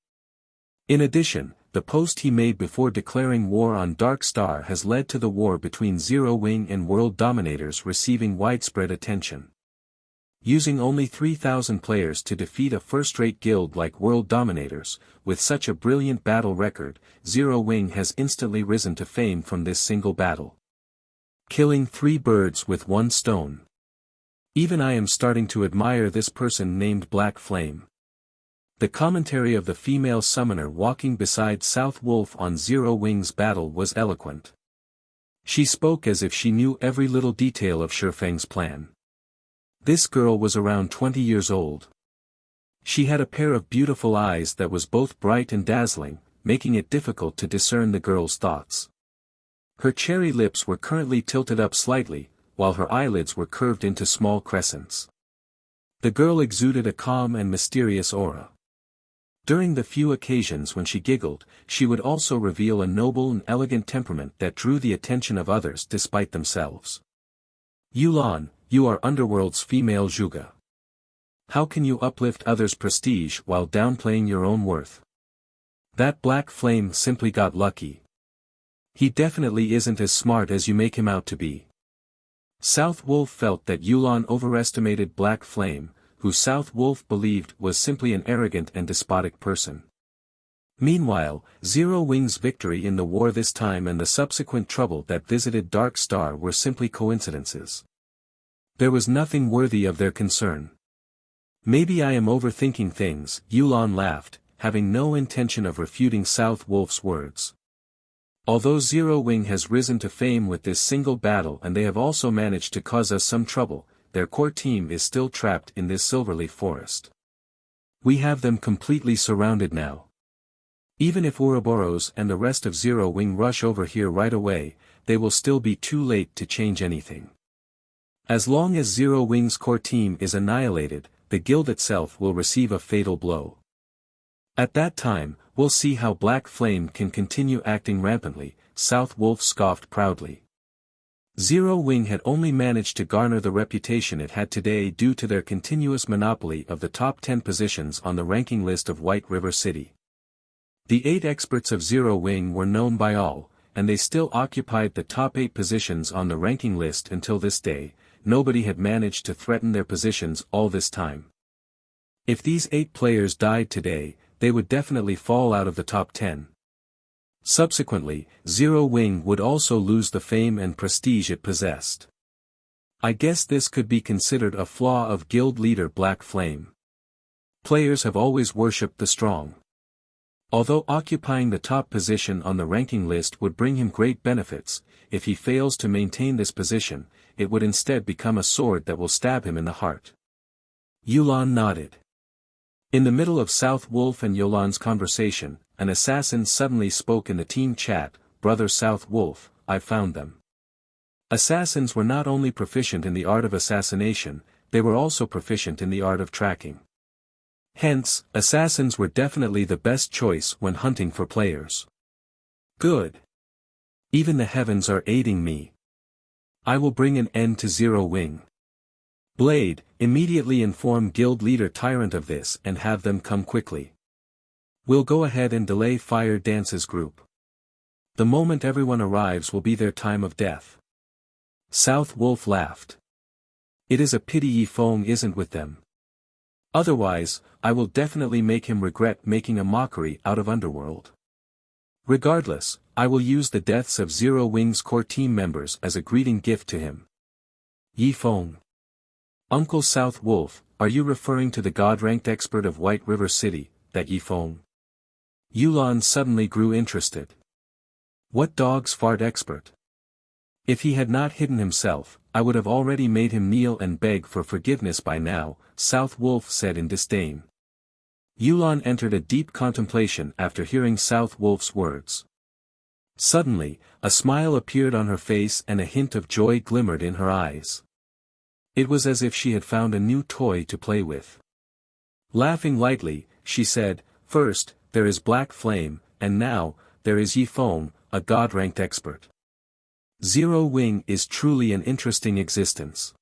In addition, the post he made before declaring war on Dark Star has led to the war between Zero Wing and world dominators receiving widespread attention. Using only 3,000 players to defeat a first-rate guild like world dominators, with such a brilliant battle record, Zero Wing has instantly risen to fame from this single battle. Killing 3 birds with 1 stone. Even I am starting to admire this person named Black Flame. The commentary of the female summoner walking beside South Wolf on Zero Wing's battle was eloquent. She spoke as if she knew every little detail of Feng's plan. This girl was around 20 years old. She had a pair of beautiful eyes that was both bright and dazzling, making it difficult to discern the girl's thoughts. Her cherry lips were currently tilted up slightly, while her eyelids were curved into small crescents. The girl exuded a calm and mysterious aura. During the few occasions when she giggled, she would also reveal a noble and elegant temperament that drew the attention of others despite themselves. Yulan, you are Underworld's female Zhuge. How can you uplift others' prestige while downplaying your own worth? That black flame simply got lucky. He definitely isn't as smart as you make him out to be. South Wolf felt that Yulan overestimated Black Flame, who South Wolf believed was simply an arrogant and despotic person. Meanwhile, Zero Wing's victory in the war this time and the subsequent trouble that visited Dark Star were simply coincidences. There was nothing worthy of their concern. Maybe I am overthinking things, Yulan laughed, having no intention of refuting South Wolf's words. Although Zero Wing has risen to fame with this single battle and they have also managed to cause us some trouble, their core team is still trapped in this Silverleaf forest. We have them completely surrounded now. Even if Ouroboros and the rest of Zero Wing rush over here right away, they will still be too late to change anything. As long as Zero Wing's core team is annihilated, the guild itself will receive a fatal blow. At that time, we'll see how Black Flame can continue acting rampantly, South Wolf scoffed proudly. Zero Wing had only managed to garner the reputation it had today due to their continuous monopoly of the top 10 positions on the ranking list of White River City. The 8 experts of Zero Wing were known by all, and they still occupied the top 8 positions on the ranking list until this day. Nobody had managed to threaten their positions all this time. If these 8 players died today, they would definitely fall out of the top 10. Subsequently, Zero Wing would also lose the fame and prestige it possessed. I guess this could be considered a flaw of guild leader Black Flame. Players have always worshipped the strong. Although occupying the top position on the ranking list would bring him great benefits, if he fails to maintain this position, it would instead become a sword that will stab him in the heart. Yulan nodded. In the middle of South Wolf and Yulan's conversation, an assassin suddenly spoke in the team chat, "Brother South Wolf, I found them." Assassins were not only proficient in the art of assassination, they were also proficient in the art of tracking. Hence, assassins were definitely the best choice when hunting for players. Good. Even the heavens are aiding me. I will bring an end to Zero Wing. Blade, immediately inform guild leader Tyrant of this and have them come quickly. We'll go ahead and delay Fire Dance's group. The moment everyone arrives will be their time of death. South Wolf laughed. It is a pity Feng isn't with them. Otherwise, I will definitely make him regret making a mockery out of Underworld. Regardless, I will use the deaths of Zero Wing's core team members as a greeting gift to him. Feng. Uncle South Wolf, are you referring to the God-ranked expert of White River City, that Feng? Yulan suddenly grew interested. What dog's fart expert? If he had not hidden himself, I would have already made him kneel and beg for forgiveness by now, South Wolf said in disdain. Yulan entered a deep contemplation after hearing South Wolf's words. Suddenly, a smile appeared on her face and a hint of joy glimmered in her eyes. It was as if she had found a new toy to play with. Laughing lightly, she said, "First, there is Black Flame, and now, there is Feng, a God-ranked expert. Zero Wing is truly an interesting existence."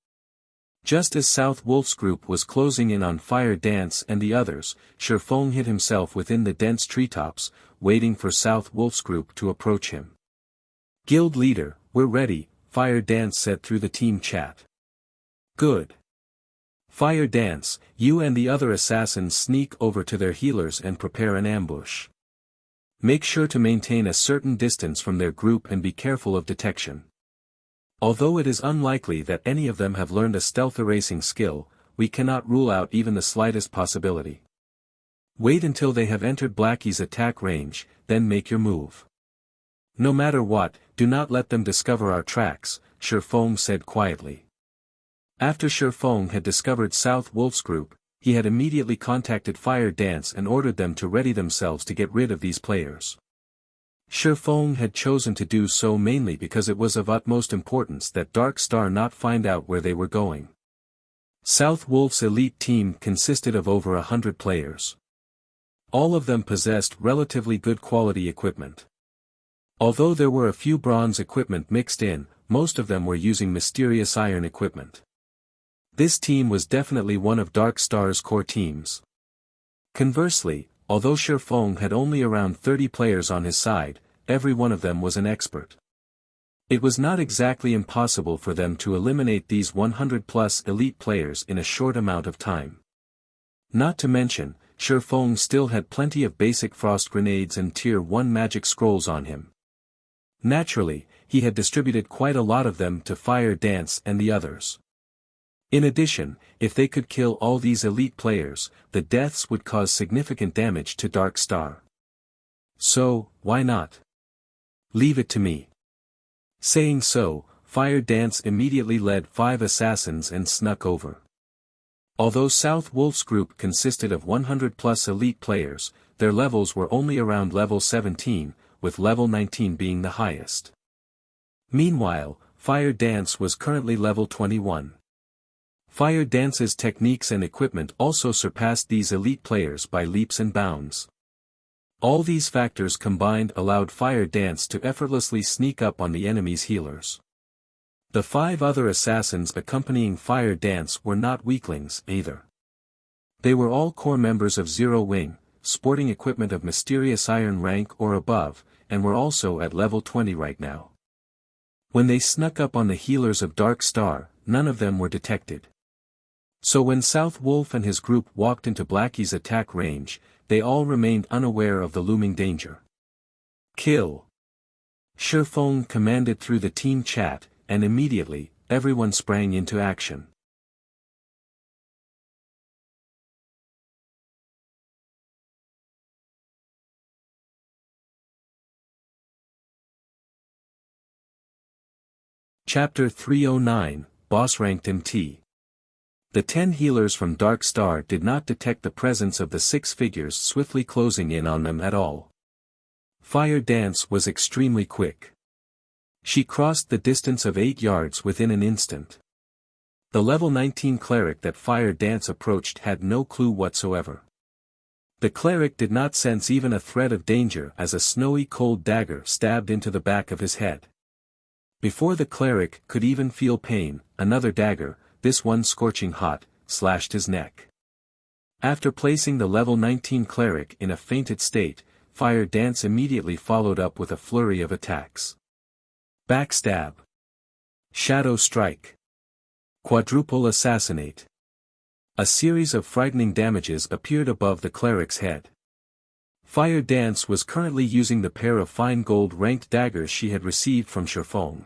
Just as South Wolf's group was closing in on Fire Dance and the others, Feng hid himself within the dense treetops, waiting for South Wolf's group to approach him. "Guild leader, we're ready," Fire Dance said through the team chat. "Good. Fire Dance, you and the other assassins sneak over to their healers and prepare an ambush. Make sure to maintain a certain distance from their group and be careful of detection. Although it is unlikely that any of them have learned a stealth erasing skill, we cannot rule out even the slightest possibility. Wait until they have entered Blackie's attack range, then make your move. No matter what, do not let them discover our tracks," Feng said quietly. After Feng had discovered South Wolf's group, he had immediately contacted Fire Dance and ordered them to ready themselves to get rid of these players. Feng had chosen to do so mainly because it was of utmost importance that Dark Star not find out where they were going. South Wolf's elite team consisted of over 100 players. All of them possessed relatively good quality equipment. Although there were a few bronze equipment mixed in, most of them were using mysterious iron equipment. This team was definitely one of Dark Star's core teams. Conversely, although Feng had only around 30 players on his side, every one of them was an expert. It was not exactly impossible for them to eliminate these 100-plus elite players in a short amount of time. Not to mention, Feng still had plenty of basic frost grenades and Tier 1 magic scrolls on him. Naturally, he had distributed quite a lot of them to Fire Dance and the others. In addition, if they could kill all these elite players, the deaths would cause significant damage to Dark Star. So, why not? Leave it to me. Saying so, Fire Dance immediately led 5 assassins and snuck over. Although South Wolf's group consisted of 100-plus elite players, their levels were only around level 17, with level 19 being the highest. Meanwhile, Fire Dance was currently level 21. Fire Dance's techniques and equipment also surpassed these elite players by leaps and bounds. All these factors combined allowed Fire Dance to effortlessly sneak up on the enemy's healers. The 5 other assassins accompanying Fire Dance were not weaklings either. They were all core members of Zero Wing, sporting equipment of mysterious iron rank or above, and were also at level 20 right now. When they snuck up on the healers of Dark Star, none of them were detected. So when South Wolf and his group walked into Blackie's attack range, they all remained unaware of the looming danger. Kill! Feng commanded through the team chat, and immediately, everyone sprang into action. Chapter 309, Boss Ranked MT. The 10 healers from Dark Star did not detect the presence of the 6 figures swiftly closing in on them at all. Fire Dance was extremely quick. She crossed the distance of 8 yards within an instant. The level 19 cleric that Fire Dance approached had no clue whatsoever. The cleric did not sense even a threat of danger as a snowy cold dagger stabbed into the back of his head. Before the cleric could even feel pain, another dagger, this one scorching hot, slashed his neck. After placing the level 19 cleric in a fainted state, Fire Dance immediately followed up with a flurry of attacks. Backstab. Shadow Strike. Quadruple Assassinate. A series of frightening damages appeared above the cleric's head. Fire Dance was currently using the pair of fine gold ranked daggers she had received from Feng.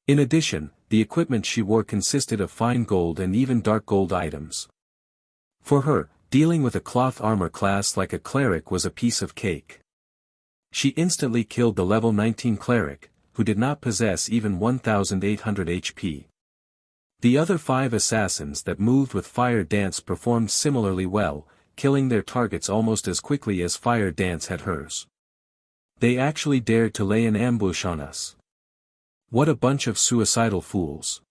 In addition, the equipment she wore consisted of fine gold and even dark gold items. For her, dealing with a cloth armor class like a cleric was a piece of cake. She instantly killed the level 19 cleric, who did not possess even 1,800 HP. The other 5 assassins that moved with Fire Dance performed similarly well, killing their targets almost as quickly as Fire Dance had hers. They actually dared to lay an ambush on us. What a bunch of suicidal fools.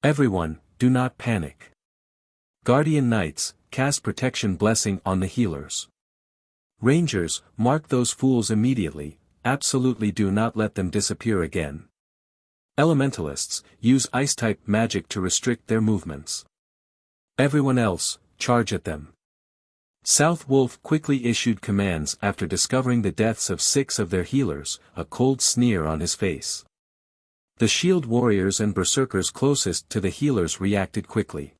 Everyone, do not panic. Guardian Knights, cast Protection Blessing on the healers. Rangers, mark those fools immediately, absolutely do not let them disappear again. Elementalists, use Ice-type magic to restrict their movements. Everyone else, charge at them. South Wolf quickly issued commands after discovering the deaths of 6 of their healers, a cold sneer on his face. The shield warriors and berserkers closest to the healers reacted quickly.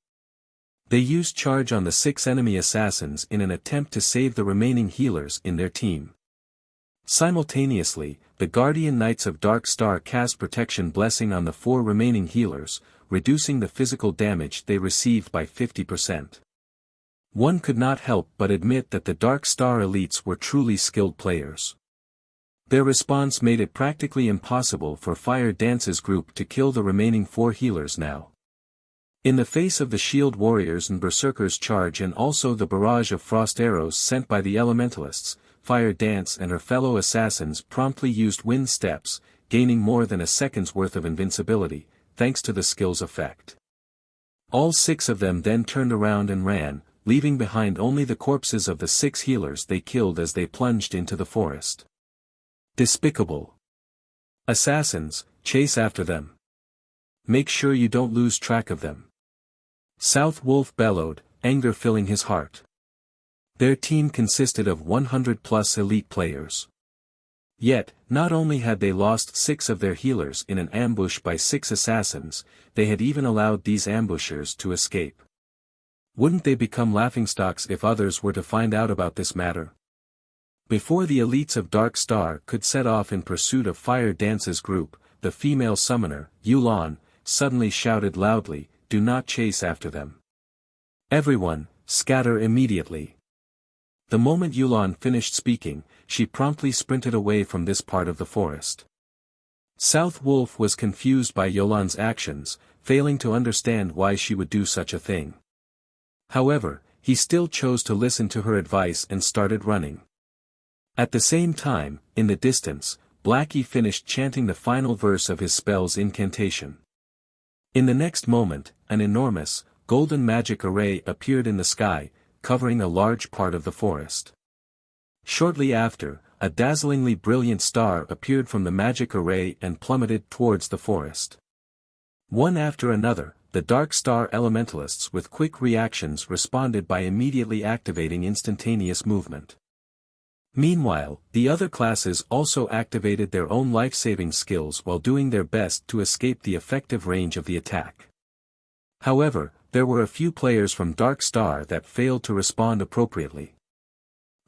They used charge on the 6 enemy assassins in an attempt to save the remaining healers in their team. Simultaneously, the Guardian Knights of Dark Star cast Protection Blessing on the 4 remaining healers, reducing the physical damage they received by 50%. One could not help but admit that the Dark Star elites were truly skilled players. Their response made it practically impossible for Fire Dance's group to kill the remaining 4 healers now. In the face of the shield warriors and berserkers' charge and also the barrage of frost arrows sent by the elementalists, Fire Dance and her fellow assassins promptly used wind steps, gaining more than a second's worth of invincibility, thanks to the skill's effect. All 6 of them then turned around and ran, leaving behind only the corpses of the 6 healers they killed as they plunged into the forest. Despicable. Assassins, chase after them. Make sure you don't lose track of them. South Wolf bellowed, anger filling his heart. Their team consisted of 100+ elite players. Yet, not only had they lost 6 of their healers in an ambush by 6 assassins, they had even allowed these ambushers to escape. Wouldn't they become laughingstocks if others were to find out about this matter? Before the elites of Dark Star could set off in pursuit of Fire Dance's group, the female summoner, Yulan, suddenly shouted loudly, "Do not chase after them. Everyone, scatter immediately." The moment Yulan finished speaking, she promptly sprinted away from this part of the forest. South Wolf was confused by Yulan's actions, failing to understand why she would do such a thing. However, he still chose to listen to her advice and started running. At the same time, in the distance, Blackie finished chanting the final verse of his spell's incantation. In the next moment, an enormous, golden magic array appeared in the sky, covering a large part of the forest. Shortly after, a dazzlingly brilliant star appeared from the magic array and plummeted towards the forest. One after another, the Dark Star elementalists with quick reactions responded by immediately activating instantaneous movement. Meanwhile, the other classes also activated their own life-saving skills while doing their best to escape the effective range of the attack. However, there were a few players from Dark Star that failed to respond appropriately.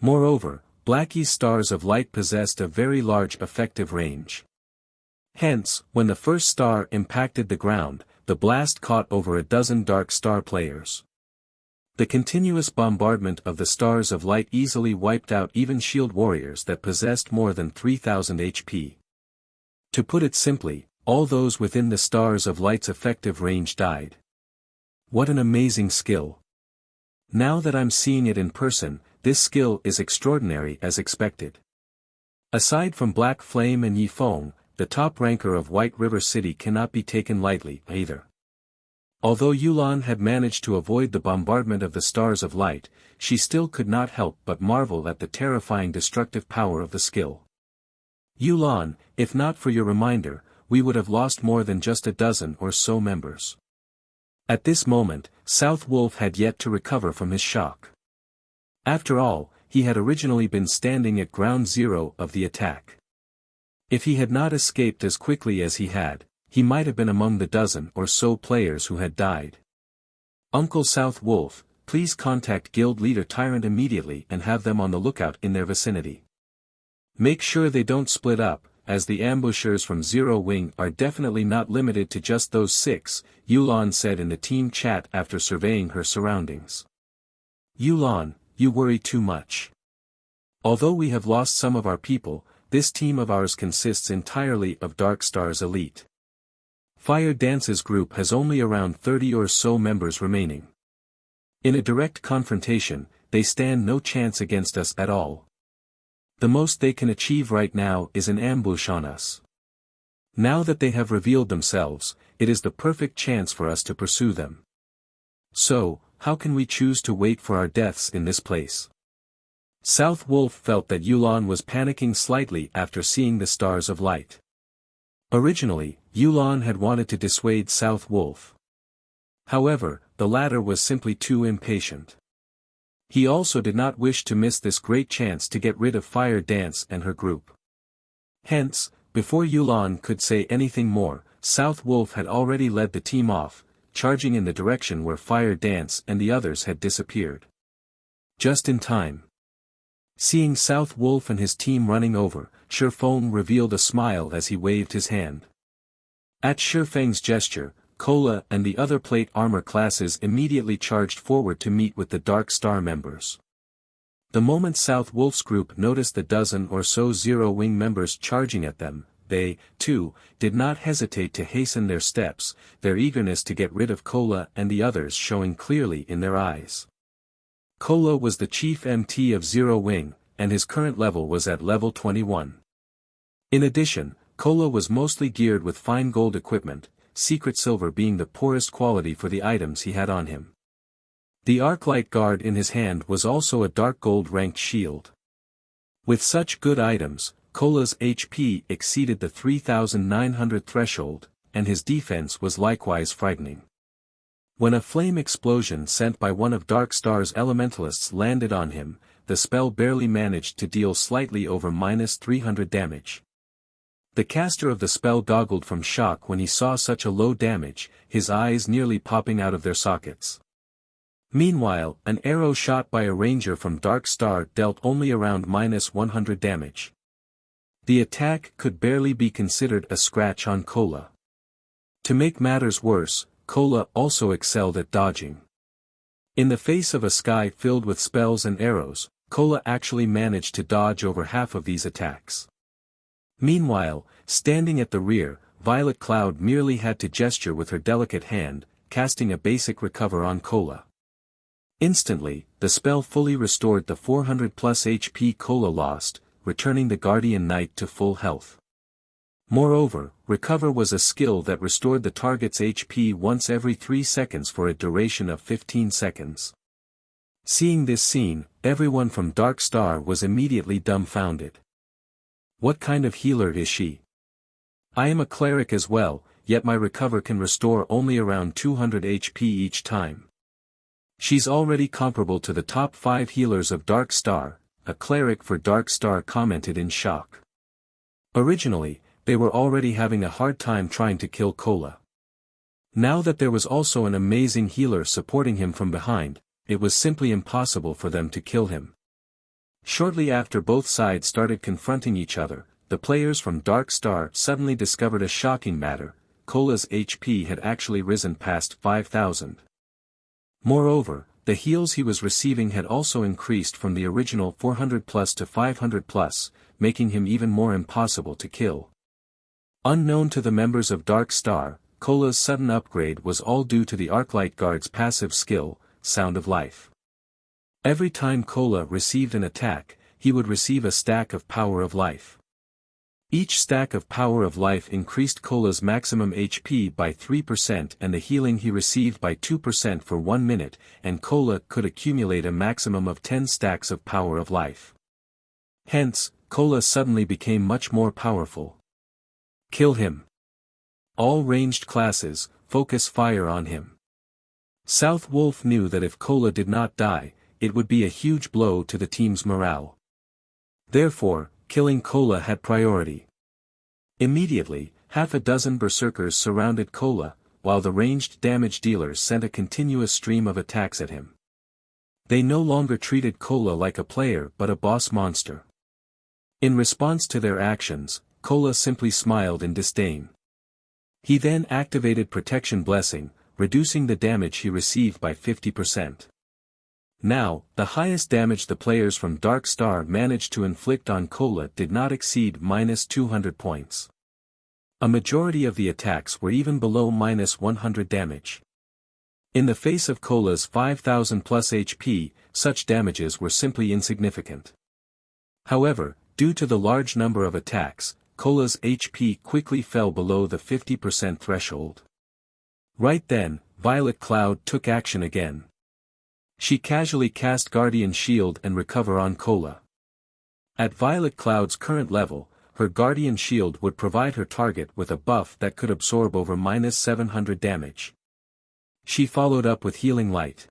Moreover, Blackie's stars of light possessed a very large effective range. Hence, when the first star impacted the ground, the blast caught over a dozen Dark Star players. The continuous bombardment of the stars of light easily wiped out even shield warriors that possessed more than 3000 HP. To put it simply, all those within the stars of light's effective range died. What an amazing skill. Now that I'm seeing it in person, this skill is extraordinary as expected. Aside from Black Flame and Yi Feng, the top ranker of White River City cannot be taken lightly either. Although Yulan had managed to avoid the bombardment of the stars of light, she still could not help but marvel at the terrifying destructive power of the skill. Yulan, if not for your reminder, we would have lost more than just a dozen or so members. At this moment, South Wolf had yet to recover from his shock. After all, he had originally been standing at ground zero of the attack. If he had not escaped as quickly as he had, he might have been among the dozen or so players who had died. Uncle South Wolf, please contact Guild Leader Tyrant immediately and have them on the lookout in their vicinity. Make sure they don't split up, as the ambushers from Zero Wing are definitely not limited to just those 6, Yulan said in the team chat after surveying her surroundings. Yulan, you worry too much. Although we have lost some of our people, this team of ours consists entirely of Dark Star's elite. Fire Dance's group has only around 30 or so members remaining. In a direct confrontation, they stand no chance against us at all. The most they can achieve right now is an ambush on us. Now that they have revealed themselves, it is the perfect chance for us to pursue them. So, how can we choose to wait for our deaths in this place? South Wolf felt that Yulan was panicking slightly after seeing the stars of light. Originally, Yulan had wanted to dissuade South Wolf. However, the latter was simply too impatient. He also did not wish to miss this great chance to get rid of Fire Dance and her group. Hence, before Yulan could say anything more, South Wolf had already led the team off, charging in the direction where Fire Dance and the others had disappeared. Just in time. Seeing South Wolf and his team running over, Feng revealed a smile as he waved his hand. At Feng's gesture, Kola and the other plate armor classes immediately charged forward to meet with the Dark Star members. The moment South Wolf's group noticed the dozen or so Zero Wing members charging at them, they, too, did not hesitate to hasten their steps, their eagerness to get rid of Kola and the others showing clearly in their eyes. Kola was the chief MT of Zero Wing, and his current level was at level 21. In addition, Kola was mostly geared with fine gold equipment, secret silver being the poorest quality for the items he had on him. The arc-light guard in his hand was also a dark gold ranked shield. With such good items, Cola's HP exceeded the 3,900 threshold, and his defense was likewise frightening. When a flame explosion sent by one of Darkstar's elementalists landed on him, the spell barely managed to deal slightly over -300 damage. The caster of the spell goggled from shock when he saw such a low damage, his eyes nearly popping out of their sockets. Meanwhile, an arrow shot by a ranger from Darkstar dealt only around -100 damage. The attack could barely be considered a scratch on Cola. To make matters worse, Cola also excelled at dodging. In the face of a sky filled with spells and arrows, Cola actually managed to dodge over half of these attacks. Meanwhile, standing at the rear, Violet Cloud merely had to gesture with her delicate hand, casting a basic recover on Cola. Instantly, the spell fully restored the 400+ HP Cola lost, returning the Guardian Knight to full health. Moreover, recover was a skill that restored the target's HP once every 3 seconds for a duration of 15 seconds. Seeing this scene, everyone from Darkstar was immediately dumbfounded. What kind of healer is she? I am a cleric as well, yet my recover can restore only around 200 HP each time. She's already comparable to the top 5 healers of Darkstar, a cleric for Darkstar commented in shock. Originally, they were already having a hard time trying to kill Cola. Now that there was also an amazing healer supporting him from behind, it was simply impossible for them to kill him. Shortly after both sides started confronting each other, the players from Darkstar suddenly discovered a shocking matter: Cola's HP had actually risen past 5,000. Moreover, the heals he was receiving had also increased from the original 400+ to 500+, making him even more impossible to kill. Unknown to the members of Darkstar, Cola's sudden upgrade was all due to the Arclight Guard's passive skill, Sound of Life. Every time Cola received an attack, he would receive a stack of Power of Life. Each stack of Power of Life increased Cola's maximum HP by 3% and the healing he received by 2% for 1 minute, and Cola could accumulate a maximum of 10 stacks of Power of Life. Hence, Cola suddenly became much more powerful. Kill him. All ranged classes, focus fire on him. South Wolf knew that if Cola did not die, it would be a huge blow to the team's morale. Therefore, killing Cola had priority. Immediately, half a dozen berserkers surrounded Cola, while the ranged damage dealers sent a continuous stream of attacks at him. They no longer treated Cola like a player but a boss monster. In response to their actions, Cola simply smiled in disdain. He then activated Protection Blessing, reducing the damage he received by 50%. Now, the highest damage the players from Darkstar managed to inflict on Cola did not exceed -200 points. A majority of the attacks were even below -100 damage. In the face of Cola's 5,000+ HP, such damages were simply insignificant. However, due to the large number of attacks, Cola's HP quickly fell below the 50% threshold. Right then, Violet Cloud took action again. She casually cast Guardian Shield and Recover on Cola. At Violet Cloud's current level, her Guardian Shield would provide her target with a buff that could absorb over -700 damage. She followed up with Healing Light.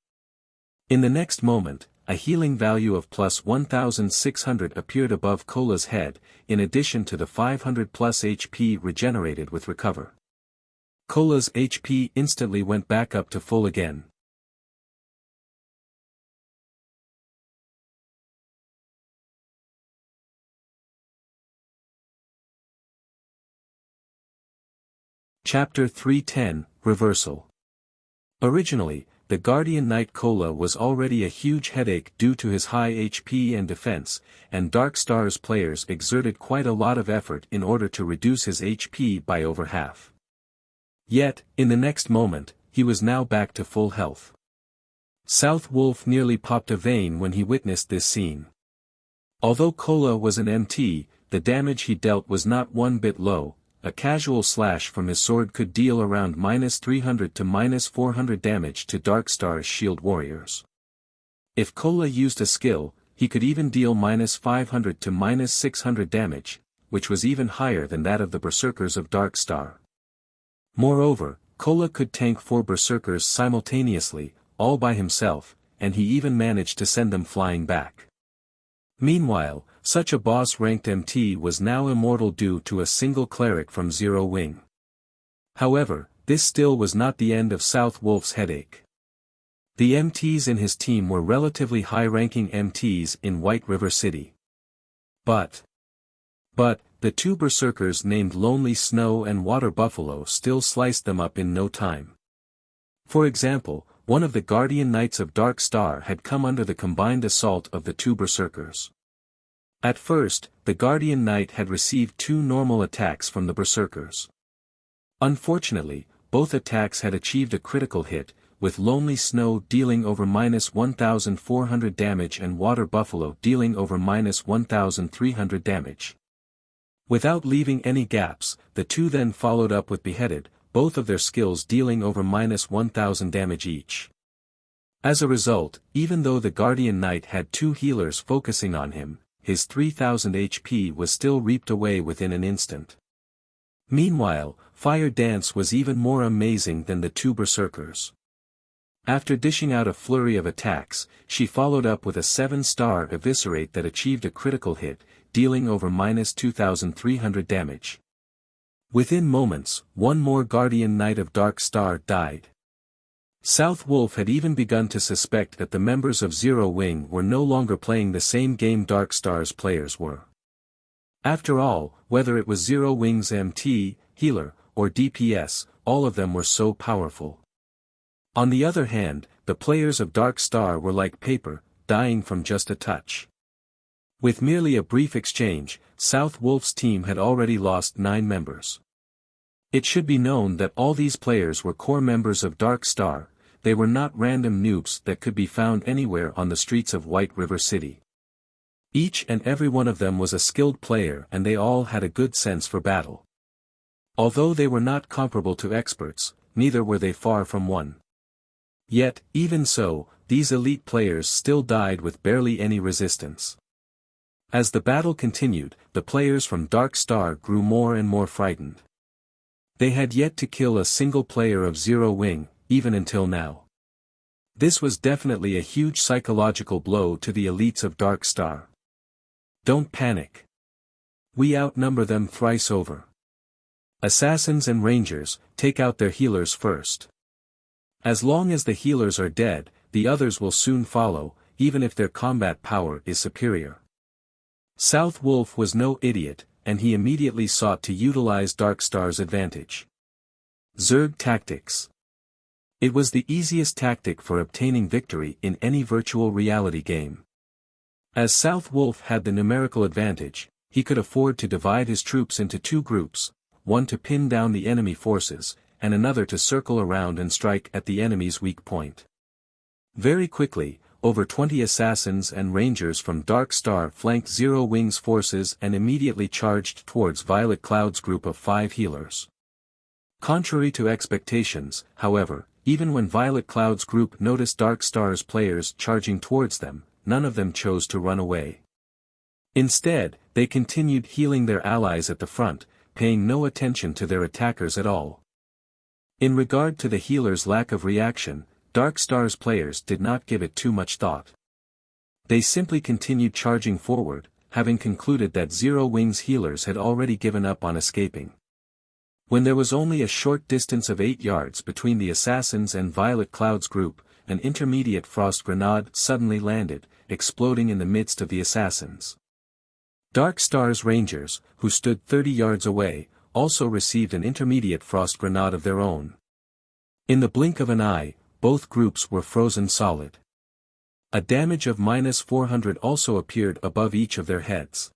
In the next moment, a healing value of +1,600 appeared above Cola's head, in addition to the 500+ HP regenerated with Recover. Cola's HP instantly went back up to full again. Chapter 310, Reversal. Originally, the Guardian Knight Cola was already a huge headache due to his high HP and defense, and Darkstar's players exerted quite a lot of effort in order to reduce his HP by over half. Yet, in the next moment, he was now back to full health. South Wolf nearly popped a vein when he witnessed this scene. Although Cola was an MT, the damage he dealt was not one bit low, a casual slash from his sword could deal around -300 to -400 damage to Darkstar's shield warriors. If Kola used a skill, he could even deal -500 to -600 damage, which was even higher than that of the berserkers of Darkstar. Moreover, Kola could tank 4 berserkers simultaneously, all by himself, and he even managed to send them flying back. Meanwhile, such a boss-ranked MT was now immortal due to a single cleric from Zero Wing. However, this still was not the end of South Wolf's headache. The MTs in his team were relatively high-ranking MTs in White River City. But the 2 berserkers named Lonely Snow and Water Buffalo still sliced them up in no time. For example, one of the Guardian Knights of Dark Star had come under the combined assault of the 2 berserkers. At first, the Guardian Knight had received 2 normal attacks from the berserkers. Unfortunately, both attacks had achieved a critical hit, with Lonely Snow dealing over -1,400 damage and Water Buffalo dealing over -1,300 damage. Without leaving any gaps, the 2 then followed up with Beheaded, both of their skills dealing over -1,000 damage each. As a result, even though the Guardian Knight had 2 healers focusing on him, his 3,000 HP was still reaped away within an instant. Meanwhile, Fire Dance was even more amazing than the 2 berserkers. After dishing out a flurry of attacks, she followed up with a 7-star Eviscerate that achieved a critical hit, dealing over -2,300 damage. Within moments, 1 more Guardian Knight of Dark Star died. South Wolf had even begun to suspect that the members of Zero Wing were no longer playing the same game Dark Star's players were. After all, whether it was Zero Wing's MT, healer, or DPS, all of them were so powerful. On the other hand, the players of Dark Star were like paper, dying from just a touch. With merely a brief exchange, South Wolf's team had already lost 9 members. It should be known that all these players were core members of Dark Star. They were not random noobs that could be found anywhere on the streets of White River City. Each and every one of them was a skilled player and they all had a good sense for battle. Although they were not comparable to experts, neither were they far from one. Yet, even so, these elite players still died with barely any resistance. As the battle continued, the players from Dark Star grew more and more frightened. They had yet to kill a single player of Zero Wing, even until now. This was definitely a huge psychological blow to the elites of Dark Star. Don't panic. We outnumber them thrice over. Assassins and Rangers, take out their healers first. As long as the healers are dead, the others will soon follow, even if their combat power is superior. South Wolf was no idiot, and he immediately sought to utilize Darkstar's advantage. Zerg Tactics. It was the easiest tactic for obtaining victory in any virtual reality game. As South Wolf had the numerical advantage, he could afford to divide his troops into 2 groups, one to pin down the enemy forces, and another to circle around and strike at the enemy's weak point. Very quickly, over 20 assassins and rangers from Dark Star flanked Zero Wing's forces and immediately charged towards Violet Cloud's group of 5 healers. Contrary to expectations, however, even when Violet Cloud's group noticed Dark Star's players charging towards them, none of them chose to run away. Instead, they continued healing their allies at the front, paying no attention to their attackers at all. In regard to the healers' lack of reaction, Dark Star's players did not give it too much thought. They simply continued charging forward, having concluded that Zero Wing's healers had already given up on escaping. When there was only a short distance of 8 yards between the assassins and Violet Cloud's group, an intermediate frost grenade suddenly landed, exploding in the midst of the assassins. Dark Star's rangers, who stood 30 yards away, also received an intermediate frost grenade of their own. In the blink of an eye, both groups were frozen solid. A damage of -400 also appeared above each of their heads.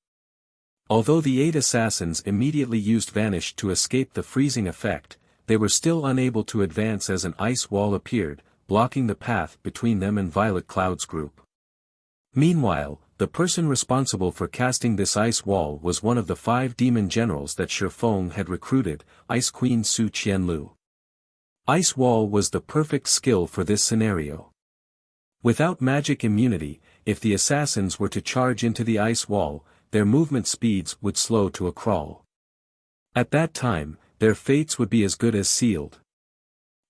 Although the 8 assassins immediately used Vanish to escape the freezing effect, they were still unable to advance as an ice wall appeared, blocking the path between them and Violet Cloud's group. Meanwhile, the person responsible for casting this ice wall was one of the 5 demon generals that Feng had recruited, Ice Queen Su Qianlu. Ice Wall was the perfect skill for this scenario. Without magic immunity, if the assassins were to charge into the ice wall, their movement speeds would slow to a crawl. At that time, their fates would be as good as sealed.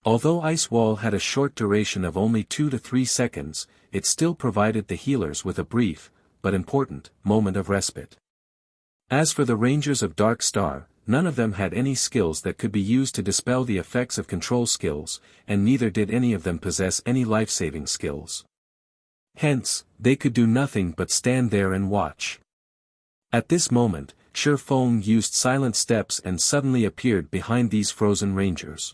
Although Ice Wall had a short duration of only 2 to 3 seconds, it still provided the healers with a brief, but important, moment of respite. As for the Rangers of Dark Star, none of them had any skills that could be used to dispel the effects of control skills, and neither did any of them possess any life-saving skills. Hence, they could do nothing but stand there and watch. At this moment, Feng used silent steps and suddenly appeared behind these frozen Rangers.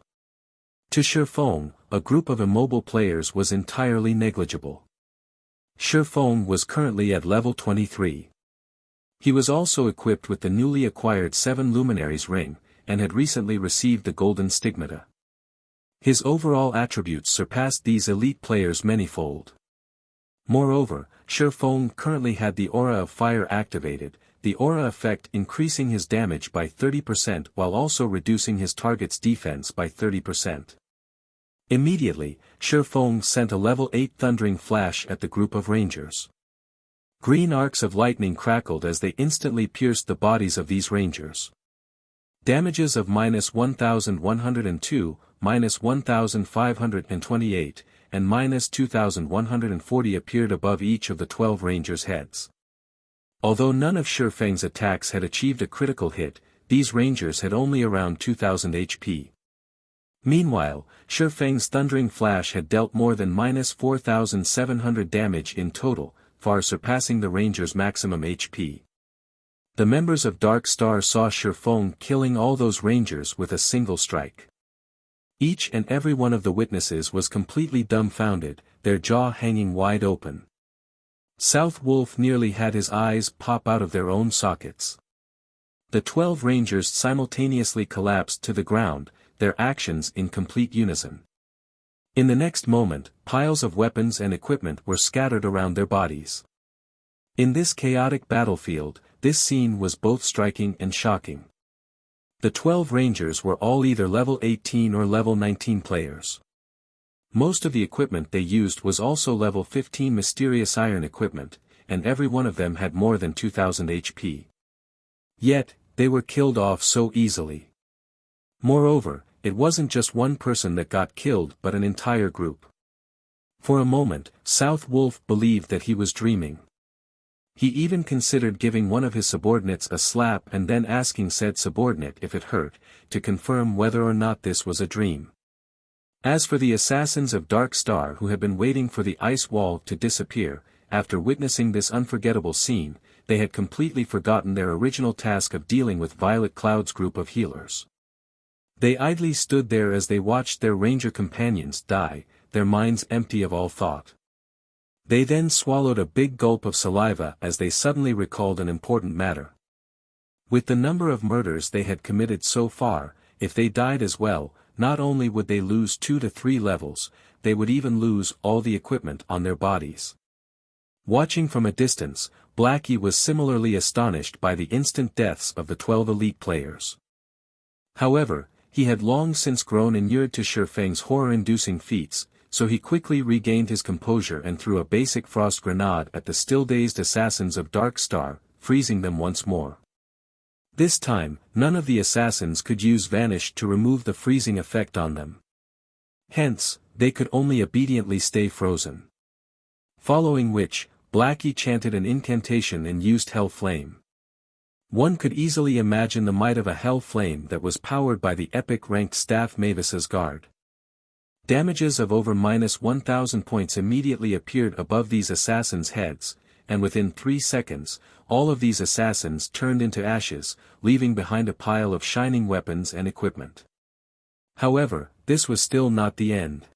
To Feng, a group of immobile players was entirely negligible. Feng was currently at level 23. He was also equipped with the newly acquired 7 Luminaries ring, and had recently received the golden Stigmata. His overall attributes surpassed these elite players manyfold. Moreover, Feng currently had the Aura of Fire activated, the aura effect increasing his damage by 30% while also reducing his target's defense by 30%. Immediately, Feng sent a level 8 thundering flash at the group of rangers. Green arcs of lightning crackled as they instantly pierced the bodies of these rangers. Damages of -1102, -1528, and -2140 appeared above each of the 12 rangers' heads. Although none of Feng's attacks had achieved a critical hit, these rangers had only around 2000 HP. Meanwhile, Feng's thundering flash had dealt more than -4700 damage in total, far surpassing the ranger's maximum HP. The members of Dark Star saw Feng killing all those rangers with a single strike. Each and every one of the witnesses was completely dumbfounded, their jaw hanging wide open. South Wolf nearly had his eyes pop out of their own sockets. The 12 rangers simultaneously collapsed to the ground, their actions in complete unison. In the next moment, piles of weapons and equipment were scattered around their bodies. In this chaotic battlefield, this scene was both striking and shocking. The 12 rangers were all either level 18 or level 19 players. Most of the equipment they used was also level 15 mysterious iron equipment, and every one of them had more than 2000 HP. Yet, they were killed off so easily. Moreover, it wasn't just one person that got killed but an entire group. For a moment, South Wolf believed that he was dreaming. He even considered giving one of his subordinates a slap and then asking said subordinate if it hurt, to confirm whether or not this was a dream. As for the assassins of Dark Star who had been waiting for the ice wall to disappear, after witnessing this unforgettable scene, they had completely forgotten their original task of dealing with Violet Cloud's group of healers. They idly stood there as they watched their ranger companions die, their minds empty of all thought. They then swallowed a big gulp of saliva as they suddenly recalled an important matter. With the number of murders they had committed so far, if they died as well, not only would they lose 2 to 3 levels, they would even lose all the equipment on their bodies. Watching from a distance, Blackie was similarly astonished by the instant deaths of the 12 elite players. However, he had long since grown inured to Feng's horror-inducing feats, so he quickly regained his composure and threw a basic frost grenade at the still-dazed assassins of Dark Star, freezing them once more. This time, none of the assassins could use Vanish to remove the freezing effect on them. Hence, they could only obediently stay frozen. Following which, Blackie chanted an incantation and used Hell Flame. One could easily imagine the might of a Hell Flame that was powered by the epic-ranked staff Mavis's Guard. Damages of over -1000 points immediately appeared above these assassins' heads, and within 3 seconds, all of these assassins turned into ashes, leaving behind a pile of shining weapons and equipment. However, this was still not the end.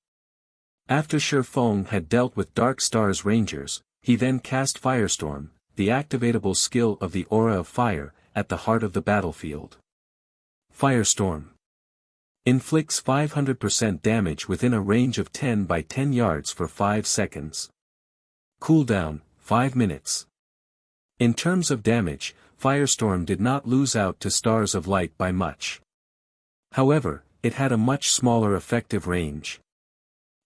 After Feng had dealt with Dark Star's rangers, he then cast Firestorm, the activatable skill of the Aura of Fire, at the heart of the battlefield. Firestorm inflicts 500% damage within a range of 10 by 10 yards for 5 seconds. Cooldown, 5 minutes. In terms of damage, Firestorm did not lose out to Stars of Light by much. However, it had a much smaller effective range.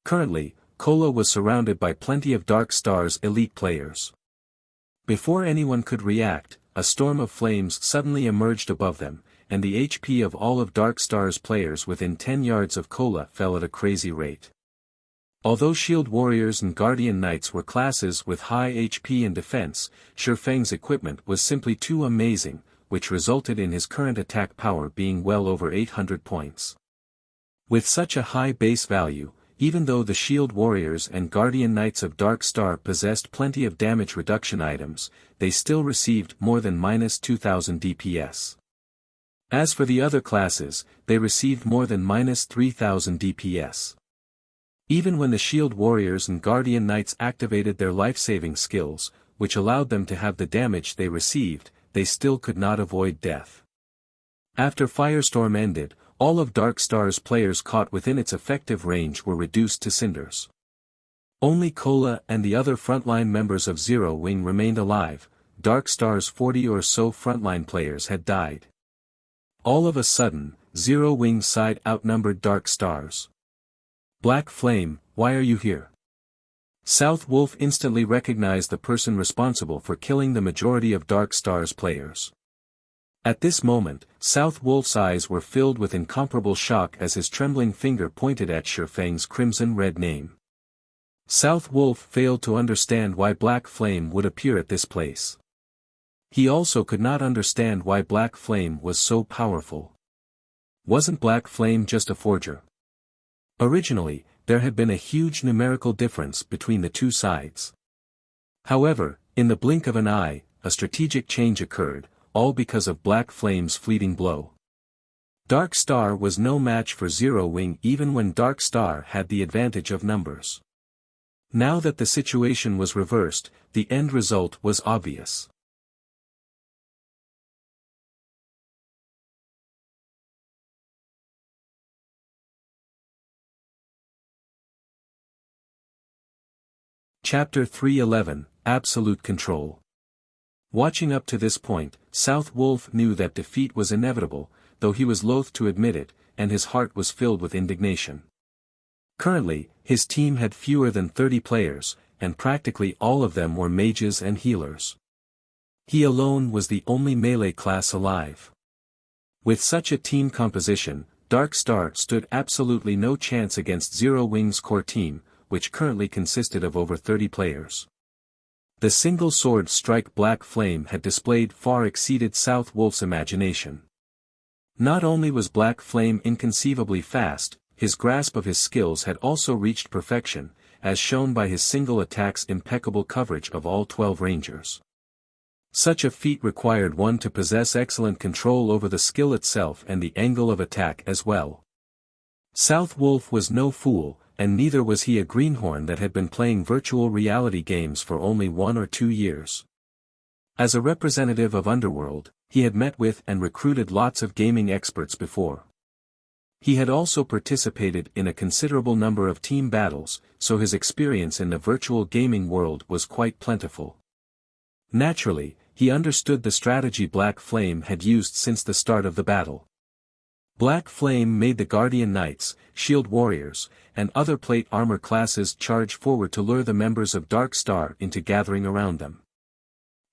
Currently, Cola was surrounded by plenty of Dark Star's elite players. Before anyone could react, a storm of flames suddenly emerged above them, and the HP of all of Dark Star's players within 10 yards of Cola fell at a crazy rate. Although Shield Warriors and Guardian Knights were classes with high HP and defense, Feng's equipment was simply too amazing, which resulted in his current attack power being well over 800 points. With such a high base value, even though the Shield Warriors and Guardian Knights of Dark Star possessed plenty of damage reduction items, they still received more than -2000 DPS. As for the other classes, they received more than -3000 DPS. Even when the Shield Warriors and Guardian Knights activated their life-saving skills, which allowed them to have the damage they received, they still could not avoid death. After Firestorm ended, all of Dark Star's players caught within its effective range were reduced to cinders. Only Cola and the other frontline members of Zero Wing remained alive. Dark Star's 40 or so frontline players had died. All of a sudden, Zero Wing's side outnumbered Dark Star's. "Black Flame, why are you here?" South Wolf instantly recognized the person responsible for killing the majority of Dark Star's players. At this moment, South Wolf's eyes were filled with incomparable shock as his trembling finger pointed at Feng's crimson-red name. South Wolf failed to understand why Black Flame would appear at this place. He also could not understand why Black Flame was so powerful. Wasn't Black Flame just a forger? Originally, there had been a huge numerical difference between the two sides. However, in the blink of an eye, a strategic change occurred, all because of Black Flame's fleeting blow. Dark Star was no match for Zero Wing even when Dark Star had the advantage of numbers. Now that the situation was reversed, the end result was obvious. Chapter 311, Absolute Control. Watching up to this point, South Wolf knew that defeat was inevitable, though he was loath to admit it, and his heart was filled with indignation. Currently, his team had fewer than 30 players, and practically all of them were mages and healers. He alone was the only melee class alive. With such a team composition, Dark Star stood absolutely no chance against Zero Wing's core team, which currently consisted of over 30 players. The single sword strike Black Flame had displayed far exceeded South Wolf's imagination. Not only was Black Flame inconceivably fast, his grasp of his skills had also reached perfection, as shown by his single attack's impeccable coverage of all 12 rangers. Such a feat required one to possess excellent control over the skill itself and the angle of attack as well. South Wolf was no fool, and neither was he a greenhorn that had been playing virtual reality games for only 1 or 2 years. As a representative of Underworld, he had met with and recruited lots of gaming experts before. He had also participated in a considerable number of team battles, so his experience in the virtual gaming world was quite plentiful. Naturally, he understood the strategy Black Flame had used since the start of the battle. Black Flame made the Guardian Knights, Shield Warriors, and other plate armor classes charge forward to lure the members of Dark Star into gathering around them.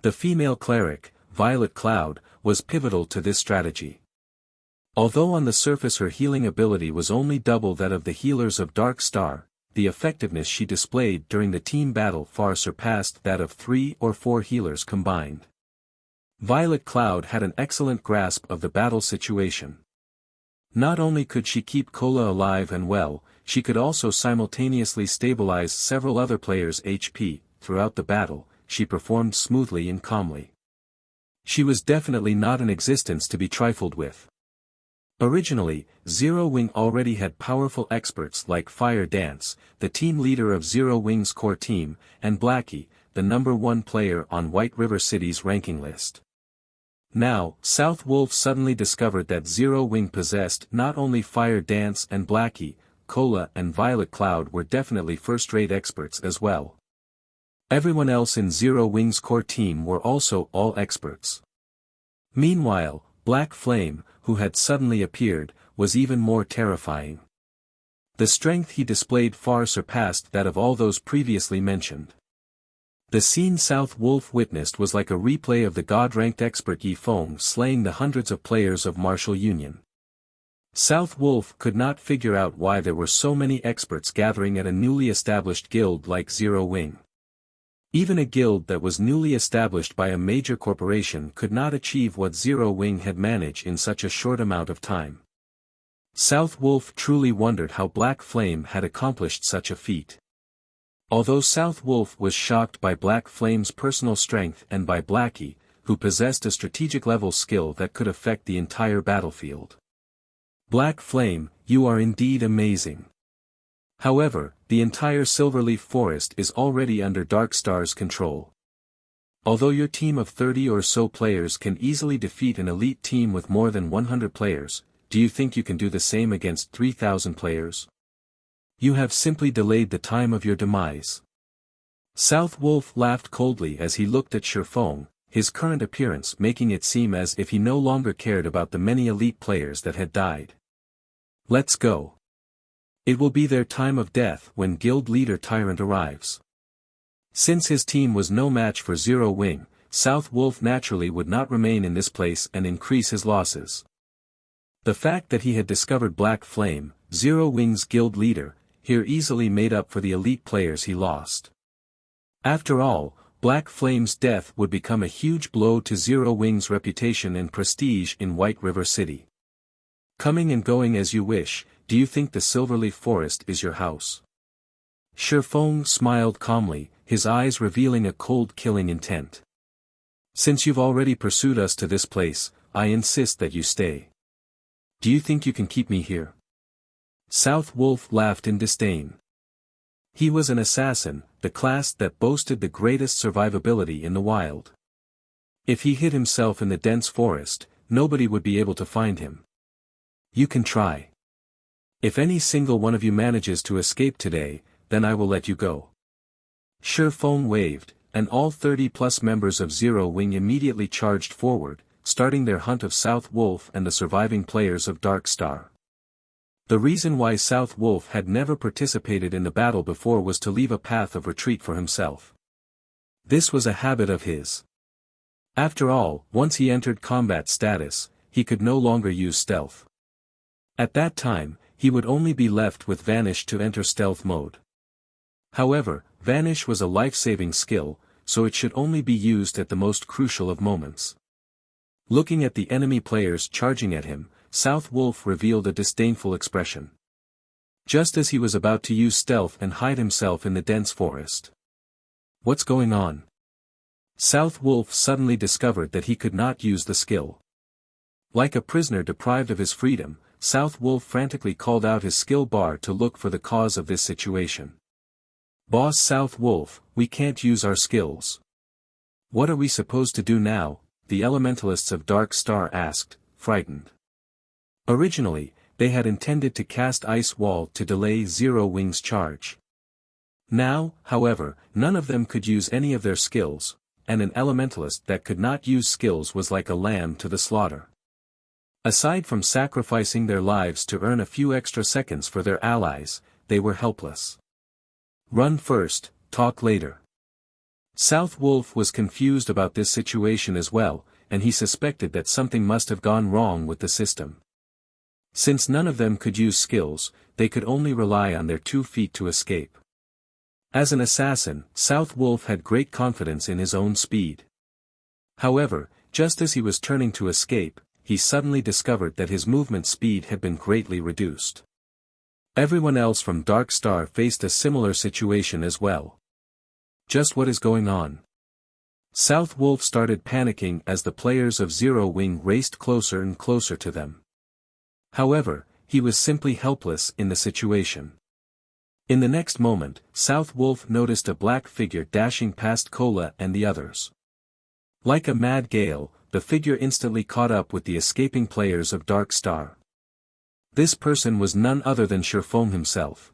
The female cleric, Violet Cloud, was pivotal to this strategy. Although on the surface her healing ability was only double that of the healers of Dark Star, the effectiveness she displayed during the team battle far surpassed that of 3 or 4 healers combined. Violet Cloud had an excellent grasp of the battle situation. Not only could she keep Cola alive and well, she could also simultaneously stabilize several other players' HP. Throughout the battle, she performed smoothly and calmly. She was definitely not an existence to be trifled with. Originally, Zero Wing already had powerful experts like Fire Dance, the team leader of Zero Wing's core team, and Blackie, the #1 player on White River City's ranking list. Now, South Wolf suddenly discovered that Zero Wing possessed not only Fire Dance and Blackie, Cola and Violet Cloud were definitely first-rate experts as well. Everyone else in Zero Wing's core team were also all experts. Meanwhile, Black Flame, who had suddenly appeared, was even more terrifying. The strength he displayed far surpassed that of all those previously mentioned. The scene South Wolf witnessed was like a replay of the god-ranked expert Feng slaying the hundreds of players of Martial Union. South Wolf could not figure out why there were so many experts gathering at a newly established guild like Zero Wing. Even a guild that was newly established by a major corporation could not achieve what Zero Wing had managed in such a short amount of time. South Wolf truly wondered how Black Flame had accomplished such a feat. Although South Wolf was shocked by Black Flame's personal strength and by Blackie, who possessed a strategic-level skill that could affect the entire battlefield. Black Flame, you are indeed amazing. However, the entire Silverleaf Forest is already under Darkstar's control. Although your team of 30 or so players can easily defeat an elite team with more than 100 players, do you think you can do the same against 3,000 players? You have simply delayed the time of your demise. South Wolf laughed coldly as he looked at Feng, his current appearance making it seem as if he no longer cared about the many elite players that had died. Let's go. It will be their time of death when Guild Leader Tyrant arrives. Since his team was no match for Zero Wing, South Wolf naturally would not remain in this place and increase his losses. The fact that he had discovered Black Flame, Zero Wing's guild leader, here easily made up for the elite players he lost. After all, Black Flame's death would become a huge blow to Zero Wing's reputation and prestige in White River City. Coming and going as you wish, do you think the Silverleaf Forest is your house? Feng smiled calmly, his eyes revealing a cold killing intent. Since you've already pursued us to this place, I insist that you stay. Do you think you can keep me here? South Wolf laughed in disdain. He was an assassin, the class that boasted the greatest survivability in the wild. If he hid himself in the dense forest, nobody would be able to find him. You can try. If any single one of you manages to escape today, then I will let you go. Feng waved, and all 30+ members of Zero Wing immediately charged forward, starting their hunt of South Wolf and the surviving players of Darkstar. The reason why South Wolf had never participated in the battle before was to leave a path of retreat for himself. This was a habit of his. After all, once he entered combat status, he could no longer use stealth. At that time, he would only be left with Vanish to enter stealth mode. However, Vanish was a life-saving skill, so it should only be used at the most crucial of moments. Looking at the enemy players charging at him, South Wolf revealed a disdainful expression. Just as he was about to use stealth and hide himself in the dense forest. What's going on? South Wolf suddenly discovered that he could not use the skill. Like a prisoner deprived of his freedom, South Wolf frantically called out his skill bar to look for the cause of this situation. Boss South Wolf, we can't use our skills. What are we supposed to do now? The elementalists of Darkstar asked, frightened. Originally, they had intended to cast Ice Wall to delay Zero Wing's charge. Now, however, none of them could use any of their skills, and an elementalist that could not use skills was like a lamb to the slaughter. Aside from sacrificing their lives to earn a few extra seconds for their allies, they were helpless. Run first, talk later. South Wolf was confused about this situation as well, and he suspected that something must have gone wrong with the system. Since none of them could use skills, they could only rely on their 2 feet to escape. As an assassin, South Wolf had great confidence in his own speed. However, just as he was turning to escape, he suddenly discovered that his movement speed had been greatly reduced. Everyone else from Darkstar faced a similar situation as well. Just what is going on? South Wolf started panicking as the players of Zero Wing raced closer and closer to them. However, he was simply helpless in the situation. In the next moment, South Wolf noticed a black figure dashing past Cola and the others. Like a mad gale, the figure instantly caught up with the escaping players of Darkstar. This person was none other than Feng himself.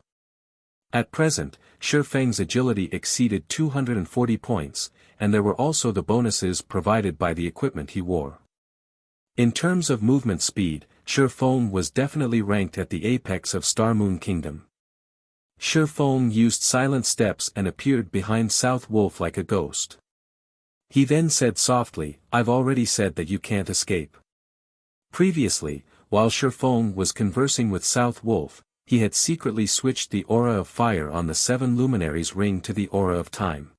At present, Feng's agility exceeded 240 points, and there were also the bonuses provided by the equipment he wore. In terms of movement speed, Feng was definitely ranked at the apex of Star Moon Kingdom. Feng used silent steps and appeared behind South Wolf like a ghost. He then said softly, "I've already said that you can't escape." Previously, while Feng was conversing with South Wolf, he had secretly switched the aura of fire on the 7 luminaries ring to the aura of time.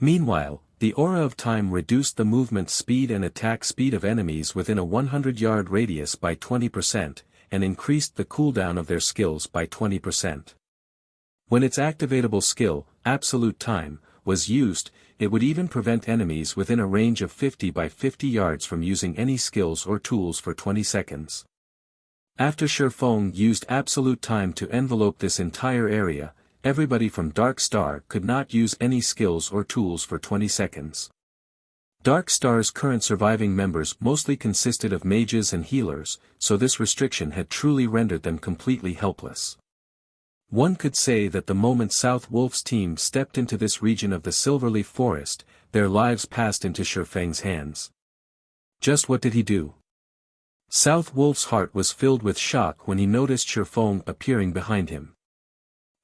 Meanwhile, the aura of time reduced the movement speed and attack speed of enemies within a 100-yard radius by 20%, and increased the cooldown of their skills by 20%. When its activatable skill, Absolute Time, was used, it would even prevent enemies within a range of 50 by 50 yards from using any skills or tools for 20 seconds. After Feng used Absolute Time to envelope this entire area, everybody from Dark Star could not use any skills or tools for 20 seconds. Dark Star's current surviving members mostly consisted of mages and healers, so this restriction had truly rendered them completely helpless. One could say that the moment South Wolf's team stepped into this region of the Silverleaf Forest, their lives passed into Feng's hands. Just what did he do? South Wolf's heart was filled with shock when he noticed Feng appearing behind him.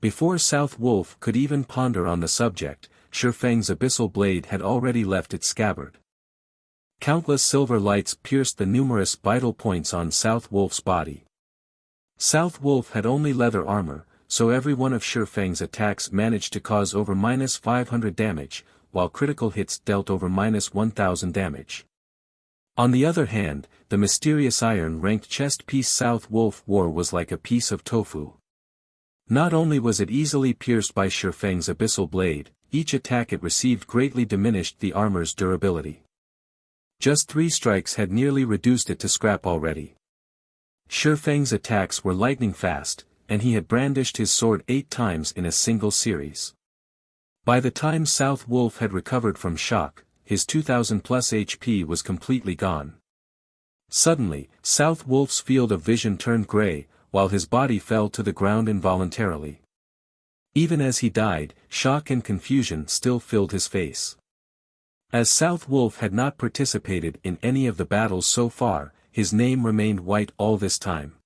Before South Wolf could even ponder on the subject, Feng's abyssal blade had already left its scabbard. Countless silver lights pierced the numerous vital points on South Wolf's body. South Wolf had only leather armor, so every one of Feng's attacks managed to cause over -500 damage, while critical hits dealt over -1000 damage. On the other hand, the mysterious iron-ranked chest piece South Wolf wore was like a piece of tofu. Not only was it easily pierced by Feng's abyssal blade, each attack it received greatly diminished the armor's durability. Just 3 strikes had nearly reduced it to scrap already. Feng's attacks were lightning fast, and he had brandished his sword 8 times in a single series. By the time South Wolf had recovered from shock, his 2000+ HP was completely gone. Suddenly, South Wolf's field of vision turned gray, while his body fell to the ground involuntarily. Even as he died, shock and confusion still filled his face. As South Wolf had not participated in any of the battles so far, his name remained white all this time.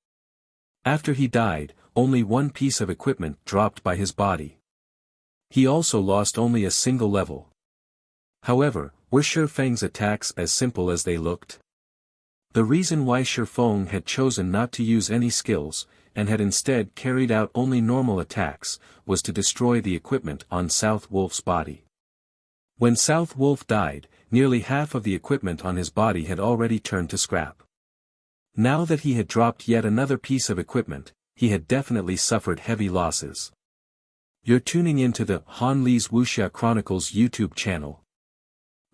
After he died, only one piece of equipment dropped by his body. He also lost only a single level. However, were Feng's attacks as simple as they looked? The reason why Feng had chosen not to use any skills, and had instead carried out only normal attacks, was to destroy the equipment on South Wolf's body. When South Wolf died, nearly half of the equipment on his body had already turned to scrap. Now that he had dropped yet another piece of equipment, he had definitely suffered heavy losses. You're tuning into the Han Li's Wuxia Chronicles YouTube channel.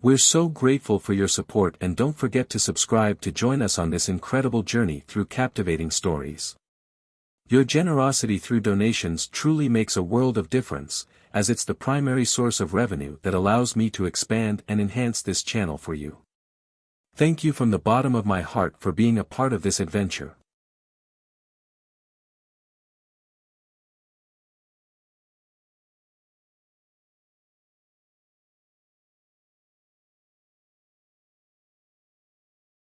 We're so grateful for your support, and don't forget to subscribe to join us on this incredible journey through captivating stories. Your generosity through donations truly makes a world of difference, as it's the primary source of revenue that allows me to expand and enhance this channel for you. Thank you from the bottom of my heart for being a part of this adventure.